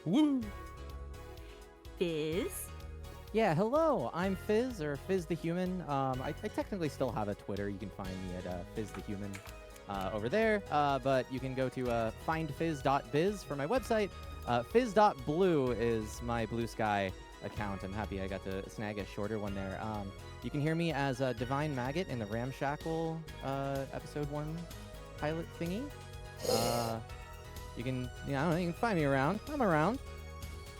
Woo! Fizz? Yeah, hello, I'm Fizz, or Fizz the Human. I technically still have a Twitter. You can find me at Fizz the Human over there, but you can go to findfizz.biz for my website. Fizz.blue is my Blue Sky account. I'm happy I got to snag a shorter one there. You can hear me as Divine Maggot in the Ramshackle episode 1 pilot thingy. You can, I don't know, you can find me around. I'm around.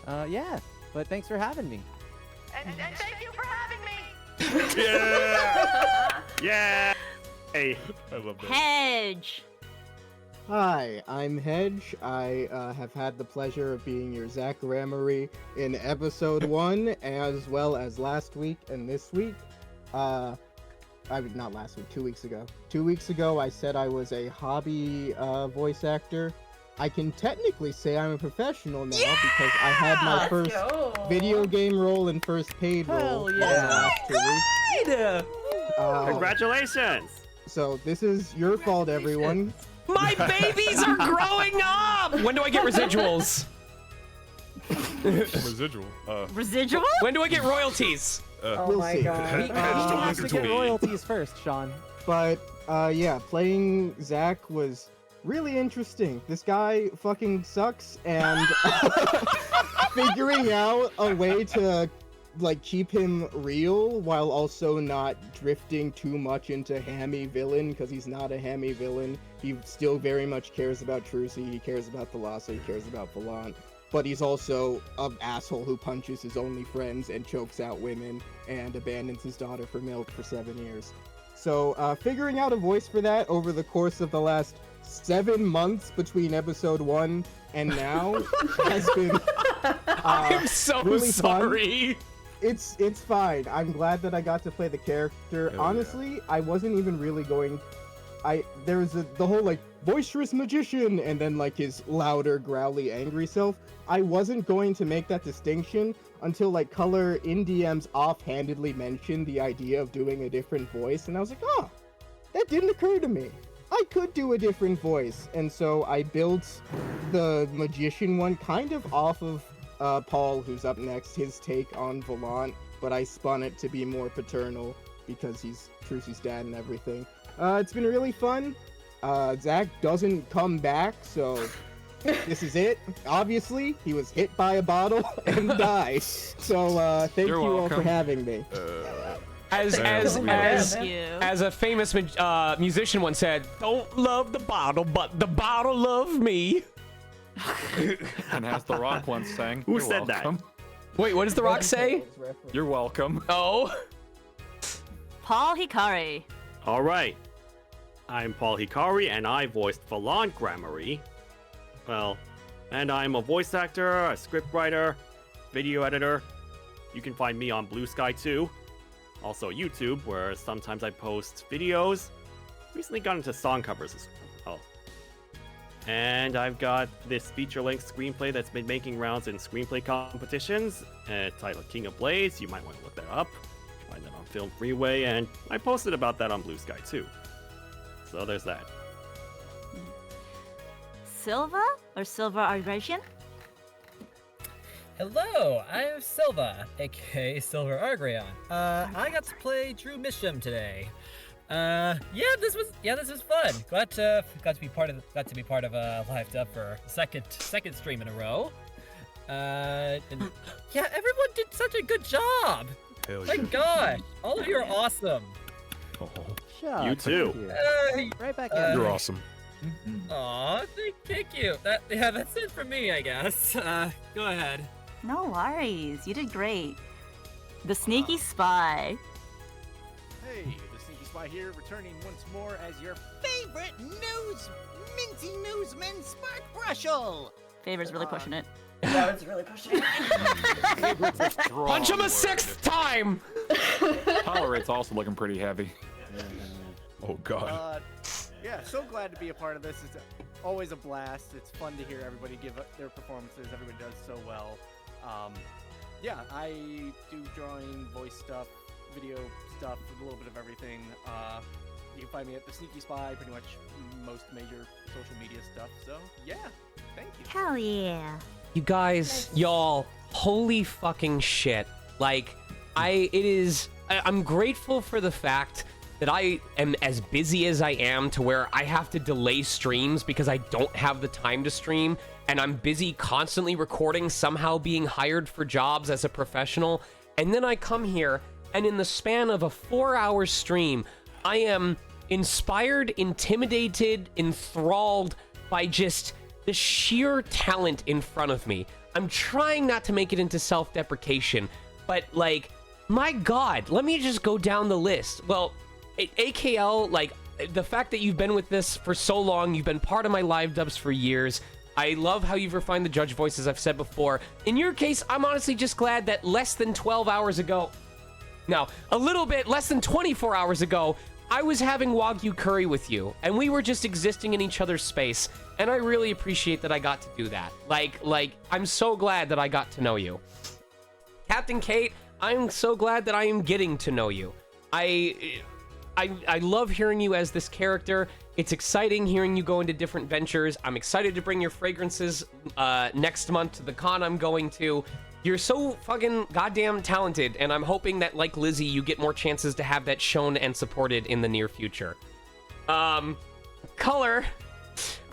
Yeah, but thanks for having me. And thank you for having me! Yeah! Yeah! Hey, I love that. Hedge. Hi, I'm Hedge. I have had the pleasure of being your Zach Ramery in episode 1, as well as last week and this week. Not last week, 2 weeks ago. 2 weeks ago, I said I was a hobby voice actor. I can technically say I'm a professional now because I had my first video game role and first paid role in the last 2 weeks. Congratulations! So this is your fault, everyone. My babies are growing up! When do I get residuals? Residual. Residual? When do I get royalties? We'll see. We have to get royalties first, Sean. But, yeah, playing Zach was really interesting. This guy fucking sucks, and figuring out a way to like keep him real while also not drifting too much into hammy villain, because he's not a hammy villain. He still very much cares about Trucy, he cares about Thalassa, he cares about Valant, but he's also an asshole who punches his only friends and chokes out women and abandons his daughter for milk for 7 years. So figuring out a voice for that over the course of the last 7 months between episode 1 and now has been I'm so really sorry. Fun. It's fine. I'm glad that I got to play the character. Honestly, I wasn't even really going. There was the whole like boisterous magician and then like his louder, growly, angry self. I wasn't going to make that distinction until like Color in DMs offhandedly mentioned the idea of doing a different voice, and I was like, oh, that didn't occur to me. I could do a different voice, and so I built the magician one kind of off of Paul, who's up next, his take on Valant, but I spun it to be more paternal because he's Trucy's dad and everything. It's been really fun. Zach doesn't come back, so this is it. Obviously, he was hit by a bottle and died. So thank you all for having me. As a famous musician once said, "Don't love the bottle, but the bottle love me." And as The Rock once sang, Who "You're said welcome." Wait, what does The Rock say? You're welcome. Oh. Paul Hikari. All right. I'm Paul Hikari, and I voiced Valant Grammary. Well, and I'm a voice actor, a scriptwriter, video editor. You can find me on Blue Sky too. Also YouTube, where sometimes I post videos. Recently got into song covers as well. And I've got this feature-length screenplay that's been making rounds in screenplay competitions, titled King of Blades. You might want to look that up. Find that on Film Freeway, and I posted about that on Blue Sky too. So there's that. Silva or Silva Argratian? Hello, I'm Silva, aka Silver Argreon. I got to play Drew Misham today. This was fun. Got to be part of a live dub for second stream in a row. And yeah, everyone did such a good job. Hell My yeah. God, all of you are awesome. You too. Right back at You're you. awesome. Aw, thank you. That's it for me, I guess. Go ahead. No worries, you did great. The Sneaky Spy. Hey, the Sneaky Spy here, returning once more as your favorite minty newsman, Spark Brushel. Favor's really pushing it. Yeah, it's really pushing it. Punch him a 6th time! Power rate's also looking pretty heavy. Oh God. Yeah, so glad to be a part of this. It's always a blast. It's fun to hear everybody give up their performances. Everybody does so well. Yeah, I do drawing, voice stuff, video stuff, a little bit of everything. You can find me at the Sneaky Spy, pretty much most major social media stuff. So yeah, thank you. Hell yeah. You guys, y'all, holy fucking shit. Like, I'm grateful for the fact that I am as busy as I am to where I have to delay streams because I don't have the time to stream, and I'm busy constantly recording, somehow being hired for jobs as a professional, and then I come here, and in the span of a 4-hour stream, I am inspired, intimidated, enthralled by just the sheer talent in front of me. I'm trying not to make it into self-deprecation, but like, my God, let me just go down the list. Well, AKL, like, the fact that you've been with this for so long, you've been part of my live dubs for years. I love how you've refined the judge voices, I've said before. In your case, I'm honestly just glad that less than 12 hours ago, no, a little bit less than 24 hours ago, I was having Wagyu curry with you, and we were just existing in each other's space, and I really appreciate that I got to do that. Like, I'm so glad that I got to know you. Captain Kate, I'm so glad that I am getting to know you. I love hearing you as this character. It's exciting hearing you go into different ventures. I'm excited to bring your fragrances next month to the con I'm going to. You're so fucking goddamn talented, and I'm hoping that, like Lizzie, you get more chances to have that shown and supported in the near future. Color,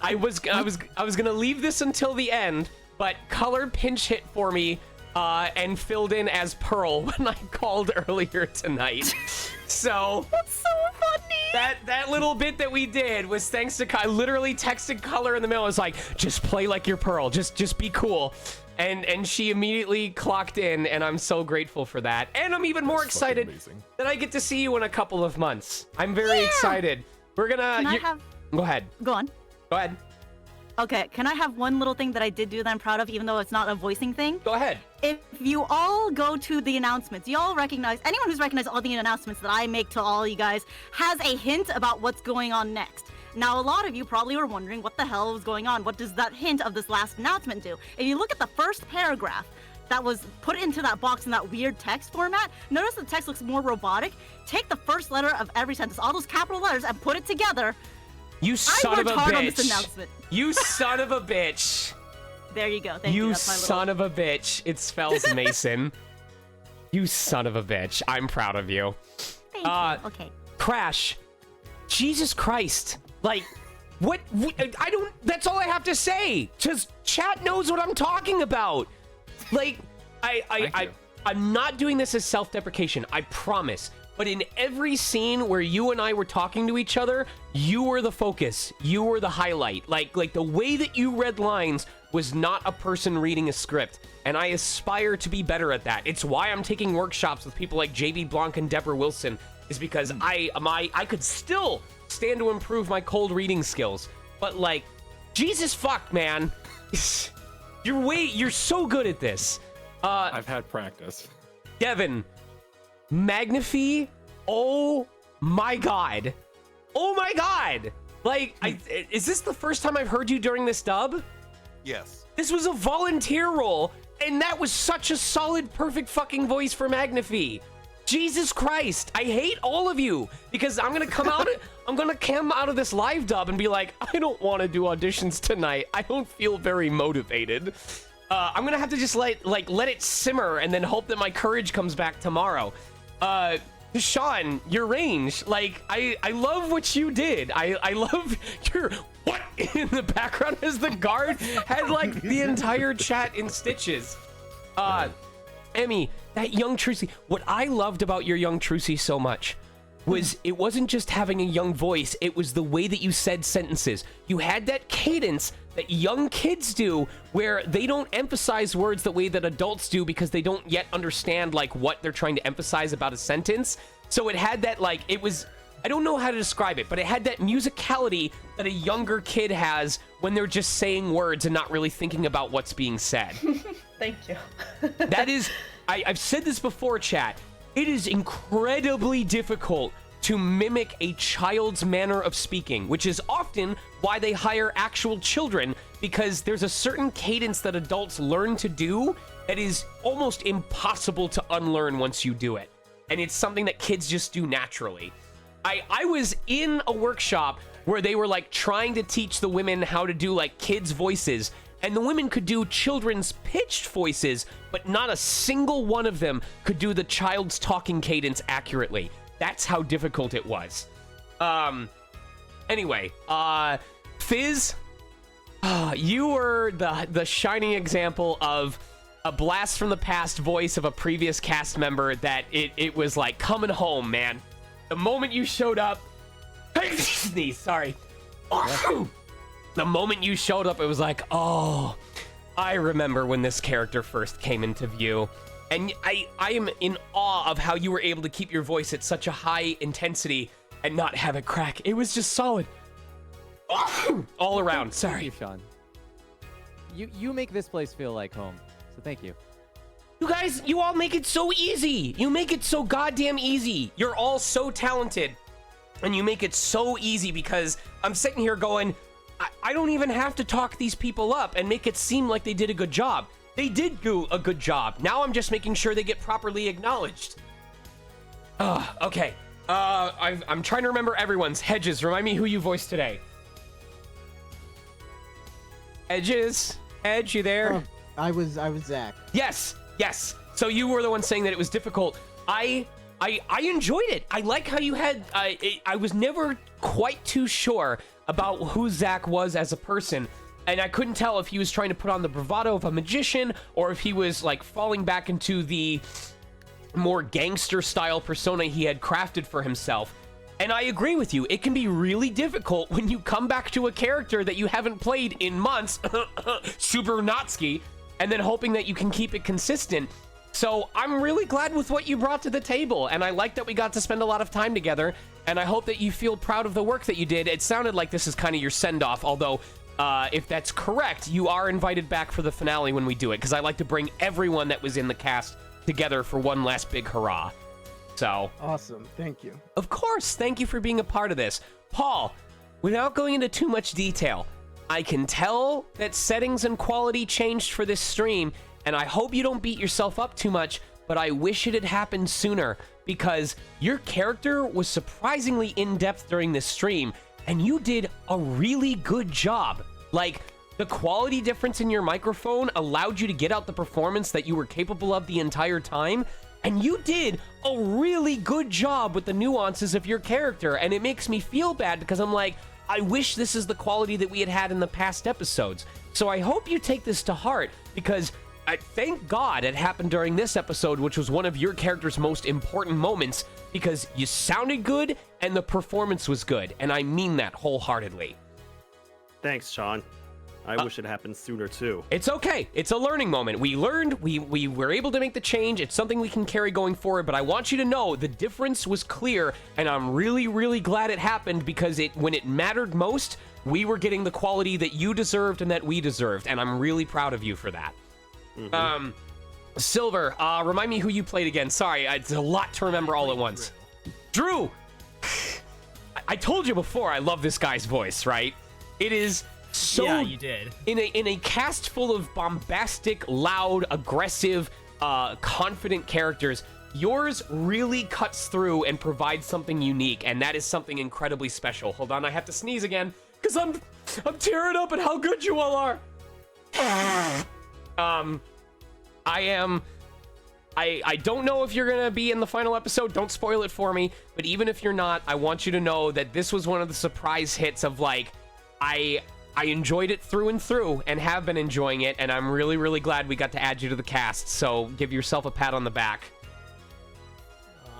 I was gonna leave this until the end, but Color pinch hit for me and filled in as Pearl when I called earlier tonight. So that's so funny. That little bit that we did was thanks to I literally texted Color in the middle. I was like, just play like you're Pearl. Just be cool. And she immediately clocked in, and I'm so grateful for that. And I'm even more excited that I get to see you in a couple of months. I'm very excited. We're gonna. Go ahead. Go on. Go ahead. Okay, can I have one little thing that I did do that I'm proud of, even though it's not a voicing thing? Go ahead. If you all go to the announcements, you all recognize, anyone who's recognized all the announcements that I make to all you guys has a hint about what's going on next. Now, a lot of you probably were wondering what the hell was going on. What does that hint of this last announcement do? If you look at the first paragraph that was put into that box in that weird text format, notice the text looks more robotic. Take the first letter of every sentence, all those capital letters, and put it together. You son of a hard on this bitch. announcement. You son of a bitch. There you go. Thank you. You That's my son of a bitch. It spells Mason. You son of a bitch. I'm proud of you. Thank you. Okay. Crash. Jesus Christ. Like, what? I don't. That's all I have to say. Just chat knows what I'm talking about. Like, I'm not doing this as self-deprecation. I promise. But in every scene where you and I were talking to each other, you were the focus. You were the highlight. Like the way that you read lines was not a person reading a script. And I aspire to be better at that. It's why I'm taking workshops with people like JB Blanc and Deborah Wilson, is because I could still stand to improve my cold reading skills. But like, Jesus fuck, man. You're so good at this. I've had practice. Devin, Magnify, oh my god. Oh my god. Like, is this the first time I've heard you during this dub? Yes. This was a volunteer role, and that was such a solid, perfect fucking voice for Magnify. Jesus Christ, I hate all of you, because I'm gonna come out of this live dub and be like, I don't want to do auditions tonight. I don't feel very motivated. I'm gonna have to just let it simmer and then hope that my courage comes back tomorrow. Sean, your range, like, I love what you did. I love your what in the background as the guard had like the entire chat in stitches. Emmy, that young Trucy, what I loved about your young Trucy so much was it wasn't just having a young voice, it was the way that you said sentences. You had that cadence that young kids do where they don't emphasize words the way that adults do because they don't yet understand like what they're trying to emphasize about a sentence. So it had that like, it was, I don't know how to describe it, but it had that musicality that a younger kid has when they're just saying words and not really thinking about what's being said. Thank you. That is, I've said this before, chat. It is incredibly difficult to mimic a child's manner of speaking, which is often why they hire actual children, because there's a certain cadence that adults learn to do that is almost impossible to unlearn once you do it. And it's something that kids just do naturally. I was in a workshop where they were like trying to teach the women how to do like kids' voices, and the women could do children's pitched voices, but not a single one of them could do the child's talking cadence accurately. That's how difficult it was. Anyway, Fizz, you were the shining example of a blast from the past voice of a previous cast member that it was like coming home, man. The moment you showed up, sneeze, sorry. The moment you showed up, it was like, oh, I remember when this character first came into view. And I am in awe of how you were able to keep your voice at such a high intensity and not have it crack. It was just solid. All around, sorry. Thank you, Sean. You make this place feel like home, so thank you. You guys, you all make it so easy. You make it so goddamn easy. You're all so talented. And you make it so easy because I'm sitting here going, I don't even have to talk these people up and make it seem like they did a good job. They did do a good job. Now I'm just making sure they get properly acknowledged. Okay. I'm trying to remember everyone's. Hedges, remind me who you voiced today. Hedges? Hedge, you there? I was Zach. Yes. So you were the one saying that it was difficult. I enjoyed it. I like how you had, I was never quite too sure about who Zach was as a person, And I couldn't tell if he was trying to put on the bravado of a magician or if he was like falling back into the more gangster style persona he had crafted for himself. And I agree with you. It can be really difficult when you come back to a character that you haven't played in months, Super Natsuki, and then hoping that you can keep it consistent. So I'm really glad with what you brought to the table, and I like that we got to spend a lot of time together, and I hope that you feel proud of the work that you did. It sounded like this is kind of your send-off, although if that's correct, you are invited back for the finale when we do it, because I like to bring everyone that was in the cast together for one last big hurrah. So awesome. Thank you. Of course. Thank you for being a part of this. Paul, without going into too much detail, I can tell that settings and quality changed for this stream, and I hope you don't beat yourself up too much, but I wish it had happened sooner, because your character was surprisingly in-depth during this stream, and you did a really good job. Like, the quality difference in your microphone allowed you to get out the performance that you were capable of the entire time, and you did a really good job with the nuances of your character, and it makes me feel bad because I'm like, I wish this is the quality that we had in the past episodes. So I hope you take this to heart, because thank God it happened during this episode, which was one of your character's most important moments, because you sounded good and the performance was good, and I mean that wholeheartedly. Thanks, Sean. I wish it happened sooner too. It's okay. It's a learning moment. We learned, we were able to make the change. It's something we can carry going forward, but I want you to know the difference was clear, and I'm really, really glad it happened, because when it mattered most, we were getting the quality that you deserved and that we deserved, and I'm really proud of you for that. Mm-hmm. Silver, remind me who you played again. Sorry, it's a lot to remember all at once. Drew! I told you before I love this guy's voice, right? It is so... Yeah, you did. In a cast full of bombastic, loud, aggressive, confident characters, yours really cuts through and provides something unique, and that is something incredibly special. Hold on, I have to sneeze again, because I'm tearing up at how good you all are. I don't know if you're gonna be in the final episode. Don't spoil it for me. But even if you're not, I want you to know that this was one of the surprise hits of, like, I enjoyed it through and through and have been enjoying it, and I'm really, really glad we got to add you to the cast. So give yourself a pat on the back.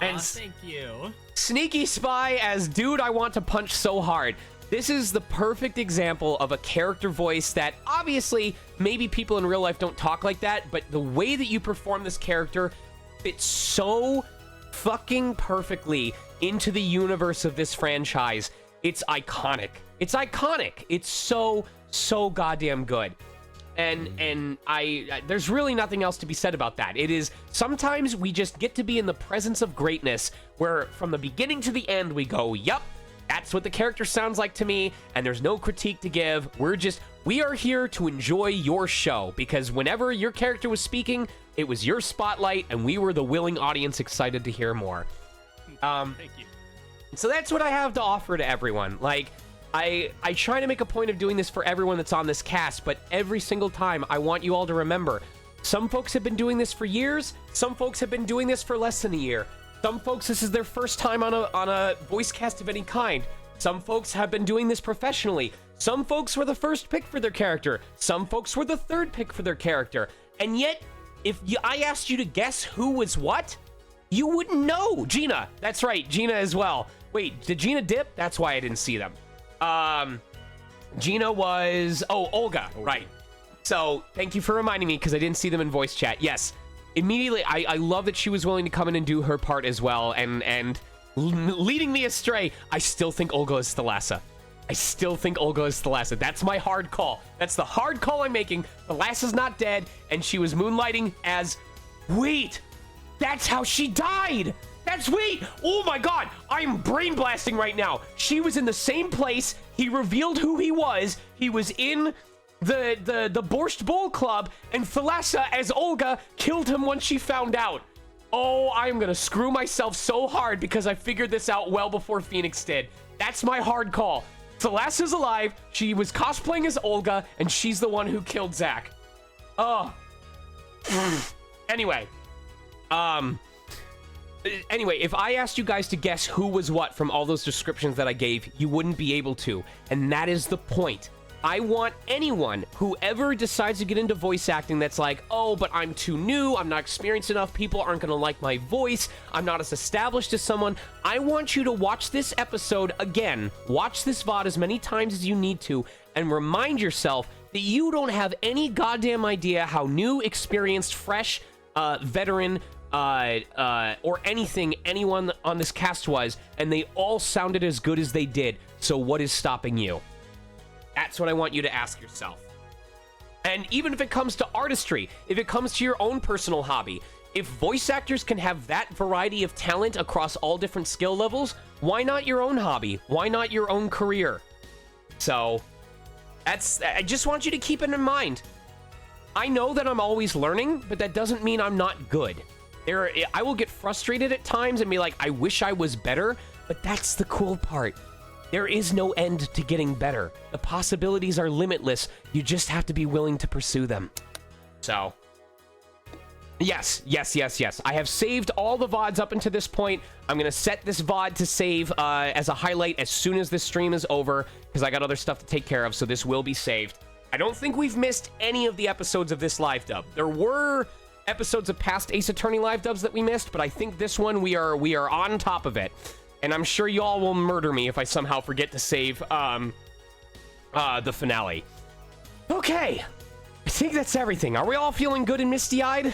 And thank you. Sneaky Spy as Dude I Want to Punch So Hard. This is the perfect example of a character voice that obviously maybe people in real life don't talk like that, but the way that you perform this character fits so fucking perfectly into the universe of this franchise. It's iconic. It's iconic. It's so goddamn good. And there's really nothing else to be said about that. It is, sometimes we just get to be in the presence of greatness where from the beginning to the end we go, yup, that's what the character sounds like to me, and there's no critique to give. We are here to enjoy your show, because whenever your character was speaking, it was your spotlight, and we were the willing audience excited to hear more. Thank you. So that's what I have to offer to everyone. Like, I try to make a point of doing this for everyone that's on this cast, but every single time I want you all to remember, some folks have been doing this for years, some folks have been doing this for less than a year. Some folks, this is their first time on a voice cast of any kind. Some folks have been doing this professionally. Some folks were the first pick for their character. Some folks were the third pick for their character. And yet, I asked you to guess who was what, you wouldn't know. Gina, that's right, Gina as well. Wait, did Gina dip? That's why I didn't see them. Gina was, Olga, right. So, thank you for reminding me, because I didn't see them in voice chat. Yes. Immediately, I love that she was willing to come in and do her part as well, and leading me astray, I still think Olga is Thalassa. That's my hard call. That's the hard call I'm making. Thalassa's not dead, and she was moonlighting as... Wait! That's how she died! Oh my god! I'm brain blasting right now. She was in the same place. He revealed who he was. He was in... the Borscht Bowl Club, and Thalassa, as Olga, killed him once she found out. Oh, I'm gonna screw myself so hard because I figured this out well before Phoenix did. That's my hard call. Thalassa's alive, she was cosplaying as Olga, and she's the one who killed Zack. Oh. Anyway, if I asked you guys to guess who was what from all those descriptions that I gave, you wouldn't be able to, and that is the point. I want anyone who ever decides to get into voice acting that's like, oh, but I'm too new, I'm not experienced enough, people aren't going to like my voice, I'm not as established as someone. I want you to watch this episode again, watch this VOD as many times as you need to, and remind yourself that you don't have any goddamn idea how new, experienced, fresh, veteran, or anything anyone on this cast was, and they all sounded as good as they did. So what is stopping you? That's what I want you to ask yourself. And even if it comes to artistry, if it comes to your own personal hobby, if voice actors can have that variety of talent across all different skill levels, why not your own hobby? Why not your own career? So, I just want you to keep it in mind. I know that I'm always learning, but that doesn't mean I'm not good. I will get frustrated at times and be like, I wish I was better, but that's the cool part. There is no end to getting better. The possibilities are limitless. You just have to be willing to pursue them. So, yes. I have saved all the VODs up until this point. I'm going to set this VOD to save as a highlight as soon as this stream is over, because I got other stuff to take care of, so this will be saved. I don't think we've missed any of the episodes of this live dub. There were episodes of past Ace Attorney live dubs that we missed, but I think this one we are on top of it. And I'm sure y'all will murder me if I somehow forget to save the finale. Okay, I think that's everything. Are we all feeling good and misty-eyed?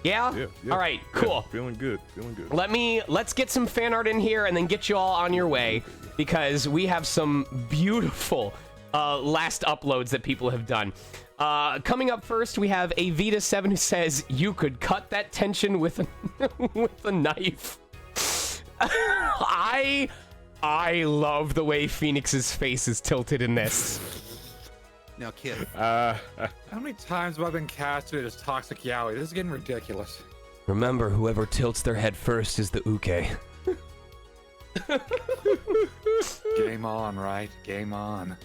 Yeah? All right, cool. Yeah, feeling good. Let's get some fan art in here and then get you all on your way, because we have some beautiful last uploads that people have done. Coming up first, we have a Vita7 who says, you could cut that tension with a knife. I love the way Phoenix's face is tilted in this. Now, kid. How many times have I been casted as Toxic Yaoi? This is getting ridiculous. Remember, whoever tilts their head first is the uke. Game on, right? Game on.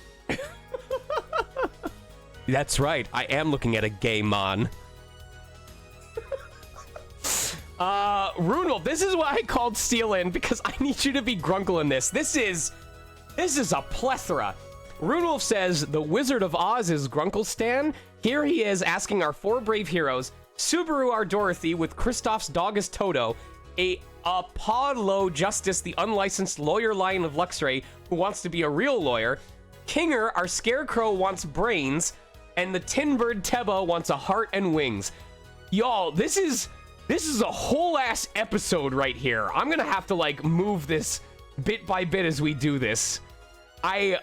That's right. I am looking at a gay mon. Runel, this is what I called Steel in, because I need you to be Grunkle in this. This is a plethora. Runel says, the Wizard of Oz is Grunkle Stan. Here he is asking our 4 brave heroes, Subaru our Dorothy with Kristoff's dog as Toto, a Apollo Justice, the unlicensed lawyer lion of Luxray, who wants to be a real lawyer, Kinger our Scarecrow wants brains, and the Tin Bird Teba wants a heart and wings. Y'all, this is a whole ass episode right here. I'm gonna have to like move this bit by bit as we do this. I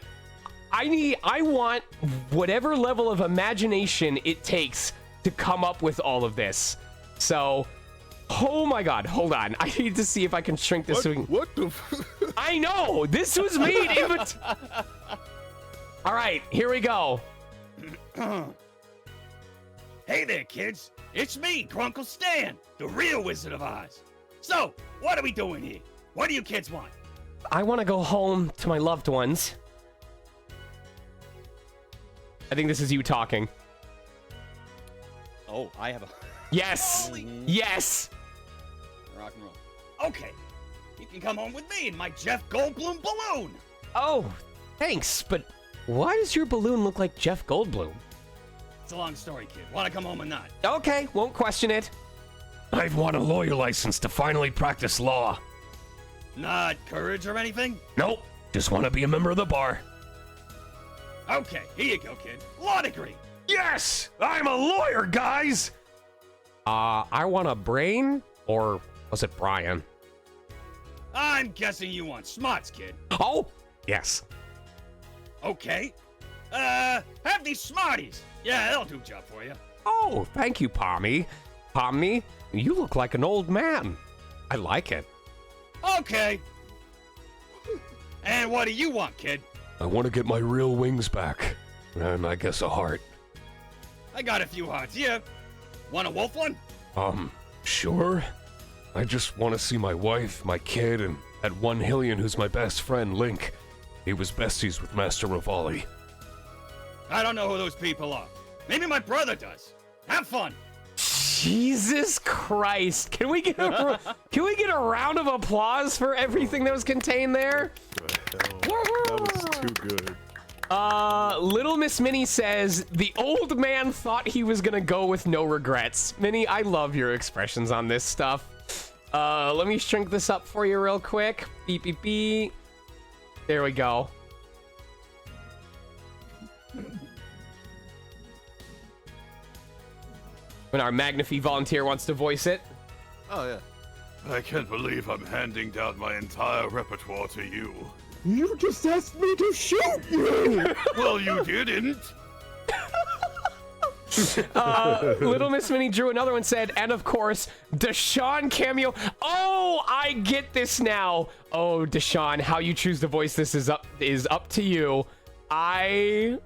want whatever level of imagination it takes to come up with all of this. So, oh my god, hold on. I need to see if I can shrink this. What the? I know this was made. All right, here we go. Hey there, kids. It's me, Grunkle Stan, the real Wizard of Oz. So, what are we doing here? What do you kids want? I want to go home to my loved ones. I think this is you talking. Oh, I have a... Yes! Yes! Rock and roll. Okay, you can come home with me in my Jeff Goldblum balloon. Oh, thanks, but why does your balloon look like Jeff Goldblum? It's a long story, kid. Want to come home or not? Okay, won't question it. I've won a lawyer license to finally practice law. Not courage or anything? Nope, just want to be a member of the bar. Okay, here you go, kid. Law degree. Yes! I'm a lawyer, guys! I want a brain, or was it Brian? I'm guessing you want smarts, kid. Oh, yes. Okay. Have these Smarties. Yeah, they'll do a job for you. Oh, thank you, Pommy. Pommy, you look like an old man. I like it. Okay. And what do you want, kid? I want to get my real wings back. And I guess a heart. I got a few hearts here. Want a wolf one? Sure. I just want to see my wife, my kid, and that one Hillian who's my best friend, Link. He was besties with Master Rivali. I don't know who those people are. Maybe my brother does. Have fun. Jesus Christ. Can we get a round of applause for everything that was contained there? That was too good. Little Miss Minnie says, the old man thought he was gonna go with no regrets. Minnie, I love your expressions on this stuff. Let me shrink this up for you real quick. Beep, beep, beep. There we go. When our Magnify volunteer wants to voice it. Oh, yeah. I can't believe I'm handing down my entire repertoire to you. You just asked me to shoot you! Well, you didn't. Little Miss Minnie drew another one, said, and of course, Deshaun cameo. Oh, I get this now. Oh, Deshaun, how you choose to voice this is up to you. I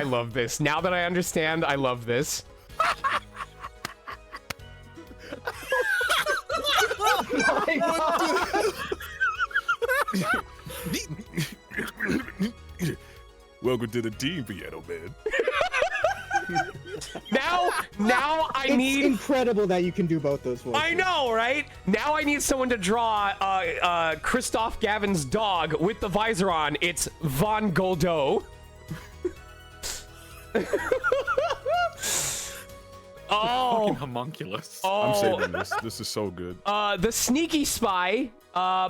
love this. Now that I understand, I love this. Welcome to the team, Piano Man. Now I need. It's incredible that you can do both those voices. I know, right? Now I need someone to draw Christoph Gavin's dog with the visor on. It's Von Goldo. Oh, Fucking homunculus. Oh. I'm saving this. This is so good. The Sneaky Spy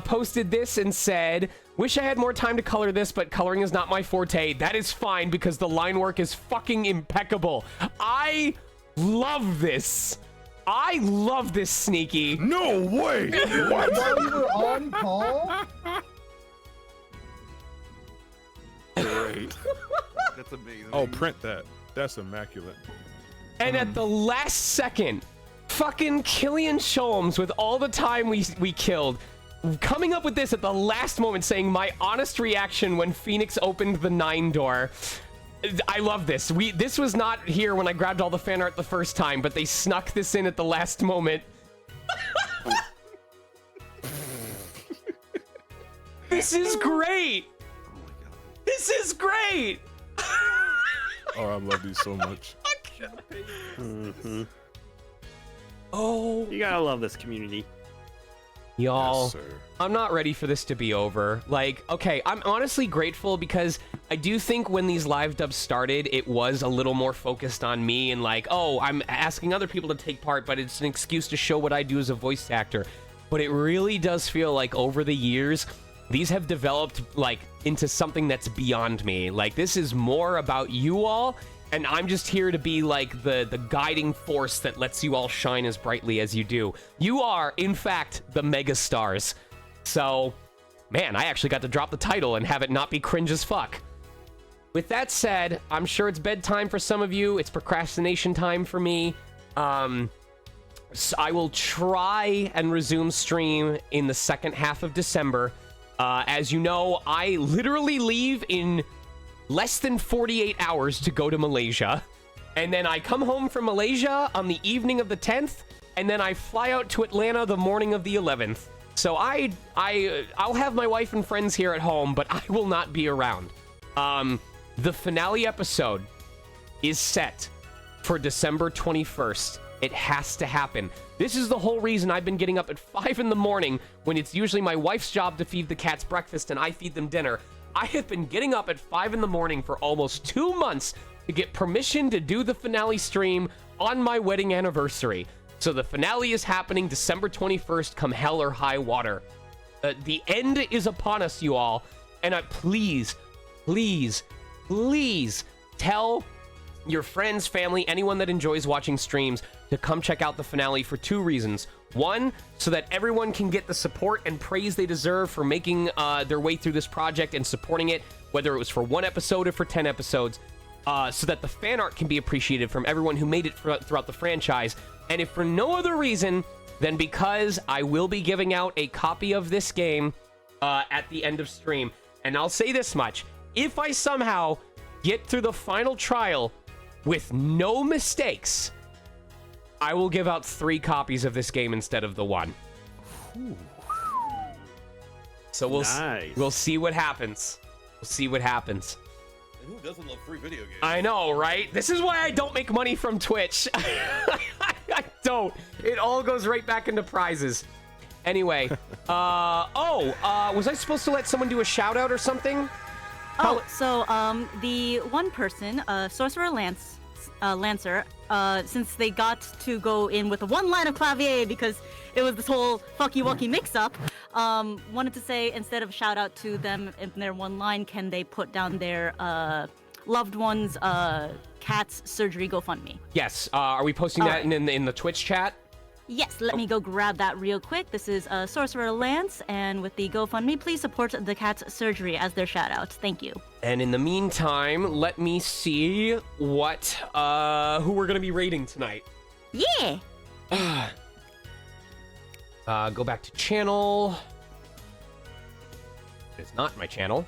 posted this and said, wish I had more time to color this, but coloring is not my forte. That is fine because the line work is fucking impeccable. I love this. I love this, Sneaky. No way. What? While you were on call? Great. That's amazing. Oh, print that. That's immaculate. And at the last second, fucking Killian Sholmes, with all the time we killed, coming up with this at the last moment, saying my honest reaction when Phoenix opened the 9 door. I love this. This was not here when I grabbed all the fan art the first time, but they snuck this in at the last moment. This is great. Oh my god. This is great. Oh, I love these so much. Oh, you gotta love this community. Y'all, Yes, sir. I'm not ready for this to be over. Like, okay, I'm honestly grateful because I do think when these live dubs started, it was a little more focused on me and like, oh, I'm asking other people to take part, but it's an excuse to show what I do as a voice actor. But it really does feel like over the years, these have developed like into something that's beyond me. Like, this is more about you all, and I'm just here to be like the guiding force that lets you all shine as brightly as you do. You are, in fact, the mega stars. So, man, I actually got to drop the title and have it not be cringe as fuck. With that said, I'm sure it's bedtime for some of you. It's procrastination time for me. So I will try and resume stream in the second half of December. As you know, I literally leave in less than 48 hours to go to Malaysia. And then I come home from Malaysia on the evening of the 10th, and then I fly out to Atlanta the morning of the 11th. So I'll have my wife and friends here at home, but I will not be around. The finale episode is set for December 21st. It has to happen. This is the whole reason I've been getting up at 5 in the morning when it's usually my wife's job to feed the cats breakfast and I feed them dinner. I have been getting up at 5 in the morning for almost 2 months to get permission to do the finale stream on my wedding anniversary. So the finale is happening December 21st, come hell or high water. The end is upon us, you all. And please, please, please tell your friends, family, anyone that enjoys watching streams to come check out the finale for 2 reasons. One, so that everyone can get the support and praise they deserve for making their way through this project and supporting it, whether it was for 1 episode or for 10 episodes, so that the fan art can be appreciated from everyone who made it throughout the franchise. And if for no other reason than because I will be giving out a copy of this game at the end of stream. And I'll say this much. If I somehow get through the final trial with no mistakes, I will give out 3 copies of this game instead of the 1. Ooh. So we'll see what happens. We'll see what happens. And who doesn't love free video games? I know, right? This is why I don't make money from Twitch. I don't. It all goes right back into prizes. Anyway, was I supposed to let someone do a shout out or something? So the one person, Sorcerer Lancer, since they got to go in with one line of clavier because it was this whole fucky wucky mix-up, wanted to say instead of shout out to them in their one line, can they put down their loved one's cat's surgery GoFundMe? Yes. Are we posting that in the Twitch chat? Yes, let me go grab that real quick. This is Sorcerer Lance, and with the GoFundMe, please support the cat's surgery as their shout-out. Thank you. And in the meantime, let me see what who we're gonna be rating tonight. Yeah. Go back to channel. It's not my channel.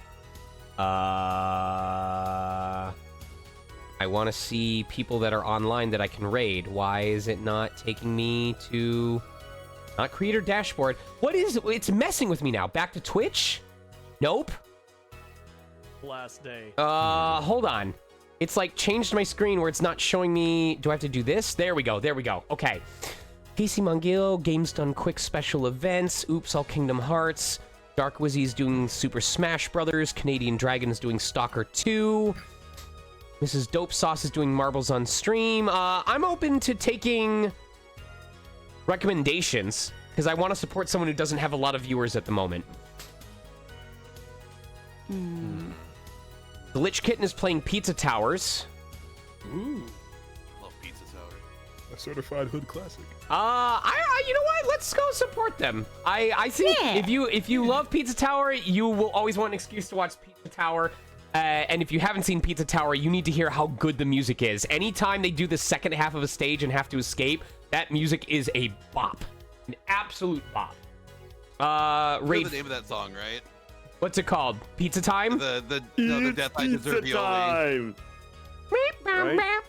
I want to see people that are online that I can raid. Why is it not taking me to... Not creator dashboard. What is it? It's messing with me now. Back to Twitch? Nope. Last day. Hold on. It's like changed my screen where it's not showing me... Do I have to do this? There we go. There we go. Okay. PC Mongil, Games Done Quick special events. Oops, All Kingdom Hearts. Dark Wizzy's doing Super Smash Brothers. Canadian Dragon's doing Stalker 2. Mrs. Dope Sauce is doing Marbles on stream. I'm open to taking recommendations because I want to support someone who doesn't have a lot of viewers at the moment. The Lich Kitten is playing Pizza Towers. Ooh. Love Pizza Tower. A certified hood classic. You know what? Let's go support them. I think if you love Pizza Tower, you will always want an excuse to watch Pizza Tower. And if you haven't seen Pizza Tower, you need to hear how good the music is. Anytime they do the second half of a stage and have to escape, that music is a bop. An absolute bop. You know the name of that song, right? What's it called? Pizza Time? The Death I Deserve Pizza Time. Right?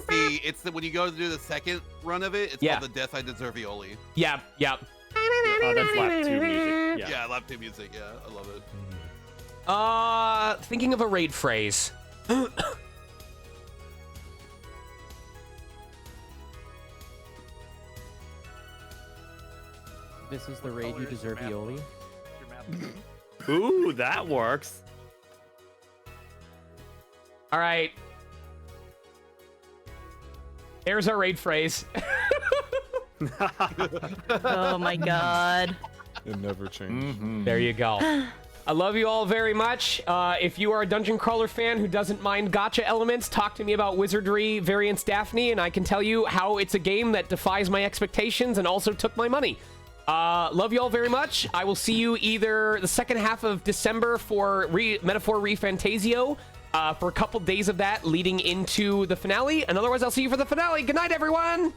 It's when you go to do the second run of it, it's called the Death I Deserve Violi. Yep. Oh, that's lap 2 music. Yeah, lap 2 music. Yeah, I love it. Thinking of a raid phrase. This is the raid you deserve, Violi. Ooh, that works. All right. There's our raid phrase. Oh my god. It never changed. There you go. I love you all very much. If you are a Dungeon Crawler fan who doesn't mind gacha elements, talk to me about Wizardry Variants Daphne, and I can tell you how it's a game that defies my expectations and also took my money. Love you all very much. I will see you either the second half of December for Metaphor ReFantasio, for a couple days of that leading into the finale, and otherwise I'll see you for the finale. Good night, everyone.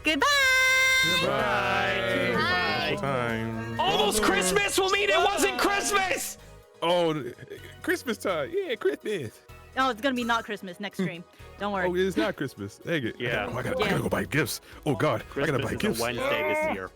Goodbye. Time. Almost Christmas. We'll mean it wasn't Christmas. Oh, Christmas time. Yeah, Christmas. Oh, it's gonna be not Christmas next stream. Don't worry. Oh, it's not Christmas. Dang it. Yeah. I gotta go buy gifts. Oh God, I gotta buy Christmas gifts. is a Wednesday this year.